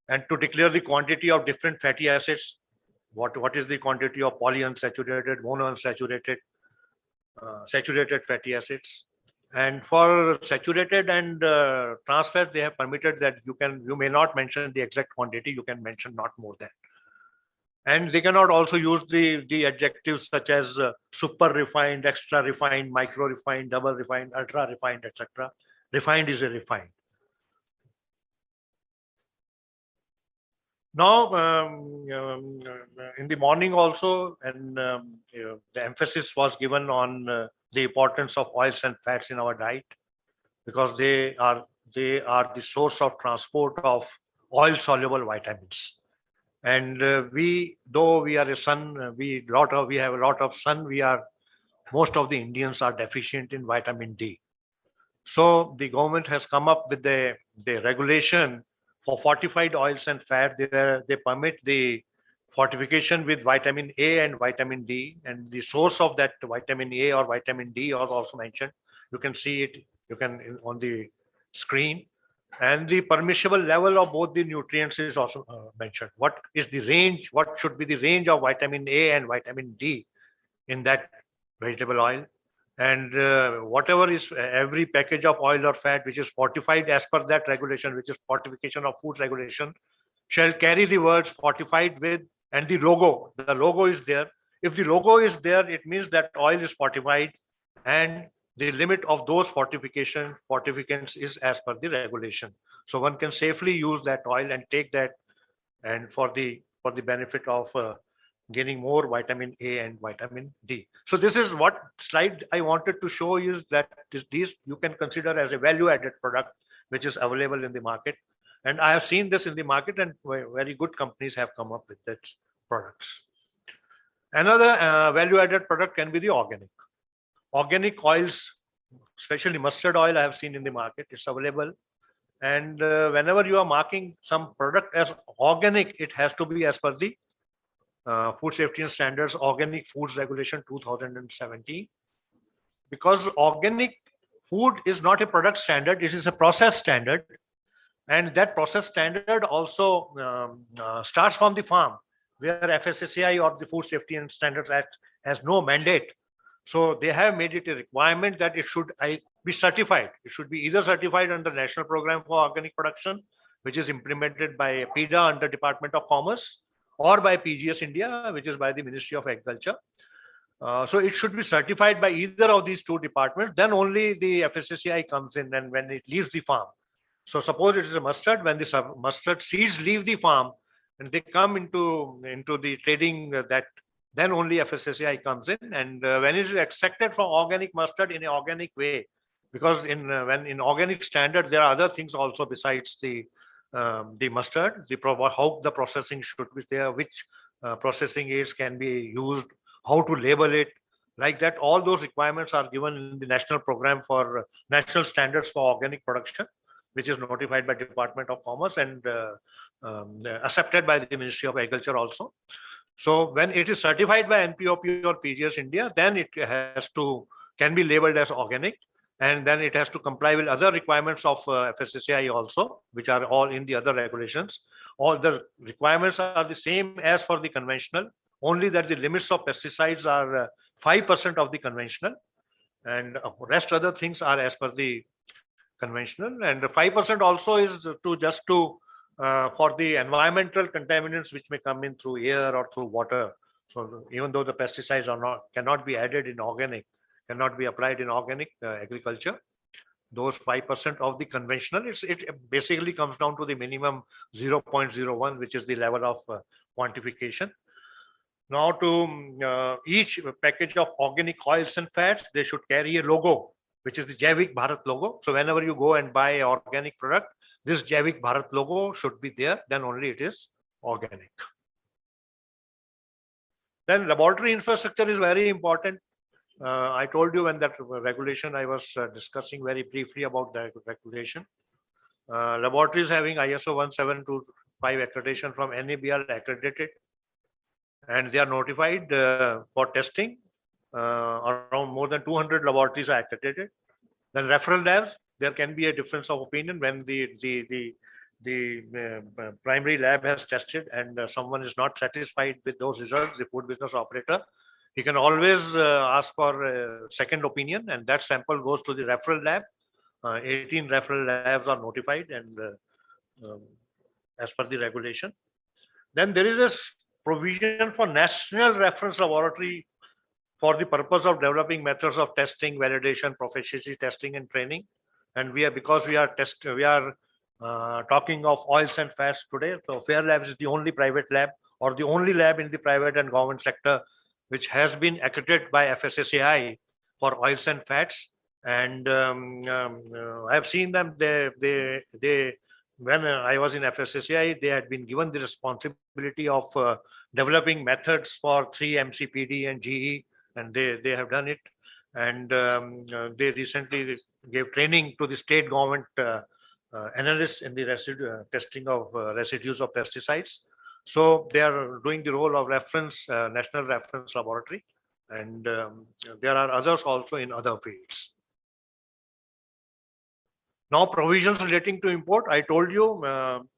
And to declare the quantity of different fatty acids, what is the quantity of polyunsaturated, monounsaturated, saturated fatty acids. And for saturated and trans fat, they have permitted that you may not mention the exact quantity, you can mention not more than. And they cannot also use the adjectives such as super refined, extra refined, micro refined, double refined, ultra refined, etc. Refined is a refined. Now, in the morning also, and the emphasis was given on the importance of oils and fats in our diet, because they are the source of transport of oil-soluble vitamins. And though we are a sun, we have a lot of sun. Most of the Indians are deficient in vitamin D. So the government has come up with the regulation for fortified oils and fat. They permit the fortification with vitamin A and vitamin D, and the source of that vitamin A or vitamin D was also mentioned. You can see it. You can on the screen. And the permissible level of both the nutrients is also mentioned. What is the range? What should be the range of vitamin A and vitamin D in that vegetable oil? And whatever is every package of oil or fat which is fortified as per that regulation, which is Fortification of Foods Regulation, shall carry the words fortified with and the logo. The logo is there. If the logo is there, it means that oil is fortified, and the limit of those fortificants is as per the regulation. So one can safely use that oil and take that, and for the benefit of gaining more vitamin A and vitamin D. So this is what slide I wanted to show you, is that these you can consider as a value-added product which is available in the market. And I have seen this in the market, and very good companies have come up with that products. Another value-added product can be the organic. Organic oils, especially mustard oil, I have seen in the market. It's available. And whenever you are marking some product as organic, it has to be as per the Food Safety and Standards Organic Foods Regulation 2017. Because organic food is not a product standard, it is a process standard. And that process standard also starts from the farm, where FSSAI or the Food Safety and Standards Act has no mandate. So they have made it a requirement that it should be certified. It should be either certified under National Program for Organic Production, which is implemented by PIDA under Department of Commerce, or by PGS India, which is by the Ministry of Agriculture. So it should be certified by either of these two departments. Then only the FSSAI comes in, and when it leaves the farm. So suppose it is a mustard, when the mustard seeds leave the farm and they come into the trading, that then only FSSAI comes in. And when it is extracted from organic mustard in an organic way, because when in organic standard, there are other things also besides the mustard, how the processing should be there, which processing aids can be used, how to label it, like that. All those requirements are given in the National Program for National Standards for Organic Production, which is notified by Department of Commerce and accepted by the Ministry of Agriculture also. So when it is certified by NPOP or PGS India, then it can be labeled as organic, and then it has to comply with other requirements of FSSAI also, which are all in the other regulations. All the requirements are the same as for the conventional, only that the limits of pesticides are 5% of the conventional, and rest other things are as per the conventional. And 5% also is for the environmental contaminants which may come in through air or through water. So even though the pesticides cannot be added in organic, cannot be applied in organic agriculture, those 5% of the conventional, it basically comes down to the minimum 0.01, which is the level of quantification. Now, to each package of organic oils and fats, they should carry a logo, which is the Javik Bharat logo. So whenever you go and buy an organic product, this Javik Bharat logo should be there, then only it is organic. Then laboratory infrastructure is very important. I told you when that regulation, I was discussing very briefly about the regulation. Laboratories having ISO 1725 accreditation from NABL accredited, and they are notified for testing. Around more than 200 laboratories are accredited. Then referral labs, there can be a difference of opinion when the primary lab has tested and someone is not satisfied with those results, the food business operator, he can always ask for a second opinion, and that sample goes to the referral lab. 18 referral labs are notified, and as per the regulation. Then there is a provision for National Reference Laboratory for the purpose of developing methods of testing, validation, proficiency testing, and training. And because we are talking of oils and fats today, so Fair Labs is the only private lab, or the only lab in the private and government sector which has been accredited by FSSAI for oils and fats. And I have seen them. When I was in FSSAI, they had been given the responsibility of developing methods for 3-MCPD and GE, and they have done it. And they recently gave training to the state government analysts in the testing of residues of pesticides. So they are doing the role of national reference laboratory, and there are others also in other fields. Now, provisions relating to import, I told you,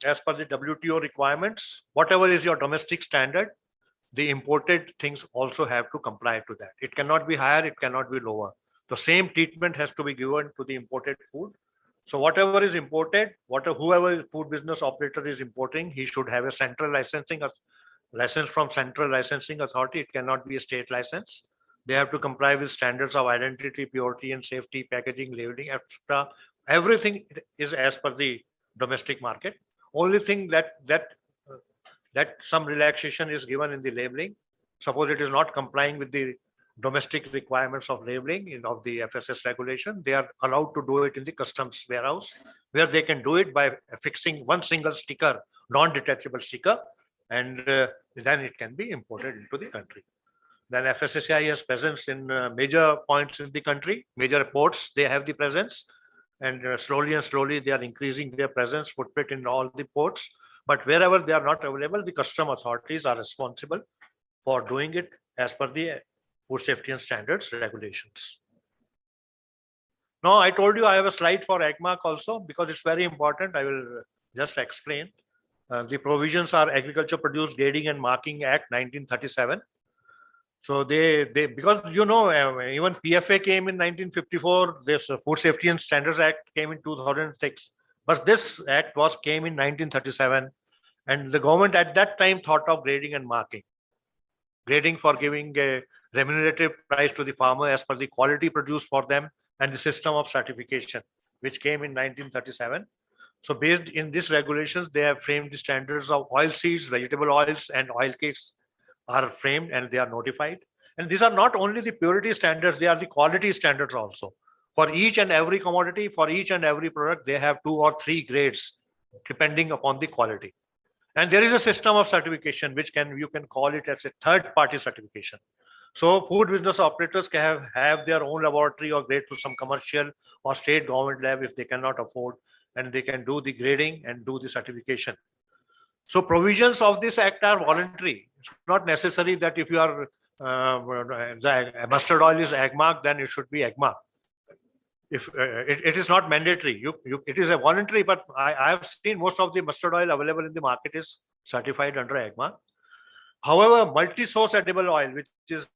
as per the WTO requirements, whatever is your domestic standard, the imported things also have to comply to that. It cannot be higher, it cannot be lower. The same treatment has to be given to the imported food. So whatever is imported, whoever food business operator is importing, he should have a central licensing, license from Central Licensing Authority. It cannot be a state license. They have to comply with standards of identity, purity and safety, packaging, labeling, etc. Everything is as per the domestic market. Only thing that some relaxation is given in the labeling. Suppose it is not complying with the domestic requirements of labeling of the FSS regulation, they are allowed to do it in the customs warehouse, where they can do it by affixing one single sticker, non-detachable sticker, and then it can be imported into the country. Then FSSAI has presence in major points in the country, major ports, they have the presence. And slowly and slowly, they are increasing their presence, footprint in all the ports. But wherever they are not available, the custom authorities are responsible for doing it as per the food safety and standards regulations. Now, I told you I have a slide for AgMark also because it's very important. I will just explain. The provisions are Agriculture Produce Grading and Marking Act 1937. So they because even PFA came in 1954. This Food Safety and Standards Act came in 2006. But this act came in 1937, and the government at that time thought of grading and marking. Grading for giving a remunerative price to the farmer as per the quality produced for them, and the system of certification, which came in 1937. So based in these regulations, they have framed the standards of oil seeds, vegetable oils, and oil cakes are framed and they are notified. And these are not only the purity standards, they are the quality standards also. For each and every commodity, for each and every product, they have 2 or 3 grades depending upon the quality. And there is a system of certification, which you can call it as a third-party certification. So food business operators can have their own laboratory or grade to some commercial or state government lab if they cannot afford, and they can do the grading and do the certification. So provisions of this act are voluntary. It's not necessary that if you are mustard oil is AgMark, then it should be AgMark. If it is not mandatory, it is a voluntary. But I have seen most of the mustard oil available in the market is certified under AgMark. However, multi-source edible oil, which is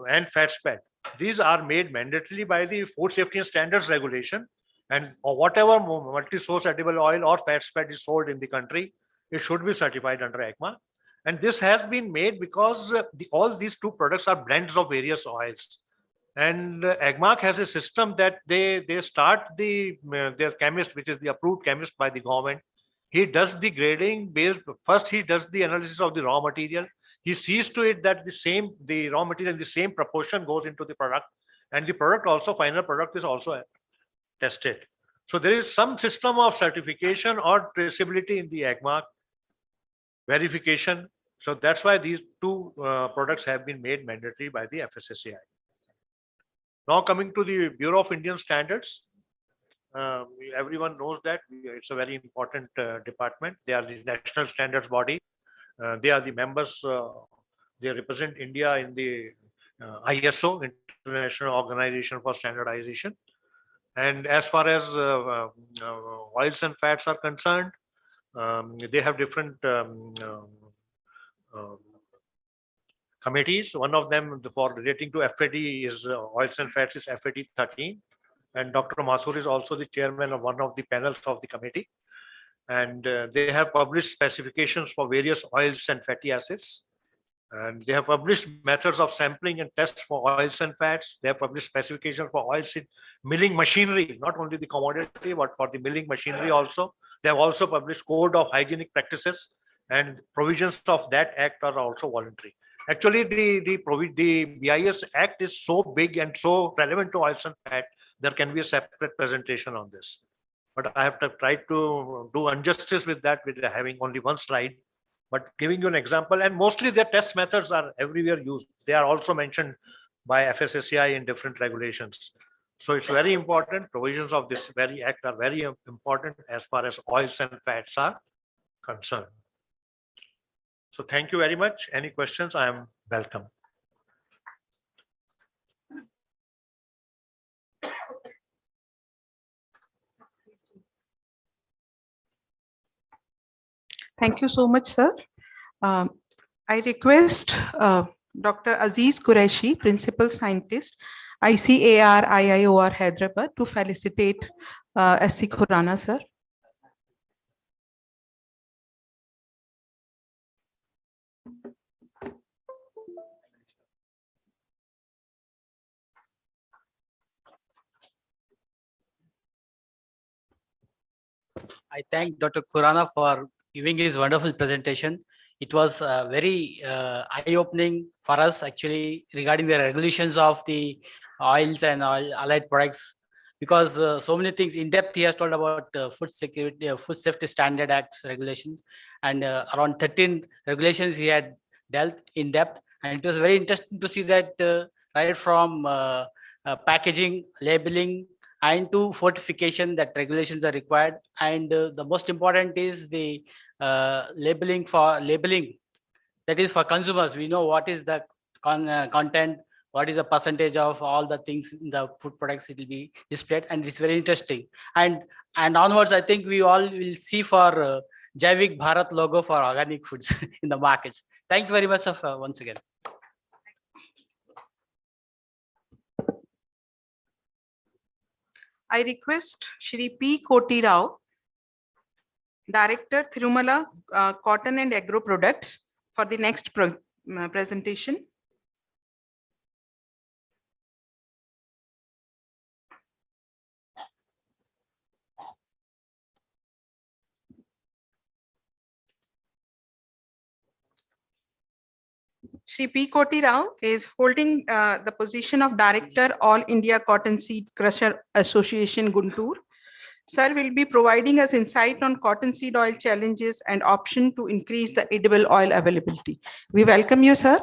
and fat spread, these are made mandatorily by the Food Safety and Standards Regulation. And whatever multi-source edible oil or fat spread is sold in the country, it should be certified under AgMark. And this has been made because all these 2 products are blends of various oils. And AgMark has a system that they start their chemist, which is the approved chemist by the government. He does the grading first he does the analysis of the raw material. He sees to it that the raw material in the same proportion goes into the product, and the product also, final product is also tested. So there is some system of certification or traceability in the AgMark verification. So that's why these 2 products have been made mandatory by the FSSAI. Now coming to the Bureau of Indian Standards, everyone knows that it's a very important department. They are the national standards body. They are the members. They represent India in the ISO, International Organization for Standardization. And as far as oils and fats are concerned, they have different committees. One of them for relating to FAD is oils and fats is FAD 13. And Dr. Mathur is also the chairman of one of the panels of the committee. And they have published specifications for various oils and fatty acids. And they have published methods of sampling and tests for oils and fats. They have published specifications for oils in milling machinery, not only the commodity, but for the milling machinery also. They have also published code of hygienic practices, and provisions of that act are also voluntary. Actually, the BIS Act is so big and so relevant to oils and fat, there can be a separate presentation on this. But I have to try to do injustice with that with having only one slide, but giving you an example. And mostly their test methods are everywhere used. They are also mentioned by FSSAI in different regulations. So it's very important. Provisions of this very act are very important as far as oils and fats are concerned. So thank you very much. Any questions? I am welcome. Thank you so much, sir. I request Dr. Aziz Qureshi, Principal Scientist, ICAR IIOR Hyderabad, to felicitate SC Khurana, sir. I thank Dr. Khurana for giving his wonderful presentation. It was very eye-opening for us actually regarding the regulations of the oils and allied products, because so many things in depth he has told about food security, food safety standard acts regulations, and around 13 regulations he had dealt in depth. And it was very interesting to see that right from packaging, labeling, and to fortification, that regulations are required. And the most important is the labeling. That is for consumers. We know what is the content, what is the percentage of all the things in the food products it will be displayed, and it's very interesting. And onwards, I think we all will see for Jaivik Bharat logo for organic foods in the markets. Thank you very much, once again. I request Shri P. Koti Rao, Director, Thirumala Cotton and Agro Products, for the next presentation. Shri P. Koti Rao is holding the position of Director, All India Cotton Seed Crusher Association, Guntur. Sir will be providing us insight on cottonseed oil challenges and option to increase the edible oil availability. We welcome you, sir.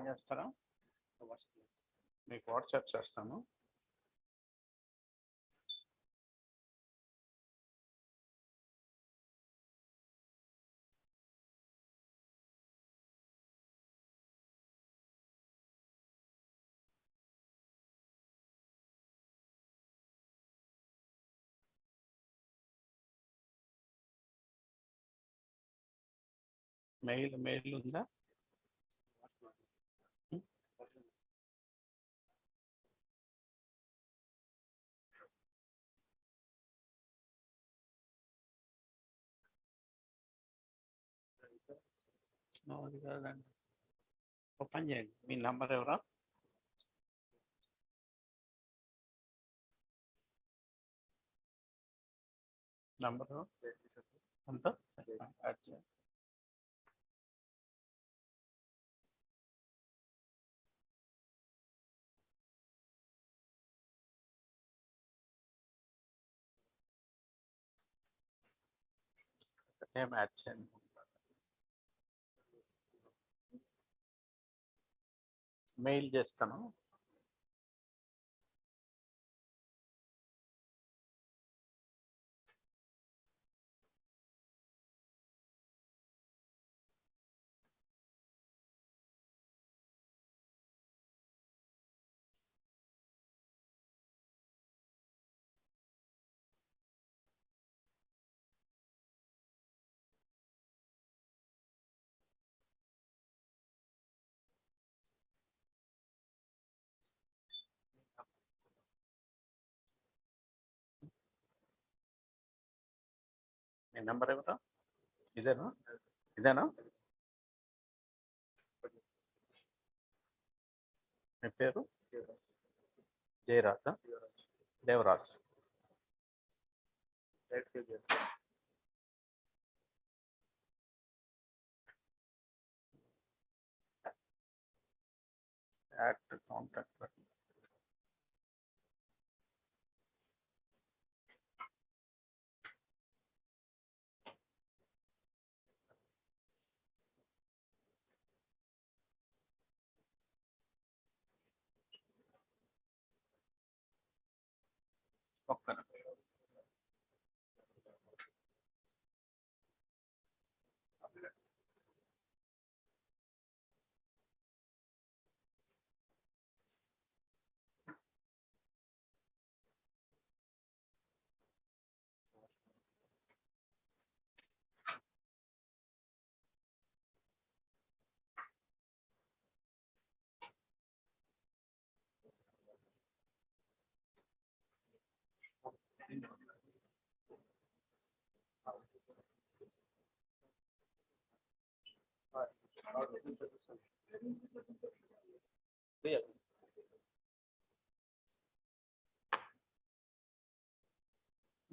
చేస్తారా మీకు WhatsApp చేస్తాను. Mail ఉందా? అది కాదండి, open చేయండి. మీ number ఎవరా? Number అంత యాడ్ చేయండి. నేమ్ యాడ్ చేయండి. మెయిల్ చేస్తాను. మీ నంబర్ ఎవరా? ఇదేనా? ఇదేనా? మీ పేరు? జయరాజా? దేవరాజ్. Add contact. ఒక్క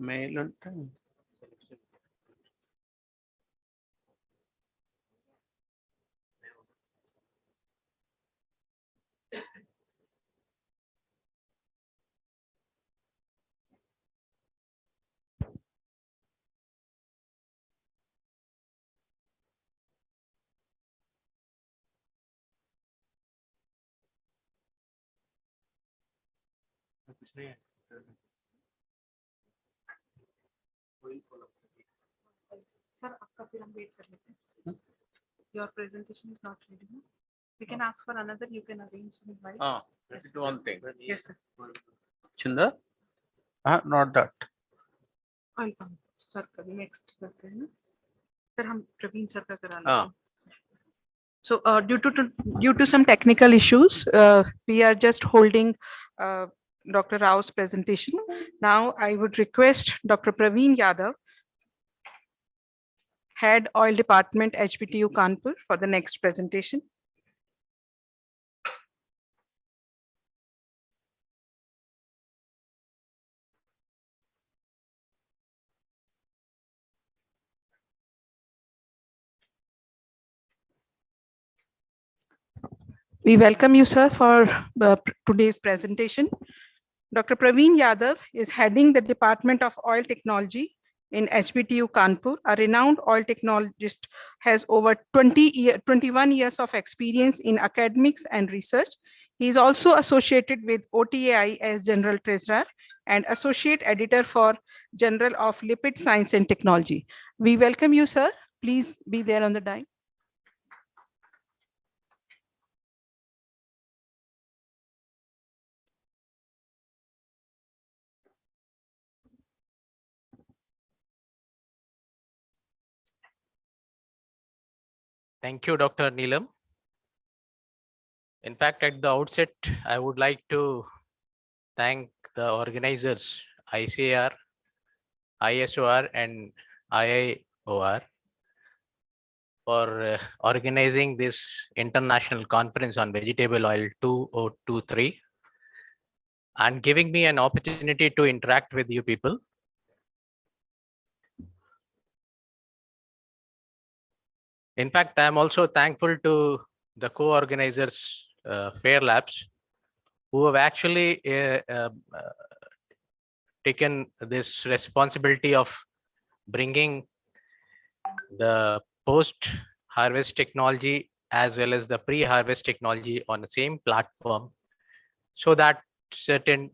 మేలుంటే Your presentation is not ready. No? We can ask for another. You can arrange. Invite. let's do one thing. Yes, sir. Chinda? Not that. I'll come. Circle next circle. No? Sir, हम Praveen sir का करा हाँ. लेते हैं. So due to some technical issues, we are just holding Dr. Rao's presentation. Now I would request Dr. Praveen Yadav, Head Oil Department, HPTU Kanpur, for the next presentation. We welcome you, sir, for today's presentation. Dr. Praveen Yadav is heading the Department of Oil Technology in HBTU Kanpur. A renowned oil technologist, has over 21 years of experience in academics and research. He is also associated with OTAI as General Treasurer and Associate Editor for Journal of Lipid Science and Technology. We welcome you, sir. Please be there on the dais. Thank you, Dr. Neelam. In fact, at the outset, I would like to thank the organizers, ICAR, ISOR, and IIOR, for organizing this international conference on vegetable oil 2023 and giving me an opportunity to interact with you people. In fact, I'm also thankful to the co-organizers, Fair Labs, who have actually taken this responsibility of bringing the post-harvest technology as well as the pre-harvest technology on the same platform, so that certain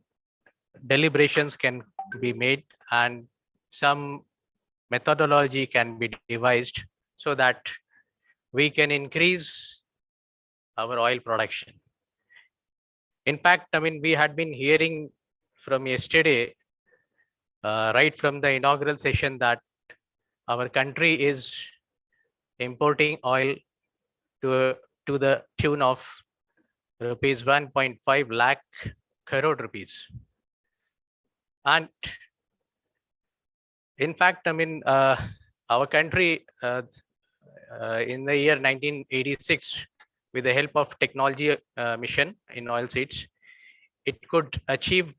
deliberations can be made and some methodology can be devised so that we can increase our oil production. In fact, I mean, we had been hearing from yesterday, right from the inaugural session, that our country is importing oil to the tune of rupees 1.5 lakh crore rupees. And in fact, I mean, our country in the year 1986, with the help of technology mission in oil seeds, it could achieve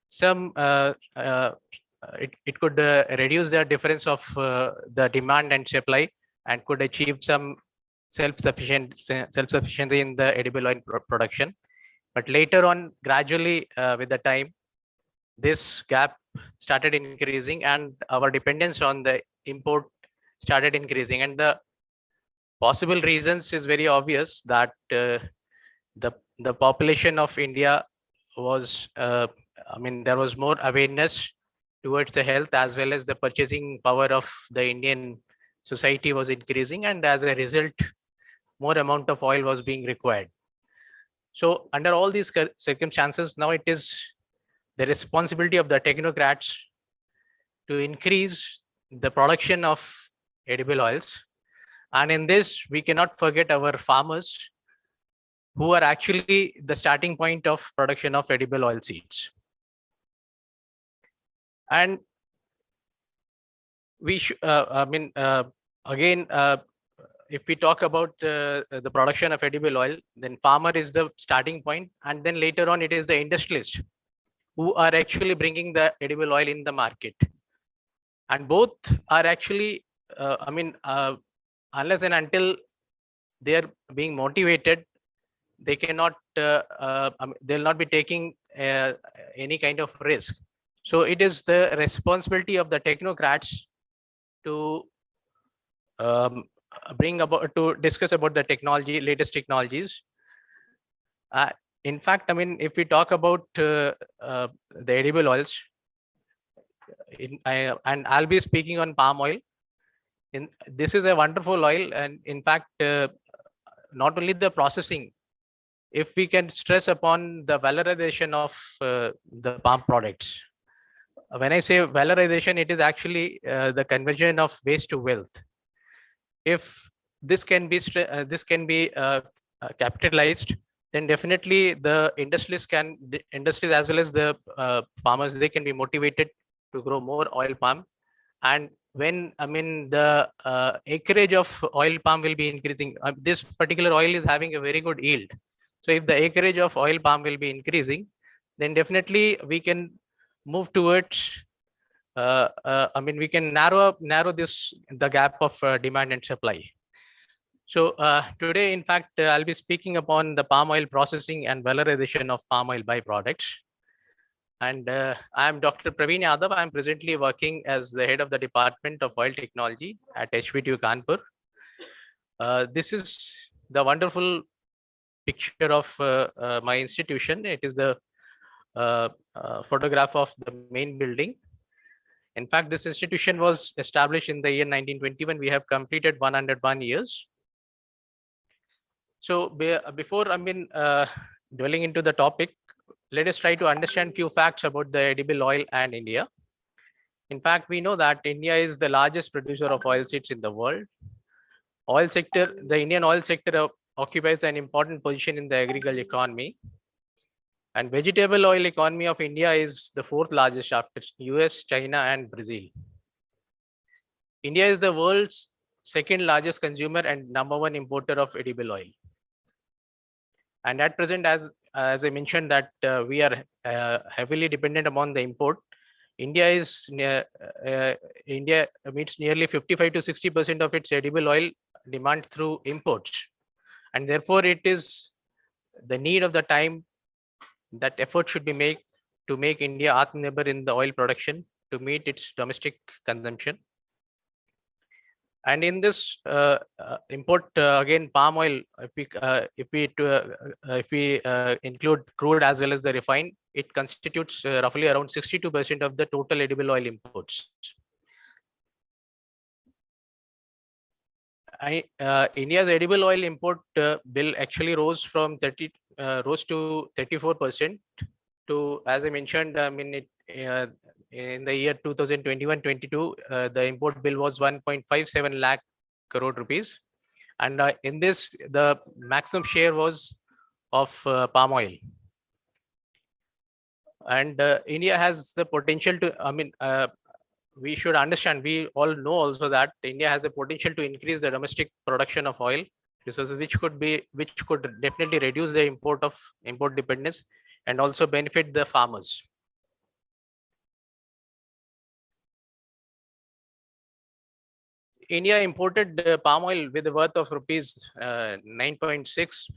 some, it could reduce the difference of the demand and supply and could achieve some self-sufficiency in the edible oil production. But later on, gradually with the time, this gap started increasing and our dependence on the import started increasing. And the possible reasons is very obvious, that the population of India was, I mean, there was more awareness towards the health, as well as the purchasing power of the Indian society was increasing, and as a result, more amount of oil was being required. So under all these circumstances, now it is the responsibility of the technocrats to increase the production of edible oils. And in this, we cannot forget our farmers, who are actually the starting point of production of edible oil seeds. And we should, I mean, again, if we talk about the production of edible oil, then farmer is the starting point, and then later on it is the industrialist who are actually bringing the edible oil in the market. And both are actually, unless and until they are being motivated, they cannot, they'll not be taking any kind of risk. So it is the responsibility of the technocrats to discuss about the technology, latest technologies. In fact, if we talk about the edible oils, and I'll be speaking on palm oil. This is a wonderful oil, and in fact, not only the processing, if we can stress upon the valorization of the palm products. When I say valorization, it is actually the conversion of waste to wealth. If this can be capitalized, then definitely the industries as well as the farmers, they can be motivated to grow more oil palm. And when the acreage of oil palm will be increasing, this particular oil is having a very good yield. So if the acreage of oil palm will be increasing, then definitely we can move towards we can narrow the gap of demand and supply. So today, in fact, I'll be speaking upon the palm oil processing and valorization of palm oil byproducts. And I'm Dr. Praveen Yadav. I'm presently working as the head of the Department of Oil Technology at HVTU Kanpur. This is the wonderful picture of my institution. It is the photograph of the main building. In fact, this institution was established in the year 1921. We have completed 101 years. So before dwelling into the topic, let us try to understand few facts about the edible oil and India. In fact, we know that India is the largest producer of oilseeds in the world. The Indian oil sector occupies an important position in the agricultural economy. And vegetable oil economy of India is the fourth largest after US, China, and Brazil. India is the world's second largest consumer and #1 importer of edible oil. And at present, as I mentioned, that we are heavily dependent upon the import. India meets nearly 55 to 60% of its edible oil demand through imports. And therefore, it is the need of the time that effort should be made to make India Atmanirbhar in the oil production to meet its domestic consumption. And in this import, again, palm oil, if we include crude as well as the refined, it constitutes roughly around 62% of the total edible oil imports. India's edible oil import bill actually rose to 34% to, as I mentioned, in the year 2021-22, the import bill was 1.57 lakh crore rupees. And in this, the maximum share was of palm oil. And India has the potential to, we should understand, we all know also that India has the potential to increase the domestic production of oil resources, which could definitely reduce the import dependence and also benefit the farmers. India imported palm oil with a worth of rupees 9.6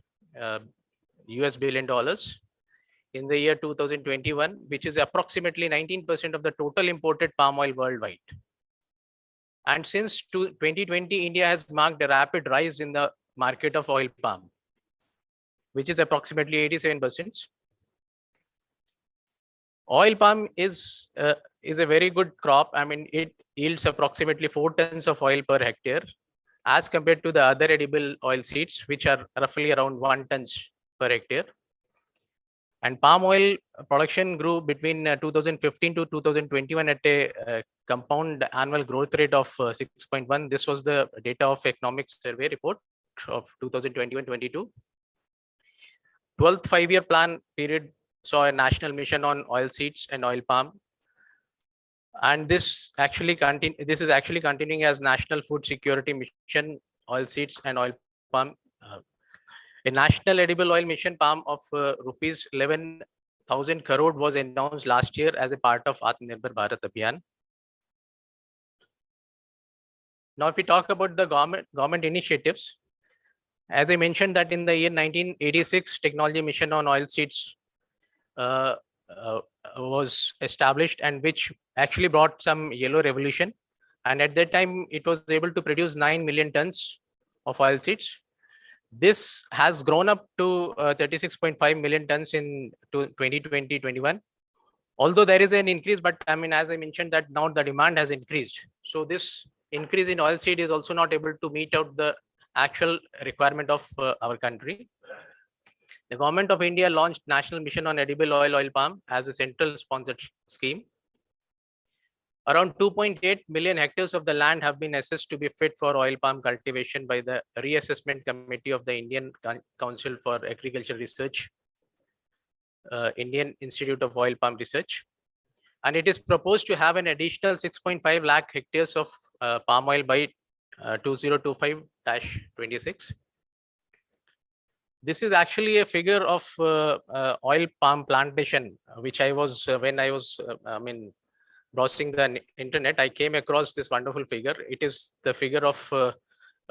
US billion dollars in the year 2021, which is approximately 19% of the total imported palm oil worldwide. And since 2020, India has marked a rapid rise in the market of oil palm, which is approximately 87%. Oil palm is a very good crop. It yields approximately 4 tons of oil per hectare, as compared to the other edible oil seeds, which are roughly around 1 tons per hectare. And palm oil production grew between 2015 to 2021 at a compound annual growth rate of 6.1. This was the data of Economic Survey report of 2021-22. 12th five-year plan period saw a national mission on oilseeds and oil palm. And this is actually continuing as National Food Security Mission oilseeds and oil palm. A national edible oil mission palm of rupees 11,000 crore was announced last year as a part of Atmanirbhar Bharat Abhiyan. Now, if we talk about the government initiatives, as I mentioned that in the year 1986, Technology Mission on Oilseeds was established, and which actually brought some yellow revolution. And at that time, it was able to produce 9 million tons of oilseeds. This has grown up to 36.5 million tons in 2020-21. Although there is an increase, but I mean, as I mentioned, that now the demand has increased. So this increase in oilseed is also not able to meet out the actual requirement of our country. The government of India launched National Mission on Edible Oil Palm as a central sponsored scheme. Around 2.8 million hectares of the land have been assessed to be fit for oil palm cultivation by the Reassessment Committee of the Indian Council for Agricultural Research, Indian Institute of Oil Palm Research. And it is proposed to have an additional 6.5 lakh hectares of palm oil by 2025-26. This is actually a figure of oil palm plantation, which I was, when I was, browsing the internet, I came across this wonderful figure. It is the figure of the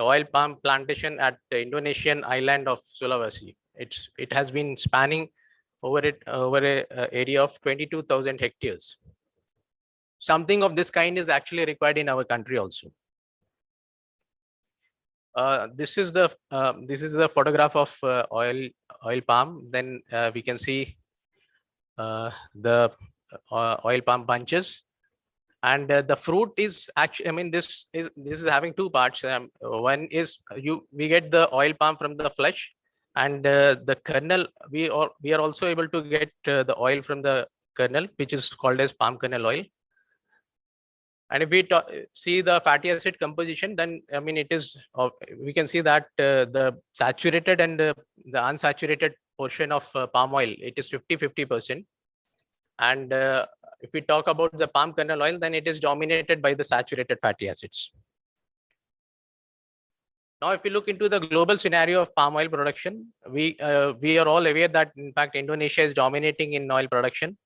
oil palm plantation at the Indonesian island of Sulawesi. It has been spanning over a area of 22,000 hectares. Something of this kind is actually required in our country also. This is the photograph of oil palm. Then we can see the oil palm bunches, and the fruit is actually, I mean, this is having two parts. One is we get the oil palm from the flesh, and the kernel. We are also able to get the oil from the kernel, which is called as palm kernel oil. And if we see the fatty acid composition, then I mean, it is, we can see that the saturated and the unsaturated portion of palm oil, it is 50-50%. And if we talk about the palm kernel oil, then it is dominated by the saturated fatty acids. Now, if we look into the global scenario of palm oil production, we are all aware that in fact Indonesia is dominating in oil production.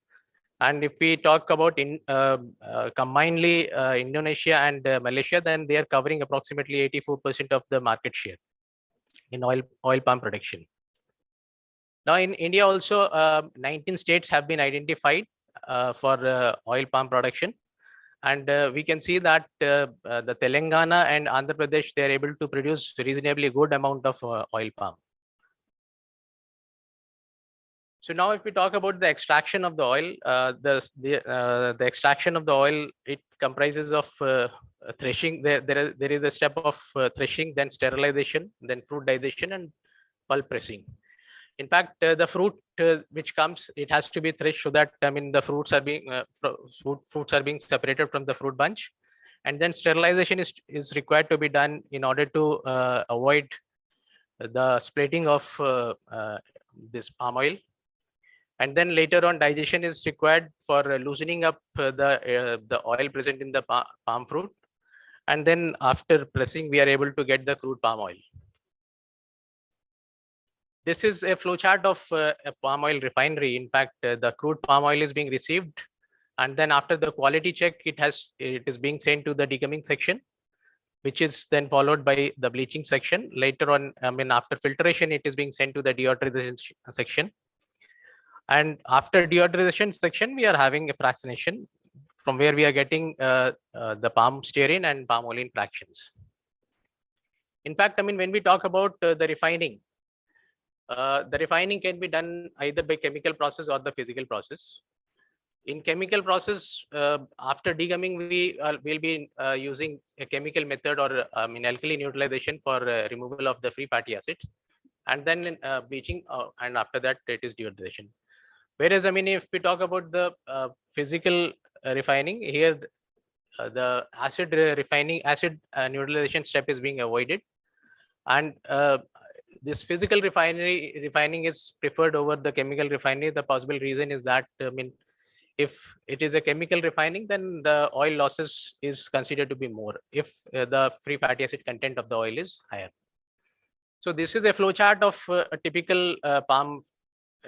And if we talk about combinedly Indonesia and Malaysia, then they are covering approximately 84% of the market share in oil palm production. Now in India also, 19 states have been identified for oil palm production. And we can see that the Telangana and Andhra Pradesh, they are able to produce reasonably good amount of oil palm. So now if we talk about the extraction of the oil, the extraction of the oil, it comprises of threshing. There is a step of threshing, then sterilization, then fruit digestion and pulp pressing. In fact, the fruit which comes, it has to be threshed so that, I mean, the fruits are being separated from the fruit bunch, and then sterilization is required to be done in order to avoid the splitting of this palm oil. And then later on, digestion is required for loosening up the oil present in the palm fruit. And then after pressing, we are able to get the crude palm oil. This is a flowchart of a palm oil refinery. In fact, the crude palm oil is being received, and then after the quality check, it is being sent to the degumming section, which is then followed by the bleaching section. Later on, I mean, after filtration, it is being sent to the deodorization section. And after deodorization section, we are having a fractionation, from where we are getting the palm stearin and palm oil fractions. In fact, I mean, when we talk about the refining can be done either by chemical process or the physical process. In chemical process, after degumming, we will be using a chemical method, or alkali neutralization for removal of the free fatty acids, and then bleaching, and after that it is deodorization. Whereas, I mean, if we talk about the physical refining, here the acid neutralization step is being avoided, and this physical refining is preferred over the chemical refinery. The possible reason is that, I mean, If it is a chemical refining, then the oil losses is considered to be more if the free fatty acid content of the oil is higher. So this is a flowchart of a typical palm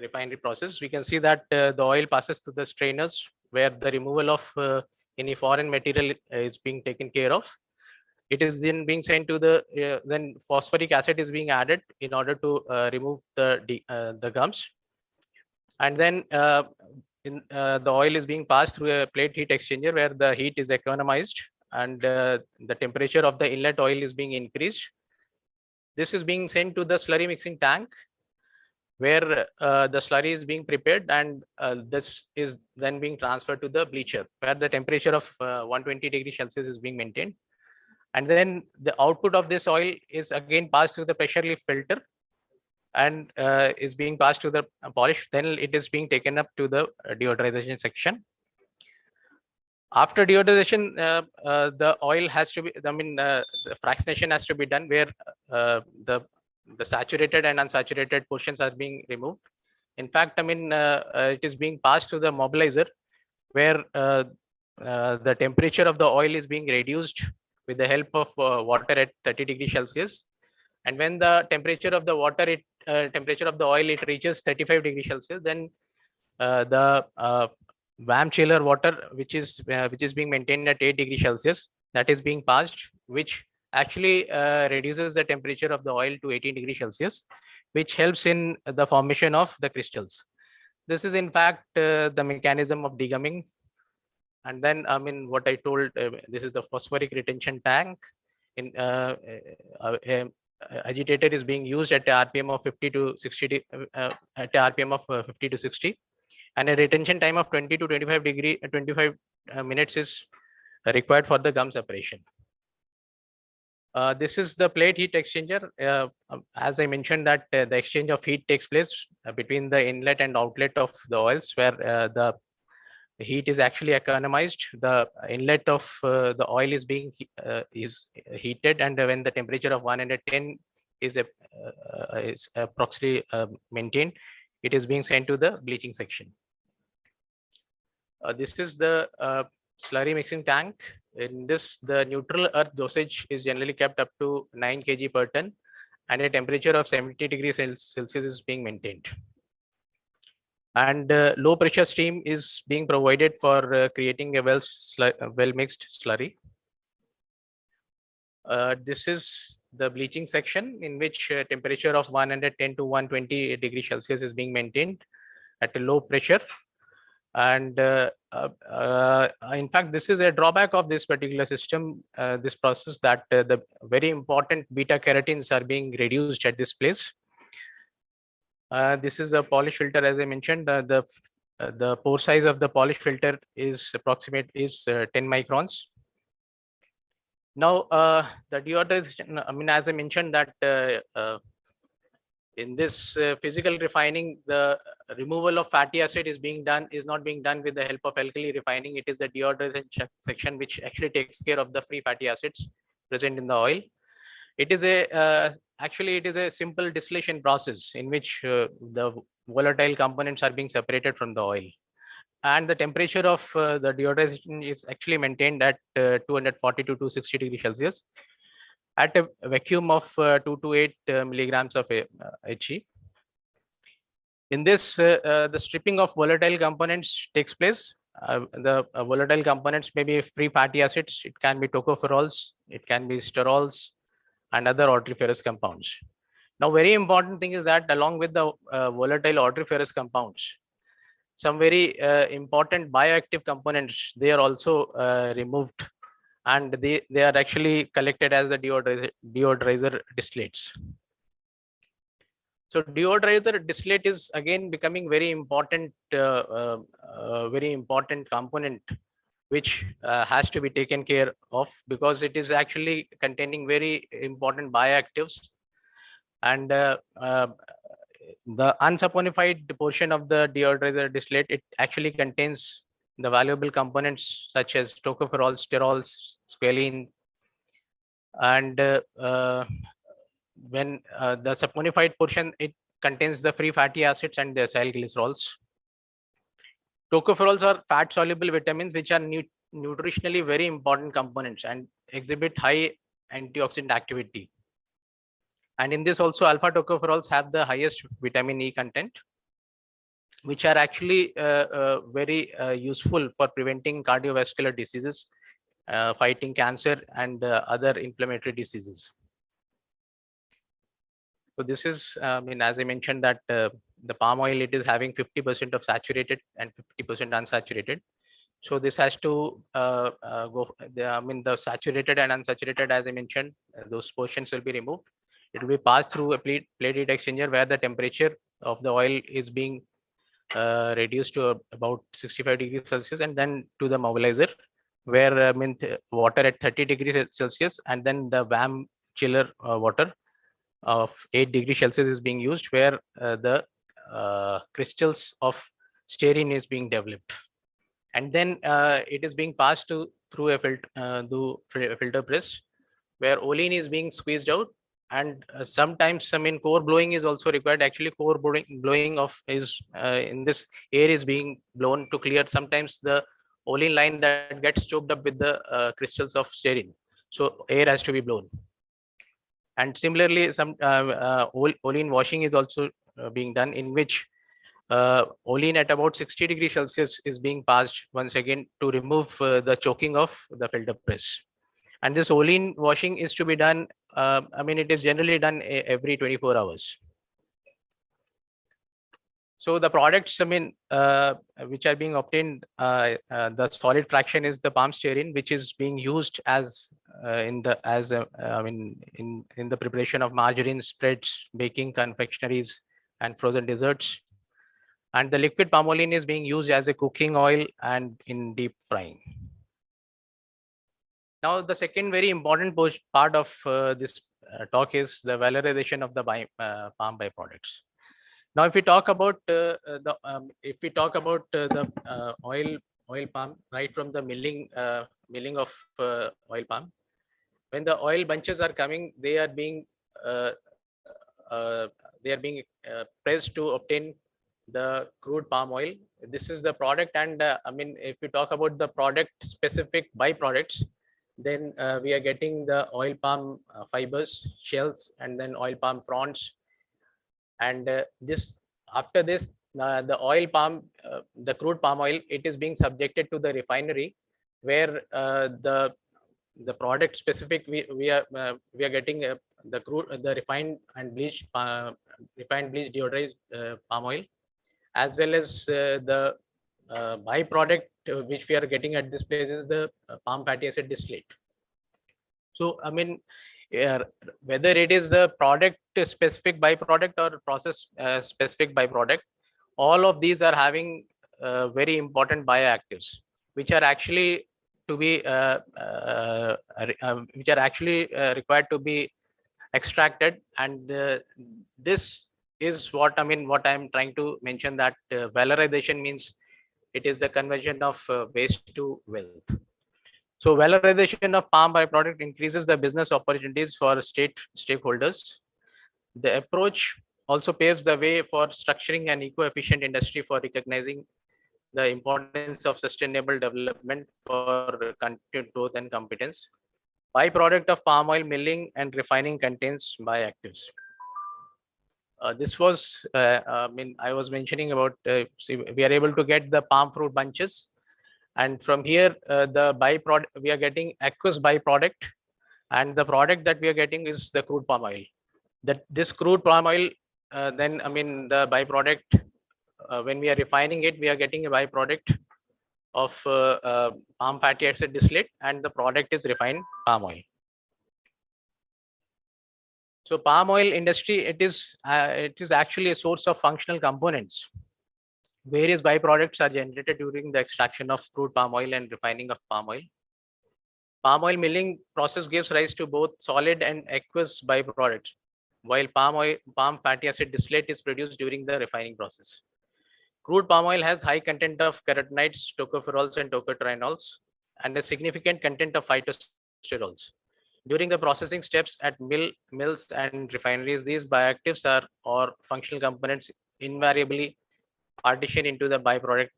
refinery process. We can see that the oil passes through the strainers where the removal of any foreign material is being taken care of. It is then being sent to the then phosphoric acid is being added in order to remove the gums, and then the oil is being passed through a plate heat exchanger where the heat is economized and the temperature of the inlet oil is being increased. This is being sent to the slurry mixing tank where the slurry is being prepared, and this is then being transferred to the bleacher where the temperature of 120 degrees Celsius is being maintained. And then the output of this oil is again passed through the pressure relief filter and is being passed to the polish. Then it is being taken up to the deodorization section. After deodorization, the oil has to be, the fractionation has to be done where the saturated and unsaturated portions are being removed. In fact, it is being passed to the mobilizer where the temperature of the oil is being reduced with the help of water at 30 degrees Celsius. And when the temperature of the water, temperature of the oil, it reaches 35 degrees Celsius, then the VAM chiller water, which is being maintained at 8 degrees Celsius, that is being passed, which actually reduces the temperature of the oil to 18 degrees Celsius, which helps in the formation of the crystals. This is in fact the mechanism of degumming. And then, what I told, this is the phosphoric retention tank. Agitator is being used at a RPM of 50 to 60, at a RPM of 50 to 60, and a retention time of 20 to 25 minutes is required for the gum separation. This is the plate heat exchanger. As I mentioned that the exchange of heat takes place between the inlet and outlet of the oils where the heat is actually economized. The inlet of the oil is being heated, and when the temperature of 110 is approximately maintained, it is being sent to the bleaching section. This is the slurry mixing tank. In this, the neutral earth dosage is generally kept up to 9 kg per ton, and a temperature of 70 degrees Celsius is being maintained. And low pressure steam is being provided for creating a well mixed slurry. This is the bleaching section in which temperature of 110 to 120 degrees Celsius is being maintained at a low pressure. And in fact, this is a drawback of this particular system, this process, that the very important beta carotenes are being reduced at this place. This is a polish filter, as I mentioned. The pore size of the polish filter is 10 microns. Now, the deodorization, as I mentioned that in this physical refining, the removal of fatty acid is not being done with the help of alkali refining. It is the deodorization section which actually takes care of the free fatty acids present in the oil. It is actually it is a simple distillation process in which the volatile components are being separated from the oil, and the temperature of the deodorization is actually maintained at 240 to 260 degrees Celsius at a vacuum of 2 to 8 milligrams of He. In this, the stripping of volatile components takes place. The volatile components may be free fatty acids, it can be tocopherols, it can be sterols, and other odoriferous compounds. Now, very important thing is that along with the volatile odoriferous compounds, some very important bioactive components, they are also removed, and they are actually collected as the deodorizer distillates. So deodorizer distillate is again becoming very important component which has to be taken care of, because it is actually containing very important bioactives, and the unsaponified portion of the deodorizer distillate, it actually contains the valuable components such as tocopherols, sterols, squalene, and when the saponified portion, it contains the free fatty acids and the acyl glycerols. Tocopherols are fat soluble vitamins which are nutritionally very important components and exhibit high antioxidant activity. And in this also alpha tocopherols have the highest vitamin E content, which are actually very useful for preventing cardiovascular diseases, fighting cancer and other inflammatory diseases. So this is, as I mentioned that the palm oil, it is having 50% of saturated and 50% unsaturated. So this has to the saturated and unsaturated, as I mentioned, those portions will be removed. It will be passed through a plate heat exchanger where the temperature of the oil is being reduced to about 65 degrees Celsius, and then to the mobilizer where water at 30 degrees Celsius, and then the VAM chiller water of 8 degrees Celsius is being used, where the crystals of stearine is being developed. And then it is being passed through a filter press where olein is being squeezed out. And sometimes core blowing is also required. Actually, core blowing of is in this air is being blown to clear sometimes the olein line that gets choked up with the crystals of stearine. So air has to be blown. And similarly, some olein washing is also being done, in which olein at about 60 degrees Celsius is being passed once again to remove the choking of the filter press. And this olein washing is to be done, it is generally done every 24 hours. So the products, which are being obtained, the solid fraction is the palm stearine, which is being used as in the preparation of margarine, spreads, baking, confectionaries, and frozen desserts. And the liquid palmolene is being used as a cooking oil and in deep frying. Now, the second very important part of this talk is the valorization of the palm byproducts. Now, if we talk about the oil palm, right from the milling of oil palm, when the oil bunches are coming, they are being pressed to obtain the crude palm oil. This is the product, and if we talk about the product specific byproducts, then we are getting the oil palm fibers, shells, and then oil palm fronds. And after this, the oil palm, the crude palm oil, it is being subjected to the refinery, where the product specific we are getting the crude, the refined bleached deodorized palm oil, as well as the byproduct which we are getting at this place is the palm fatty acid distillate. So whether it is the product specific byproduct or process specific byproduct, all of these are having very important bioactives, which are actually to be required to be extracted. And this is what I'm trying to mention, that valorization means it is the conversion of waste to wealth. So valorization of palm byproduct increases the business opportunities for stakeholders. The approach also paves the way for structuring an eco-efficient industry for recognizing the importance of sustainable development for continued growth and competence. Byproduct of palm oil milling and refining contains bioactives. This was, I was mentioning about, we are able to get the palm fruit bunches. And from here, the byproduct, we are getting aqueous byproduct. And the product that we are getting is the crude palm oil. This crude palm oil, then, the byproduct, when we are refining it, we are getting a byproduct of palm fatty acid distillate, and the product is refined palm oil. So palm oil industry, it is actually a source of functional components. Various byproducts are generated during the extraction of crude palm oil and refining of palm oil. Palm oil milling process gives rise to both solid and aqueous byproducts, while palm fatty acid distillate is produced during the refining process. Crude palm oil has high content of carotenoids, tocopherols, and tocotrienols, and a significant content of phytosterols. During the processing steps at mills and refineries, these bioactives or functional components invariably partition into the byproduct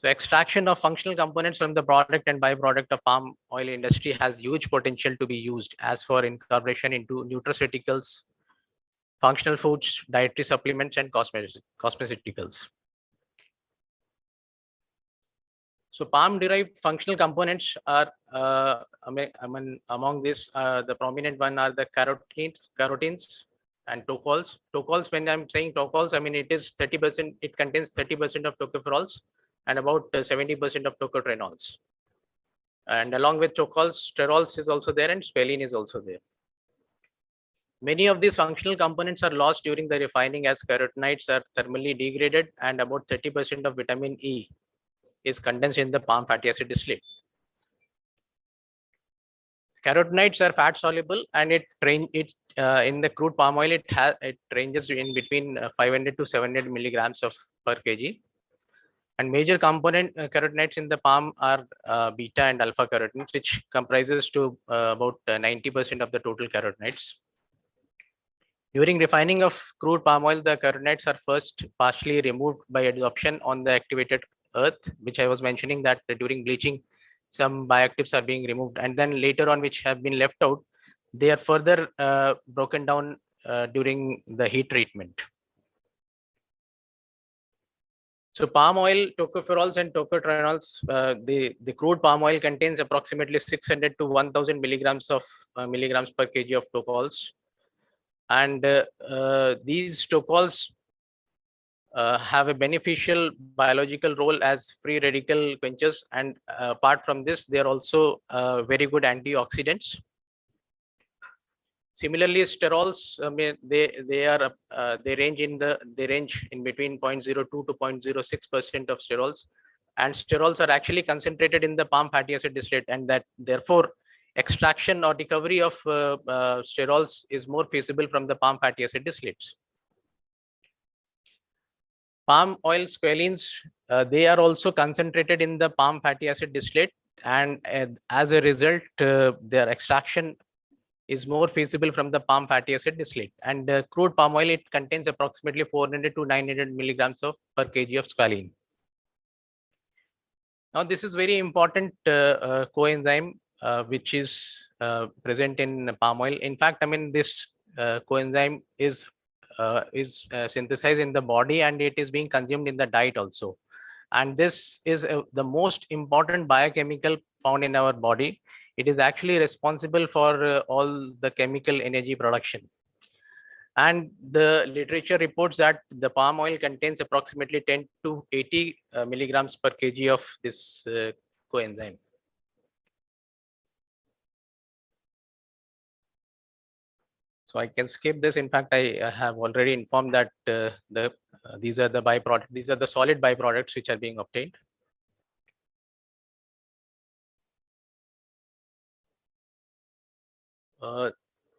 So extraction of functional components from the product and byproduct of palm oil industry has huge potential to be used as for incorporation into nutraceuticals, functional foods, dietary supplements, and cosmeceuticals. So palm-derived functional components are, among this, the prominent one are the carotenes and tocols. Tocols, when I'm saying tocols, I mean it is 30%. It contains 30% of tocopherols and about 70% of tocotrenols. And along with tocols, sterols is also there, and squalene is also there. Many of these functional components are lost during the refining as carotenoids are thermally degraded, and about 30% of vitamin E is condensed in the palm fatty acid distillate. Carotenoids are fat soluble, and in the crude palm oil it ranges in between 500 to 700 milligrams per kg. And major component carotenoids in the palm are beta and alpha carotenes, which comprises to about 90% of the total carotenoids. During refining of crude palm oil, the carotenoids are first partially removed by adsorption on the activated earth, which I was mentioning that during bleaching, some bioactives are being removed, and then later on, which have been left out, they are further broken down during the heat treatment. So palm oil, tocopherols, and tocotrenols, the crude palm oil contains approximately 600 to 1000 milligrams per kg of tocols. And these tocols have a beneficial biological role as free radical quenchers, and apart from this, they are also very good antioxidants. Similarly, sterols, they range in between 0.02 to 0.06% of sterols, and sterols are actually concentrated in the palm fatty acid distillate, and that therefore extraction or recovery of sterols is more feasible from the palm fatty acid distillates. Palm oil squalenes, they are also concentrated in the palm fatty acid distillate, and as a result, their extraction is more feasible from the palm fatty acid distillate. And crude palm oil, it contains approximately 400 to 900 milligrams per kg of squalene. Now, this is very important coenzyme which is present in palm oil. In fact, I mean this coenzyme is synthesized in the body, and it is being consumed in the diet also. And this is the most important biochemical found in our body. It is actually responsible for all the chemical energy production. And the literature reports that the palm oil contains approximately 10 to 80 milligrams per kg of this coenzyme. So I can skip this. In fact, I have already informed that these are the byproducts. These are the solid byproducts which are being obtained.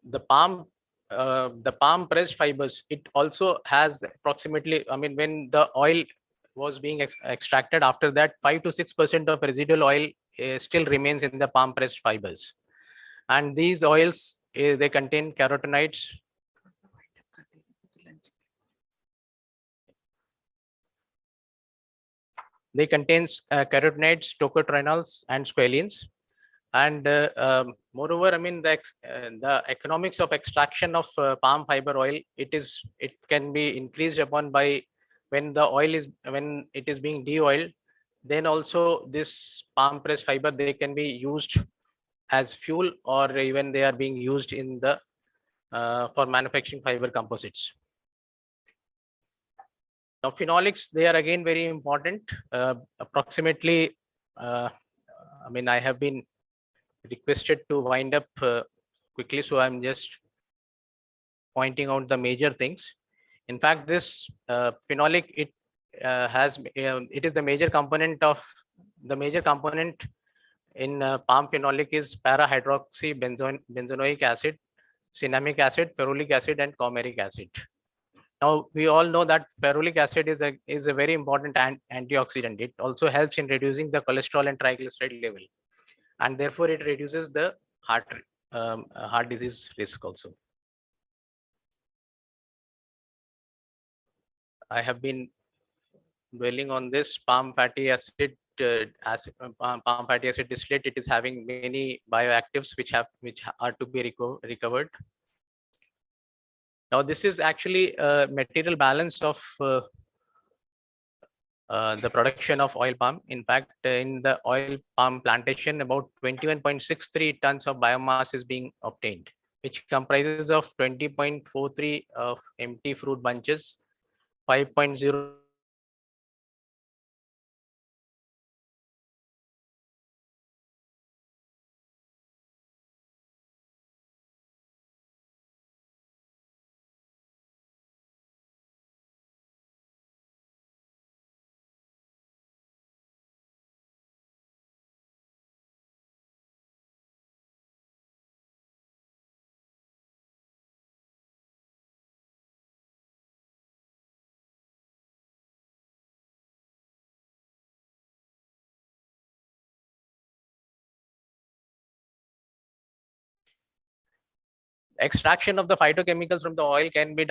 The palm pressed fibers, it also has approximately, I mean, when the oil was being extracted, after that 5 to 6% of residual oil still remains in the palm pressed fibers. And these oils, they contain carotenoids. They contains carotenoids, tocotrenols, and squalenes. And moreover, I mean the economics of extraction of palm fiber oil, it can be increased upon by when it is being de-oiled. Then also this palm pressed fiber, they can be used as fuel, or even they are being used in the for manufacturing fiber composites. Now phenolics, they are again very important. Approximately, I mean I have been requested to wind up quickly, so I'm just pointing out the major things. In fact, this phenolic, it is the major component in palm phenolic is para-hydroxybenzenoic acid, cinnamic acid, ferulic acid, and coumaric acid. Now we all know that ferulic acid is a very important antioxidant. It also helps in reducing the cholesterol and triglyceride level, and therefore it reduces the heart disease risk also. I have been dwelling on this palm fatty acid. Palm fatty acid distillate, it is having many bioactives which are to be recovered. Now this is actually a material balance of the production of oil palm. In fact, in the oil palm plantation, about 21.63 tons of biomass is being obtained, which comprises of 20.43 of empty fruit bunches, 5.0 extraction of the phytochemicals from the oil can be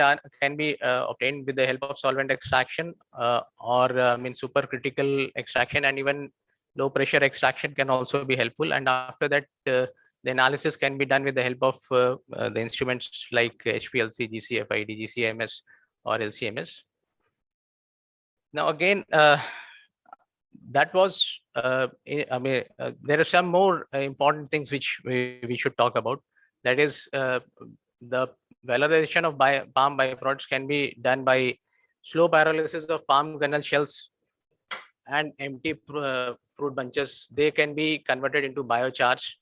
obtained with the help of solvent extraction or supercritical extraction, and even low pressure extraction can also be helpful. And after that, the analysis can be done with the help of the instruments like HPLC, GCFI, DGCMS, or LCMS. Now again, that was there are some more important things which we should talk about. That is, the valorization of palm byproducts can be done by slow pyrolysis of palm kernel shells and empty fruit bunches. They can be converted into biochars,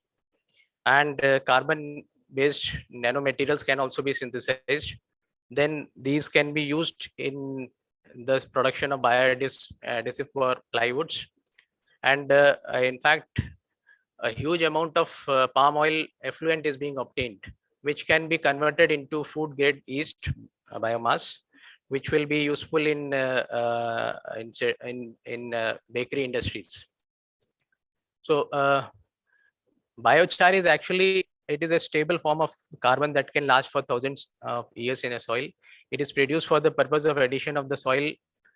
and carbon based nanomaterials can also be synthesized. Then these can be used in the production of adhesive for plywoods. And in fact, a huge amount of palm oil effluent is being obtained, which can be converted into food grade yeast biomass, which will be useful in bakery industries. So biochar is actually, it is a stable form of carbon that can last for thousands of years in a soil. It is produced for the purpose of addition of the soil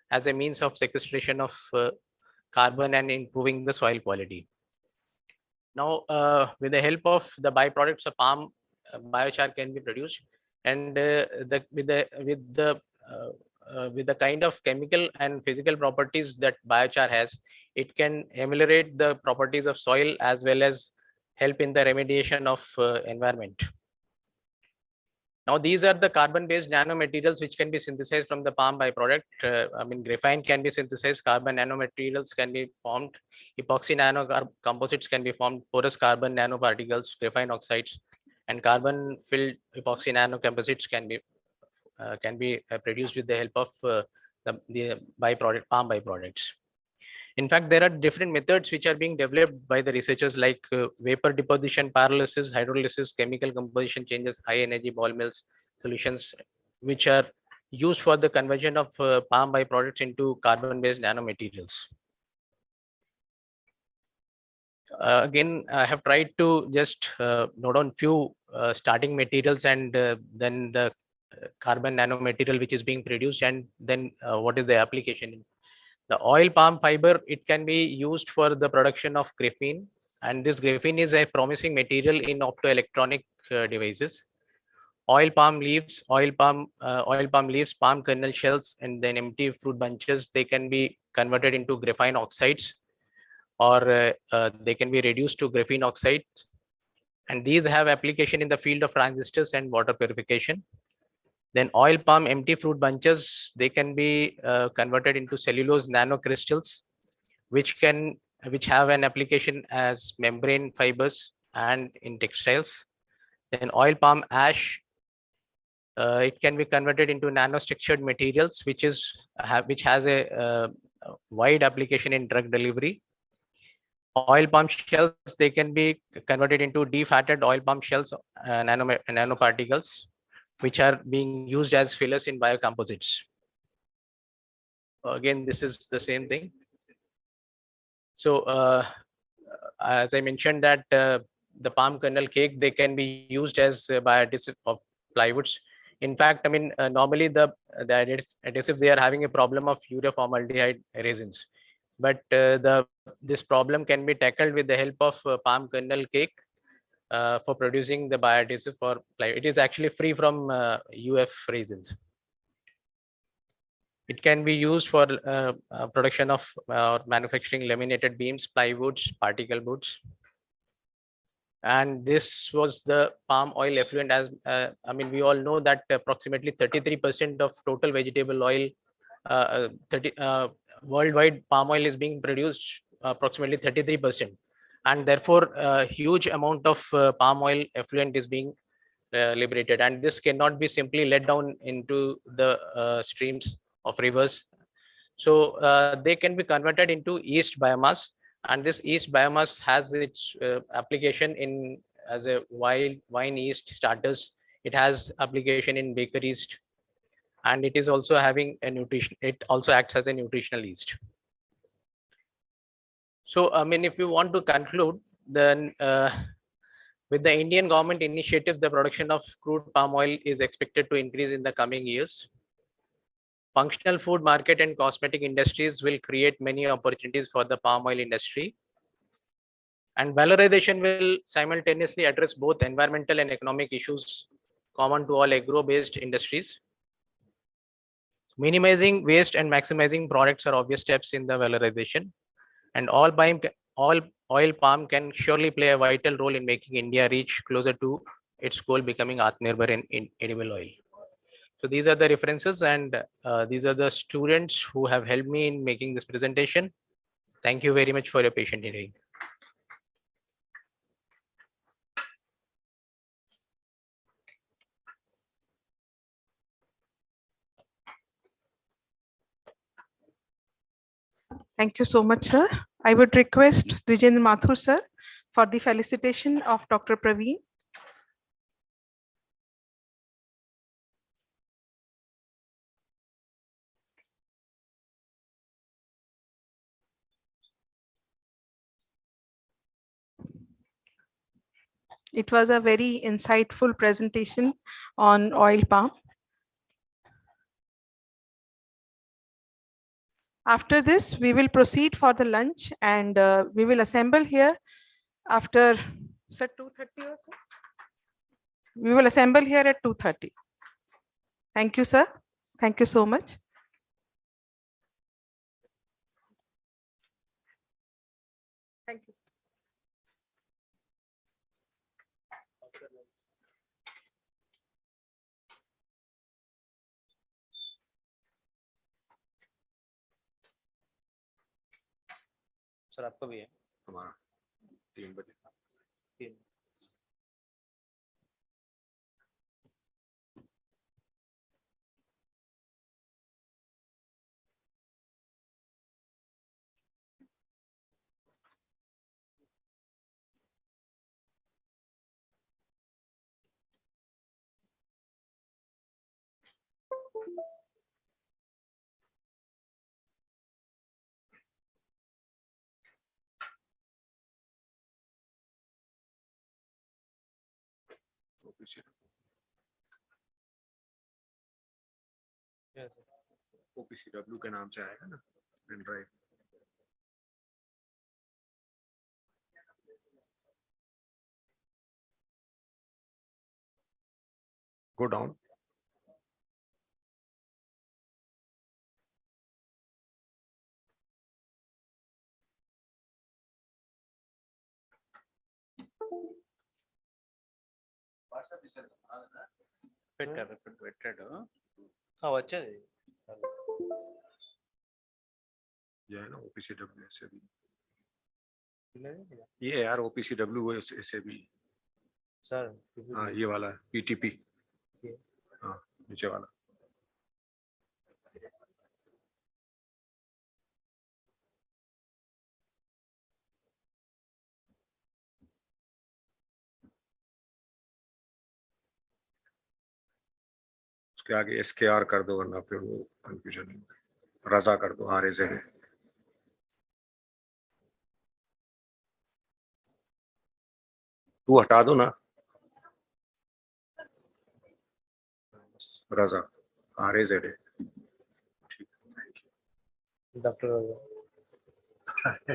as a means of sequestration of carbon and improving the soil quality. Now, with the help of the byproducts of palm, biochar can be produced, and with the kind of chemical and physical properties that biochar has, it can ameliorate the properties of soil as well as help in the remediation of environment. Now, these are the carbon-based nanomaterials which can be synthesized from the palm byproduct. Graphene can be synthesized, carbon nanomaterials can be formed, epoxy composites can be formed, porous carbon nanoparticles, graphene oxides, and carbon-filled epoxy nanocomposites can be produced with the help of the palm byproducts. In fact, there are different methods which are being developed by the researchers, like vapor deposition, pyrolysis, hydrolysis, chemical composition changes, high energy ball mills solutions, which are used for the conversion of palm byproducts into carbon-based nanomaterials. Again, I have tried to just note on few starting materials, and then the carbon nanomaterial which is being produced, and then what is the application. The oil palm fiber, it can be used for the production of graphene, and this graphene is a promising material in optoelectronic devices. Oil palm leaves, palm kernel shells, and then empty fruit bunches, they can be converted into graphene oxides, or they can be reduced to graphene oxides. And these have application in the field of transistors and water purification. Then oil palm empty fruit bunches, they can be converted into cellulose nanocrystals, which have an application as membrane fibers and in textiles. Then oil palm ash, it can be converted into nanostructured materials, which has a wide application in drug delivery. Oil palm shells, they can be converted into defatted oil palm shells, nanoparticles, which are being used as fillers in biocomposites. Again, this is the same thing. So as I mentioned that the palm kernel cake, they can be used as bioadhesive of plywoods. In fact, I mean, normally the adhesives, they are having a problem of urea-formaldehyde resins, but this problem can be tackled with the help of palm kernel cake for producing the bioadhesive for plywood. It is actually free from UF resins. It can be used for production of manufacturing laminated beams, plywoods, particle boards. And this was the palm oil effluent. As I mean, we all know that approximately 33% of total vegetable oil, worldwide palm oil is being produced, approximately 33%. And therefore, a huge amount of palm oil effluent is being liberated. And this cannot be simply let down into the streams of rivers. So they can be converted into yeast biomass, and this yeast biomass has its application in as a wine yeast starters. It has application in bakery yeast, and it is also having a nutrition. It also acts as a nutritional yeast. So I mean, if you want to conclude, then with the Indian government initiatives, the production of crude palm oil is expected to increase in the coming years. Functional food market and cosmetic industries will create many opportunities for the palm oil industry. And valorization will simultaneously address both environmental and economic issues common to all agro-based industries. Minimizing waste and maximizing products are obvious steps in the valorization. And all oil palm can surely play a vital role in making India reach closer to its goal, becoming Atmanirbhar in edible oil. So these are the references, and these are the students who have helped me in making this presentation. Thank you very much for your patient hearing. Thank you so much, sir. I would request Dvijendra Mathur, sir, for the felicitation of Dr. Praveen. It was a very insightful presentation on oil palm. After this, we will proceed for the lunch, and we will assemble here after 2:30 or so. We will assemble here at 2:30. Thank you, sir. Thank you so much. Thank you. Sir आपका भी है हमारा 3 बजे 3 OPCW के नाम से आएगा ना पेन ड्राइव. Go down. हाँ अच्छा है ये है ना OPCW ऐसे भी. ये यार OPCW ऐसे भी. सर हाँ ये वाला PTP. हाँ नीचे वाला. उसके आगे SKR कर दो वरना फिर वो कंफ्यूजन नहीं. रजा कर दो RSA है. तू हटा दो ना. Raza, RAZA. डॉक्टर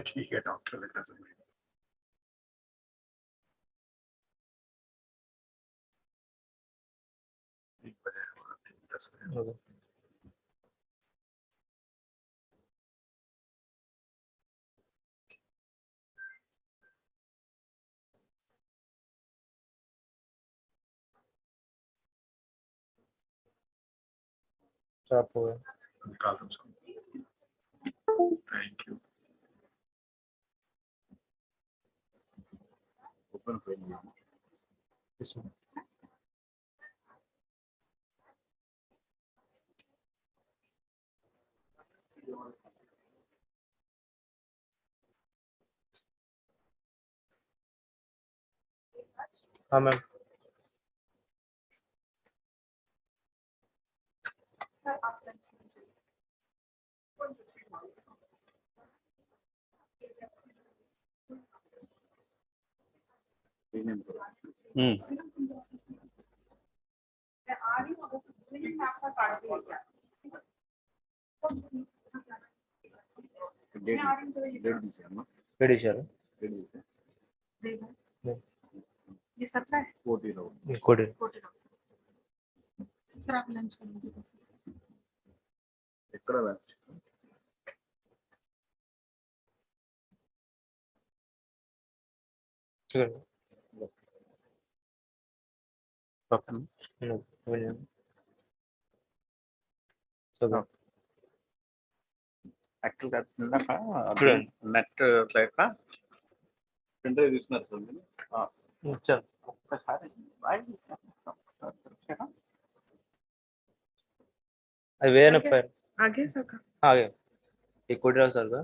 ठीक है डॉक्टर लग रहा है। आप हो गए निकाल दो उसको। Thank you. ओपन करिए इसमें हाँ मैम रेडी सर ये सबका है कोड सर आप लंच कर लीजिए ఎక్కడ యాక్చువల్ గా ఇందాక నెట్ లేక ప్రింట్ తీసుకున్నారు సార్ మీరు चल ఒక్కసారి अरे वे ना फाइल आगे सर का आ गया एक कोड रहा सर का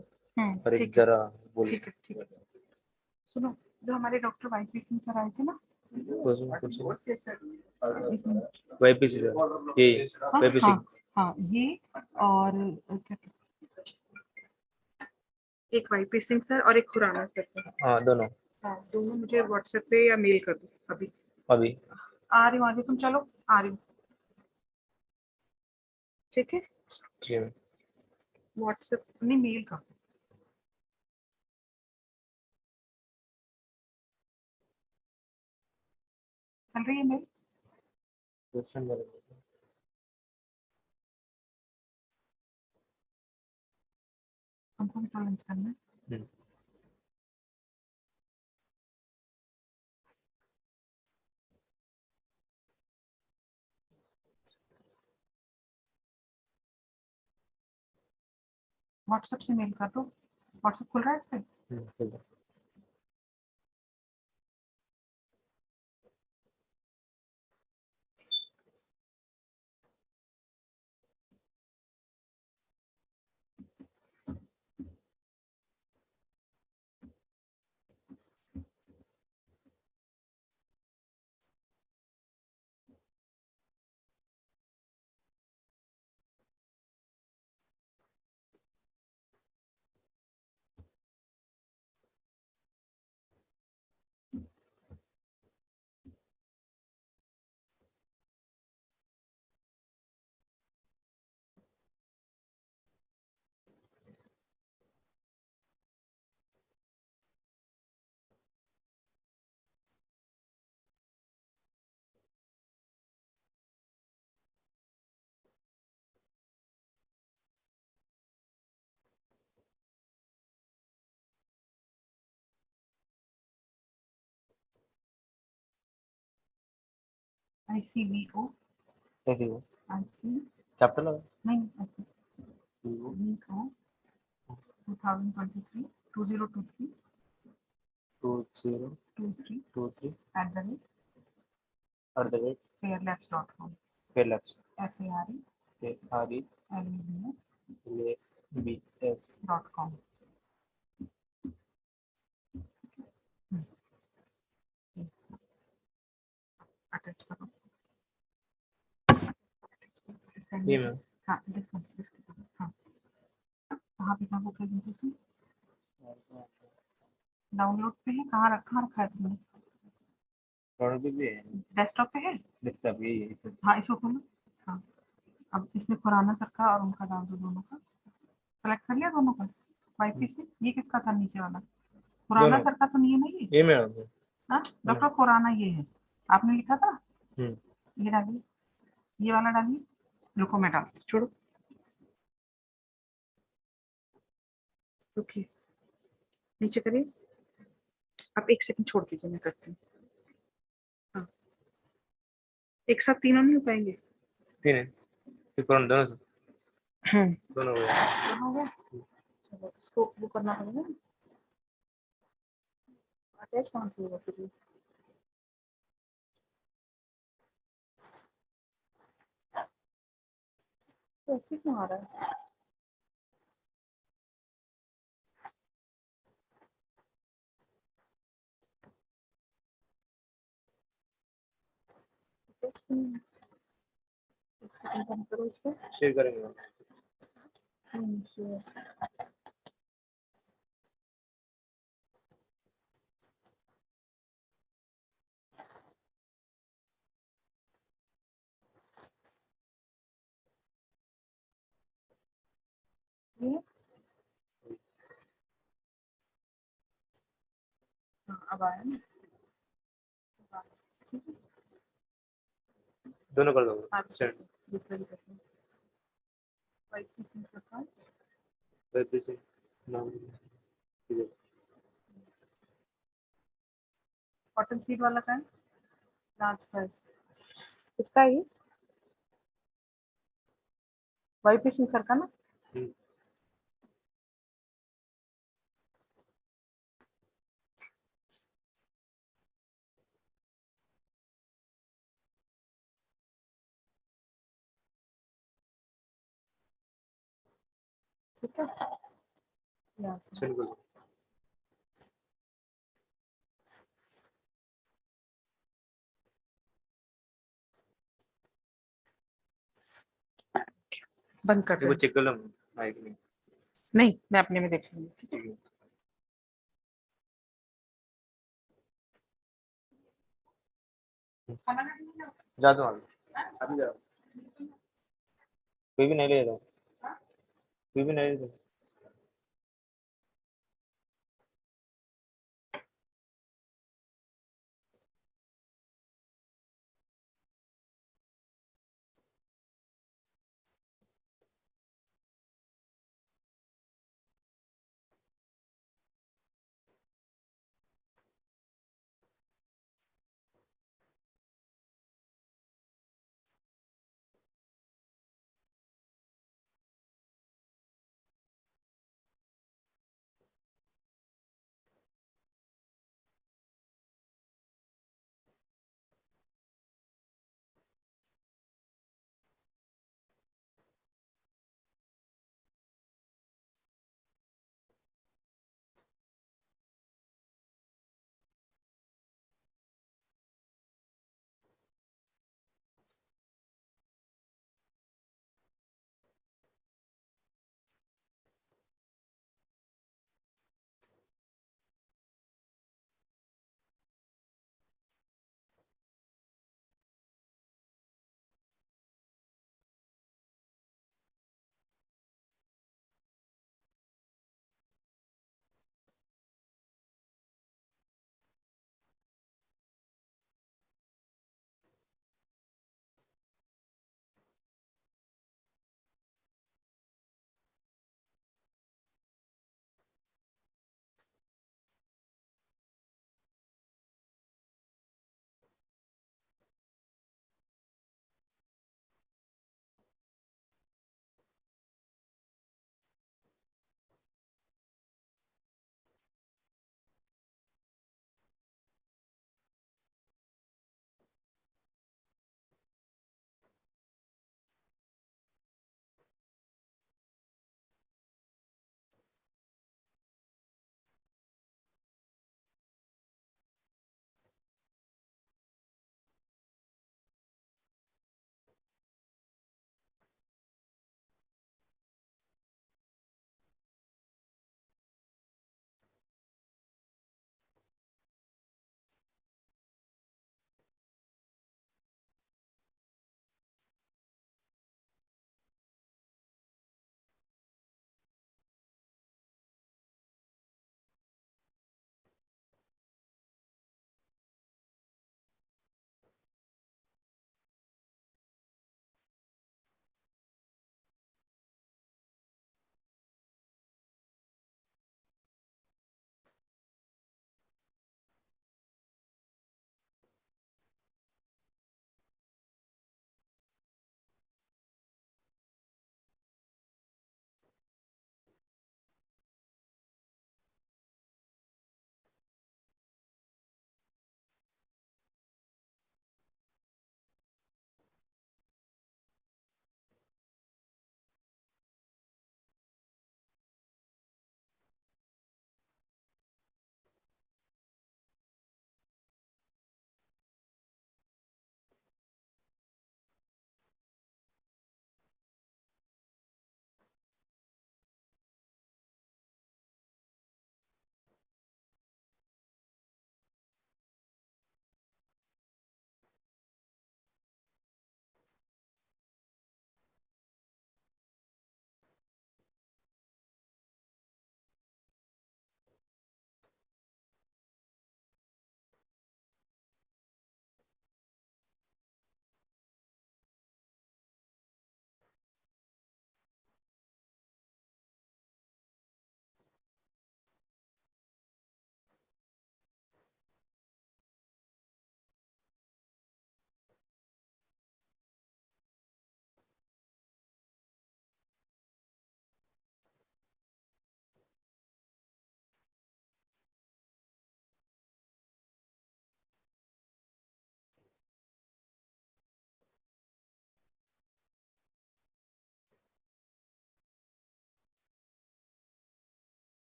और एक ठीक है जरा बोलिए ठीक है सुनो जो हमारे डॉक्टर वाईपी सिंह सर आए थे ना वाईपीसी सर ये वाईपीसी हाँ ये और एक वाईपी सिंह सर और एक खुराना सर हाँ दोनों हाँ दोनों मुझे व्हाट्सएप पे या मेल कर दो अभी अभी आ रही हूँ आगे तुम चलो आ रही हूँ ठीक है ठीक है व्हाट्सएप नहीं मेल का चल रही है मेल हमको भी तो लंच करना है व्हाट्सएप से मेल कर दो व्हाट्सएप खुल रहा है इस पे ICVO IC कैपिटल नहीं ऐसे VO 2023 2023 2023 at the rate fairlabs.com fairlabs FARELABS.com attach करो ये मैम हाँ दिस वन इसके पास हाँ कहाँ पे था वो प्रेजेंटेशन डाउनलोड पे है कहाँ रखा है तुमने प्रोडक्ट भी है डेस्कटॉप पे है डेस्कटॉप ये हाँ इसको खोलो हाँ अब इसमें खुराना सर का और उनका डाल दो दोनों का। सेलेक्ट कर लिया दोनों का। YPC ये किसका था नीचे वाला? खुराना सर का तो नहीं है ना ये में हाँ डॉक्टर खुराना ये है आपने लिखा था। ये डालिए ये वाला डालिए। रुको मैं डाल छोड़ो। ओके नीचे करिए। आप एक सेकंड छोड़ दीजिए मैं करती हूँ। हाँ एक साथ तीनों नहीं हो पाएंगे। तीन है दोनों दोनों हो गया। चलो इसको वो करना पड़ेगा। अटैच कहाँ से होगा फिर ये? तो ऐसे क्यों आ रहा है? करो इसको। शेयर करेंगे शेयर। ये हाँ अब आया ना। दोनों कर दो आप दूसरा भी करते हैं। YPC का कॉटन सीड वाला का है लास्ट पर किसका है ये? YPC सर का ना। ठीक है बिल्कुल बंद कर वो दो। चेक कर लो आएगी नहीं नहीं मैं अपने में देख लूंगी। जा दो अभी जाओ कोई भी नहीं ले कोई भी नहीं ले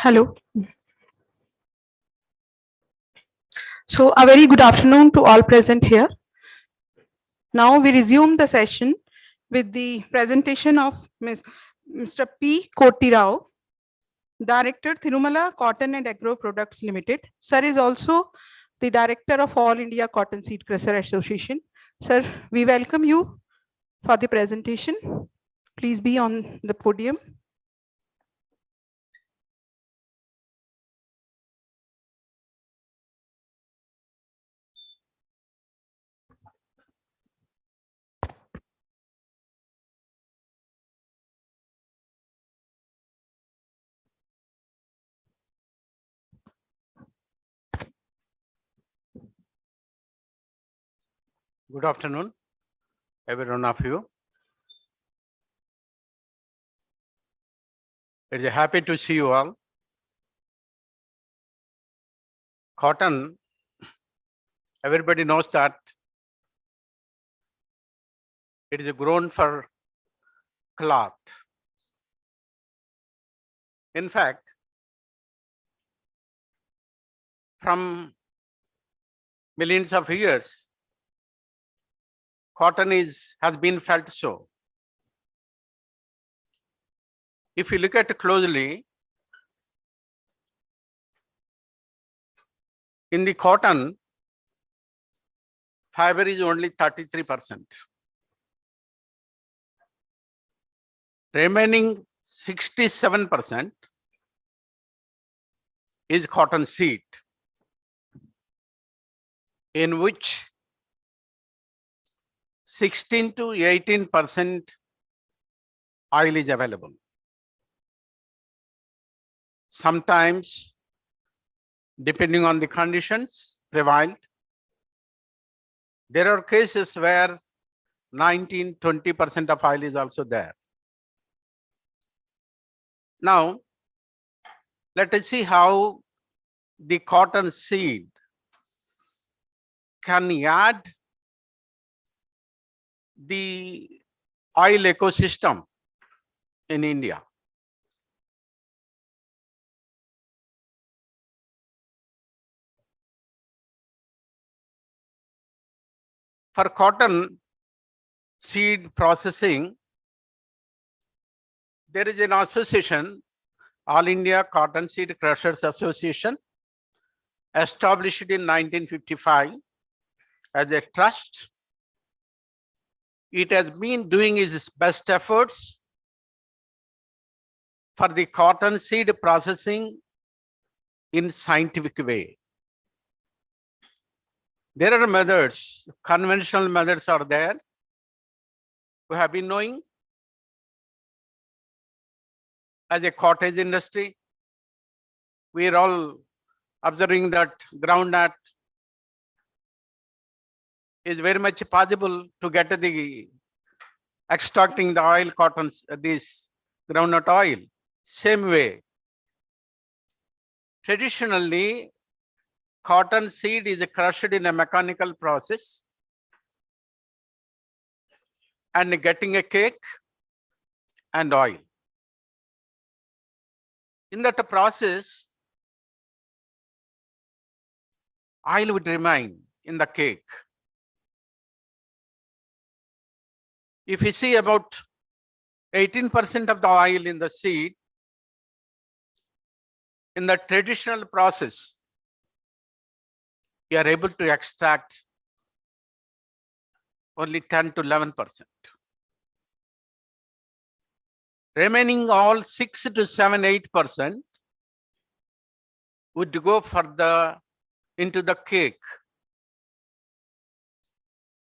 Hello. So a very good afternoon to all present here. Now we resume the session with the presentation of Mr. P. Koti Rao, Director, Thirumala Cotton and Agro Products Limited. Sir is also the Director of All India Cotton Seed Crusher Association. Sir, we welcome you for the presentation. Please be on the podium. Good afternoon, every one of you. It is happy to see you all. Cotton, everybody knows that it is grown for cloth. In fact, from millions of years, cotton has been felt so. If you look at it closely, in the cotton, fiber is only 33%. Remaining 67% is cotton seed, in which 16 to 18% oil is available. Sometimes, depending on the conditions prevailed, there are cases where 19-20% of oil is also there. Now, let us see how the cotton seed can add the oil ecosystem in India. For cotton seed processing, there is an association, All India Cotton Seed Crushers Association, established in 1955 as a trust. It has been doing its best efforts for the cotton seed processing in scientific way. There are methods, conventional methods are there. We have been knowing as a cottage industry, we are all observing that groundnut is very much possible to get the extracting the oil, cotton, this groundnut oil. Same way, traditionally, cotton seed is crushed in a mechanical process and getting a cake and oil. In that process, oil would remain in the cake. If you see about 18% of the oil in the seed, in the traditional process, you are able to extract only 10 to 11%. Remaining all 6 to 7, 8% would go into the cake.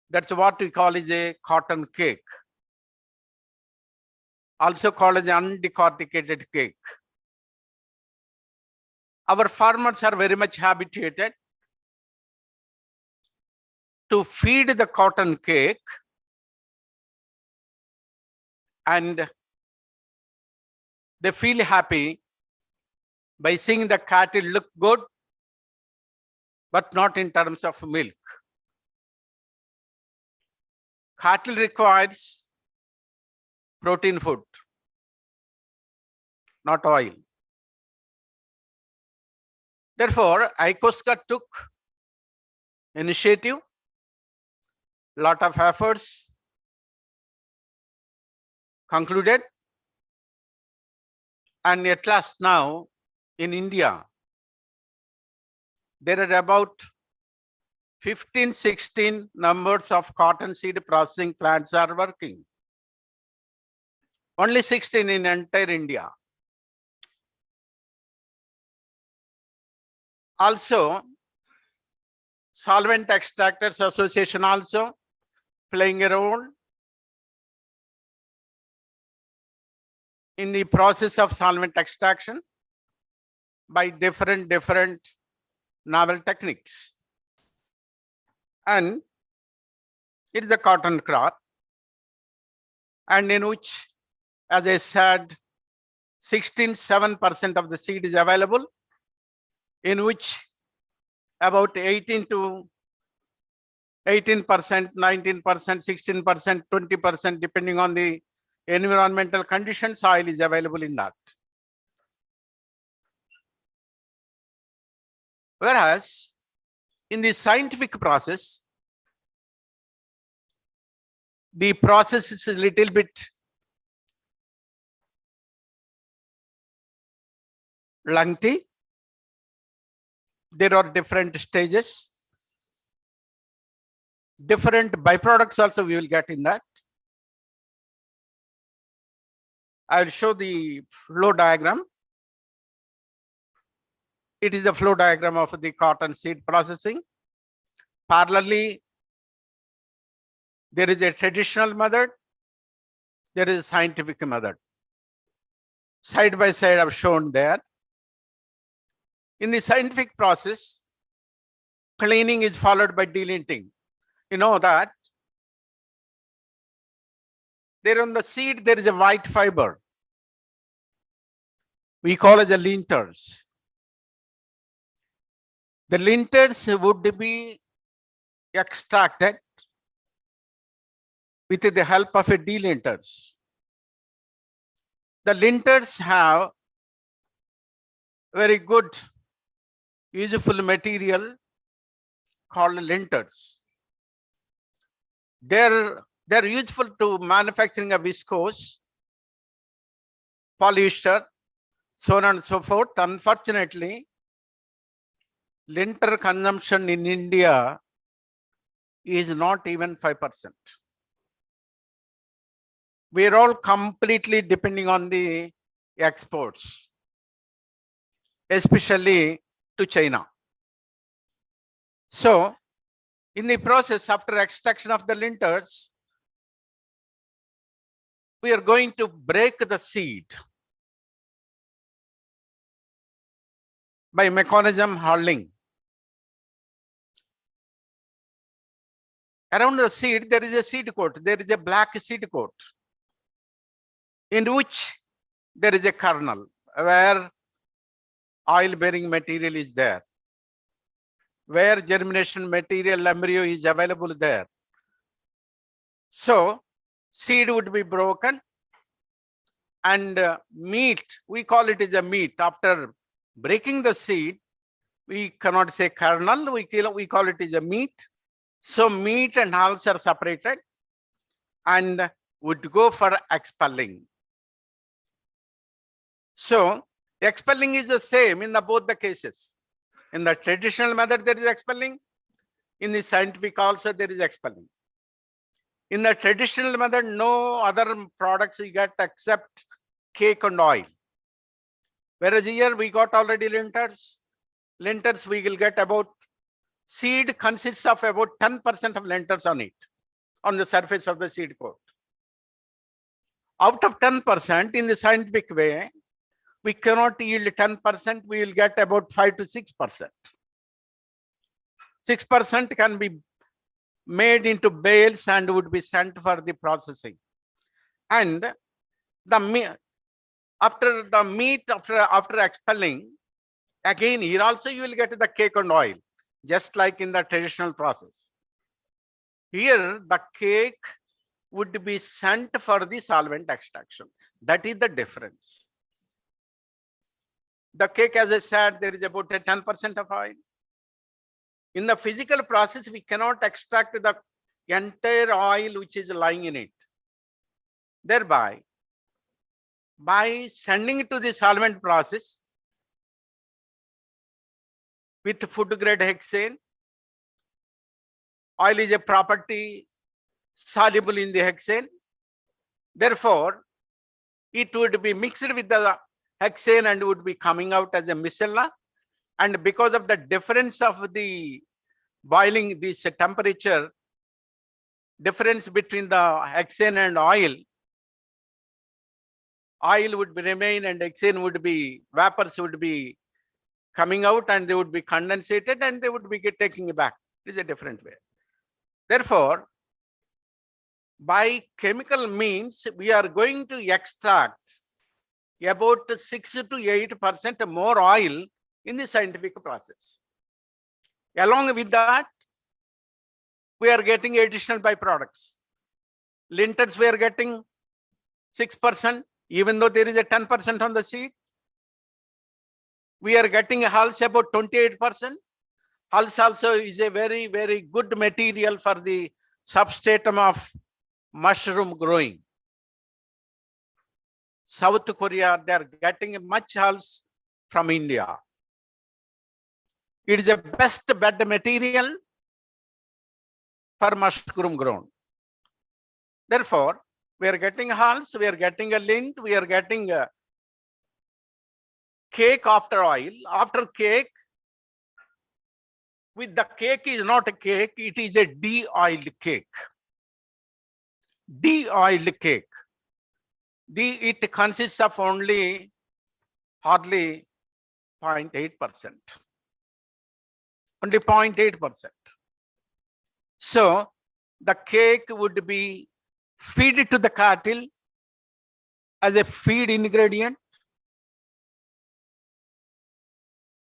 That's what we call is a cotton cake. Also called as undecorticated cake. Our farmers are very much habituated to feed the cotton cake and they feel happy by seeing the cattle look good, but not in terms of milk. Cattle requires protein food, not oil. Therefore, ICOSCA took initiative, lot of efforts concluded, and at last now in India, there are about 15, 16 numbers of cottonseed processing plants are working. Only 16 in entire India. Also, Solvent Extractors Association also playing a role in the process of solvent extraction by different novel techniques. And it is a cotton crop, and in which, as I said, 7% of the seed is available, in which about 18%, 19%, 16%, 20%, depending on the environmental conditions, soil is available in that. Whereas in the scientific process, the process is a little bit lengthy. There are different stages. Different byproducts also we will get in that. I will show the flow diagram. It is a flow diagram of the cotton seed processing. Parallelly, there is a traditional method. There is a scientific method. Side by side, I've shown there. In the scientific process, cleaning is followed by delinting. You know that there on the seed, there is a white fiber. We call it the linters. The linters would be extracted with the help of a delinters. The linters have very good useful material called linters. They're useful to manufacturing of viscose, polyester, so on and so forth. Unfortunately, linter consumption in India is not even 5%. We are all completely depending on the exports, especially to China. So, in the process, after extraction of the linters, we are going to break the seed by mechanism hurling. Around the seed, there is a seed coat. There is a black seed coat in which there is a kernel where oil-bearing material is there, where germination material embryo is available there. So, seed would be broken and meat, we call it as a meat. After breaking the seed, we cannot say kernel, we call it as a meat. So, meat and hulls are separated and would go for expelling. So, expelling is the same in both the cases. In the traditional method, there is expelling. In the scientific also, there is expelling. In the traditional method, no other products we get except cake and oil. Whereas here we got already linters. Linters we will get about, seed consists of about 10% of linters on it, on the surface of the seed coat. Out of 10%, in the scientific way, we cannot yield 10%, we will get about 5 to 6%. 6% can be made into bales and would be sent for the processing. And after the meat, after expelling, again here also you will get the cake and oil, just like in the traditional process. Here the cake would be sent for the solvent extraction. That is the difference. The cake, as I said, there is about a 10% of oil. In the physical process, we cannot extract the entire oil which is lying in it. Thereby, by sending it to the solvent process with food grade hexane, oil is a property soluble in the hexane. Therefore, it would be mixed with the hexane and would be coming out as a micella. And because of the difference of the boiling, this temperature difference between the hexane and oil would remain and hexane would be, vapors would be coming out and they would be condensated and they would be taking it back. It is a different way. Therefore, by chemical means, we are going to extract about 6 to 8% more oil in the scientific process. Along with that, we are getting additional byproducts. Linters, we are getting 6%, even though there is a 10% on the seed. We are getting hulls about 28%. Hulls also is a very, very good material for the substratum of mushroom growing. South Korea, they are getting much hulls from India. It is the best bed material for mushroom grown. Therefore, we are getting hulls, we are getting a lint, we are getting a cake after oil. After cake, with the cake is not a cake, it is a de-oiled cake. De-oiled cake. It consists of only hardly 0.8%. Only 0.8%. So the cake would be fed to the cattle as a feed ingredient.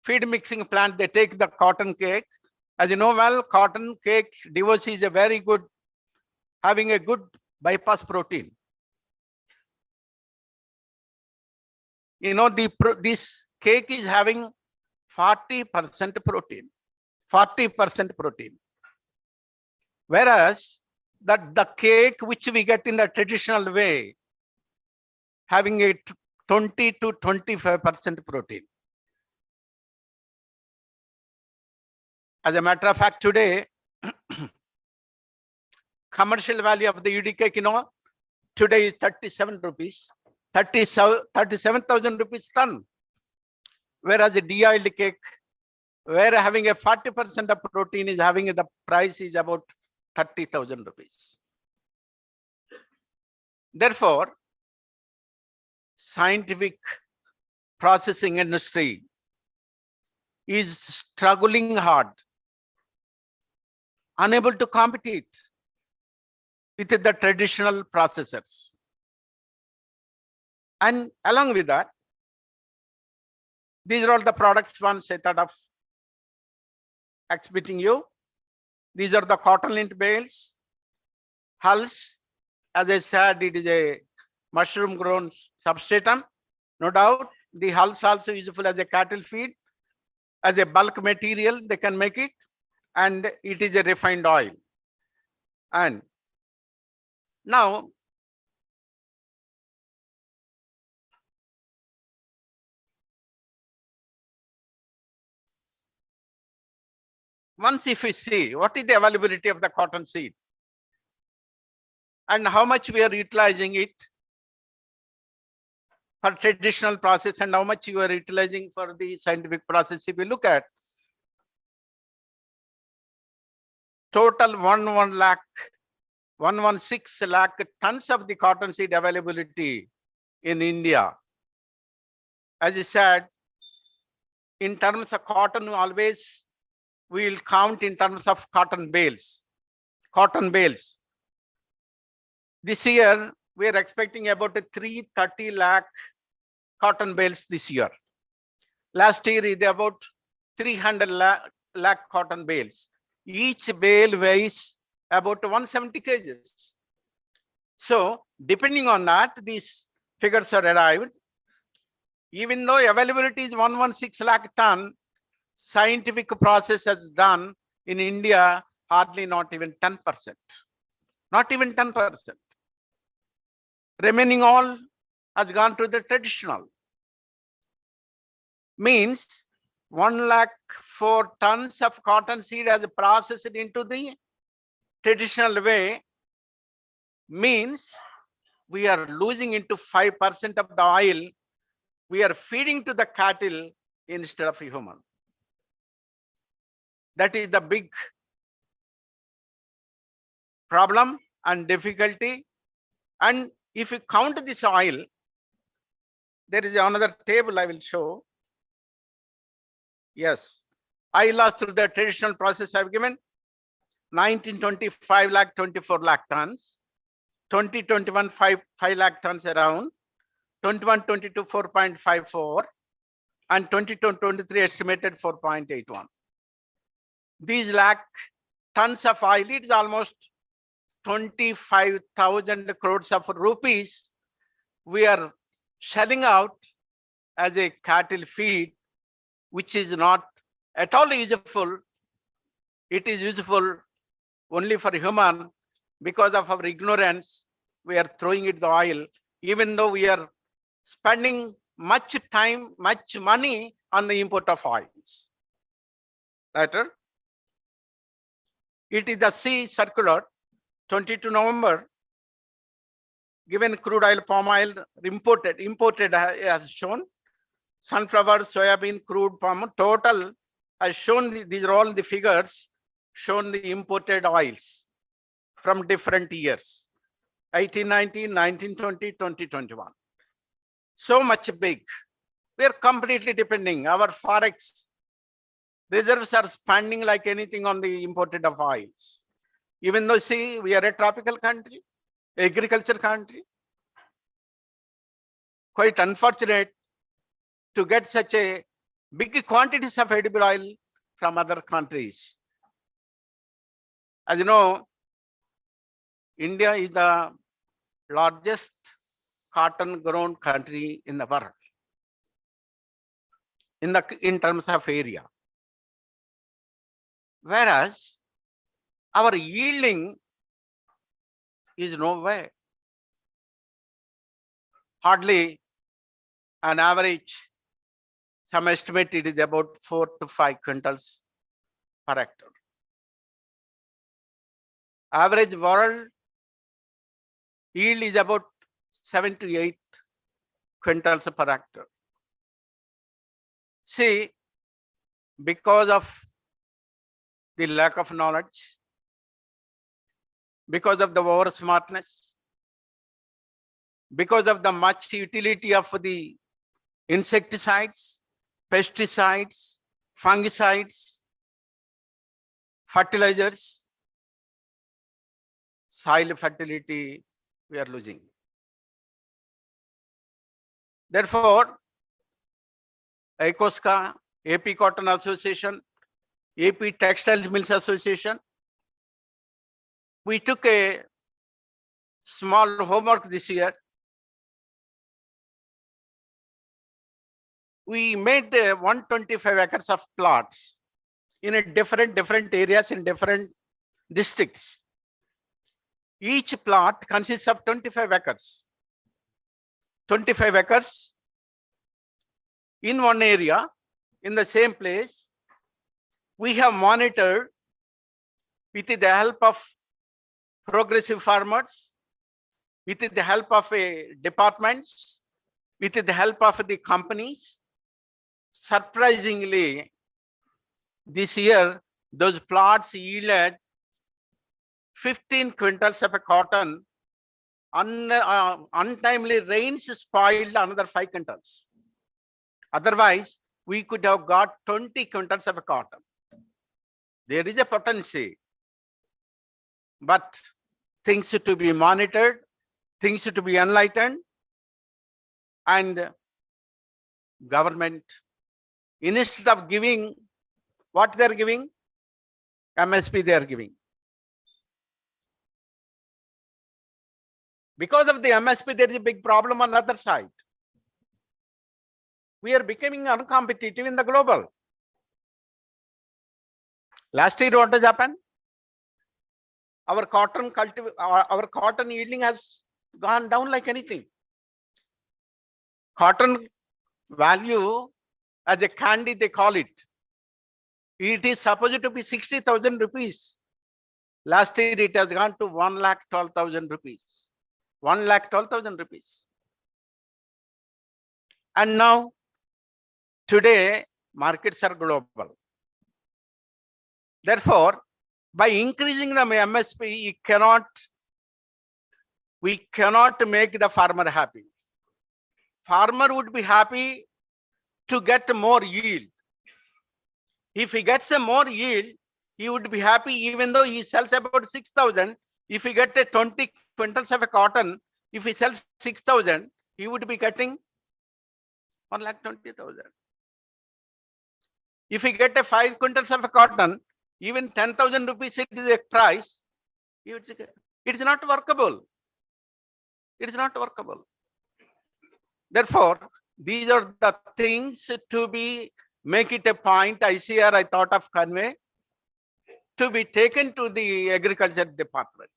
Feed mixing plant, they take the cotton cake. As you know well, cotton cake divorce is a very good, having a good bypass protein. You know, this cake is having 40% protein. 40% protein. Whereas the cake which we get in the traditional way, having a 20 to 25% protein. As a matter of fact, today, commercial value of the UD cake, you know, today is 37 rupees, 37,000 rupees ton. Whereas the de-oiled cake, where having a 40% of protein is having the price is about 30,000 rupees. Therefore, scientific processing industry is struggling hard, unable to compete with the traditional processors. And along with that, these are all the products once I thought of exhibiting you. These are the cotton lint bales, hulls. As I said, it is a mushroom grown substratum. No doubt, the hulls also useful as a cattle feed, as a bulk material, they can make it, and it is a refined oil. And now, once if we see what is the availability of the cotton seed and how much we are utilizing it for traditional process and how much you are utilizing for the scientific process, if we look at total 116 lakh tons of the cotton seed availability in India. As I said, in terms of cotton, always we will count in terms of cotton bales. Cotton bales. This year, we are expecting about 330 lakh cotton bales this year. Last year, it about 300 lakh cotton bales. Each bale weighs about 170 kgs. So, depending on that, these figures are arrived. Even though availability is 116 lakh ton, scientific process has done in India hardly not even 10%. Not even 10%. Remaining all has gone to the traditional. Means 104 tons of cotton seed as processed into the traditional way, means we are losing into 5% of the oil we are feeding to the cattle instead of human. That is the big problem and difficulty. And if you count this oil, there is another table I will show. Yes, oil loss through the traditional process I have given. 1925 lakh 24 lakh tons, 2021 5 lakh tons around, 21-22 4.54, and 22-23 estimated 4.81. These lakh tons of oil, it is almost 25,000 crores of rupees we are selling out as a cattle feed, which is not at all useful. It is useful only for human. Because of our ignorance, we are throwing it the oil, even though we are spending much time, much money on the import of oils. Later, it is the C circular, 22 November, given crude oil, palm oil imported as shown, sunflower, soybean, crude palm, total as shown, these are all the figures, shown the imported oils from different years, 1819, 1920, 2021. So much big. We are completely depending. Our forex reserves are spending like anything on the imported of oils. Even though, see, we are a tropical country, agriculture country. Quite unfortunate to get such a big quantities of edible oil from other countries. As you know, India is the largest cotton grown country in the world in terms of area. Whereas our yielding is nowhere. Hardly an average, some estimate it is about 4 to 5 quintals per hectare. Average world yield is about 7 to 8 quintals per hectare. See, because of the lack of knowledge, because of the over smartness, because of the much utility of the insecticides, pesticides, fungicides, fertilizers, soil fertility we are losing. Therefore, ACOSCA, AP Cotton Association, AP Textiles Mills Association, we took a small homework this year. We made 125 acres of plots in a different areas in different districts. Each plot consists of 25 acres. 25 acres in one area, in the same place. We have monitored with the help of progressive farmers, with the help of departments, with the help of the companies. Surprisingly, this year, those plots yielded 15 quintals of cotton. Untimely rains spoiled another 5 quintals. Otherwise, we could have got 20 quintals of cotton. There is a potential, but things to be monitored, things to be enlightened, and government, instead of giving what they are giving, MSP they are giving. Because of the MSP, there is a big problem on the other side. we are becoming uncompetitive in the global. Last year, what has happened? Our cotton our cotton yielding has gone down like anything. Cotton value as a candy, they call it. It is supposed to be 60,000 rupees. Last year, it has gone to 1,12,000 rupees. 1,12,000 rupees. And now, today, markets are global. Therefore, by increasing the MSP, we cannot make the farmer happy. Farmer would be happy to get more yield. If he gets a more yield, he would be happy even though he sells about 6,000. If he get a 20 quintals of a cotton, if he sells 6,000, he would be getting 1,20,000. If he get a 5 quintals of a cotton, even 10,000 rupees it is a price, it is not workable. It is not workable. Therefore, these are the things to be, make it a point. ICR, I thought of convey, to be taken to the agriculture department.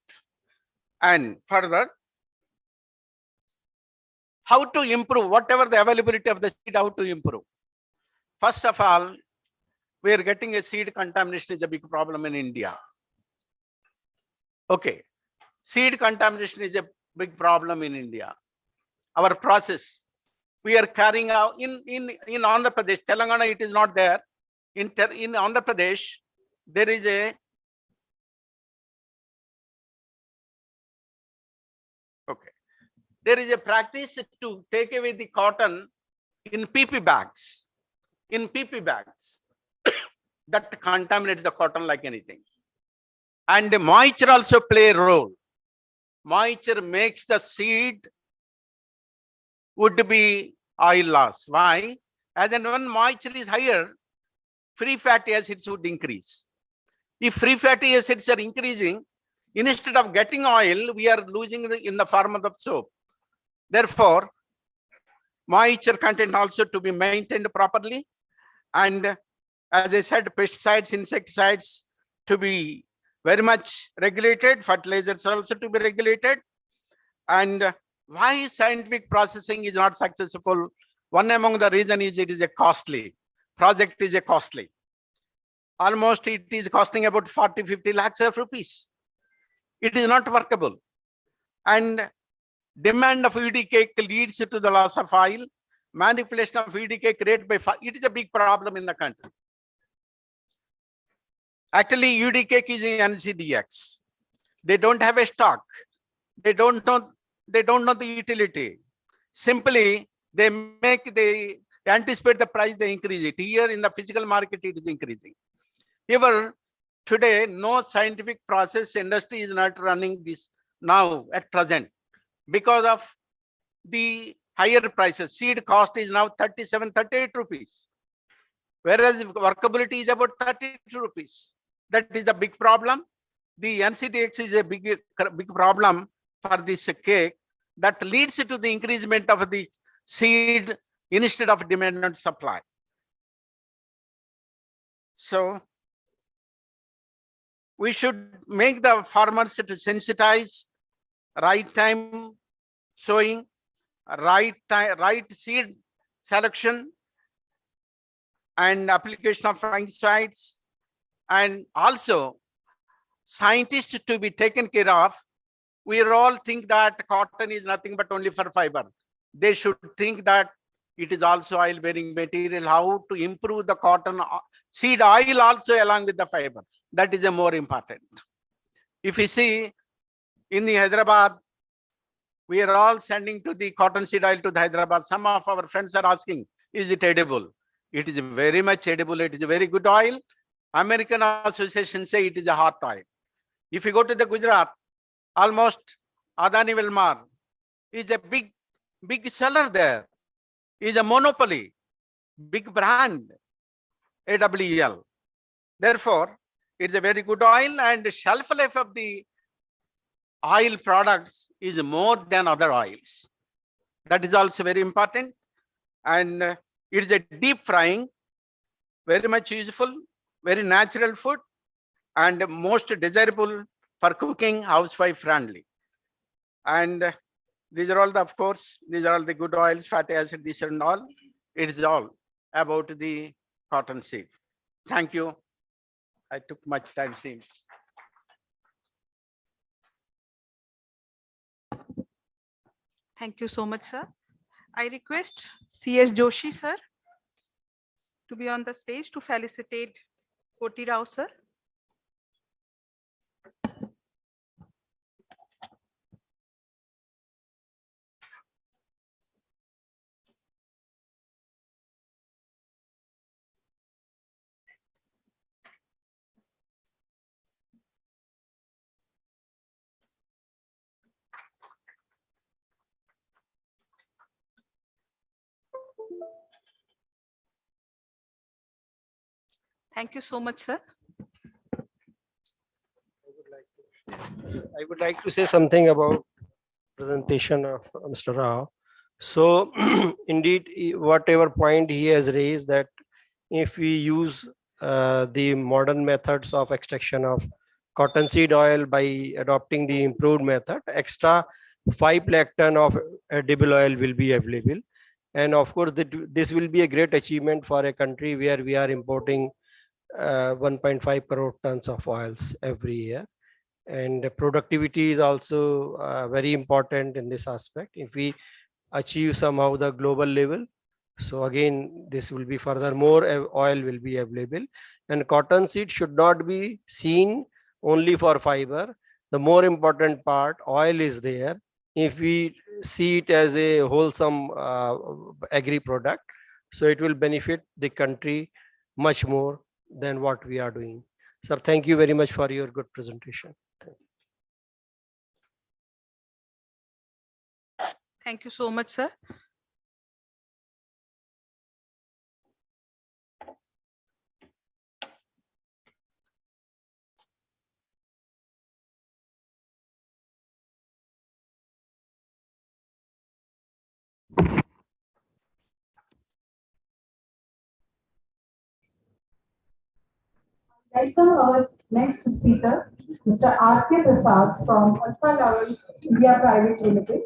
And further, how to improve, whatever the availability of the seed, how to improve. First of all, we are getting a seed contamination is a big problem in India. Okay, seed contamination is a big problem in India. Our process, we are carrying out in Andhra Pradesh, Telangana, it is not there. In Andhra Pradesh, there is a there is a practice to take away the cotton in PP bags. In PP bags, that contaminates the cotton like anything. And the moisture also play a role. Moisture makes the seed would be oil loss. Why? As and when moisture is higher, free fatty acids would increase. If free fatty acids are increasing, instead of getting oil, we are losing in the form of soap. Therefore, moisture content also to be maintained properly. And as I said, pesticides, insecticides to be very much regulated, fertilizers also to be regulated. And why scientific processing is not successful? One among the reason is it is a costly project, is a costly. Almost it is costing about 40-50 lakhs of rupees. It is not workable. And demand of UD cake leads to the loss of oil. Manipulation of UD cake rate by it is a big problem in the country. Actually, UD cake is in NCDX. They don't have a stock. They don't know the utility. Simply, they anticipate the price, they increase it. Here in the physical market, it is increasing. However, today, no scientific process industry is not running this now at present because of the higher prices. Seed cost is now 37-38 rupees, whereas workability is about 32 rupees. That is a big problem. The NCDX is a big problem for this cake that leads to the increasement of the seed instead of demand and supply. So we should make the farmers to sensitize, right time sowing, right seed selection, and application of fungicides, and also scientists to be taken care of. We all think that cotton is nothing but only for fiber. They should think that it is also oil bearing material, how to improve the cotton seed oil also along with the fiber. That is a more important. If you see in the Hyderabad, we are all sending to the cotton seed oil to the Hyderabad. Some of our friends are asking, is it edible? It is very much edible. It is a very good oil. American Association say it is a hot oil. If you go to the Gujarat, almost Adani Wilmar is a big seller there, is a monopoly, big brand, AWL. Therefore, it's a very good oil, and the shelf life of the oil products is more than other oils. That is also very important. And It is a deep frying, very much useful, very natural food, and most desirable for cooking, housewife friendly. And these are all the, of course, these are all the good oils, fatty acid, these and all. It is all about the cottonseed. Thank you. I took much time seems. Thank you so much, sir. I request CS Joshi, sir, to be on the stage to felicitate Koti Rao, sir. Thank you so much, sir. I would like to say something about presentation of Mr. Rao. So indeed, whatever point he has raised, that if we use the modern methods of extraction of cottonseed oil by adopting the improved method, extra 5 lakh ton of edible oil will be available. And of course, this will be a great achievement for a country where we are importing 1.5 crore tons of oils every year. And productivity is also very important in this aspect. If we achieve somehow the global level, so again, this will be further more oil will be available. And cotton seed should not be seen only for fiber. The more important part, oil is there. If we see it as a wholesome agri product, so it will benefit the country much more than what we are doing. Sir, thank you very much for your good presentation. Thank you so much, sir. Welcome our next speaker, Mr. R.K. Prasad from Alpha Level India Private Limited.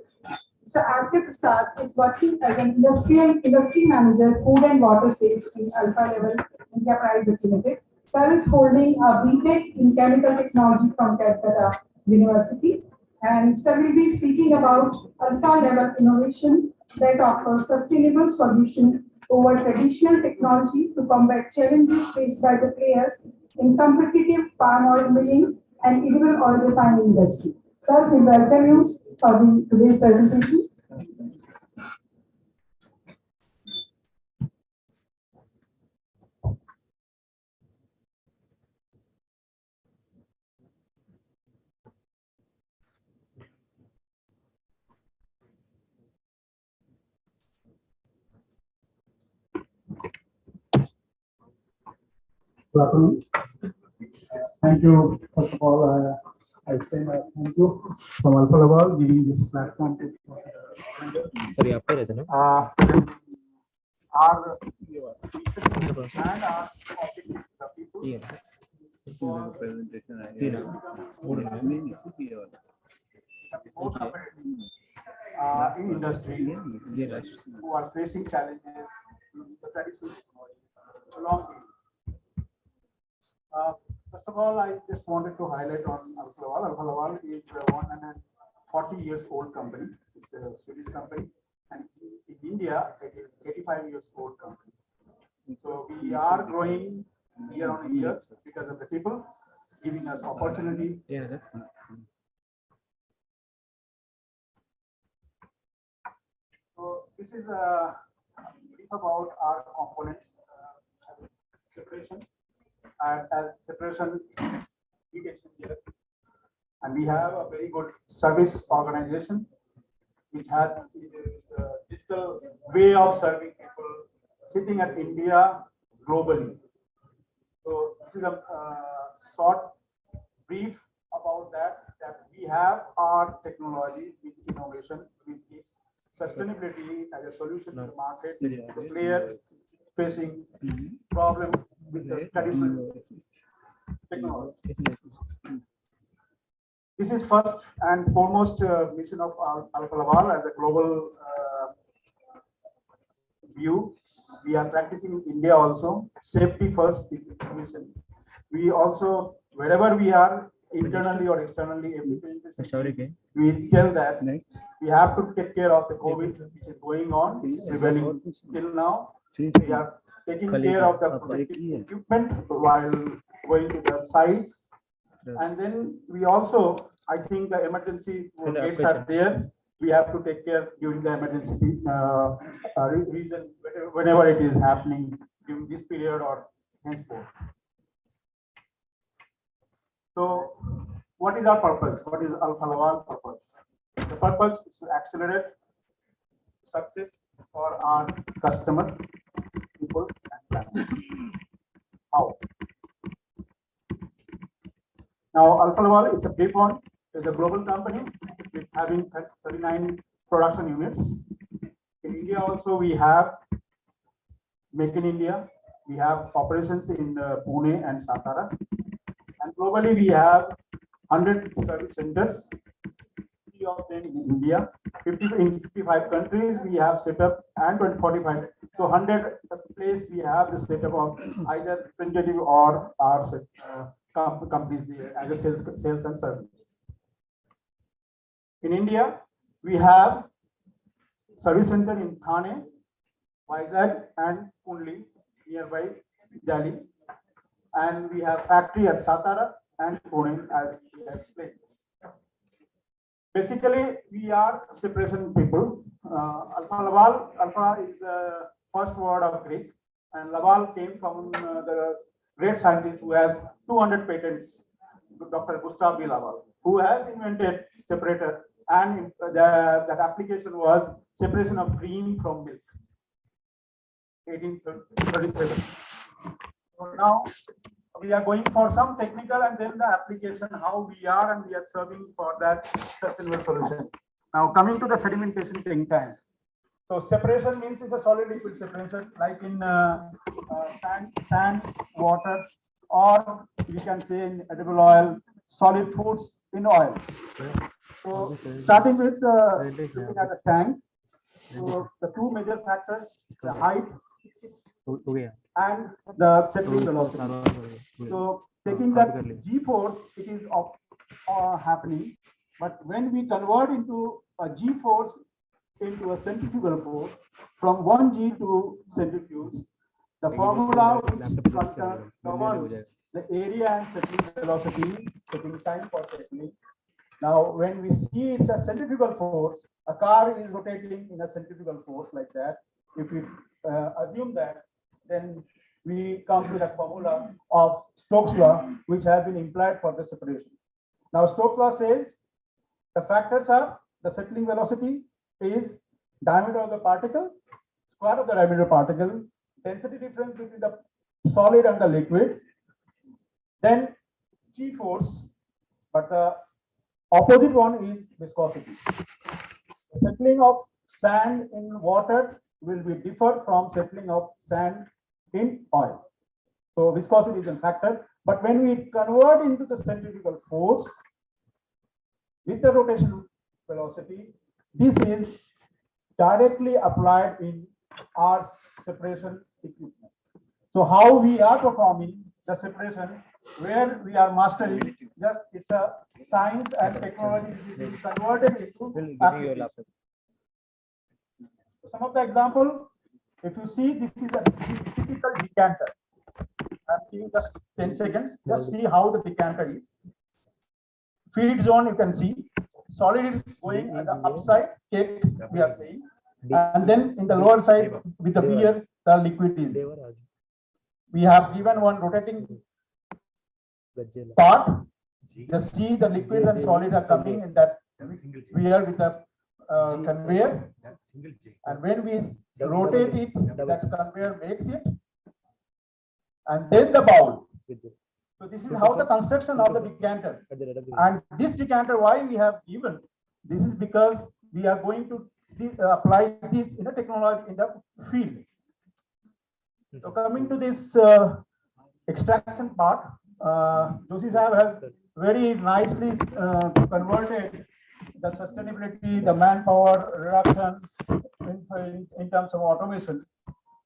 Mr. R.K. Prasad is working as an industry manager, food and water sales in Alpha Level India Private Limited. Sir is holding a BTech in chemical technology from Calcutta University, and sir will be speaking about Alpha Level innovation that offers sustainable solution over traditional technology to combat challenges faced by the players in competitive palm oil milling and edible oil refining industry. Sir, we welcome you for today's presentation. Good afternoon. Thank you. First of all, I say thank you from Alpha Level giving this platform to our and our in industry who are facing challenges in the traditional technology. First of all, I just wanted to highlight on Alpha Laval. Alpha Laval is a 140 years old company. It's a Swedish company, and in India, it is 85 years old company. So we are growing year on year because of the people giving us opportunity. So this is a brief about our components separation. Separation detection here, and we have a very good service organization which has a digital way of serving people sitting at India globally. So this is a short brief about that we have our technology with innovation which gives sustainability as a solution to the market, the player facing problem with the traditional technology. This is first and foremost mission of Alfa Laval as a global view. We are practicing in India also. Safety first is the mission. We also, wherever we are, internally or externally, we tell that we have to take care of the COVID which is going on, prevailing till now. We are taking care of the protective equipment while going to the sites. And then we also, I think the emergency gates are there. We have to take care during the emergency reason, whenever it is happening during this period or henceforth. So what is our purpose? What is Alfa Laval purpose? The purpose is to accelerate success for our customer, people, and plants. How? Now, Alfa Laval is a PayPon, is a global company with having 39 production units. In India also, we have Make in India. We have operations in Pune and Satara. And globally, we have 100 service centers, 3 of them in India. 50 in 55 countries we have set up, and 45. So 100 place we have the setup of either representative or our companies there as a sales and service. In India, we have service center in Thane, Vizag, and Kundli, nearby Delhi. And we have factory at Satara and Pune, as we explained. Basically, we are separation people. Alfa Laval, Alpha is the first word of Greek, and Laval came from the great scientist who has 200 patents, Dr. Gustave B. Laval, who has invented separator, and that application was separation of cream from milk, 1837. So now we are going for some technical and then the application, how we are, and we are serving for that sustainable solution. Now coming to the sedimentation tank. So separation means it's a solid liquid separation, like in sand, water, or we can say in edible oil, solid foods in oil. So starting with looking at the tank, so the two major factors, the height and the settling velocity. So taking that G force, it is happening, but when we convert into a G force into a centrifugal force, from 1G to centrifuge, the formula which governs the area and settling velocity, taking time for settling. Now, when we see it's a centrifugal force, a car is rotating in a centrifugal force like that. If we assume that, then we come to that formula of Stokes' law, which has been implied for the separation. Now, Stokes' law says the factors are the settling velocity is diameter of the particle, square of the diameter particle, density difference between the solid and the liquid, then G force, but the opposite one is viscosity. The settling of sand in water will be different from settling of sand in oil. So viscosity is a factor, but when we convert into the centrifugal force with the rotation velocity, this is directly applied in our separation equipment. So how we are performing the separation, where we are mastering, just it's a science and technology is converted into application. Some of the example, if you see, this is a typical decanter. I'm giving just 10 seconds. Just see how the decanter is. Feed zone, you can see. Solid is going at the upside, cake, we are saying. And then in the lower side, with the beer, the liquid is. We have given one rotating part. Just see the liquid and solid are coming in that beer with the conveyor. And when we rotate it, that conveyor makes it. And then the bowl. So this is how the construction of the decanter. And this decanter, why we have given, this is because we are going to apply this in a technology in the field. So coming to this extraction part, Joshi Sahab has very nicely converted the sustainability, the manpower reduction in terms of automation.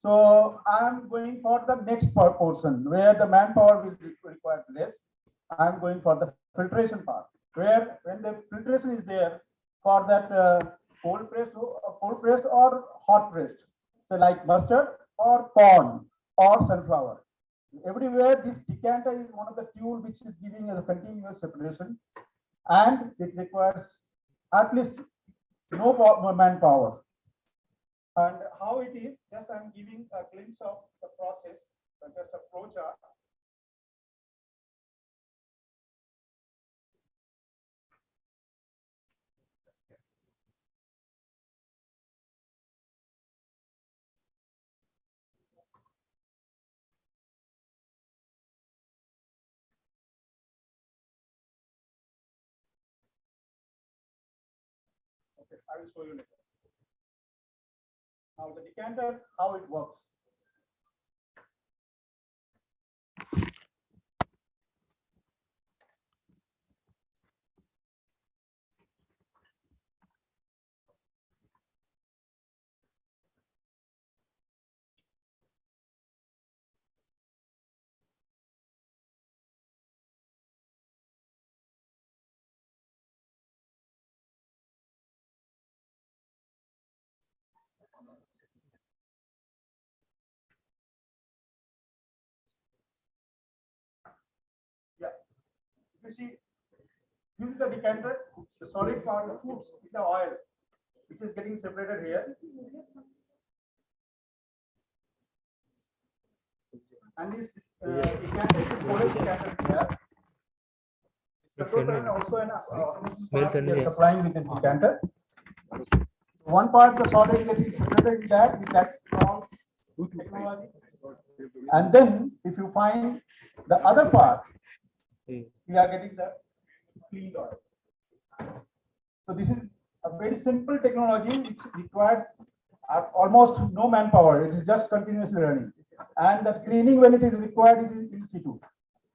So I'm going for the next portion where the manpower will be required less. I'm going for the filtration part, where when the filtration is there for that cold pressed or hot pressed, so like mustard or corn or sunflower. Everywhere this decanter is one of the tool which is giving us a continuous separation, and it requires at least no manpower. And how it is, just I'm giving a glimpse of the process, just a flow chart. Okay, I will show you later. Now the decanter, how it works. Yeah, if you see, this is the decanter, the solid part, the foods is the oil, which is getting separated here. And this decanter is coated decanter here. Control panel also an we are supplying with this decanter. One part the solid getting separated in that with that strong technology. And then if you find the other part, we are getting the clean oil. So this is a very simple technology which requires almost no manpower. It is just continuously running. And the cleaning when it is required is in situ,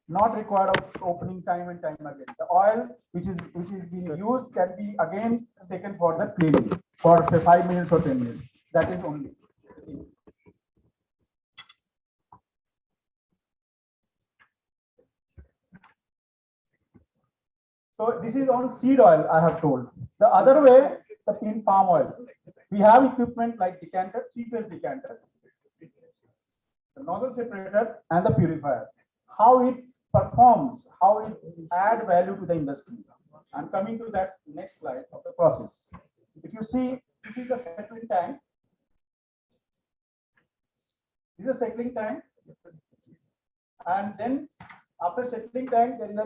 not required of opening time and time again. The oil which is being used can be again taken for the cleaning for say 5 minutes or 10 minutes. That is only. So this is on seed oil, I have told. The other way, in palm oil, we have equipment like decanter, three-phase decanter, the nozzle separator, and the purifier. How it performs, how it add value to the industry. I'm coming to that next slide of the process. If you see, this is the settling tank. This is a settling tank, and then after settling tank, there is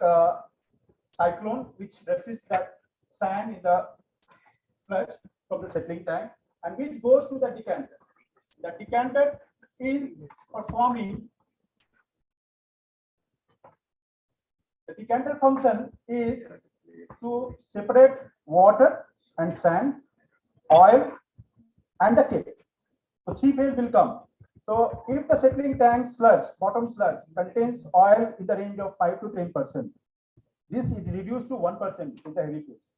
a cyclone which resists that sand in the sludge from the settling tank, and which goes to the decanter. The decanter is performing. The decanter function is to separate water and sand, oil, and the cake. So three-phase will come. So if the settling tank sludge, bottom sludge, contains oil in the range of 5 to 10%, this is reduced to 1% in the heavy phase.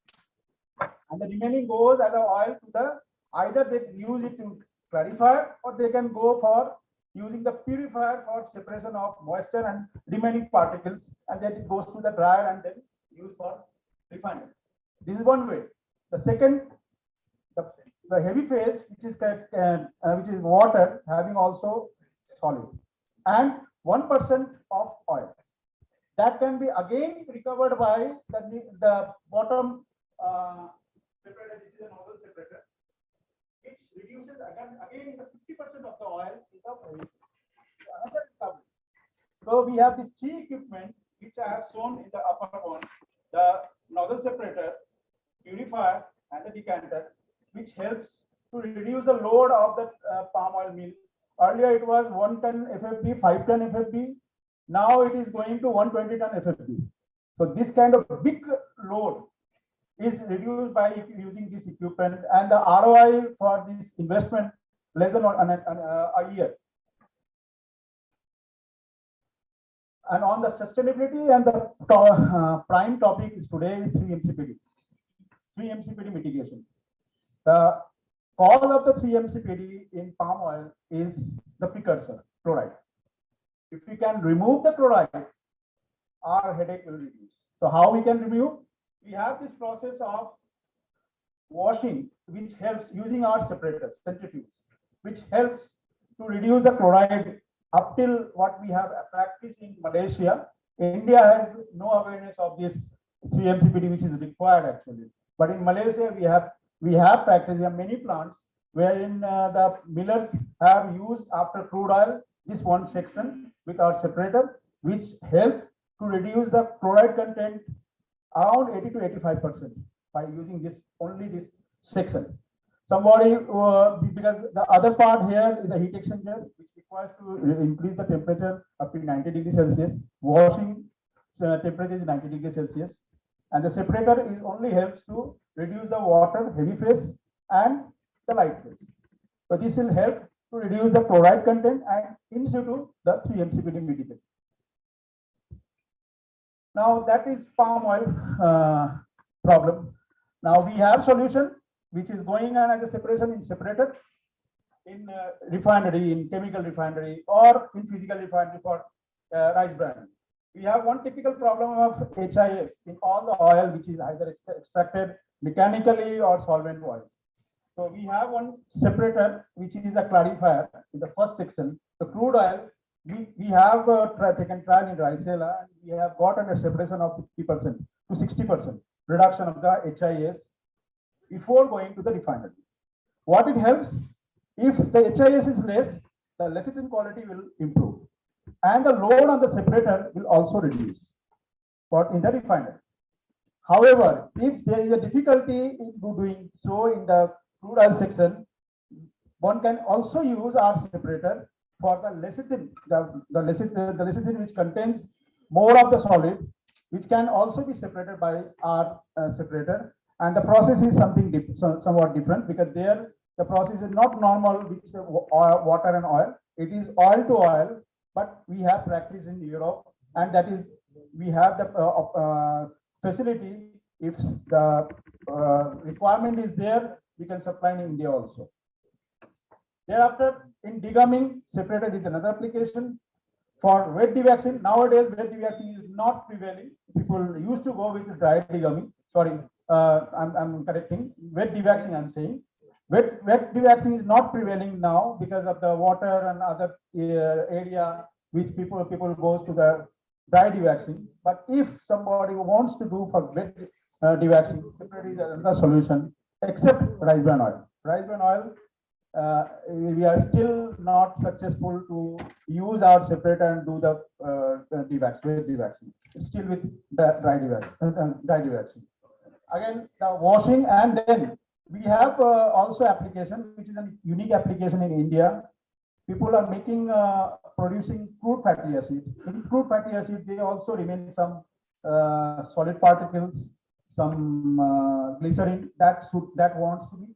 And the remaining goes as a oil to the, either they use it to clarifier or they can go for using the purifier for separation of moisture and remaining particles, and then it goes to the dryer and then used for refining. This is one way. The second, the heavy phase, which is water having also solid, and 1% of oil. That can be again recovered by the bottom separator. This is a nozzle separator. It reduces again the 50% of the oil in the heavy phase. Another recovery. So we have these three equipment which I have shown in the upper one: the nozzle separator, purifier, and the decanter, which helps to reduce the load of the palm oil mill. Earlier it was 1 ton FFB, 5 ton FFB. Now it is going to 120 ton FFB. So this kind of big load is reduced by using this equipment, and the ROI for this investment less than a year. And on the sustainability, and the prime topic is today is 3-MCPD. 3-MCPD mitigation. The cause of the 3-MCPD in palm oil is the precursor, chloride. If we can remove the chloride, our headache will reduce. So how we can remove? We have this process of washing, which helps using our separators, centrifuge, which helps to reduce the chloride up till what we have practiced in Malaysia. India has no awareness of this 3-MCPD, which is required actually. But in Malaysia, we have practiced. We have many plants wherein the millers have used after crude oil this one section with our separator, which helped to reduce the chloride content around 80 to 85% by using this only this section. Somebody, because the other part here is a heat exchanger, which requires to increase the temperature up to 90 degrees Celsius. Washing temperature is 90 degrees Celsius. And the separator is only helps to reduce the water heavy phase and the light phase. So this will help to reduce the chloride content and in situ the 3-MCPD mitigation. Now that is palm oil problem. Now we have solution which is going on as a separation in separator, in refinery, in chemical refinery, or in physical refinery for rice bran. We have one typical problem of HIS in all the oil which is either extracted mechanically or solvent oils. So we have one separator which is a clarifier in the first section. The crude oil, we have taken trial in Ricella, and we have gotten a separation of 50% to 60% reduction of the HIS before going to the refinery. What it helps, if the HIS is less, the lecithin quality will improve, and the load on the separator will also reduce in the refinery. However, if there is a difficulty in doing so in the crude oil section, one can also use our separator for the lecithin, the lecithin which contains more of the solid, which can also be separated by our separator. And the process is somewhat different, because there the process is not normal, which is water and oil. It is oil to oil, but we have practice in Europe, and that is we have the facility. If the requirement is there, we can supply in India also. Thereafter, in degumming, separator is another application. For wet dewaxing, nowadays wet dewaxing is not prevailing. People used to go with dry degumming. Sorry, I'm correcting. Wet dewaxing, I'm saying. Wet dewaxing is not prevailing now because of the water and other area which people goes to the dry dewaxing. But if somebody wants to do for wet dewaxing, separator is another solution, except rice bran oil. Rice bran oil, we are still not successful to use our separator and do the wet dewaxing. It's still with the dry dewaxing. Again, the washing, and then we have also application, which is a unique application in India. People are making, producing crude fatty acid. In crude fatty acid, they also remain some solid particles, some glycerin that wants to be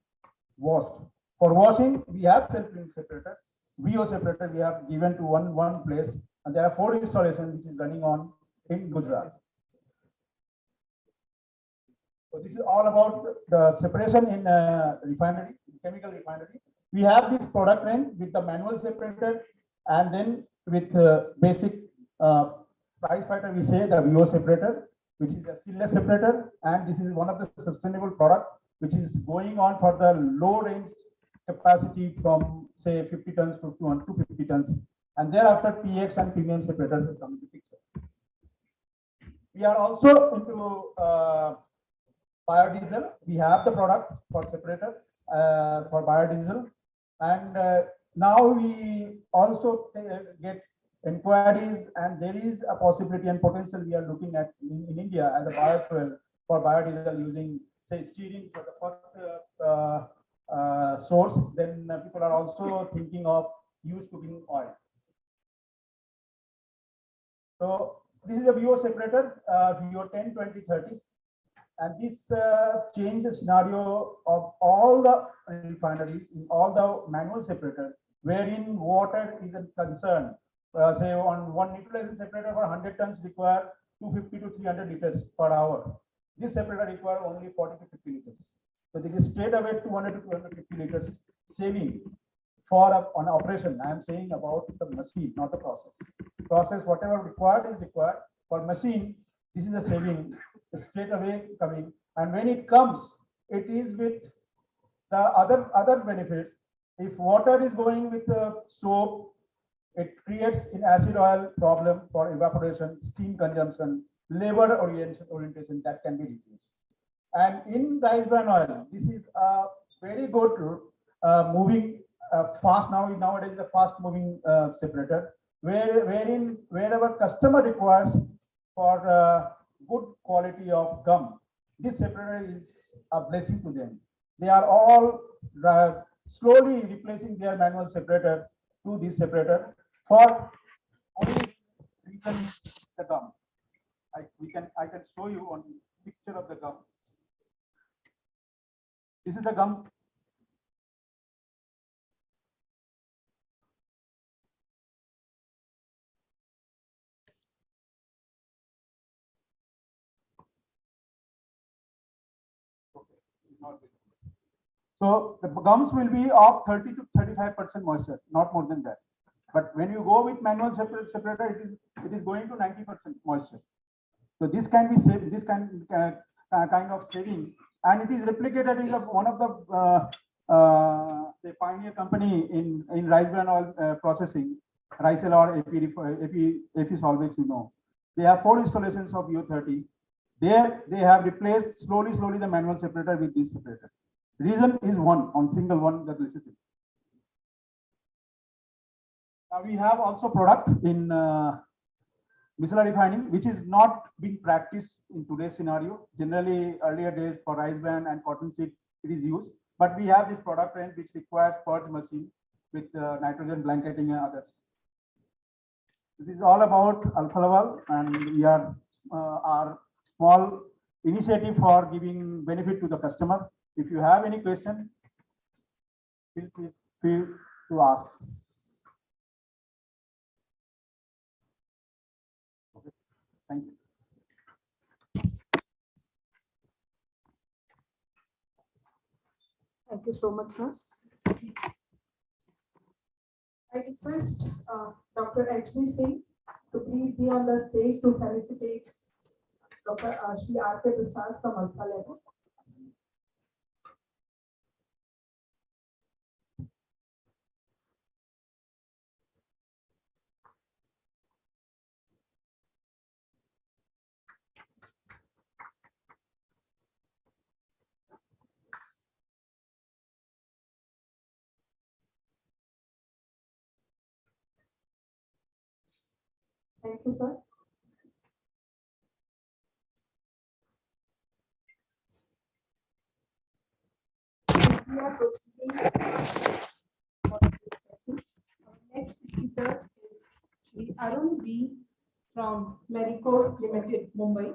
washed. For washing, we have self-cleaning separator, VO separator. We have given to one place, and there are 4 installations which is running on in Gujarat. So this is all about the separation in refinery, chemical refinery. We have this product range with the manual separator, and then with basic price fighter, we say the VO separator, which is a seamless separator, and this is one of the sustainable product which is going on for the low range capacity from say 50 tons to 250 tons, and thereafter PX and premium separators will come into picture. We are also into biodiesel. We have the product for separator for biodiesel, and now we also get inquiries, and there is a possibility and potential we are looking at in India as a biofuel for biodiesel using say stearin for the first source. Then people are also thinking of used cooking oil. So this is a VO separator, VO 10, 20, 30. And this change the scenario of all the refineries in all the manual separator, wherein water is a concern. Say on one neutralizing separator for 100 tons require 250 to 300 liters per hour. This separator require only 40 to 50 liters. So this is straight away 200 to 250 liters saving for an operation. I am saying about the machine, not the process. Process, whatever required is required. For machine, this is a saving straight away coming. And when it comes, it is with the other benefits. If water is going with soap, it creates an acid oil problem for evaporation, steam consumption, labor orientation that can be reduced. And in rice bran oil, this is a very good moving fast nowadays a fast moving separator, wherever customer requires for good quality of gum, this separator is a blessing to them. They are all slowly replacing their manual separator to this separator for only reason is the gum. I can show you on picture of the gum. This is the gum. So the gums will be of 30 to 35% moisture, not more than that. But when you go with manual separator, it is going to 90% moisture. So this can be saved, this kind of saving, and it is replicated in one of the say pioneer company in rice bran oil processing, Ricel or AP Solvex, you know. They have 4 installations of UO30. There they have replaced slowly the manual separator with this separator. Reason is one, on single one, the glycerin. Now we have also product in micellar refining, which is not being practiced in today's scenario. Generally, earlier days for rice bran and cottonseed, it is used. But we have this product range which requires purge machine with nitrogen blanketing and others. This is all about Alpha Laval, and we are our small initiative for giving benefit to the customer. If you have any question, feel free to ask. Okay. Thank you. Thank you so much, sir. I request Dr. H.B. Singh to please be on the stage to felicitate Dr. Shri R.K. Prasad from Alpha Laval. Thank you, sir. We are proceeding. Next speaker is Shri Arun B. from Marico Limited, Mumbai,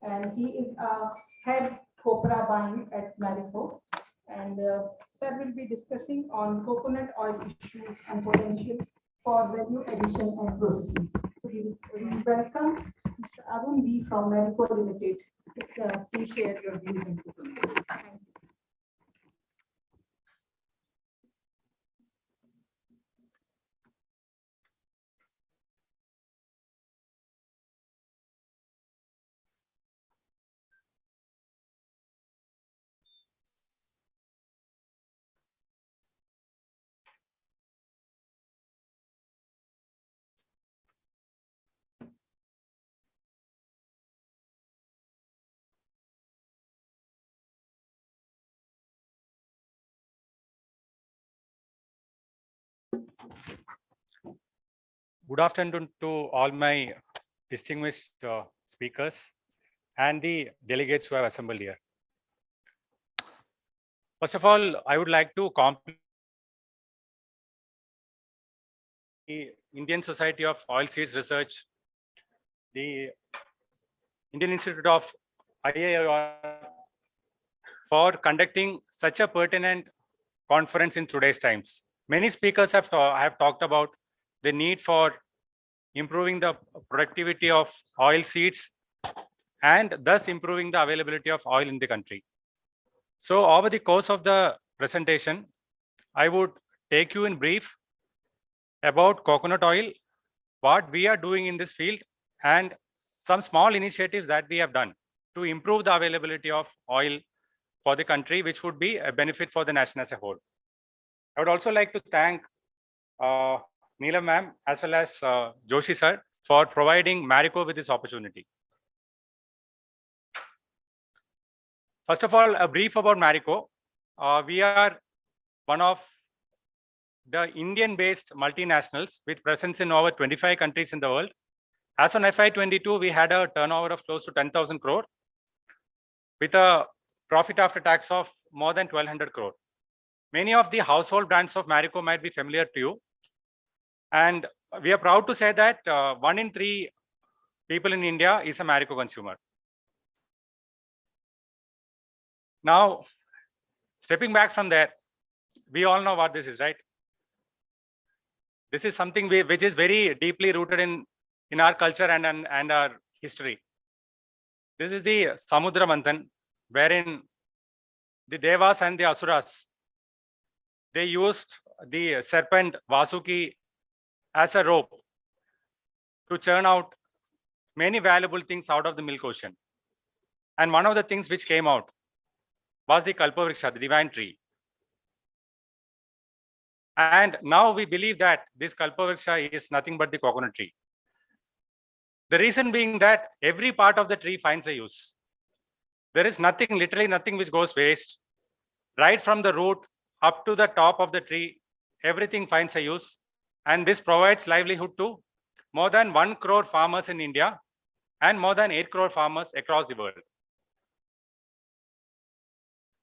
and he is a head copra buying at Marico. And sir will be discussing on coconut oil issues and potential for value addition and processing. We welcome Mr. Arun B. from Marico Limited. Please share your views and coconut. Thank you. Good afternoon to all my distinguished speakers and the delegates who have assembled here. First of all, I would like to compliment the Indian Society of Oilseeds Research, the Indian Institute of IIOR for conducting such a pertinent conference in today's times. Many speakers have talked about the need for improving the productivity of oil seeds and thus improving the availability of oil in the country. So over the course of the presentation, I would take you in brief about coconut oil, what we are doing in this field, and some small initiatives that we have done to improve the availability of oil for the country, which would be a benefit for the nation as a whole. I would also like to thank Neelam ma'am as well as Joshi sir for providing Marico with this opportunity. First of all, a brief about Marico. We are one of the Indian-based multinationals with presence in over 25 countries in the world. As on FY22, we had a turnover of close to 10,000 crore with a profit after tax of more than 1,200 crore. Many of the household brands of Marico might be familiar to you. And we are proud to say that 1 in 3 people in India is a Marico consumer. Now, stepping back from that, we all know what this is, right? This is something which is very deeply rooted in our culture and our history. This is the Samudra Manthan, wherein the Devas and the Asuras, they used the serpent Vasuki as a rope to churn out many valuable things out of the milk ocean. And one of the things which came out was the Kalpavriksha, the divine tree. And now we believe that this Kalpavriksha is nothing but the coconut tree. The reason being that every part of the tree finds a use. There is nothing, literally nothing which goes waste. Right from the root up to the top of the tree, everything finds a use. And this provides livelihood to more than 1 crore farmers in India and more than 8 crore farmers across the world.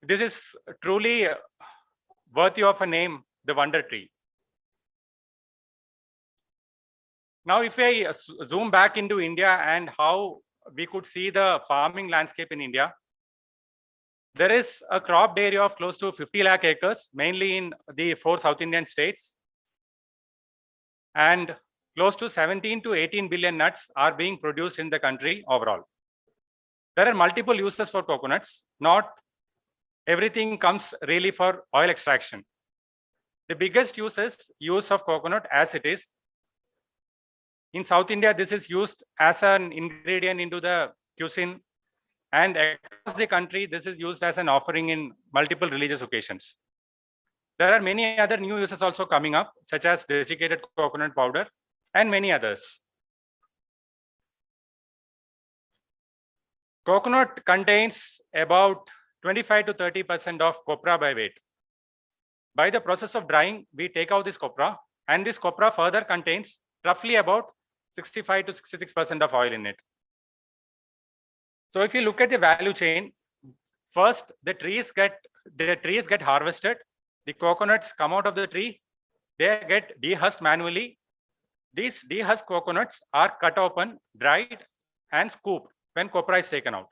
This is truly worthy of a name, the wonder tree. Now, if I zoom back into India and how we could see the farming landscape in India, there is a cropped area of close to 50 lakh acres, mainly in the 4 South Indian states. And close to 17 to 18 billion nuts are being produced in the country overall. There are multiple uses for coconuts. Not everything comes really for oil extraction. The biggest use of coconut as it is. In South India, this is used as an ingredient into the cuisine. And across the country, this is used as an offering in multiple religious occasions. There are many other new uses also coming up, such as desiccated coconut powder and many others. Coconut contains about 25 to 30% of copra by weight. By the process of drying, we take out this copra, and this copra further contains roughly about 65 to 66% of oil in it. So if you look at the value chain, first the trees get harvested, the coconuts come out of the tree, they get dehusked manually. These dehusked coconuts are cut open, dried, and scooped when copra is taken out.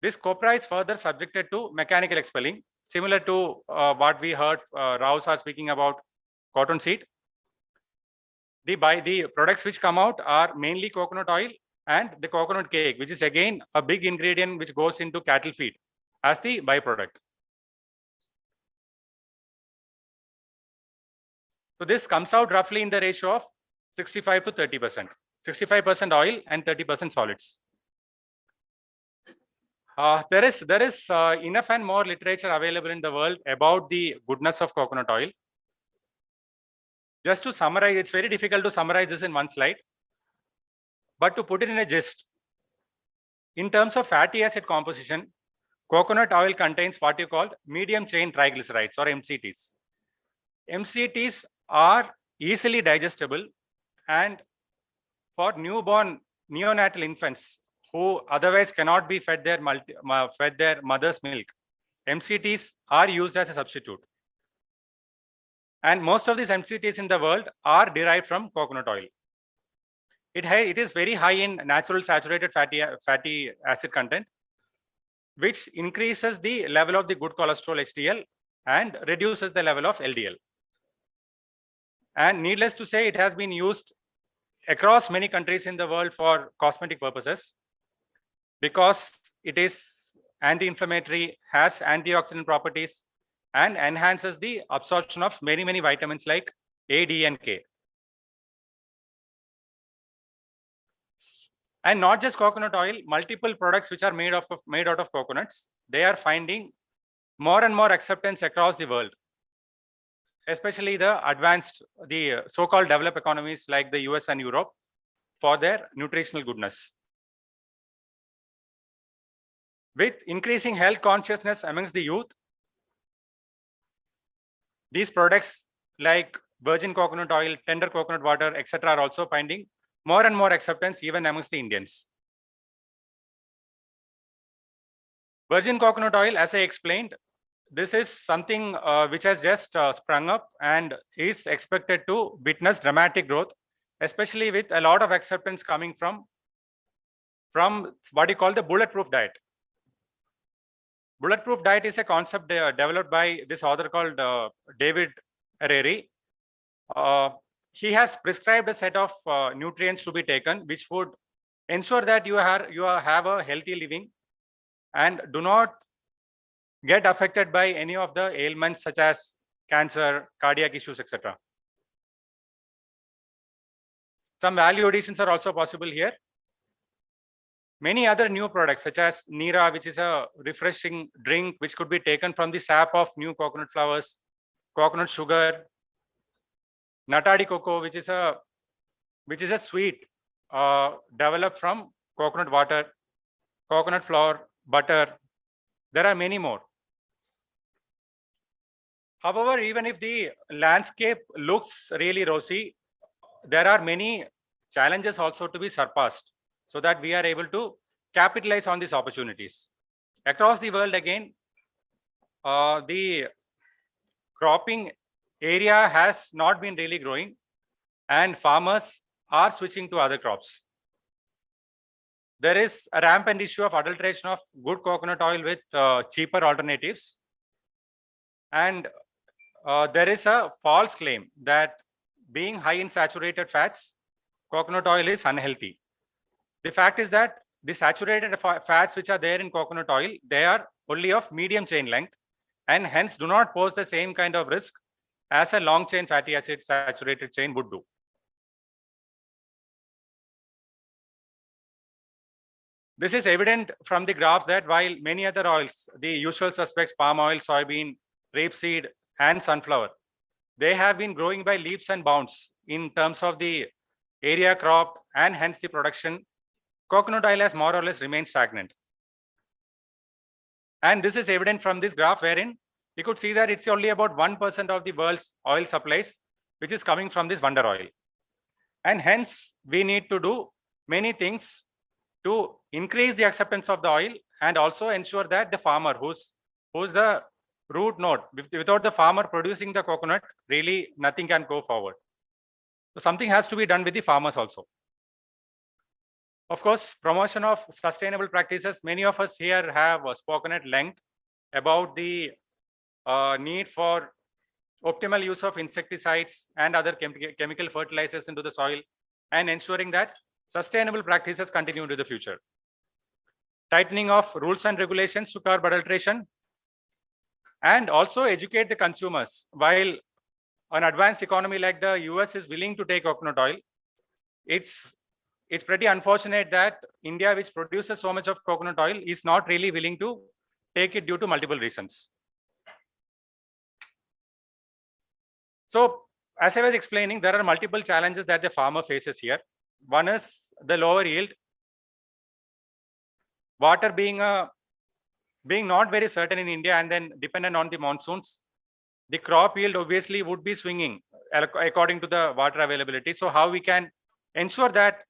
This copra is further subjected to mechanical expelling, similar to what we heard Rao sir speaking about cotton seed. The products which come out are mainly coconut oil and the coconut cake, which is again a big ingredient which goes into cattle feed as the byproduct. So this comes out roughly in the ratio of 65 to 30%. 65% oil and 30% solids. There is enough and more literature available in the world about the goodness of coconut oil. Just to summarize, it's very difficult to summarize this in one slide. But to put it in a gist, in terms of fatty acid composition, coconut oil contains what you call medium chain triglycerides or MCTs. MCTs are easily digestible, and for newborn neonatal infants who otherwise cannot be fed their mother's milk, MCTs are used as a substitute. And most of these MCTs in the world are derived from coconut oil. It is very high in natural saturated fatty acid content. which increases the level of the good cholesterol HDL and reduces the level of LDL. And needless to say, it has been used across many countries in the world for cosmetic purposes because it is anti-inflammatory, has antioxidant properties, and enhances the absorption of many, many vitamins like A, D, and K. And not just coconut oil, multiple products which are made out of coconuts, they are finding more and more acceptance across the world, especially the so-called developed economies like the US and Europe, for their nutritional goodness. With increasing health consciousness amongst the youth, these products like virgin coconut oil, tender coconut water, etc. are also finding more and more acceptance even amongst the Indians. Virgin coconut oil, as I explained, this is something which has just sprung up and is expected to witness dramatic growth, especially with a lot of acceptance coming from what you call the bulletproof diet. Bulletproof diet is a concept developed by this author called David Harari. He has prescribed a set of nutrients to be taken, which would ensure that you have a healthy living and do not get affected by any of the ailments such as cancer, cardiac issues, etc. Some value additions are also possible here. Many other new products such as Neera, which is a refreshing drink which could be taken from the sap of new coconut flowers, coconut sugar, Natadi cocoa, which is a sweet developed from coconut water, coconut flour, butter. There are many more. However, even if the landscape looks really rosy, there are many challenges also to be surpassed so that we are able to capitalize on these opportunities. Across the world, again, the cropping area has not been really growing and farmers are switching to other crops. There is a rampant issue of adulteration of good coconut oil with cheaper alternatives. And there is a false claim that being high in saturated fats, coconut oil is unhealthy. The fact is that the saturated fats which are there in coconut oil, they are only of medium chain length and hence do not pose the same kind of risk as a long chain fatty acid saturated chain would do. This is evident from the graph that while many other oils, the usual suspects, palm oil, soybean, rapeseed, and sunflower, they have been growing by leaps and bounds in terms of the area cropped and hence the production. Coconut oil has more or less remained stagnant. And this is evident from this graph wherein you could see that it's only about 1% of the world's oil supplies, which is coming from this wonder oil. And hence we need to do many things to increase the acceptance of the oil and also ensure that the farmer who's the root node, without the farmer producing the coconut, really nothing can go forward. So something has to be done with the farmers also. Of course, promotion of sustainable practices. Many of us here have spoken at length about the need for optimal use of insecticides and other chemical fertilizers into the soil and ensuring that sustainable practices continue into the future. Tightening of rules and regulations to curb adulteration and also educate the consumers. While an advanced economy like the US is willing to take coconut oil, it's pretty unfortunate that India, which produces so much of coconut oil, is not really willing to take it due to multiple reasons. So, as I was explaining, there are multiple challenges that the farmer faces here. One is the lower yield. Water being not very certain in India and then dependent on the monsoons, the crop yield obviously would be swinging according to the water availability. So how we can ensure that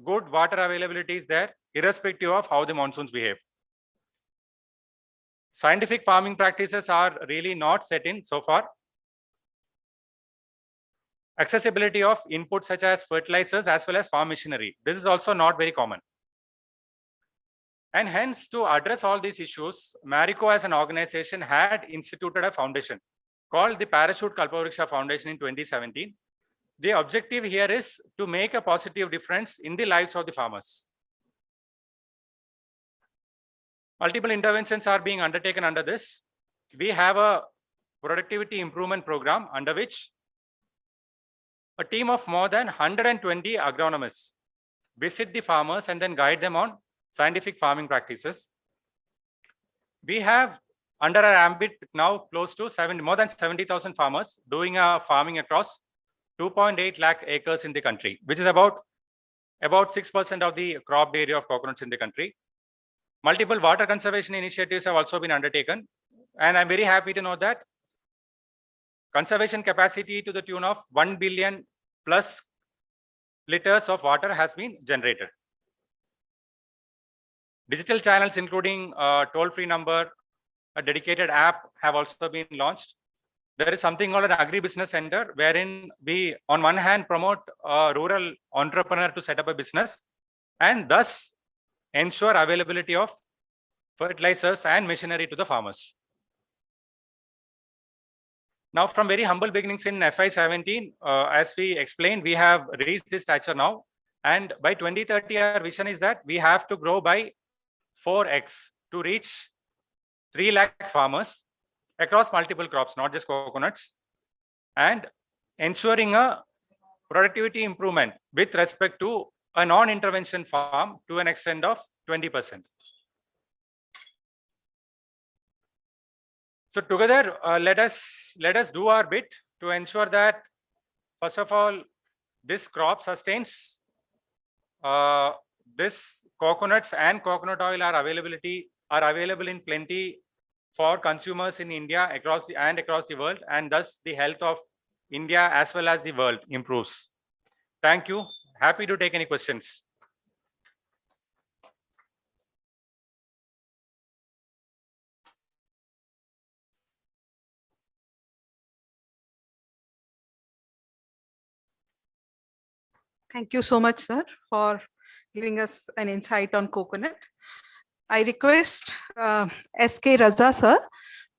good water availability is there irrespective of how the monsoons behave. Scientific farming practices are really not set in so far. Accessibility of inputs such as fertilizers as well as farm machinery. This is also not very common. And hence, to address all these issues, Marico as an organization had instituted a foundation called the Parachute Kalpavriksha Foundation in 2017. The objective here is to make a positive difference in the lives of the farmers. Multiple interventions are being undertaken under this. We have a productivity improvement program under which a team of more than 120 agronomists visit the farmers and then guide them on scientific farming practices. We have under our ambit now close to more than 70,000 farmers doing farming across 2.8 lakh acres in the country, which is about 6% of the cropped area of coconuts in the country. Multiple water conservation initiatives have also been undertaken. And I'm very happy to know that conservation capacity to the tune of 1 billion plus liters of water has been generated. Digital channels, including a toll-free number, a dedicated app, have also been launched. There is something called an agri-business center, wherein we, on one hand, promote a rural entrepreneur to set up a business and thus ensure availability of fertilizers and machinery to the farmers. Now, from very humble beginnings in FY17, as we explained, we have reached this stature now. And by 2030, our vision is that we have to grow by 4x to reach 3 lakh farmers across multiple crops, not just coconuts, and ensuring a productivity improvement with respect to a non-intervention farm to an extent of 20%. So together, let us do our bit to ensure that, first of all, this crop sustains. This coconuts and coconut oil are available in plenty for consumers in India across the world, and thus the health of India as well as the world improves. Thank you. Happy to take any questions. Thank you so much, sir, for giving us an insight on coconut. I request SK Raza, sir,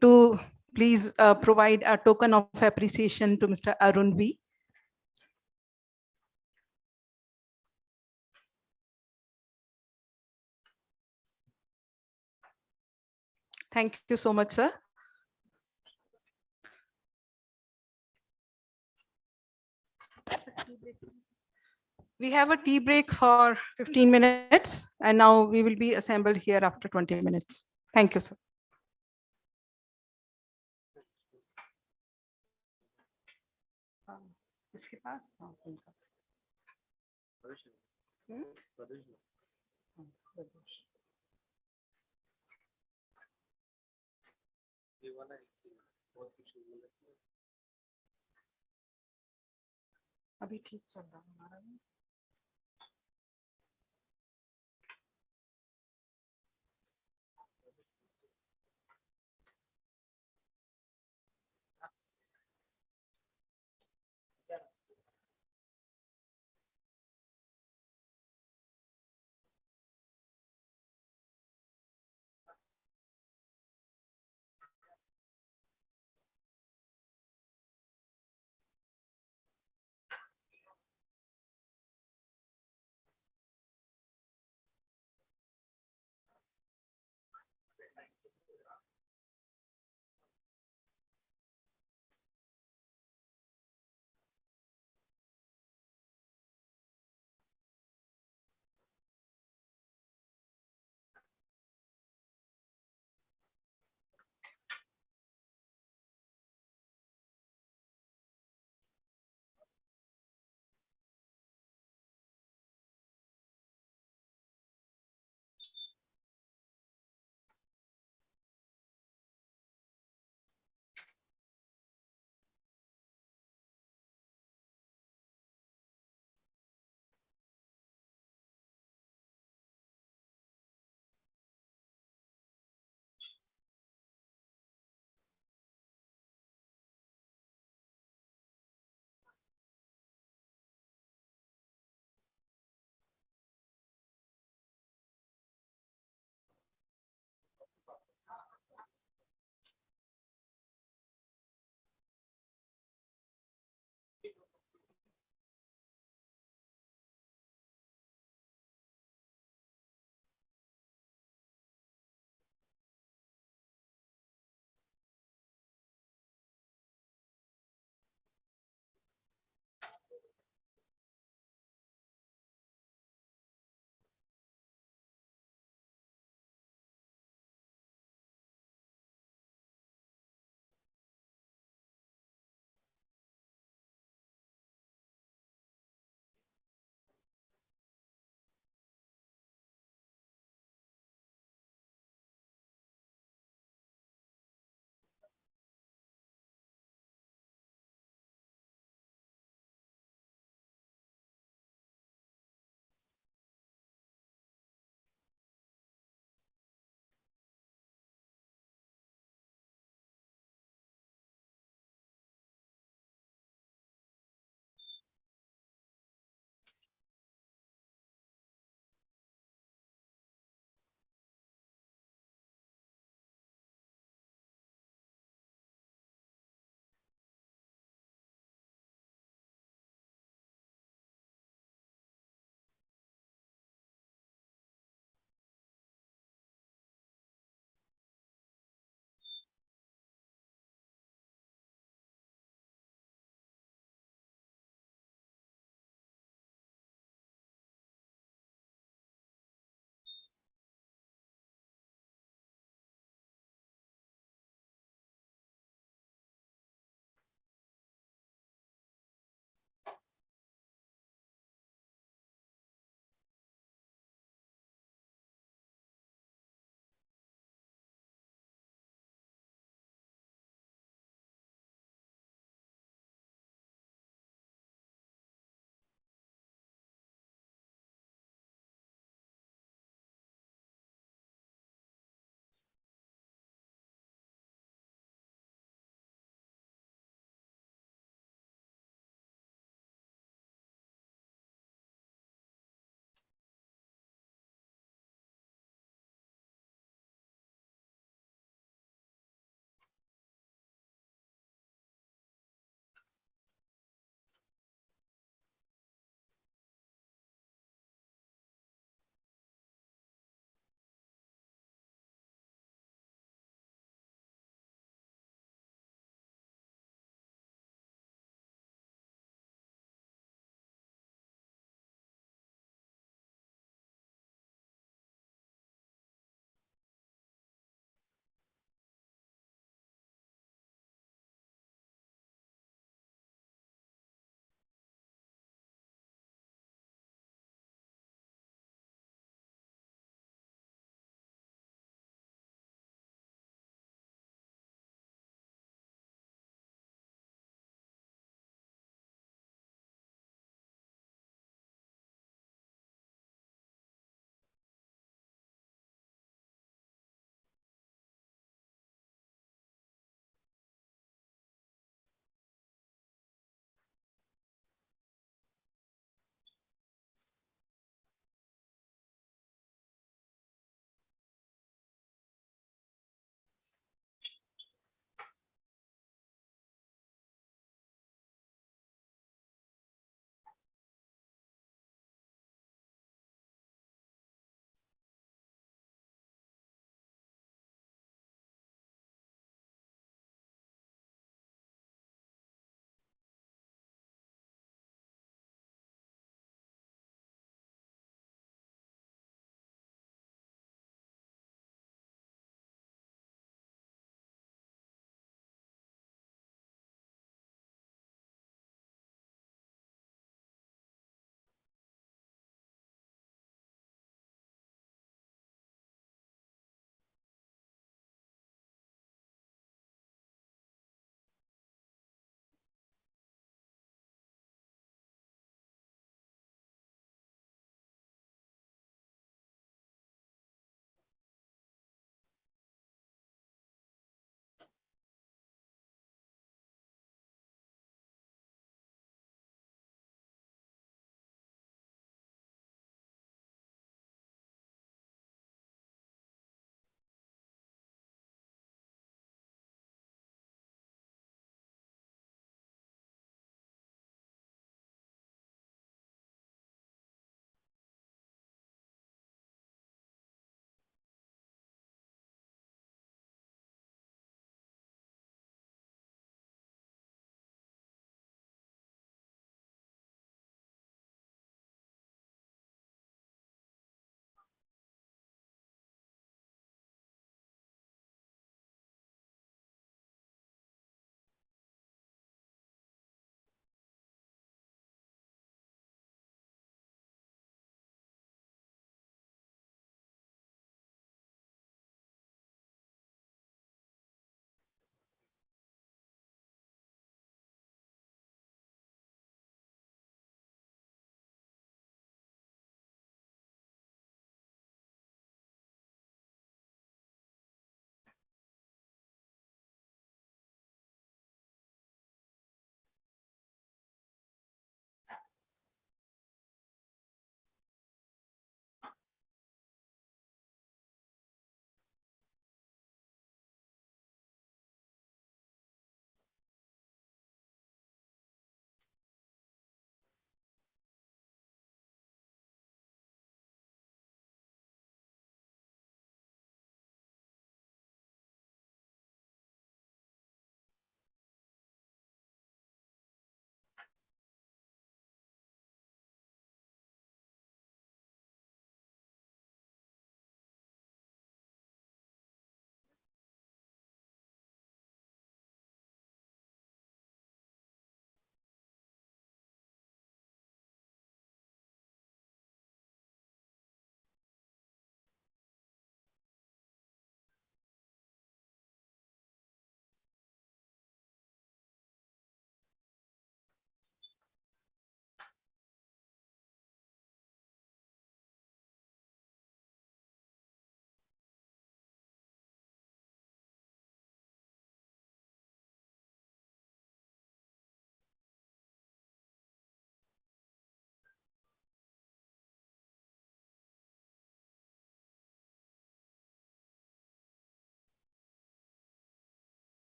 to please provide a token of appreciation to Mr. Arun V. Thank you so much, sir. We have a tea break for 15 minutes, and now we will be assembled here after 20 minutes. Thank you, sir. अभी ठीक चल रहा है हमारा।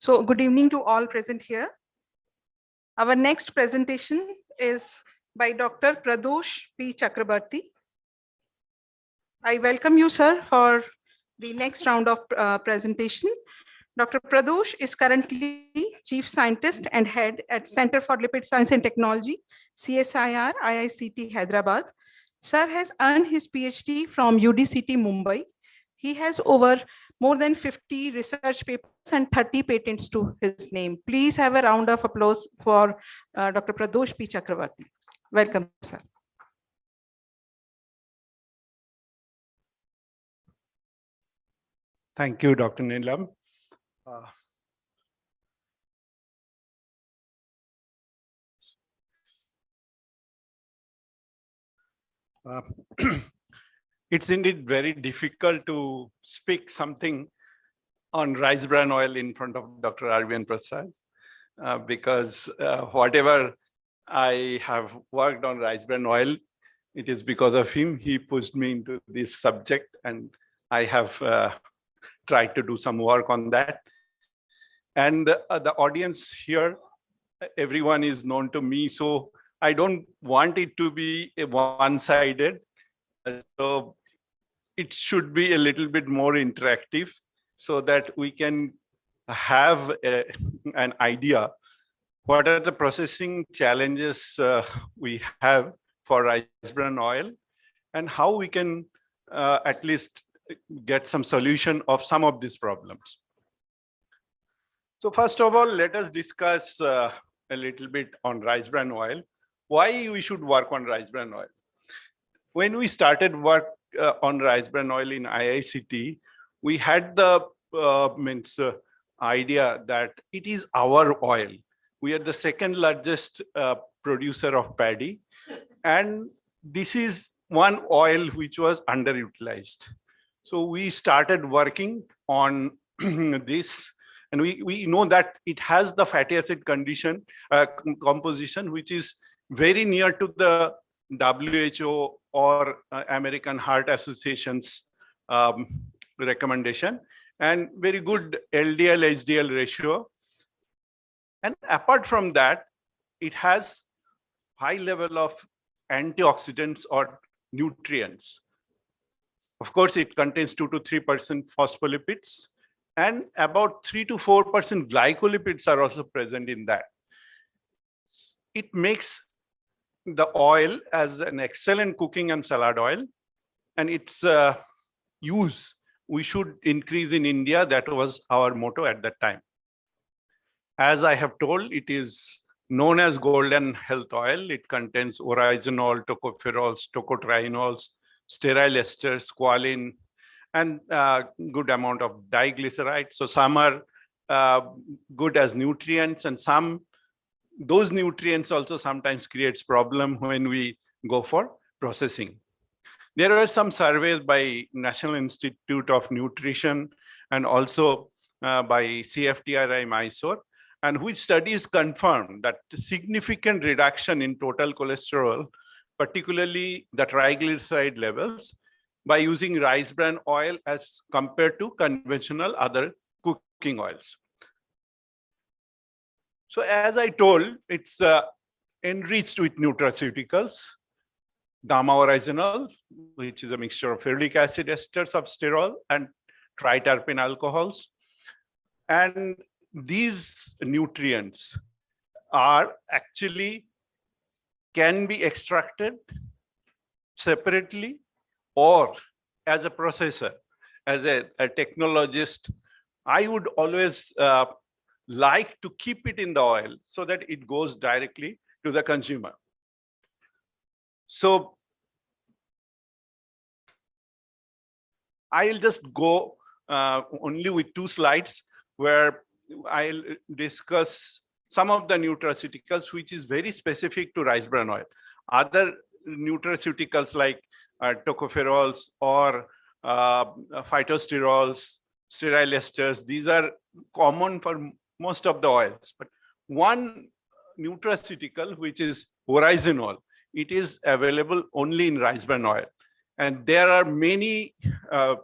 So good evening to all present here. Our next presentation is by Dr. Pradosh P. Chakrabarti. I welcome you, sir, for the next round of presentation. Dr. Pradosh is currently Chief Scientist and Head at Center for Lipid Science and Technology, CSIR, IICT Hyderabad. Sir has earned his PhD from UDCT Mumbai. He has over more than 50 research papers and 30 patents to his name. Please have a round of applause for Dr. Pradosh P. Chakrabarti. Welcome, sir. Thank you, Dr. Neelam. It's indeed very difficult to speak something on rice bran oil in front of Dr. Arvind Prasad because whatever I have worked on rice bran oil, it is because of him. He pushed me into this subject and I have tried to do some work on that. And the audience here, everyone is known to me, so I don't want it to be one-sided. So it should be a little bit more interactive so that we can have an idea what are the processing challenges we have for rice bran oil and how we can at least get some solution of some of these problems. So first of all, let us discuss a little bit on rice bran oil, why we should work on rice bran oil. When we started work on rice bran oil in IICT, we had the idea that it is our oil. We are the second largest producer of paddy, and this is one oil which was underutilized. So we started working on this, and we know that it has the fatty acid condition composition which is very near to the WHO or American Heart Association's recommendation, and very good LDL-HDL ratio. And apart from that, it has high level of antioxidants or nutrients. Of course, it contains 2 to 3% phospholipids, and about 3 to 4% glycolipids are also present in that. It makes the oil as an excellent cooking and salad oil, and its use we should increase in India. That was our motto at that time. As I have told, it is known as golden health oil. It contains oryzanol, tocopherols, tocotrienols, sterile esters, squalene, and good amount of diglyceride. So some are good as nutrients, and some those nutrients also sometimes creates problem when we go for processing. There are some surveys by National Institute of Nutrition and also by CFTRI Mysore, and which studies confirm that significant reduction in total cholesterol, particularly the triglyceride levels, by using rice bran oil as compared to conventional other cooking oils. So as I told, it's enriched with nutraceuticals, gamma oryzanol, which is a mixture of ferulic acid esters of sterol and triterpene alcohols. And these nutrients are actually can be extracted separately or as a processor. As a technologist, I would always like to keep it in the oil so that it goes directly to the consumer. So I'll just go only with 2 slides where I'll discuss some of the nutraceuticals, which is very specific to rice bran oil. Other nutraceuticals like tocopherols or phytosterols, sterile esters, these are common for most of the oils. But one nutraceutical, which is oryzanol, it is available only in rice bran oil. And there are many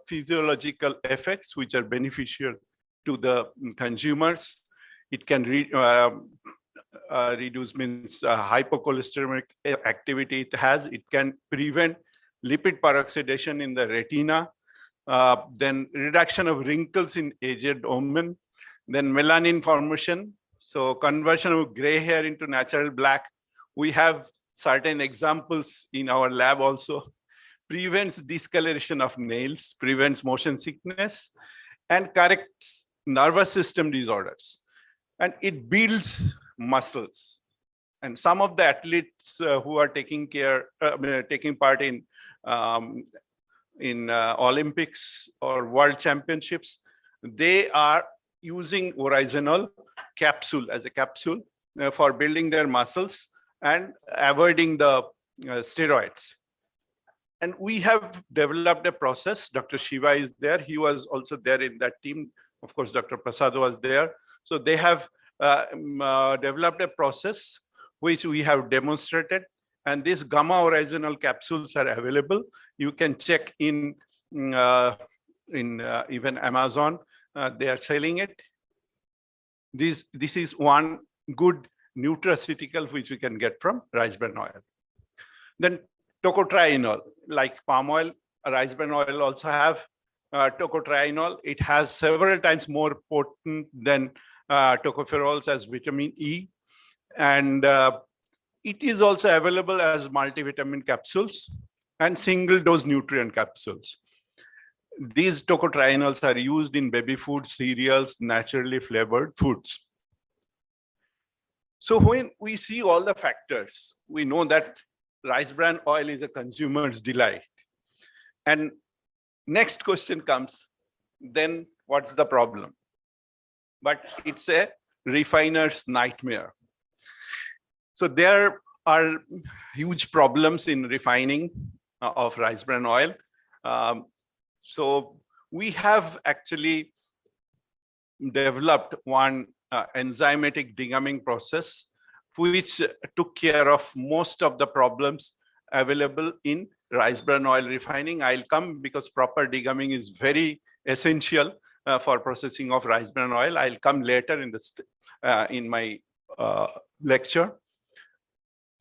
physiological effects which are beneficial to the consumers. It can reduce hypocholesteremic activity it has. It can prevent lipid peroxidation in the retina, then reduction of wrinkles in aged women, then melanin formation, so conversion of gray hair into natural black. We have certain examples in our lab also. Prevents discoloration of nails, prevents motion sickness, and corrects nervous system disorders. And it builds muscles. And some of the athletes who are taking part in Olympics or World Championships, they are using oryzanol capsule as a capsule for building their muscles and avoiding the steroids. And we have developed a process. Dr. Shiva is there. He was also there in that team. Of course, Dr. Prasad was there. So they have developed a process which we have demonstrated. And these gamma oryzanol capsules are available. You can check in even Amazon. They are selling it. This is one good nutraceutical which we can get from rice bran oil. Then tocotrienol, like palm oil, rice bran oil also have tocotrienol. It has several times more potent than tocopherols as vitamin E. And it is also available as multivitamin capsules and single dose nutrient capsules. These tocotrienols are used in baby food, cereals, naturally flavored foods. So when we see all the factors, we know that rice bran oil is a consumer's delight. And next question comes, then what's the problem? But it's a refiner's nightmare. So there are huge problems in refining of rice bran oil. So we have actually developed one enzymatic degumming process which took care of most of the problems available in rice bran oil refining. I'll come because proper degumming is very essential for processing of rice bran oil. I'll come later in my lecture.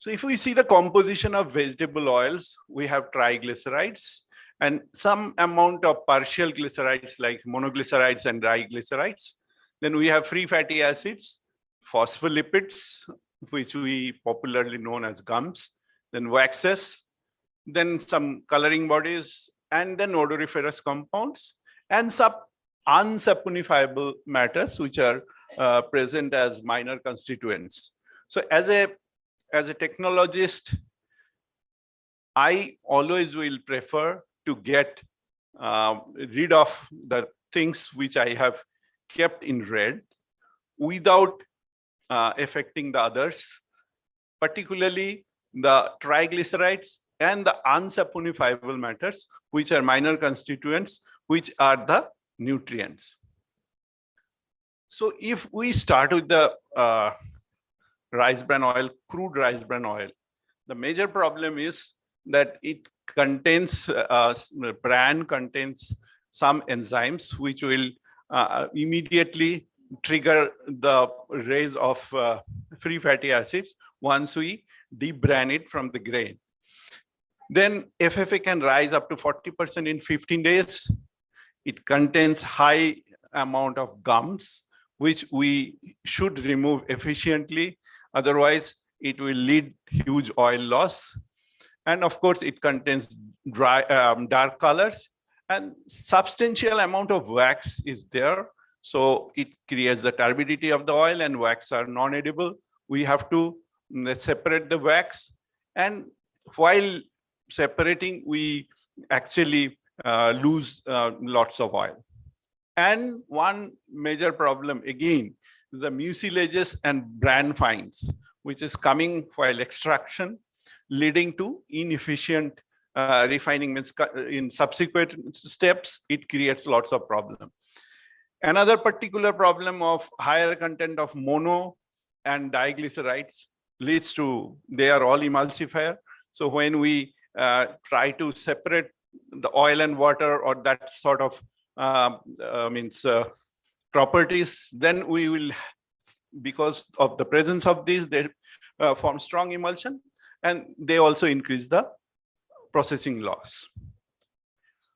So if we see the composition of vegetable oils, we have triglycerides and some amount of partial glycerides like monoglycerides and diglycerides. Then we have free fatty acids, phospholipids, which we popularly known as gums, then waxes, then some coloring bodies, and then odoriferous compounds, and some unsaponifiable matters, which are present as minor constituents. So as a technologist, I always will prefer to get rid of the things which I have kept in red without affecting the others, particularly the triglycerides and the unsaponifiable matters, which are minor constituents, which are the nutrients. So if we start with the rice bran oil, crude rice bran oil, the major problem is that it contains, bran contains some enzymes which will immediately trigger the raise of free fatty acids once we debrand it from the grain. Then FFA can rise up to 40% in 15 days. It contains high amount of gums, which we should remove efficiently. Otherwise, it will lead huge oil loss. And of course, it contains dark colors, and substantial amount of wax is there. So it creates the turbidity of the oil, and wax are non-edible. We have to separate the wax. And while separating, we actually lose lots of oil. And one major problem, again, the mucilages and bran fines, which is coming while extraction, leading to inefficient refining. Means in subsequent steps, it creates lots of problem. Another particular problem of higher content of mono and diglycerides leads to, they are all emulsifier. So when we try to separate the oil and water or that sort of properties, then we will, because of the presence of these, they form strong emulsion, and they also increase the processing loss.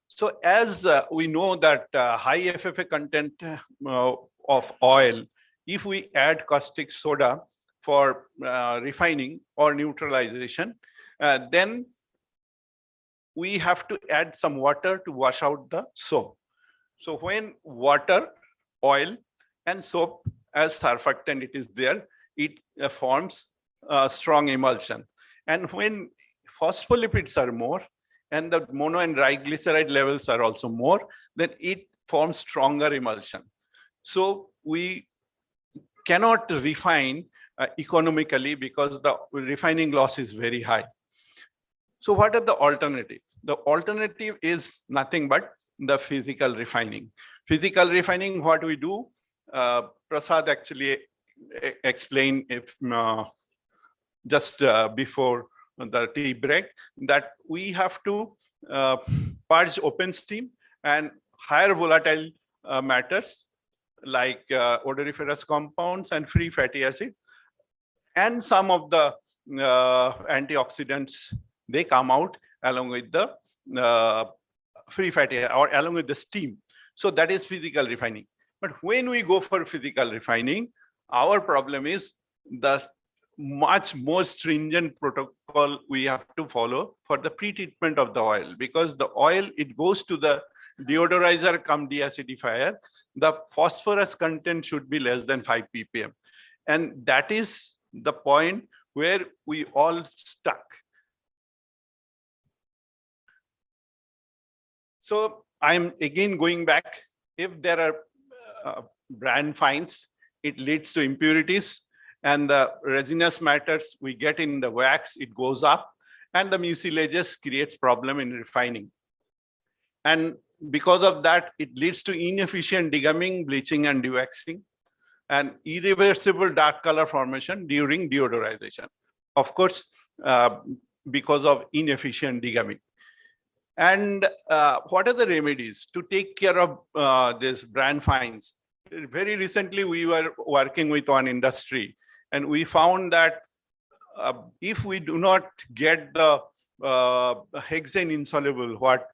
So as we know that high FFA content of oil, if we add caustic soda for refining or neutralization, then we have to add some water to wash out the soap. So when water, oil, and soap as surfactant, it is there, it forms a strong emulsion. And when phospholipids are more, and the mono and triglyceride levels are also more, then it forms stronger emulsion. So we cannot refine economically because the refining loss is very high. So what are the alternatives? The alternative is nothing but the physical refining. Physical refining, what we do, Prasad actually explained just before the tea break, that we have to purge open steam and higher volatile matters like odoriferous compounds and free fatty acid, and some of the antioxidants, they come out along with the free fatty or along with the steam. So that is physical refining. But when we go for physical refining, our problem is the much more stringent protocol we have to follow for the pre-treatment of the oil, because the oil, it goes to the deodorizer cum deacidifier. The phosphorus content should be less than 5 ppm. And that is the point where we all stuck. So I'm again going back. If there are bran fines, it leads to impurities, and the resinous matters we get in the wax, it goes up, and the mucilages creates problem in refining. And because of that, it leads to inefficient degumming, bleaching, and dewaxing, and irreversible dark color formation during deodorization. Of course, because of inefficient degumming. And what are the remedies to take care of these bran fines? Very recently, we were working with one industry, and we found that if we do not get the hexane insoluble, what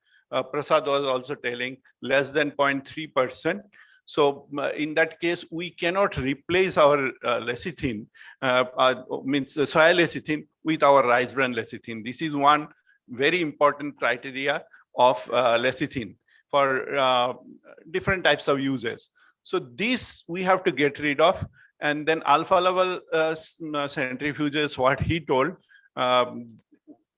Prasad was also telling, less than 0.3%. So in that case, we cannot replace our lecithin, means soy lecithin, with our rice bran lecithin. This is one very important criteria of lecithin for different types of uses. So this we have to get rid of. And then alpha level centrifuges, what he told,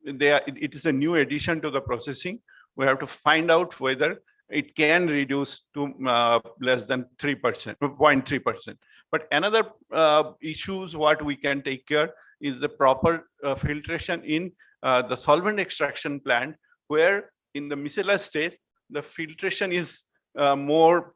it is a new addition to the processing. We have to find out whether it can reduce to less than 3%, 0.3%. But another issues what we can take care is the proper filtration in the solvent extraction plant, where in the micellar state, the filtration is more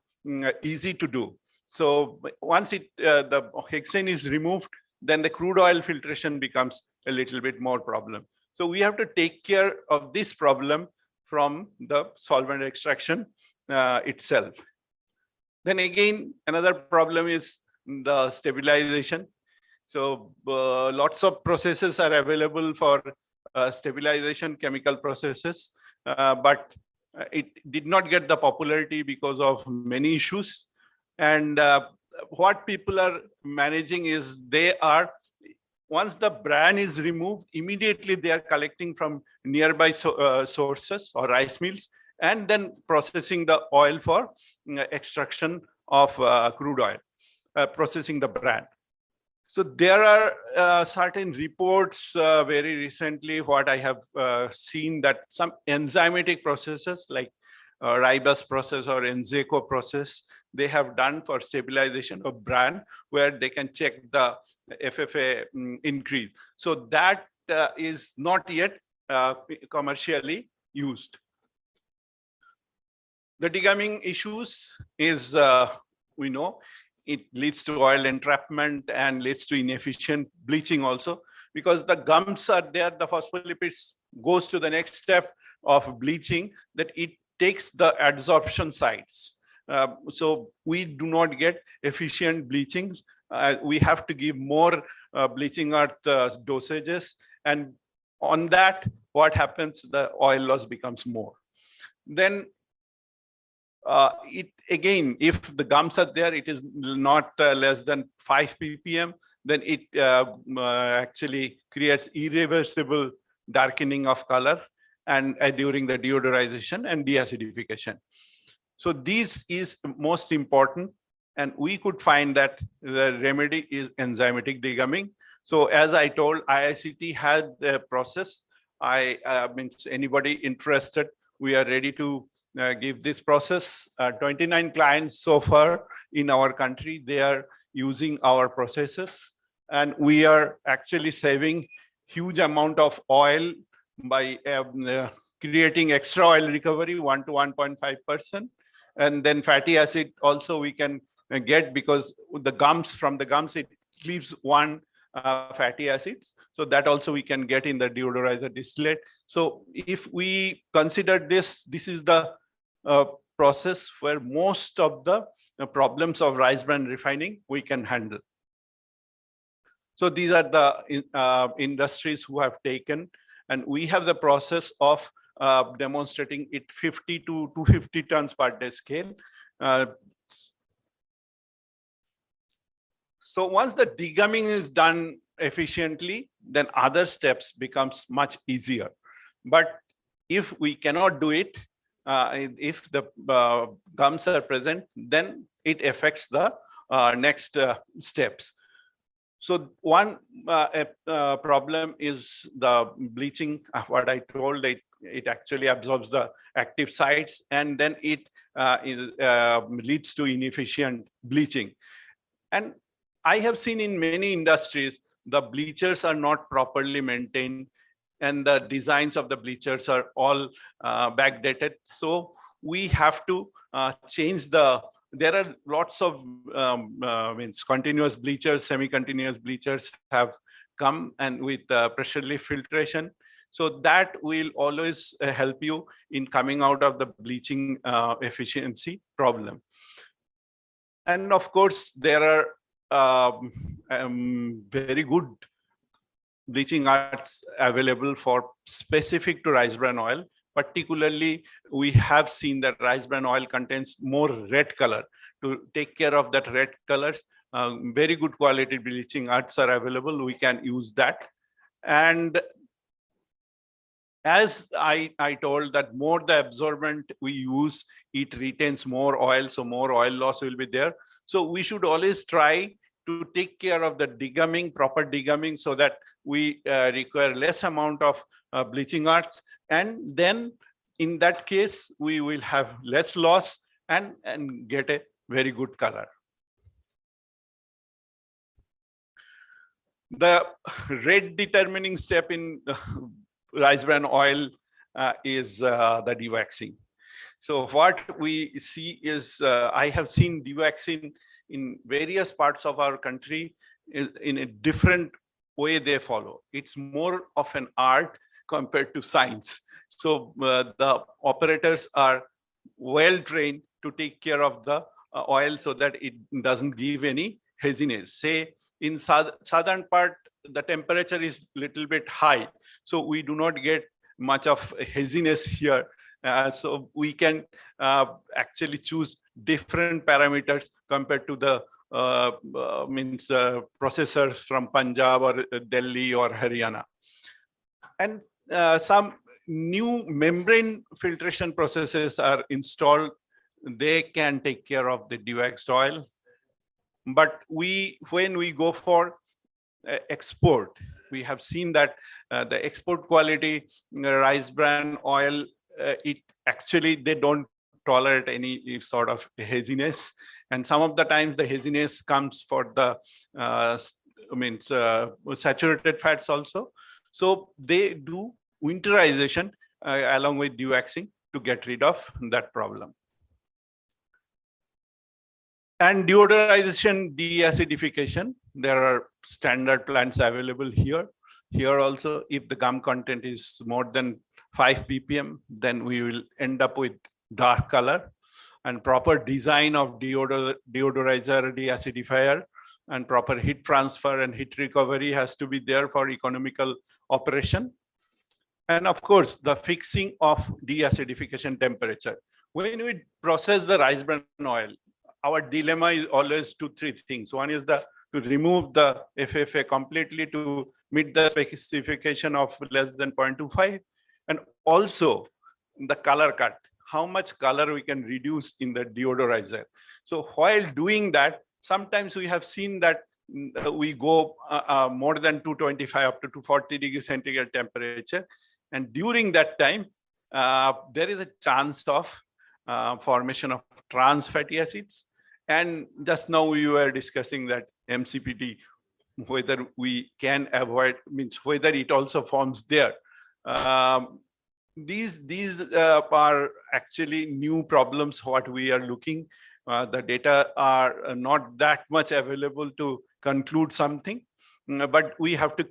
easy to do. So once the hexane is removed, then the crude oil filtration becomes a little bit more problem. So we have to take care of this problem from the solvent extraction itself. Then again, another problem is the stabilization. So lots of processes are available for stabilization, chemical processes, but it did not get the popularity because of many issues. And what people are managing is they are, once the bran is removed, immediately they are collecting from nearby sources or rice mills, and then processing the oil for extraction of crude oil, processing the bran. So there are certain reports very recently, what I have seen, that some enzymatic processes like ribose process or NZECO process, they have done for stabilization of bran, where they can check the FFA increase. So that is not yet commercially used. The degumming issues is, we know, it leads to oil entrapment and leads to inefficient bleaching also, because the gums are there, the phospholipids goes to the next step of bleaching, that it takes the adsorption sites. So we do not get efficient bleaching. We have to give more bleaching earth dosages, and on that, what happens? The oil loss becomes more. Then it again, if the gums are there, it is not less than 5 ppm, then it actually creates irreversible darkening of color and during the deodorization and deacidification. So this is most important, and we could find that the remedy is enzymatic degumming. So as I told, IICT had a process. Means anybody interested, we are ready to give this process. 29 clients so far in our country, they are using our processes, and we are actually saving huge amount of oil by creating extra oil recovery, 1 to 1.5%. And then fatty acid also we can get, because the gums, from the gums, it leaves one fatty acids. So that also we can get in the deodorizer distillate. So if we consider this, this is the process where most of the problems of rice bran refining we can handle. So these are the industries who have taken, and we have the process of demonstrating it 50 to 250 tons per day scale. So once the degumming is done efficiently, then other steps becomes much easier. But if we cannot do it, if the gums are present, then it affects the next steps. So one problem is the bleaching. What I told, it actually absorbs the active sites, and then it leads to inefficient bleaching. And I have seen in many industries, the bleachers are not properly maintained, and the designs of the bleachers are all backdated. So we have to change the, there are lots of continuous bleachers, semi-continuous bleachers have come, and with pressure relief filtration. So that will always help you in coming out of the bleaching efficiency problem. And of course, there are very good bleaching arts available for specific to rice bran oil. Particularly, we have seen that rice bran oil contains more red color. To take care of that red colors, very good quality bleaching arts are available. We can use that. And as I told, that more the absorbent we use, it retains more oil, so more oil loss will be there. So we should always try to take care of the degumming, proper degumming, so that we require less amount of bleaching arts. And then in that case, we will have less loss and get a very good color. The red determining step in rice bran oil is the dewaxing. So what we see is, I have seen dewaxing in various parts of our country in a different way they follow. It's more of an art compared to science. So the operators are well trained to take care of the oil so that it doesn't give any haziness. Say in southern part, the temperature is little bit high, so we do not get much of haziness here. So we can actually choose different parameters compared to the processors from Punjab or Delhi or Haryana. And some new membrane filtration processes are installed. They can take care of the dewaxed oil. But when we go for export, we have seen that the export quality rice bran oil, it actually, they don't tolerate any sort of haziness. And some of the times the haziness comes for the saturated fats also. So they do winterization along with dewaxing to get rid of that problem. And deodorization, deacidification, there are standard plants available here. Here also, if the gum content is more than 5 ppm, then we will end up with dark color. And proper design of deodorizer, deacidifier, and proper heat transfer and heat recovery has to be there for economical operation. And of course, the fixing of deacidification temperature. When we process the rice bran oil, our dilemma is always 2-3 things. One is to remove the FFA completely to meet the specification of less than 0.25, and also the color cut, how much color we can reduce in the deodorizer. So while doing that, sometimes we have seen that we go more than 225 up to 240 degrees centigrade temperature. And during that time, there is a chance of formation of trans fatty acids. And just now we were discussing that MCPT, whether we can avoid, means whether it also forms there. These are actually new problems what we are looking. The data are not that much available to conclude something, but we have to,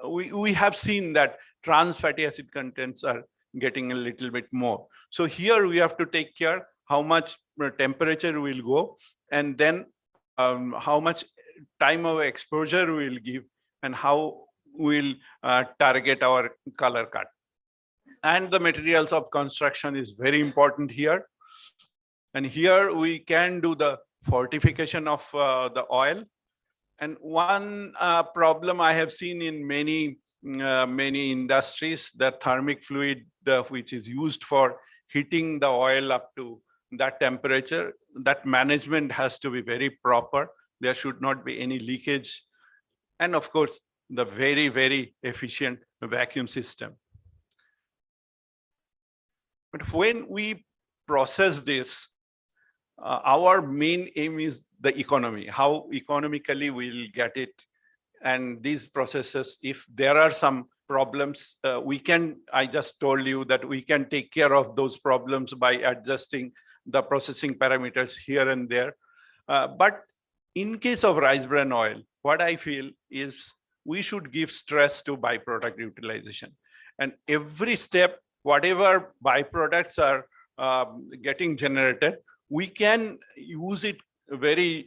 we have seen that trans fatty acid contents are getting a little bit more. So here we have to take care how much temperature will go, and then how much time of exposure we'll give, and how we'll target our color cut. And the materials of construction is very important here. And here we can do the fortification of the oil. And one problem I have seen in many industries, the thermic fluid which is used for heating the oil up to that temperature, that management has to be very proper. There should not be any leakage. And of course, the very, very efficient vacuum system. But when we process this, our main aim is the economy, how economically we'll get it. And these processes, if there are some problems, I just told you that we can take care of those problems by adjusting the processing parameters here and there. But in case of rice bran oil, what I feel is we should give stress to byproduct utilization. And every step, whatever byproducts are getting generated, we can use it very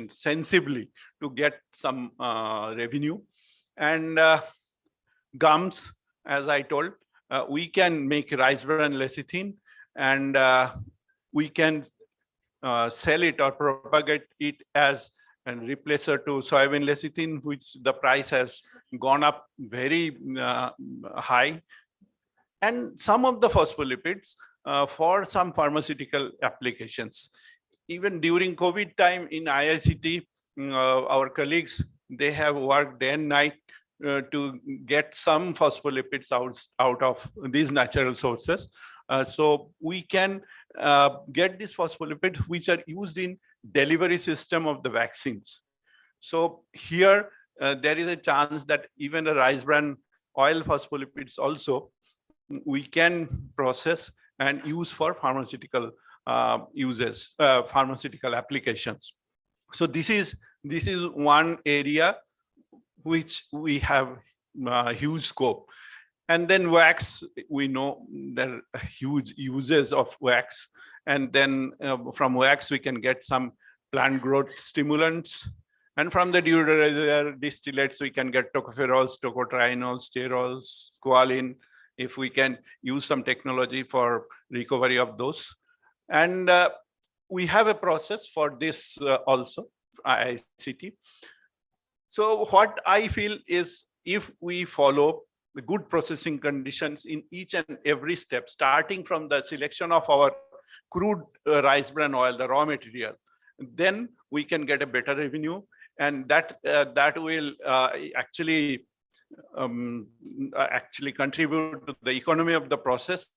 sensibly to get some revenue. And gums, as I told, we can make rice bran lecithin, and we can sell it or propagate it as a replacer to soybean lecithin, which the price has gone up very high. And some of the phospholipids for some pharmaceutical applications. Even during COVID time in IICT, our colleagues, they have worked day and night to get some phospholipids out of these natural sources. So we can get these phospholipids which are used in delivery system of the vaccines. So here there is a chance that even a rice bran oil phospholipids also we can process and use for pharmaceutical uses, pharmaceutical applications. So this is one area which we have huge scope. And then wax, we know there are huge uses of wax. And then from wax, we can get some plant growth stimulants. And from the deodorizer distillates, we can get tocopherols, tocotrienols, sterols, squalene, if we can use some technology for recovery of those. And we have a process for this also, ICT. So what I feel is if we follow the good processing conditions in each and every step, starting from the selection of our crude rice bran oil, the raw material, then we can get a better revenue, and that will actually contribute to the economy of the process.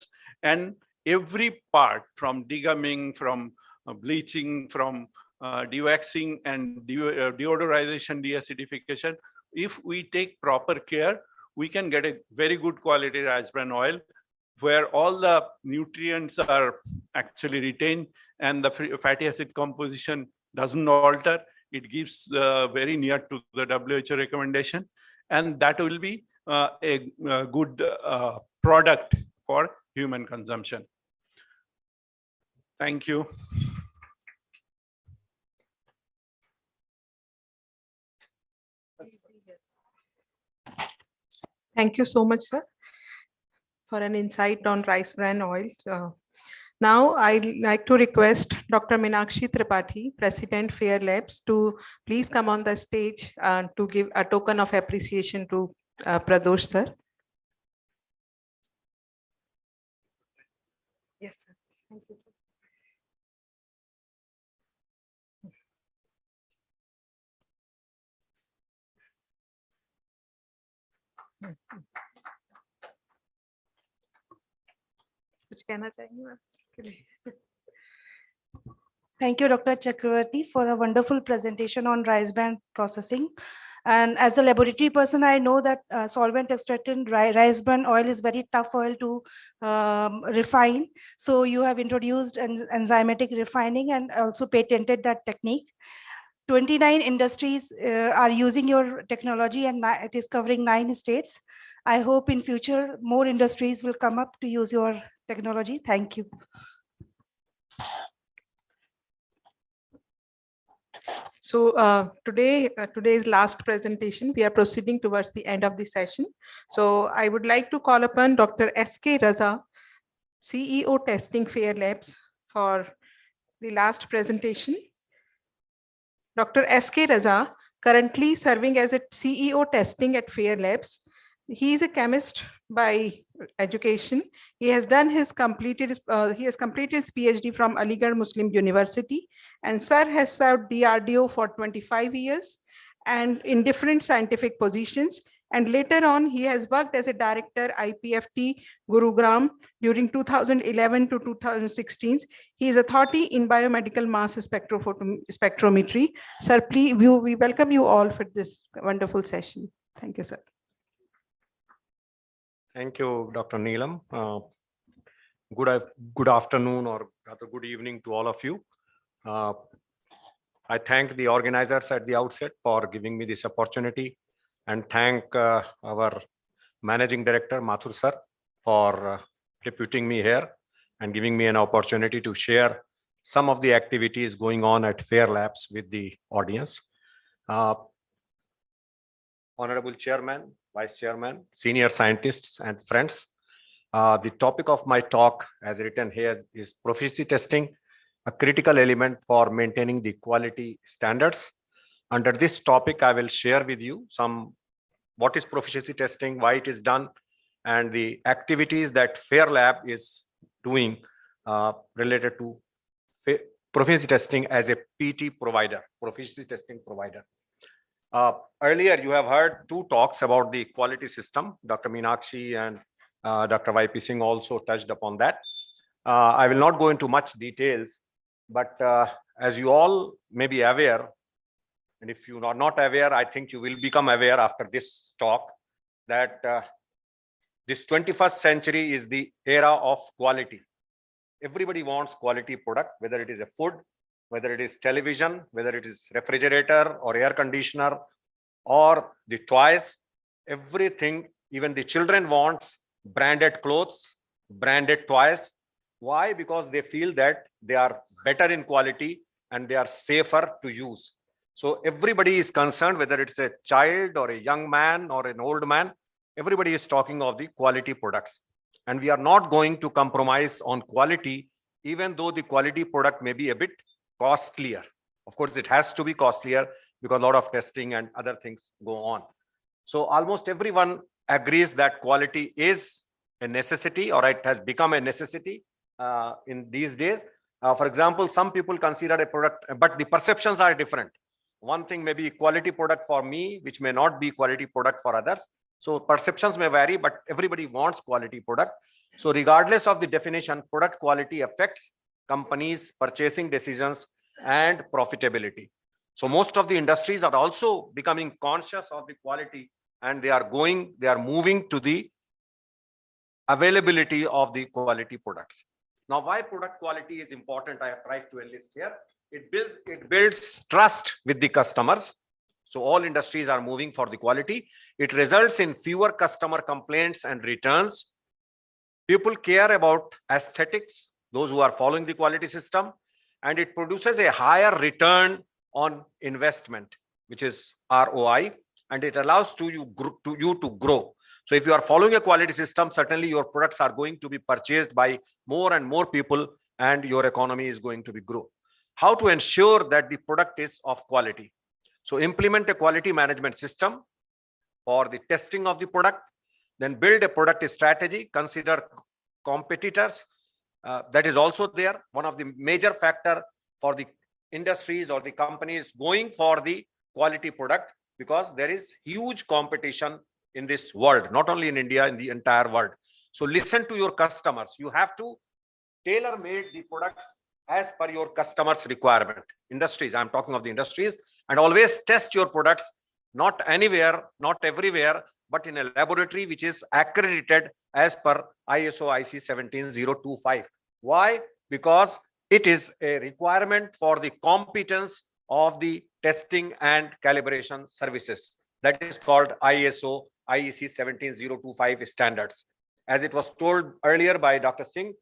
And every part, from degumming, from bleaching, from dewaxing and deodorization, deacidification, if we take proper care, we can get a very good quality rice bran oil where all the nutrients are actually retained and the fatty acid composition doesn't alter. It gives very near to the WHO recommendation, and that will be a good product for human consumption. Thank you. Thank you so much, sir, for an insight on rice bran oil. Now, I'd like to request Dr. Meenakshi Tripathi, President, Fair Labs, to please come on the stage to give a token of appreciation to Pradosh, sir. Yes, sir. Thank you, sir. कुछ कहना चाहेंगे आप? Thank you, Dr. Chakravarti, for a wonderful presentation on rice bran processing. And as a laboratory person, I know that solvent extracted rice bran oil is very tough oil to refine. So you have introduced enzymatic refining and also patented that technique. 29 industries are using your technology, and it is covering 9 states. I hope in future more industries will come up to use your technology. Thank you. So today's last presentation, we are proceeding towards the end of the session. So I would like to call upon Dr. S.K. Raza, CEO Testing Fair Labs, for the last presentation. Dr. S.K. Raza, currently serving as a CEO Testing at Fair Labs. He is a chemist by education. He has completed his PhD from Aligarh Muslim University, and sir has served DRDO for 25 years and in different scientific positions. And later on, he has worked as a director IPFT Gurugram during 2011 to 2016. He is authority in biomedical mass spectrometry. Sir, please, we welcome you all for this wonderful session. Thank you, sir. Thank you, Dr. Neelam. Good afternoon or rather good evening to all of you. I thank the organizers at the outset for giving me this opportunity, and thank our Managing Director, Mathur sir, for deputing me here and giving me an opportunity to share some of the activities going on at Fair Labs with the audience. Honorable Chairman, Vice Chairman, senior scientists and friends. The topic of my talk, as written here, is proficiency testing, a critical element for maintaining the quality standards. Under this topic, I will share with you what is proficiency testing, why it is done, and the activities that Fair Lab is doing related to proficiency testing as a PT provider, proficiency testing provider. Earlier, you have heard 2 talks about the quality system. Dr. Meenakshi and Dr. YP Singh also touched upon that. I will not go into much details, but as you all may be aware, and if you are not aware, I think you will become aware after this talk, that this 21st century is the era of quality. Everybody wants quality product, whether it is a food, whether it is television, whether it is refrigerator or air conditioner or the toys, everything, even the children wants branded clothes, branded toys, Why? Because they feel that they are better in quality and they are safer to use. So everybody is concerned, whether it's a child or a young man or an old man, everybody is talking of the quality products. And we are not going to compromise on quality, even though the quality product may be a bit costlier. Of course, it has to be costlier because a lot of testing and other things go on. So almost everyone agrees that quality is a necessity, or it has become a necessity in these days. For example, some people consider a product, but the perceptions are different. One thing may be quality product for me, which may not be quality product for others. So perceptions may vary, but everybody wants quality product. So regardless of the definition, product quality affects companies' purchasing decisions and profitability. So most of the industries are also becoming conscious of the quality, and they are moving to the availability of the quality products. Now, why product quality is important, I have tried to enlist here. It builds trust with the customers. So all industries are moving for the quality. It results in fewer customer complaints and returns. People care about aesthetics, those who are following the quality system, and it produces a higher return on investment, which is ROI, and it allows you to grow. So if you are following a quality system, certainly your products are going to be purchased by more and more people, and your economy is going to be grow. How to ensure that the product is of quality? So implement a quality management system for the testing of the product, then build a product strategy, consider competitors. That is also there. One of the major factor for the industries or the companies going for the quality product, because there is huge competition in this world, not only in India, in the entire world. So listen to your customers. You have to tailor-made the products as per your customers' requirement. Industries, I'm talking of the industries, and always test your products, not anywhere, not everywhere, but in a laboratory which is accredited as per ISO IC 17025. Why? Because it is a requirement for the competence of the testing and calibration services. That is called ISO IEC 17025 standards. As it was told earlier by Dr. Singh,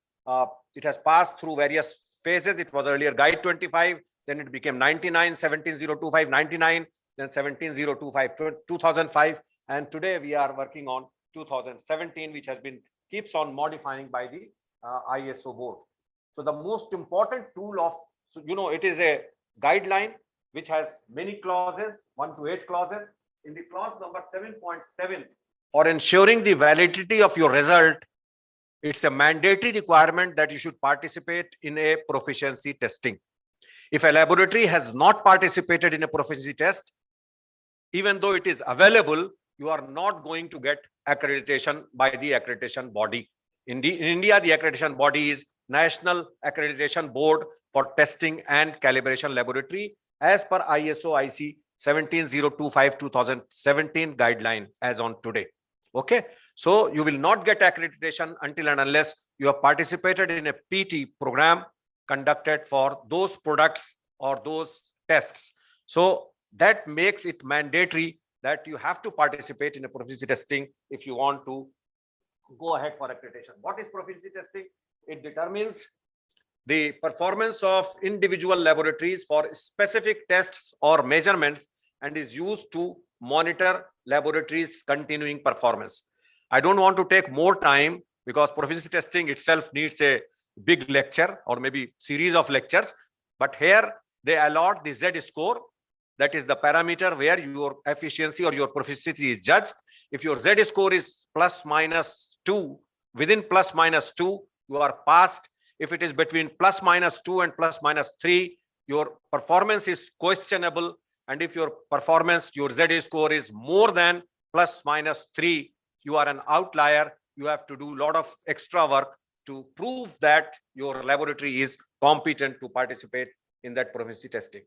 it has passed through various phases. It was earlier Guide 25, then it became 99, 17025, 99, then 17025, 2005, and today we are working on 2017, which has been keeps on modifying by the ISO board. So the most important tool of, so it is a guideline which has many clauses, 1 to 8 clauses. In the clause number 7.7, for ensuring the validity of your result, it's a mandatory requirement that you should participate in a proficiency testing. If a laboratory has not participated in a proficiency test, even though it is available, you are not going to get accreditation by the accreditation body. In India, the accreditation body is National Accreditation Board for Testing and Calibration Laboratory, as per ISO IC 17025-2017 guideline as on today. Okay, so you will not get accreditation until and unless you have participated in a PT program conducted for those products or those tests. So that makes it mandatory that you have to participate in a proficiency testing if you want to go ahead for accreditation. What is proficiency testing? It determines the performance of individual laboratories for specific tests or measurements and is used to monitor laboratories' continuing performance. I don't want to take more time because proficiency testing itself needs a big lecture or maybe series of lectures, but here they allot the Z score. That is the parameter where your efficiency or your proficiency is judged. If your Z score is ±2, within ±2, you are passed. If it is between ±2 and ±3, your performance is questionable. And if your performance, your Z score is more than ±3, you are an outlier. You have to do a lot of extra work to prove that your laboratory is competent to participate in that proficiency testing.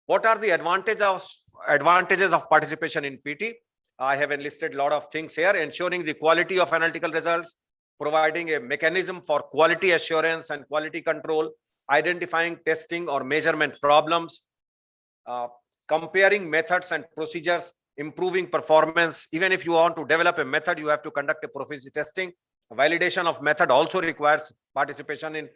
What are the advantages of participation in PT? I have enlisted a lot of things here: ensuring the quality of analytical results, providing a mechanism for quality assurance and quality control, identifying testing or measurement problems, comparing methods and procedures, improving performance. Even if you want to develop a method, you have to conduct a proficiency testing. Validation of method also requires participation in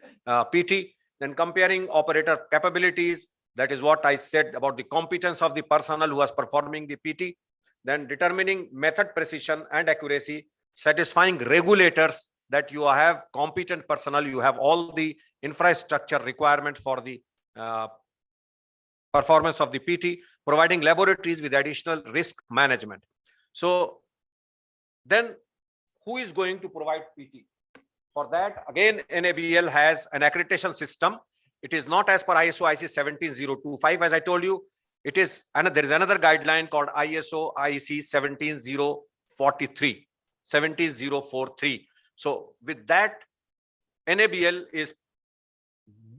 PT. Then comparing operator capabilities, that is what I said about the competence of the personnel who was performing the PT. Then determining method precision and accuracy, satisfying regulators that you have competent personnel, you have all the infrastructure requirements for the performance of the PT, providing laboratories with additional risk management. So then who is going to provide PT? For that, again, NABL has an accreditation system. It is not as per ISO IC 17025, as I told you. It is, and there is another guideline called ISO IC 17043. So with that, NABL is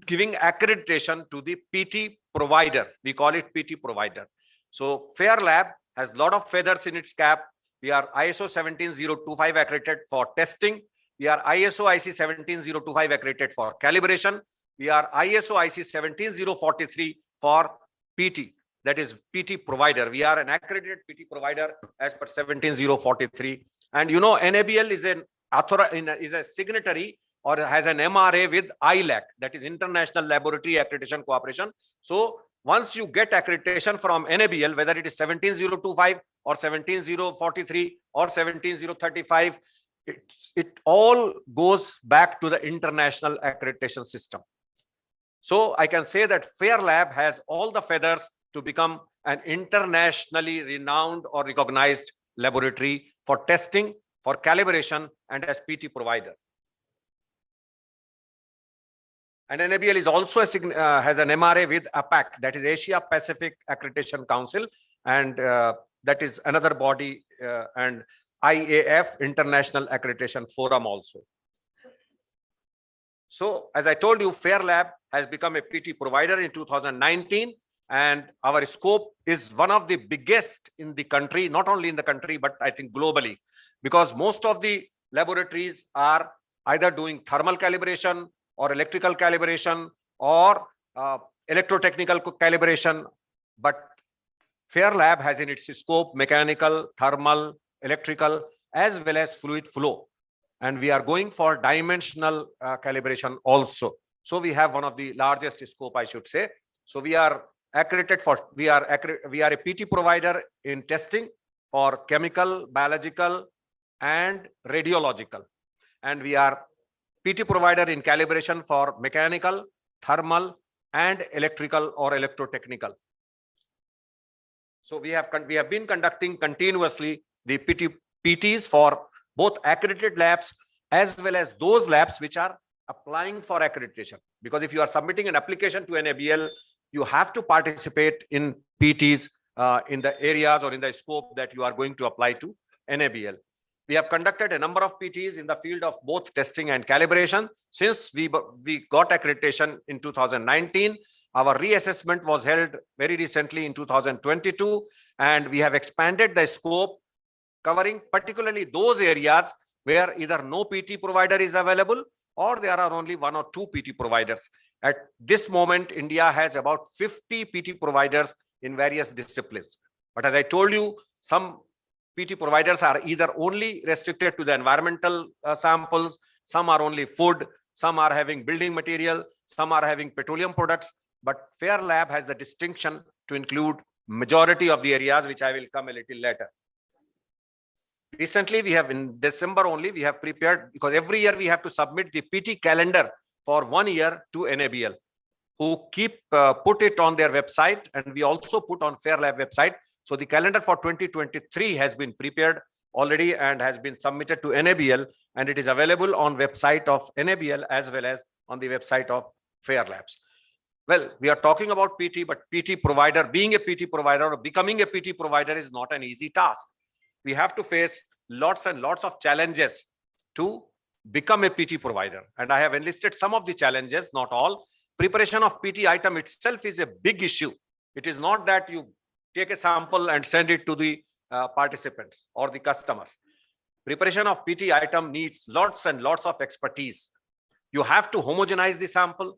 giving accreditation to the PT provider. We call it PT provider. So Fair Lab has a lot of feathers in its cap. We are ISO 17025 accredited for testing. We are ISO IC 17025 accredited for calibration. We are ISO IC 17043 for PT, that is PT provider. We are an accredited PT provider as per 17043. And you know, NABL is a signatory or has an MRA with ILAC, that is International Laboratory Accreditation Cooperation. So once you get accreditation from NABL, whether it is 17025 or 17043 or 17035, it all goes back to the international accreditation system. So I can say that Fair Lab has all the feathers to become an internationally renowned or recognized laboratory for testing, for calibration, and as PT provider. And NABL is also has an MRA with APAC, that is Asia Pacific Accreditation Council, and that is another body, and IAF, International Accreditation Forum also. So as I told you, Fair Lab has become a PT provider in 2019, and our scope is one of the biggest in the country, not only in the country, but I think globally, because most of the laboratories are either doing thermal calibration or electrical calibration or electrotechnical calibration, but Fair Lab has in its scope mechanical, thermal, electrical, as well as fluid flow. And we are going for dimensional calibration also. So we have one of the largest scope, I should say. So we are accredited for, we are a PT provider in testing for chemical, biological, and radiological. And we are PT provider in calibration for mechanical, thermal, and electrical or electrotechnical. So we have been conducting continuously the PTs for both accredited labs as well as those labs which are applying for accreditation. Because if you are submitting an application to NABL, you have to participate in PTs in the areas or in the scope that you are going to apply to NABL. We have conducted a number of PTs in the field of both testing and calibration. Since we got accreditation in 2019, our reassessment was held very recently in 2022, and we have expanded the scope, covering particularly those areas where either no PT provider is available or there are only one or two PT providers. At this moment, India has about 50 PT providers in various disciplines. But as I told you, some PT providers are either only restricted to the environmental samples, some are only food, some are having building material, some are having petroleum products. But Fair Lab has the distinction to include majority of the areas, which I will come a little later. Recently, we have in December only, we have prepared, because every year we have to submit the PT calendar for 1 year to NABL, who put it on their website, and we also put on Fair Lab website. So the calendar for 2023 has been prepared already and has been submitted to NABL, and it is available on website of NABL as well as on the website of Fair Labs. Well, we are talking about PT, but PT provider, being a PT provider or becoming a PT provider is not an easy task. We have to face lots and lots of challenges to become a PT provider. And I have enlisted some of the challenges, not all. Preparation of PT item itself is a big issue. It is not that you take a sample and send it to the participants or the customers. Preparation of PT item needs lots and lots of expertise. You have to homogenize the sample,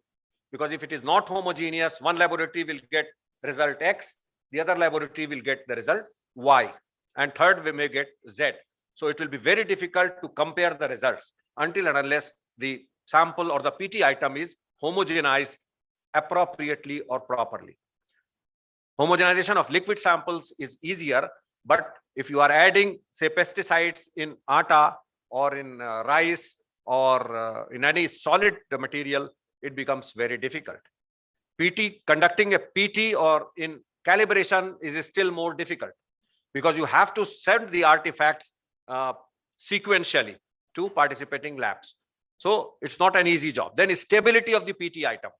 because if it is not homogeneous, one laboratory will get result X, the other laboratory will get the result Y, and third we may get Z. So it will be very difficult to compare the results. until and unless the sample or the PT item is homogenized appropriately or properly. Homogenization of liquid samples is easier, but if you are adding, say, pesticides in atta or in rice or in any solid material, it becomes very difficult. Conducting a PT or in calibration is still more difficult because you have to send the artifacts sequentially to participating labs. So it's not an easy job. Then stability of the PT item,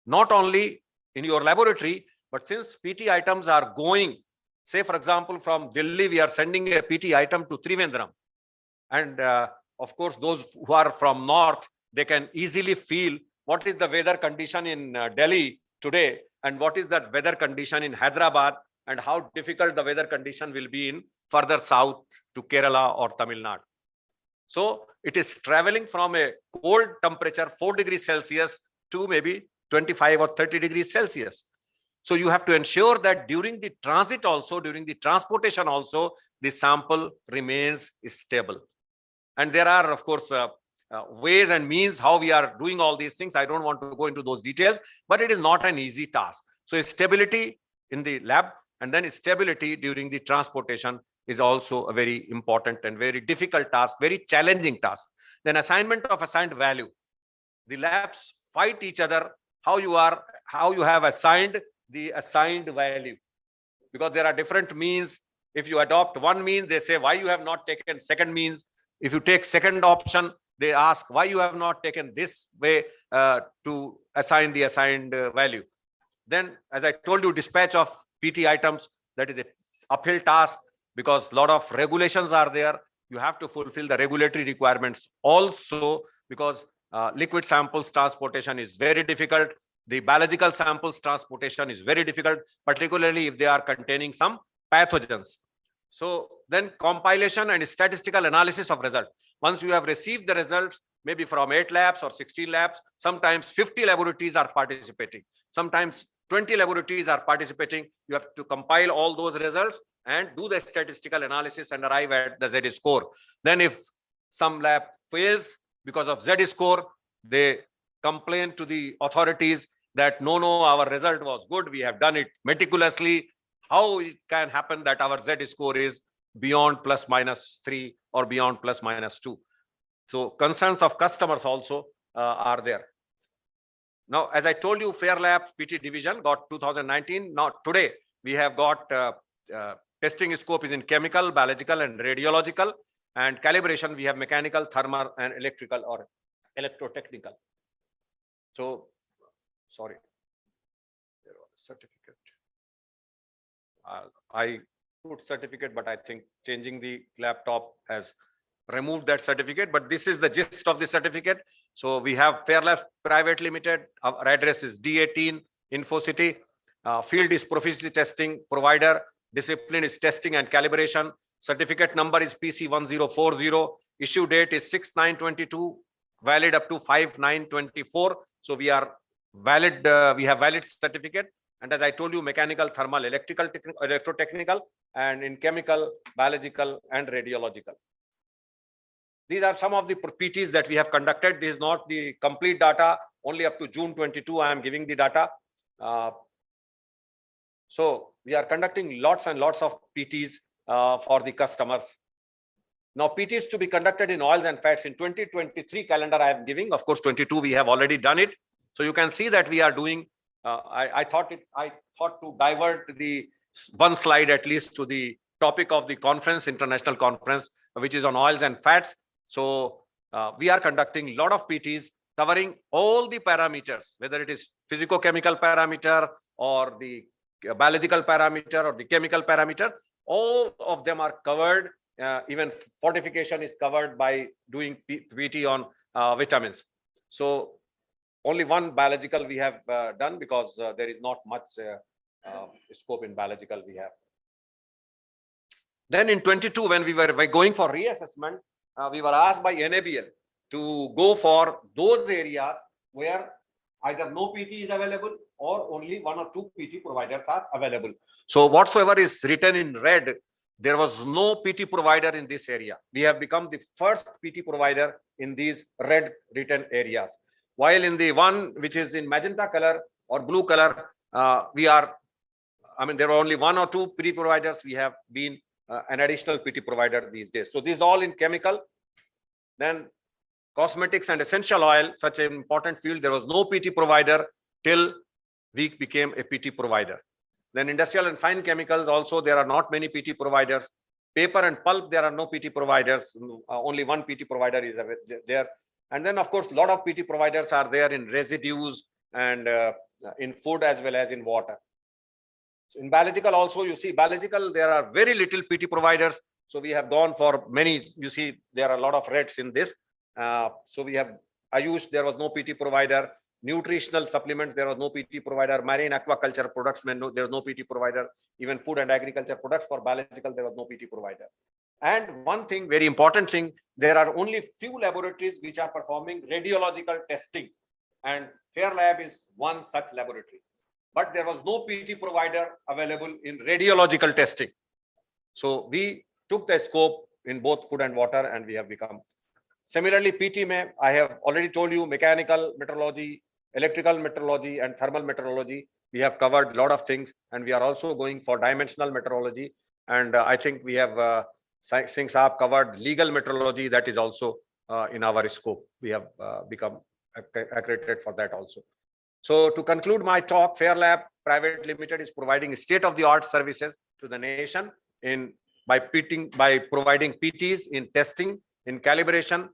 not only in your laboratory, but since PT items are going, say for example, from Delhi, we are sending a PT item to Trivandrum. And of course, those who are from North, they can easily feel what is the weather condition in Delhi today and what is the weather condition in Hyderabad and how difficult the weather condition will be in further south to Kerala or Tamil Nadu. So it is traveling from a cold temperature, 4 degrees Celsius to maybe 25 or 30 degrees Celsius. So you have to ensure that during the transit also, during the transportation also, the sample remains stable. And there are, of course, ways and means how we are doing all these things. I don't want to go into those details, but it is not an easy task. So stability in the lab and then stability during the transportation is also a very important and very difficult task, very challenging task. Then assignment of assigned value. The labs fight each other, how you have assigned the assigned value, because there are different means. If you adopt one mean, they say why you have not taken second means. If you take second option, they ask why you have not taken this way to assign the assigned value. Then, as I told you, dispatch of PT items, that is an uphill task because a lot of regulations are there. You have to fulfill the regulatory requirements also because liquid samples transportation is very difficult. The biological samples transportation is very difficult, particularly if they are containing some pathogens. So then compilation and statistical analysis of result. Once you have received the results, maybe from 8 labs or 16 labs, sometimes 50 laboratories are participating. Sometimes 20 laboratories are participating. You have to compile all those results and do the statistical analysis and arrive at the Z score. Then if some lab fails because of Z score, they complain to the authorities that no, our result was good. We have done it meticulously. How it can happen that our Z score is beyond ±3 or beyond ±2? So concerns of customers also are there. Now, as I told you, Fair Lab PT division got 2019. Now today we have got testing scope is in chemical, biological, and radiological, and calibration we have mechanical, thermal, and electrical or electrotechnical. So, sorry, there was a certificate. I put certificate, but I think changing the laptop has removed that certificate. But this is the gist of the certificate. So we have Fair Labs Private Limited. Our address is D18 InfoCity. Field is proficiency testing provider. Discipline is testing and calibration. Certificate number is PC1040. Issue date is 6/9/22. Valid up to 5/9/24. So we are valid. We have valid certificate. And as I told you, mechanical, thermal, electrical, electrotechnical, and in chemical, biological, and radiological. These are some of the PTs that we have conducted. This is not the complete data. Only up to June 22, I am giving the data. So we are conducting lots and lots of PTs for the customers. Now, PTs to be conducted in oils and fats in 2023 calendar I am giving. Of course, 22 we have already done it. So you can see that we are doing. I thought to divert the one slide at least to the topic of the conference, international conference, which is on oils and fats. So we are conducting a lot of PTs covering all the parameters, whether it is physico-chemical parameter or the biological parameter or the chemical parameter. All of them are covered. Even fortification is covered by doing PT on vitamins. So only one biological we have done because there is not much scope in biological we have. Then in 22, when we were going for reassessment, we were asked by NABL to go for those areas where either no PT is available or only 1 or 2 PT providers are available. So whatsoever is written in red, There was no PT provider in this area. We have become the first PT provider in these red written areas. While in the one which is in magenta color or blue color, there are only one or two PT providers. We have been an additional PT provider these days. So this is all in chemical. Then cosmetics and essential oil, such an important field, there was no PT provider till we became a PT provider. Then industrial and fine chemicals also, there are not many PT providers. Paper and pulp, there are no PT providers. Only one PT provider is there. And then, of course, a lot of PT providers are there in residues and in food as well as in water. So in biological also, you see, biological, there are very little PT providers. So we have gone for many, you see, there are a lot of reds in this. So we have Ayush, there was no PT provider. Nutritional supplements, there was no PT provider. Marine aquaculture products, there was no PT provider. Even food and agriculture products for biological, there was no PT provider. And one thing, very important thing, there are only few laboratories which are performing radiological testing. And Fairlab is one such laboratory. But there was no PT provider available in radiological testing. So we took the scope in both food and water, and we have become. Similarly, PT I have already told you, mechanical metrology, electrical metrology, and thermal metrology. We have covered a lot of things, and we are also going for dimensional metrology. And I think we have Singh Saab covered legal metrology. That is also in our scope. We have become accredited for that also. So to conclude my talk, Fairlab Private Limited is providing state-of-the-art services to the nation by providing PTs in testing, in calibration.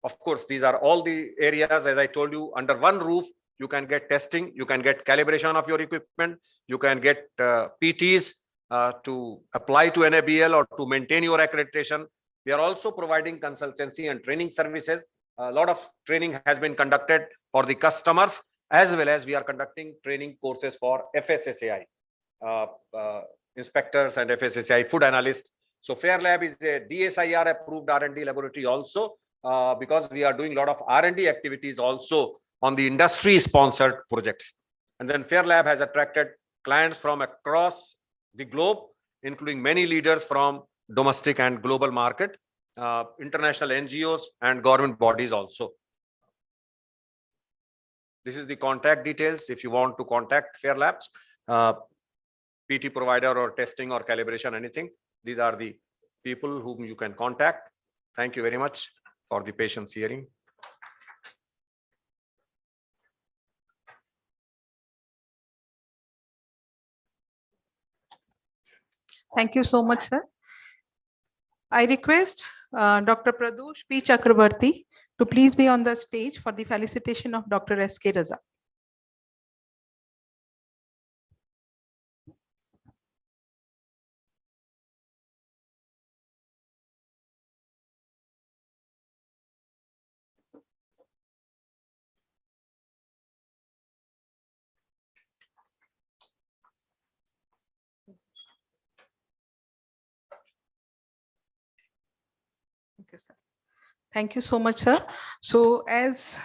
Of course, these are all the areas, as I told you, under one roof. You can get testing, you can get calibration of your equipment, you can get PTs to apply to NABL or to maintain your accreditation. We are also providing consultancy and training services. A lot of training has been conducted for the customers, as well as we are conducting training courses for FSSAI, inspectors and FSSAI food analysts. So Fairlab is a DSIR approved R&D laboratory also, because we are doing a lot of R&D activities also on the industry sponsored projects. And then Fairlab has attracted clients from across the globe, including many leaders from domestic and global market, international NGOs and government bodies also. This is the contact details if you want to contact Fairlabs, PT provider or testing or calibration, anything. These are the people whom you can contact. Thank you very much for the patience hearing. Thank you so much, sir. I request Dr. Pradosh P. Chakrabarti to please be on the stage for the felicitation of Dr. S.K. Raza. Thank you, sir. Thank you so much, sir. So as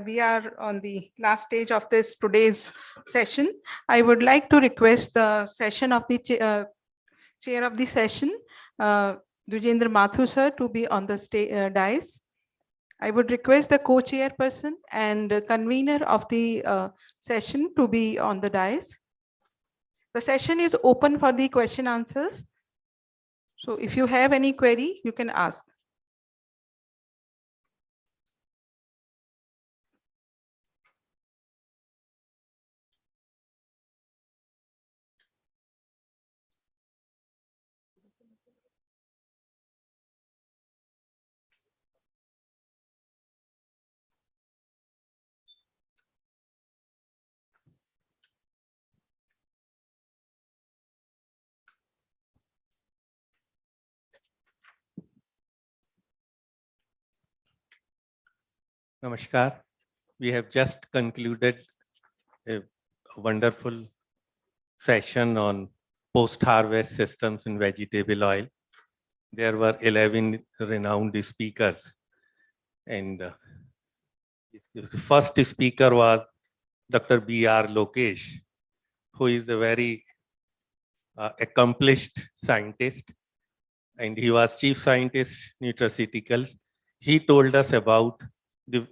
we are on the last stage of this today's session, I would like to request the session of the chair of the session, Dujendra Mathur sir, to be on the dais. I would request the co-chairperson and convener of the session to be on the dais. The session is open for the question answers. So if you have any query, you can ask. Namaskar. We have just concluded a wonderful session on post-harvest systems in vegetable oil. There were 11 renowned speakers. And the first speaker was Dr. B.R. Lokesh, who is a very accomplished scientist, and he was chief scientist nutraceuticals. He told us about the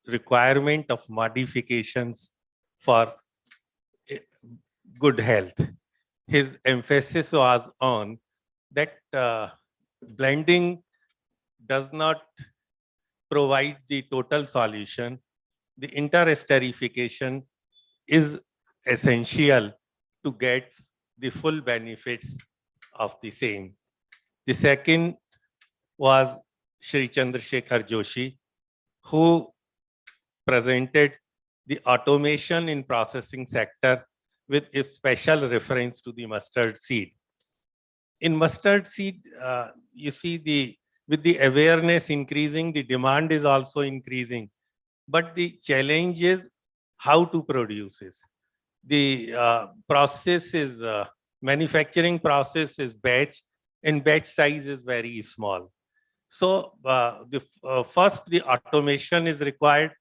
requirement of modifications for good health. His emphasis was on that blending does not provide the total solution. The interesterification is essential to get the full benefits of the same. The second was Shri Chandrasekhar Joshi, who presented the automation in processing sector with a special reference to the mustard seed. In mustard seed, you see with the awareness increasing, the demand is also increasing. But the challenge is how to produce it. The process is, manufacturing process is batch, and batch size is very small. So first the automation is required,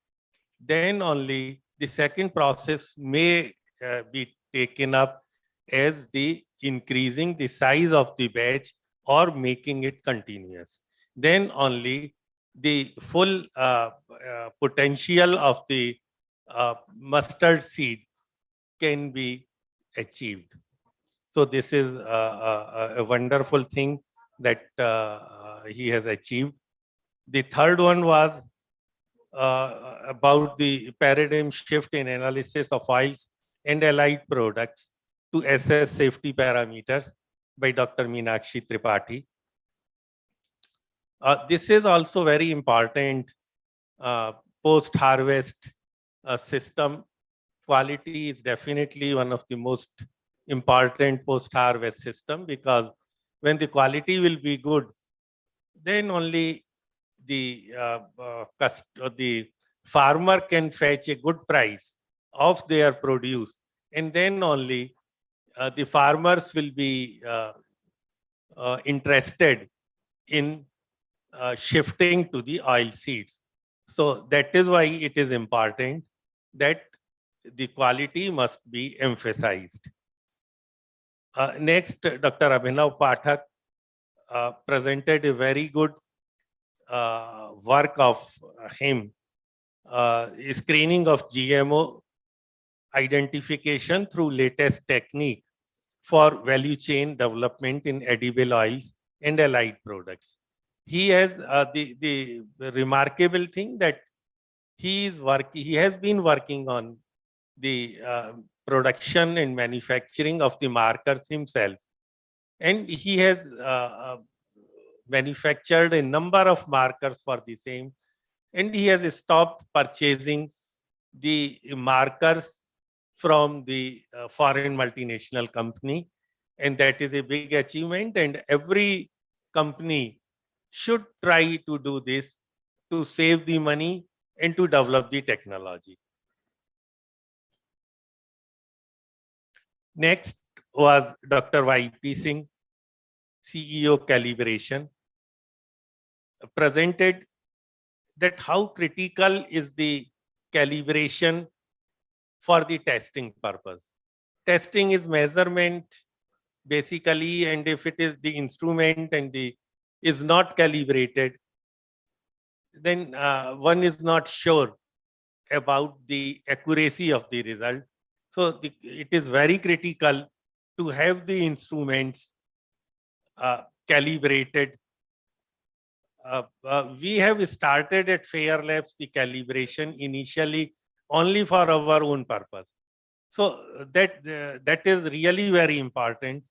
then only the second process may be taken up as the increasing the size of the batch or making it continuous. Then only the full potential of the mustard seed can be achieved. So this is a wonderful thing that he has achieved. The third one was about the paradigm shift in analysis of oils and allied products to assess safety parameters by Dr. Meenakshi Tripathi. This is also very important post-harvest system. Quality is definitely one of the most important post-harvest system, because when the quality will be good, then only the farmer can fetch a good price of their produce, and then only the farmers will be interested in shifting to the oil seeds. So that is why it is important that the quality must be emphasized. Next, Dr. Abhinav Pathak presented a very good work of him, screening of GMO identification through latest technique for value chain development in edible oils and allied products. He has the remarkable thing that he has been working on the production and manufacturing of the markers himself, and he has manufactured a number of markers for the same, and he has stopped purchasing the markers from the foreign multinational company, and that is a big achievement, and every company should try to do this to save the money and to develop the technology. Next was Dr. Y.P. Singh, CEO Calibration, presented that how critical is the calibration for the testing purpose. Testing is measurement basically, and if it is the instrument and is not calibrated, then one is not sure about the accuracy of the result. So it is very critical to have the instruments calibrated. We have started at Fair Labs the calibration initially only for our own purpose. So that is really very important.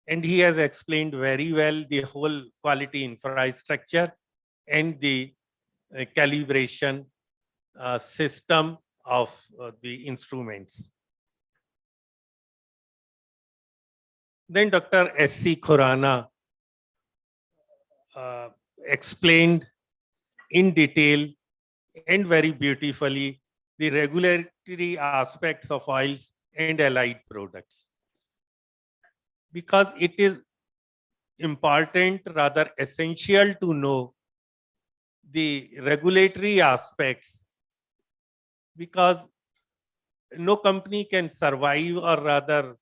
And he has explained very well the whole quality infrastructure and the calibration system of the instruments. Then Dr. S.C. Khurana explained in detail and very beautifully the regulatory aspects of oils and allied products. Because it is important, rather essential to know the regulatory aspects, because no company can survive or rather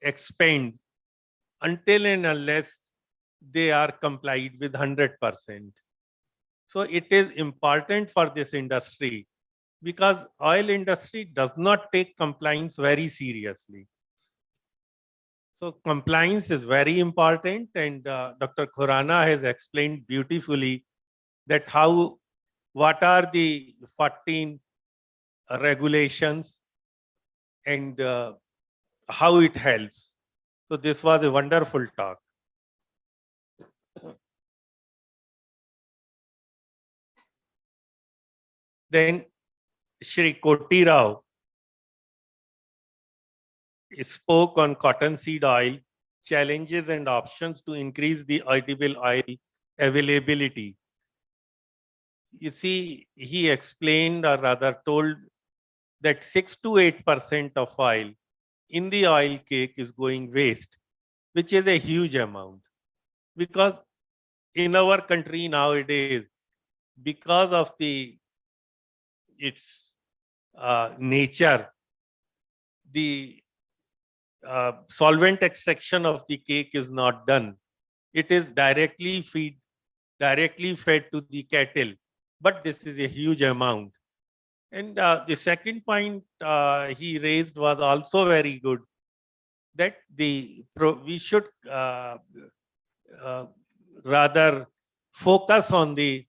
expend until and unless they are complied with 100%. So it is important for this industry because oil industry does not take compliance very seriously. So compliance is very important, and Dr. Khurana has explained beautifully that what are the 14 regulations and how it helps. So this was a wonderful talk. Then Shri Koti Rao spoke on cottonseed oil, challenges and options to increase the edible oil availability. You see, he explained or rather told that 6 to 8% of oil in the oil cake is going waste, which is a huge amount. Because in our country nowadays, because of its nature, the solvent extraction of the cake is not done. It is directly fed to the cattle, but this is a huge amount. And the second point he raised was also very good, that we should rather focus on the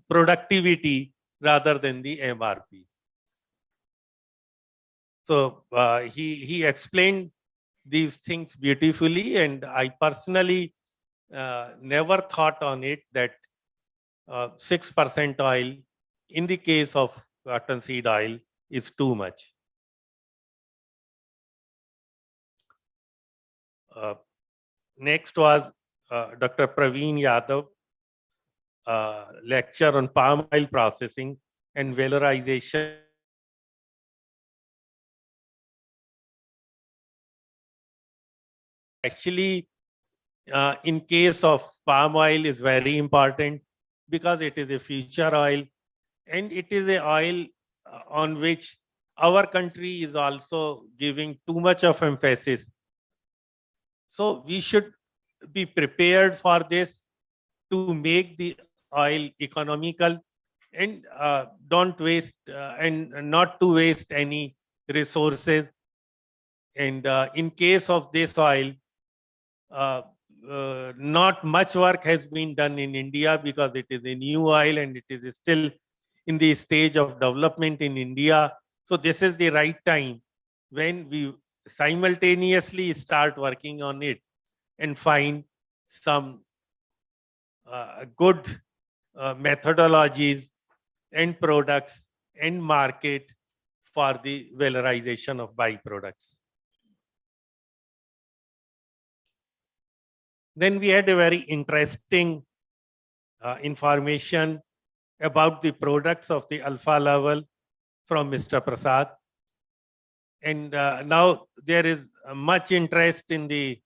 productivity rather than the MRP. So he explained these things beautifully, and I personally never thought on it that 6% oil in the case of cottonseed oil is too much. Next was Dr. Praveen Yadav, lecture on palm oil processing and valorization. Actually, in case of palm oil is very important because it is a future oil, and it is a oil on which our country is also giving too much of emphasis. So we should be prepared for this to make the oil economical and don't waste and not to waste any resources. And in case of this oil, not much work has been done in India because it is a new oil and it is still in the stage of development in India. So this is the right time when we simultaneously start working on it and find some good methodologies and products and market for the valorization of byproducts. Then we had a very interesting information about the products of the alpha level from Mr. Prasad. And now there is much interest in the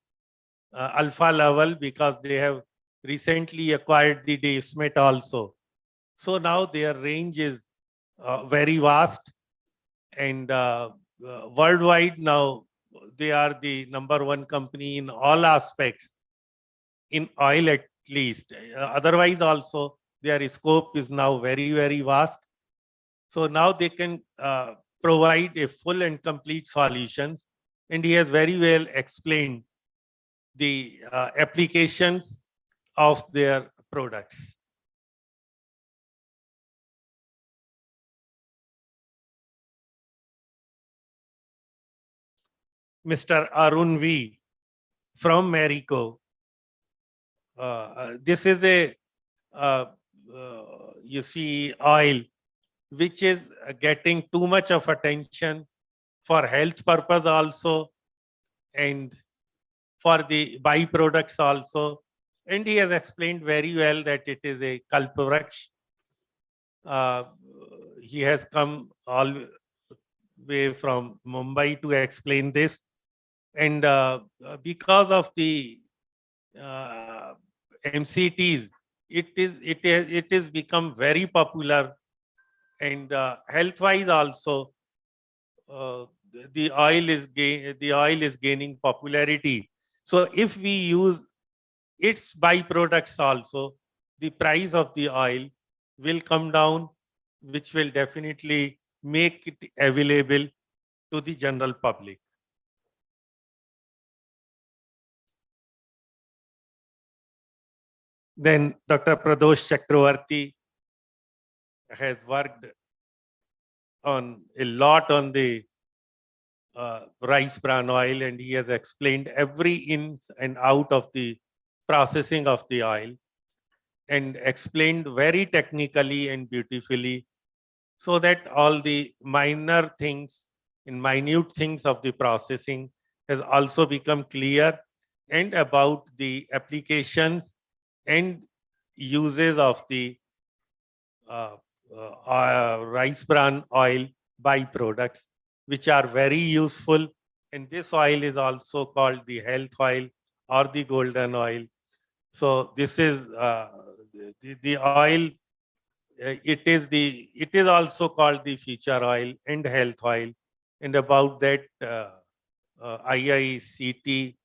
alpha level because they have recently acquired the Daysmet also. So now their range is very vast, and worldwide now they are the #1 company in all aspects, in oil at least. Otherwise also their scope is now very, very vast. So now they can provide a full and complete solutions, and he has very well explained the applications of their products. Mr. Arun V from Marico. This is a you see oil which is getting too much of attention for health purpose also and for the byproducts also. And he has explained very well that it is a kalpavraksh. He has come all the way from Mumbai to explain this. And because of the MCTs, it is become very popular, and health-wise also the oil is gaining popularity. So if we use its byproducts also, the price of the oil will come down, which will definitely make it available to the general public. Then Dr. Pradosh Chakravarti has worked on a lot on the rice bran oil, and he has explained every in and out of the processing of the oil and explained very technically and beautifully, so that all the minor things and minute things of the processing has also become clear, and about the applications and uses of the rice bran oil byproducts, which are very useful. And this oil is also called the health oil or the golden oil. So this is the oil. It is also called the future oil and health oil. And about that, IICT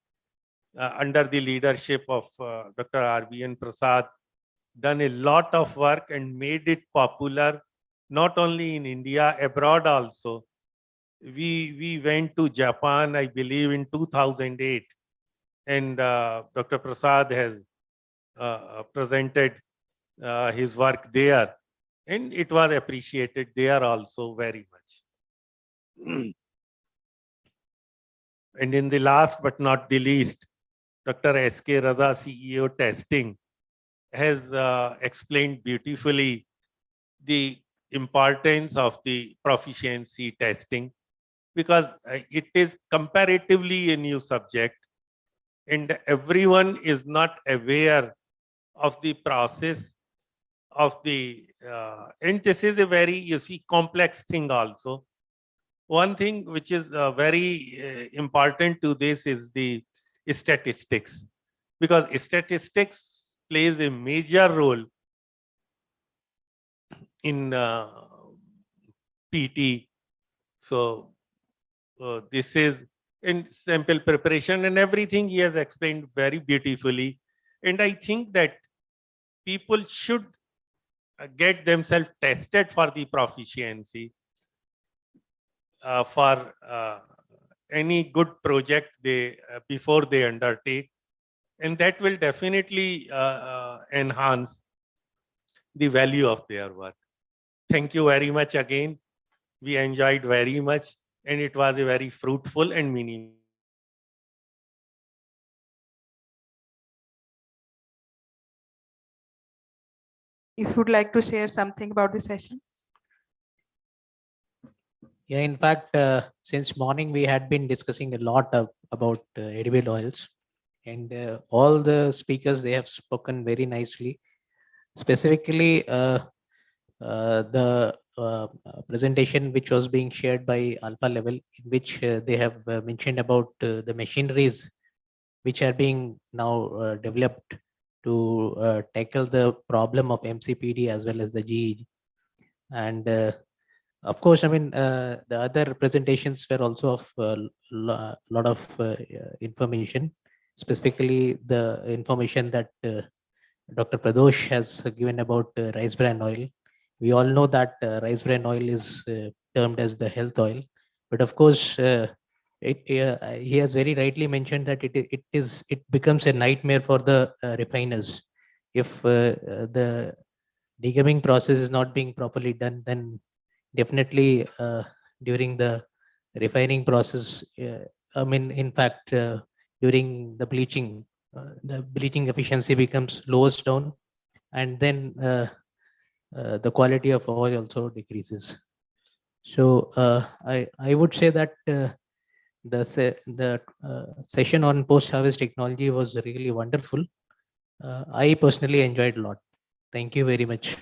under the leadership of Dr. R.B.N. Prasad done a lot of work and made it popular, not only in India, abroad also. We went to Japan, I believe, in 2008, and Dr. Prasad has presented his work there, and it was appreciated there also very much. And in the last but not the least, Dr. S.K. Raza, CEO Testing, has explained beautifully the importance of the proficiency testing, because it is comparatively a new subject and everyone is not aware of the process of the, and this is a very, you see, complex thing also. One thing which is very important to this is the statistics, because statistics plays a major role in PT. So this is in sample preparation and everything he has explained very beautifully. And I think that people should get themselves tested for the proficiency for any good project they before they undertake, and that will definitely enhance the value of their work. Thank you very much again. We enjoyed very much, and it was a very fruitful and meaningful. If you would like to share something about the session. Yeah, in fact, since morning we had been discussing a lot about edible oils, and all the speakers, they have spoken very nicely. Specifically, the presentation which was being shared by Alpha Level, in which they have mentioned about the machineries which are being now developed to tackle the problem of MCPD as well as the GE. And of course, I mean, the other presentations were also of a lot of information, specifically the information that Dr. Pradosh has given about rice bran oil. We all know that rice bran oil is termed as the health oil, but of course, he has very rightly mentioned that it becomes a nightmare for the refiners if the degumming process is not being properly done. Then definitely during the refining process, I mean, in fact, during the bleaching efficiency becomes lowest down, and then the quality of oil also decreases. So I would say that the session on post-harvest technology was really wonderful. I personally enjoyed a lot. Thank you very much.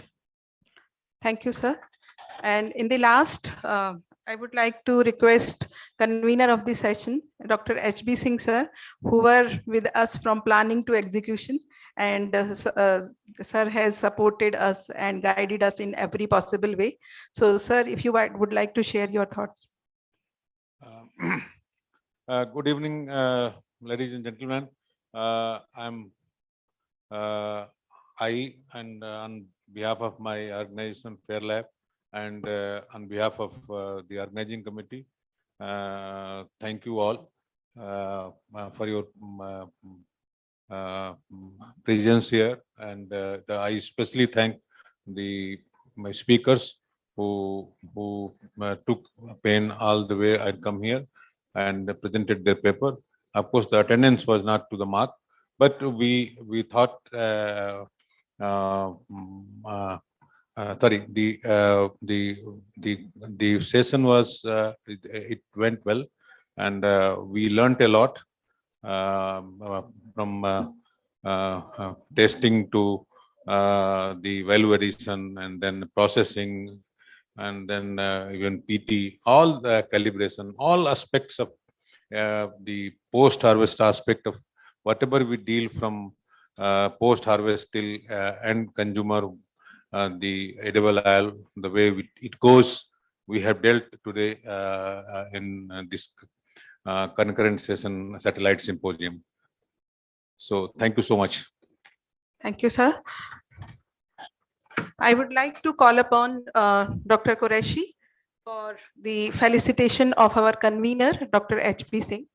Thank you, sir. And in the last, I would like to request convener of the session, Dr. H.B. Singh, sir, who were with us from planning to execution. And sir has supported us and guided us in every possible way. So, sir, if you would like to share your thoughts. Good evening, ladies and gentlemen. I'm I, and on behalf of my organization Fairlab, and on behalf of the organizing committee, thank you all for your presence here, and I especially thank my speakers who took pain all the way I'd come here and presented their paper. Of course, the attendance was not to the mark, but we thought. Sorry, the session was it went well, and we learnt a lot from testing to the value addition, and then processing, and then even PT, all the calibration, all aspects of the post-harvest aspect of whatever we deal from post-harvest till end consumer, the edible oil, the way it goes, we have dealt today in this concurrent session satellite symposium. So thank you so much. Thank you, sir. I would like to call upon Dr. Qureshi for the felicitation of our convener, Dr. H.P. Singh.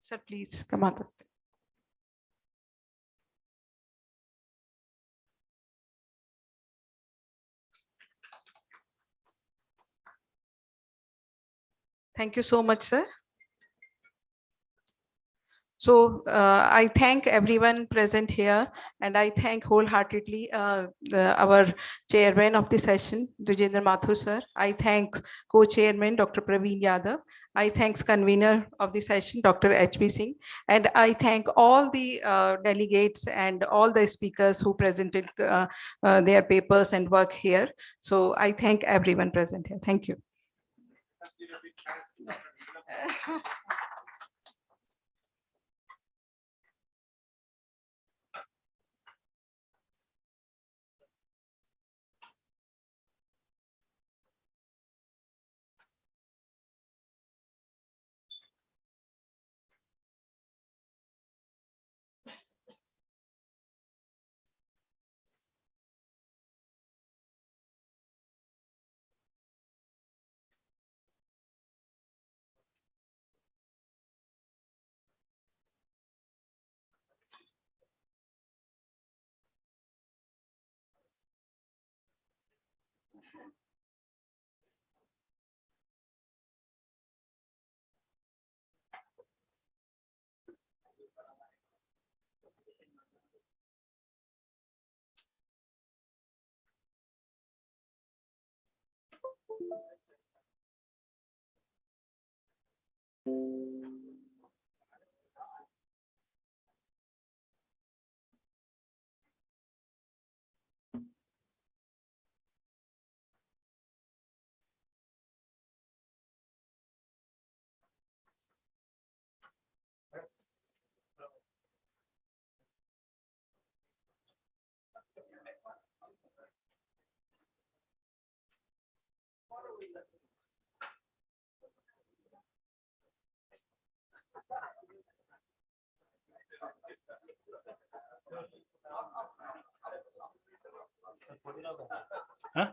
Sir, please come on the stage. Thank you so much, sir. So I thank everyone present here, and I thank wholeheartedly our chairman of the session, Dujendra Mathur sir. I thank co-chairman, Dr. Praveen Yadav. I thank convener of the session, Dr. H.P. Singh. And I thank all the delegates and all the speakers who presented their papers and work here. So I thank everyone present here. Thank you. Huh?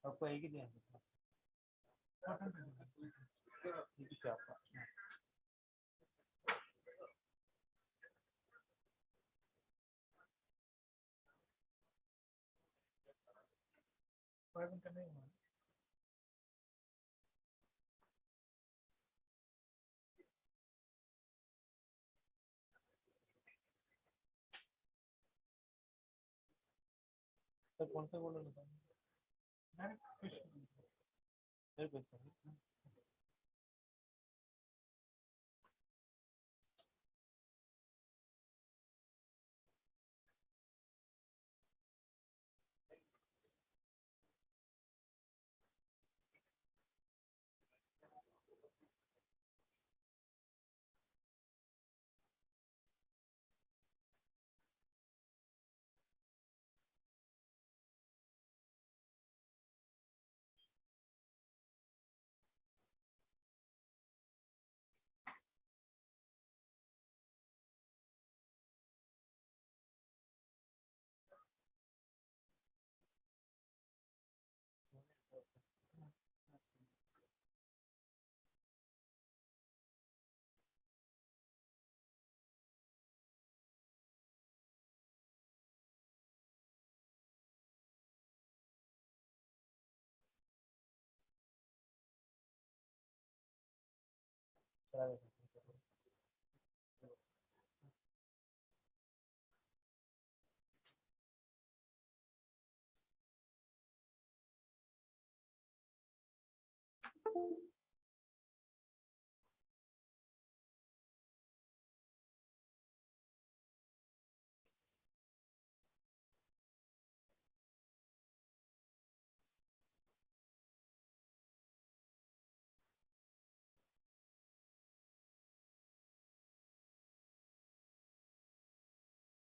आपको एक ही दिया कौन सा बोलो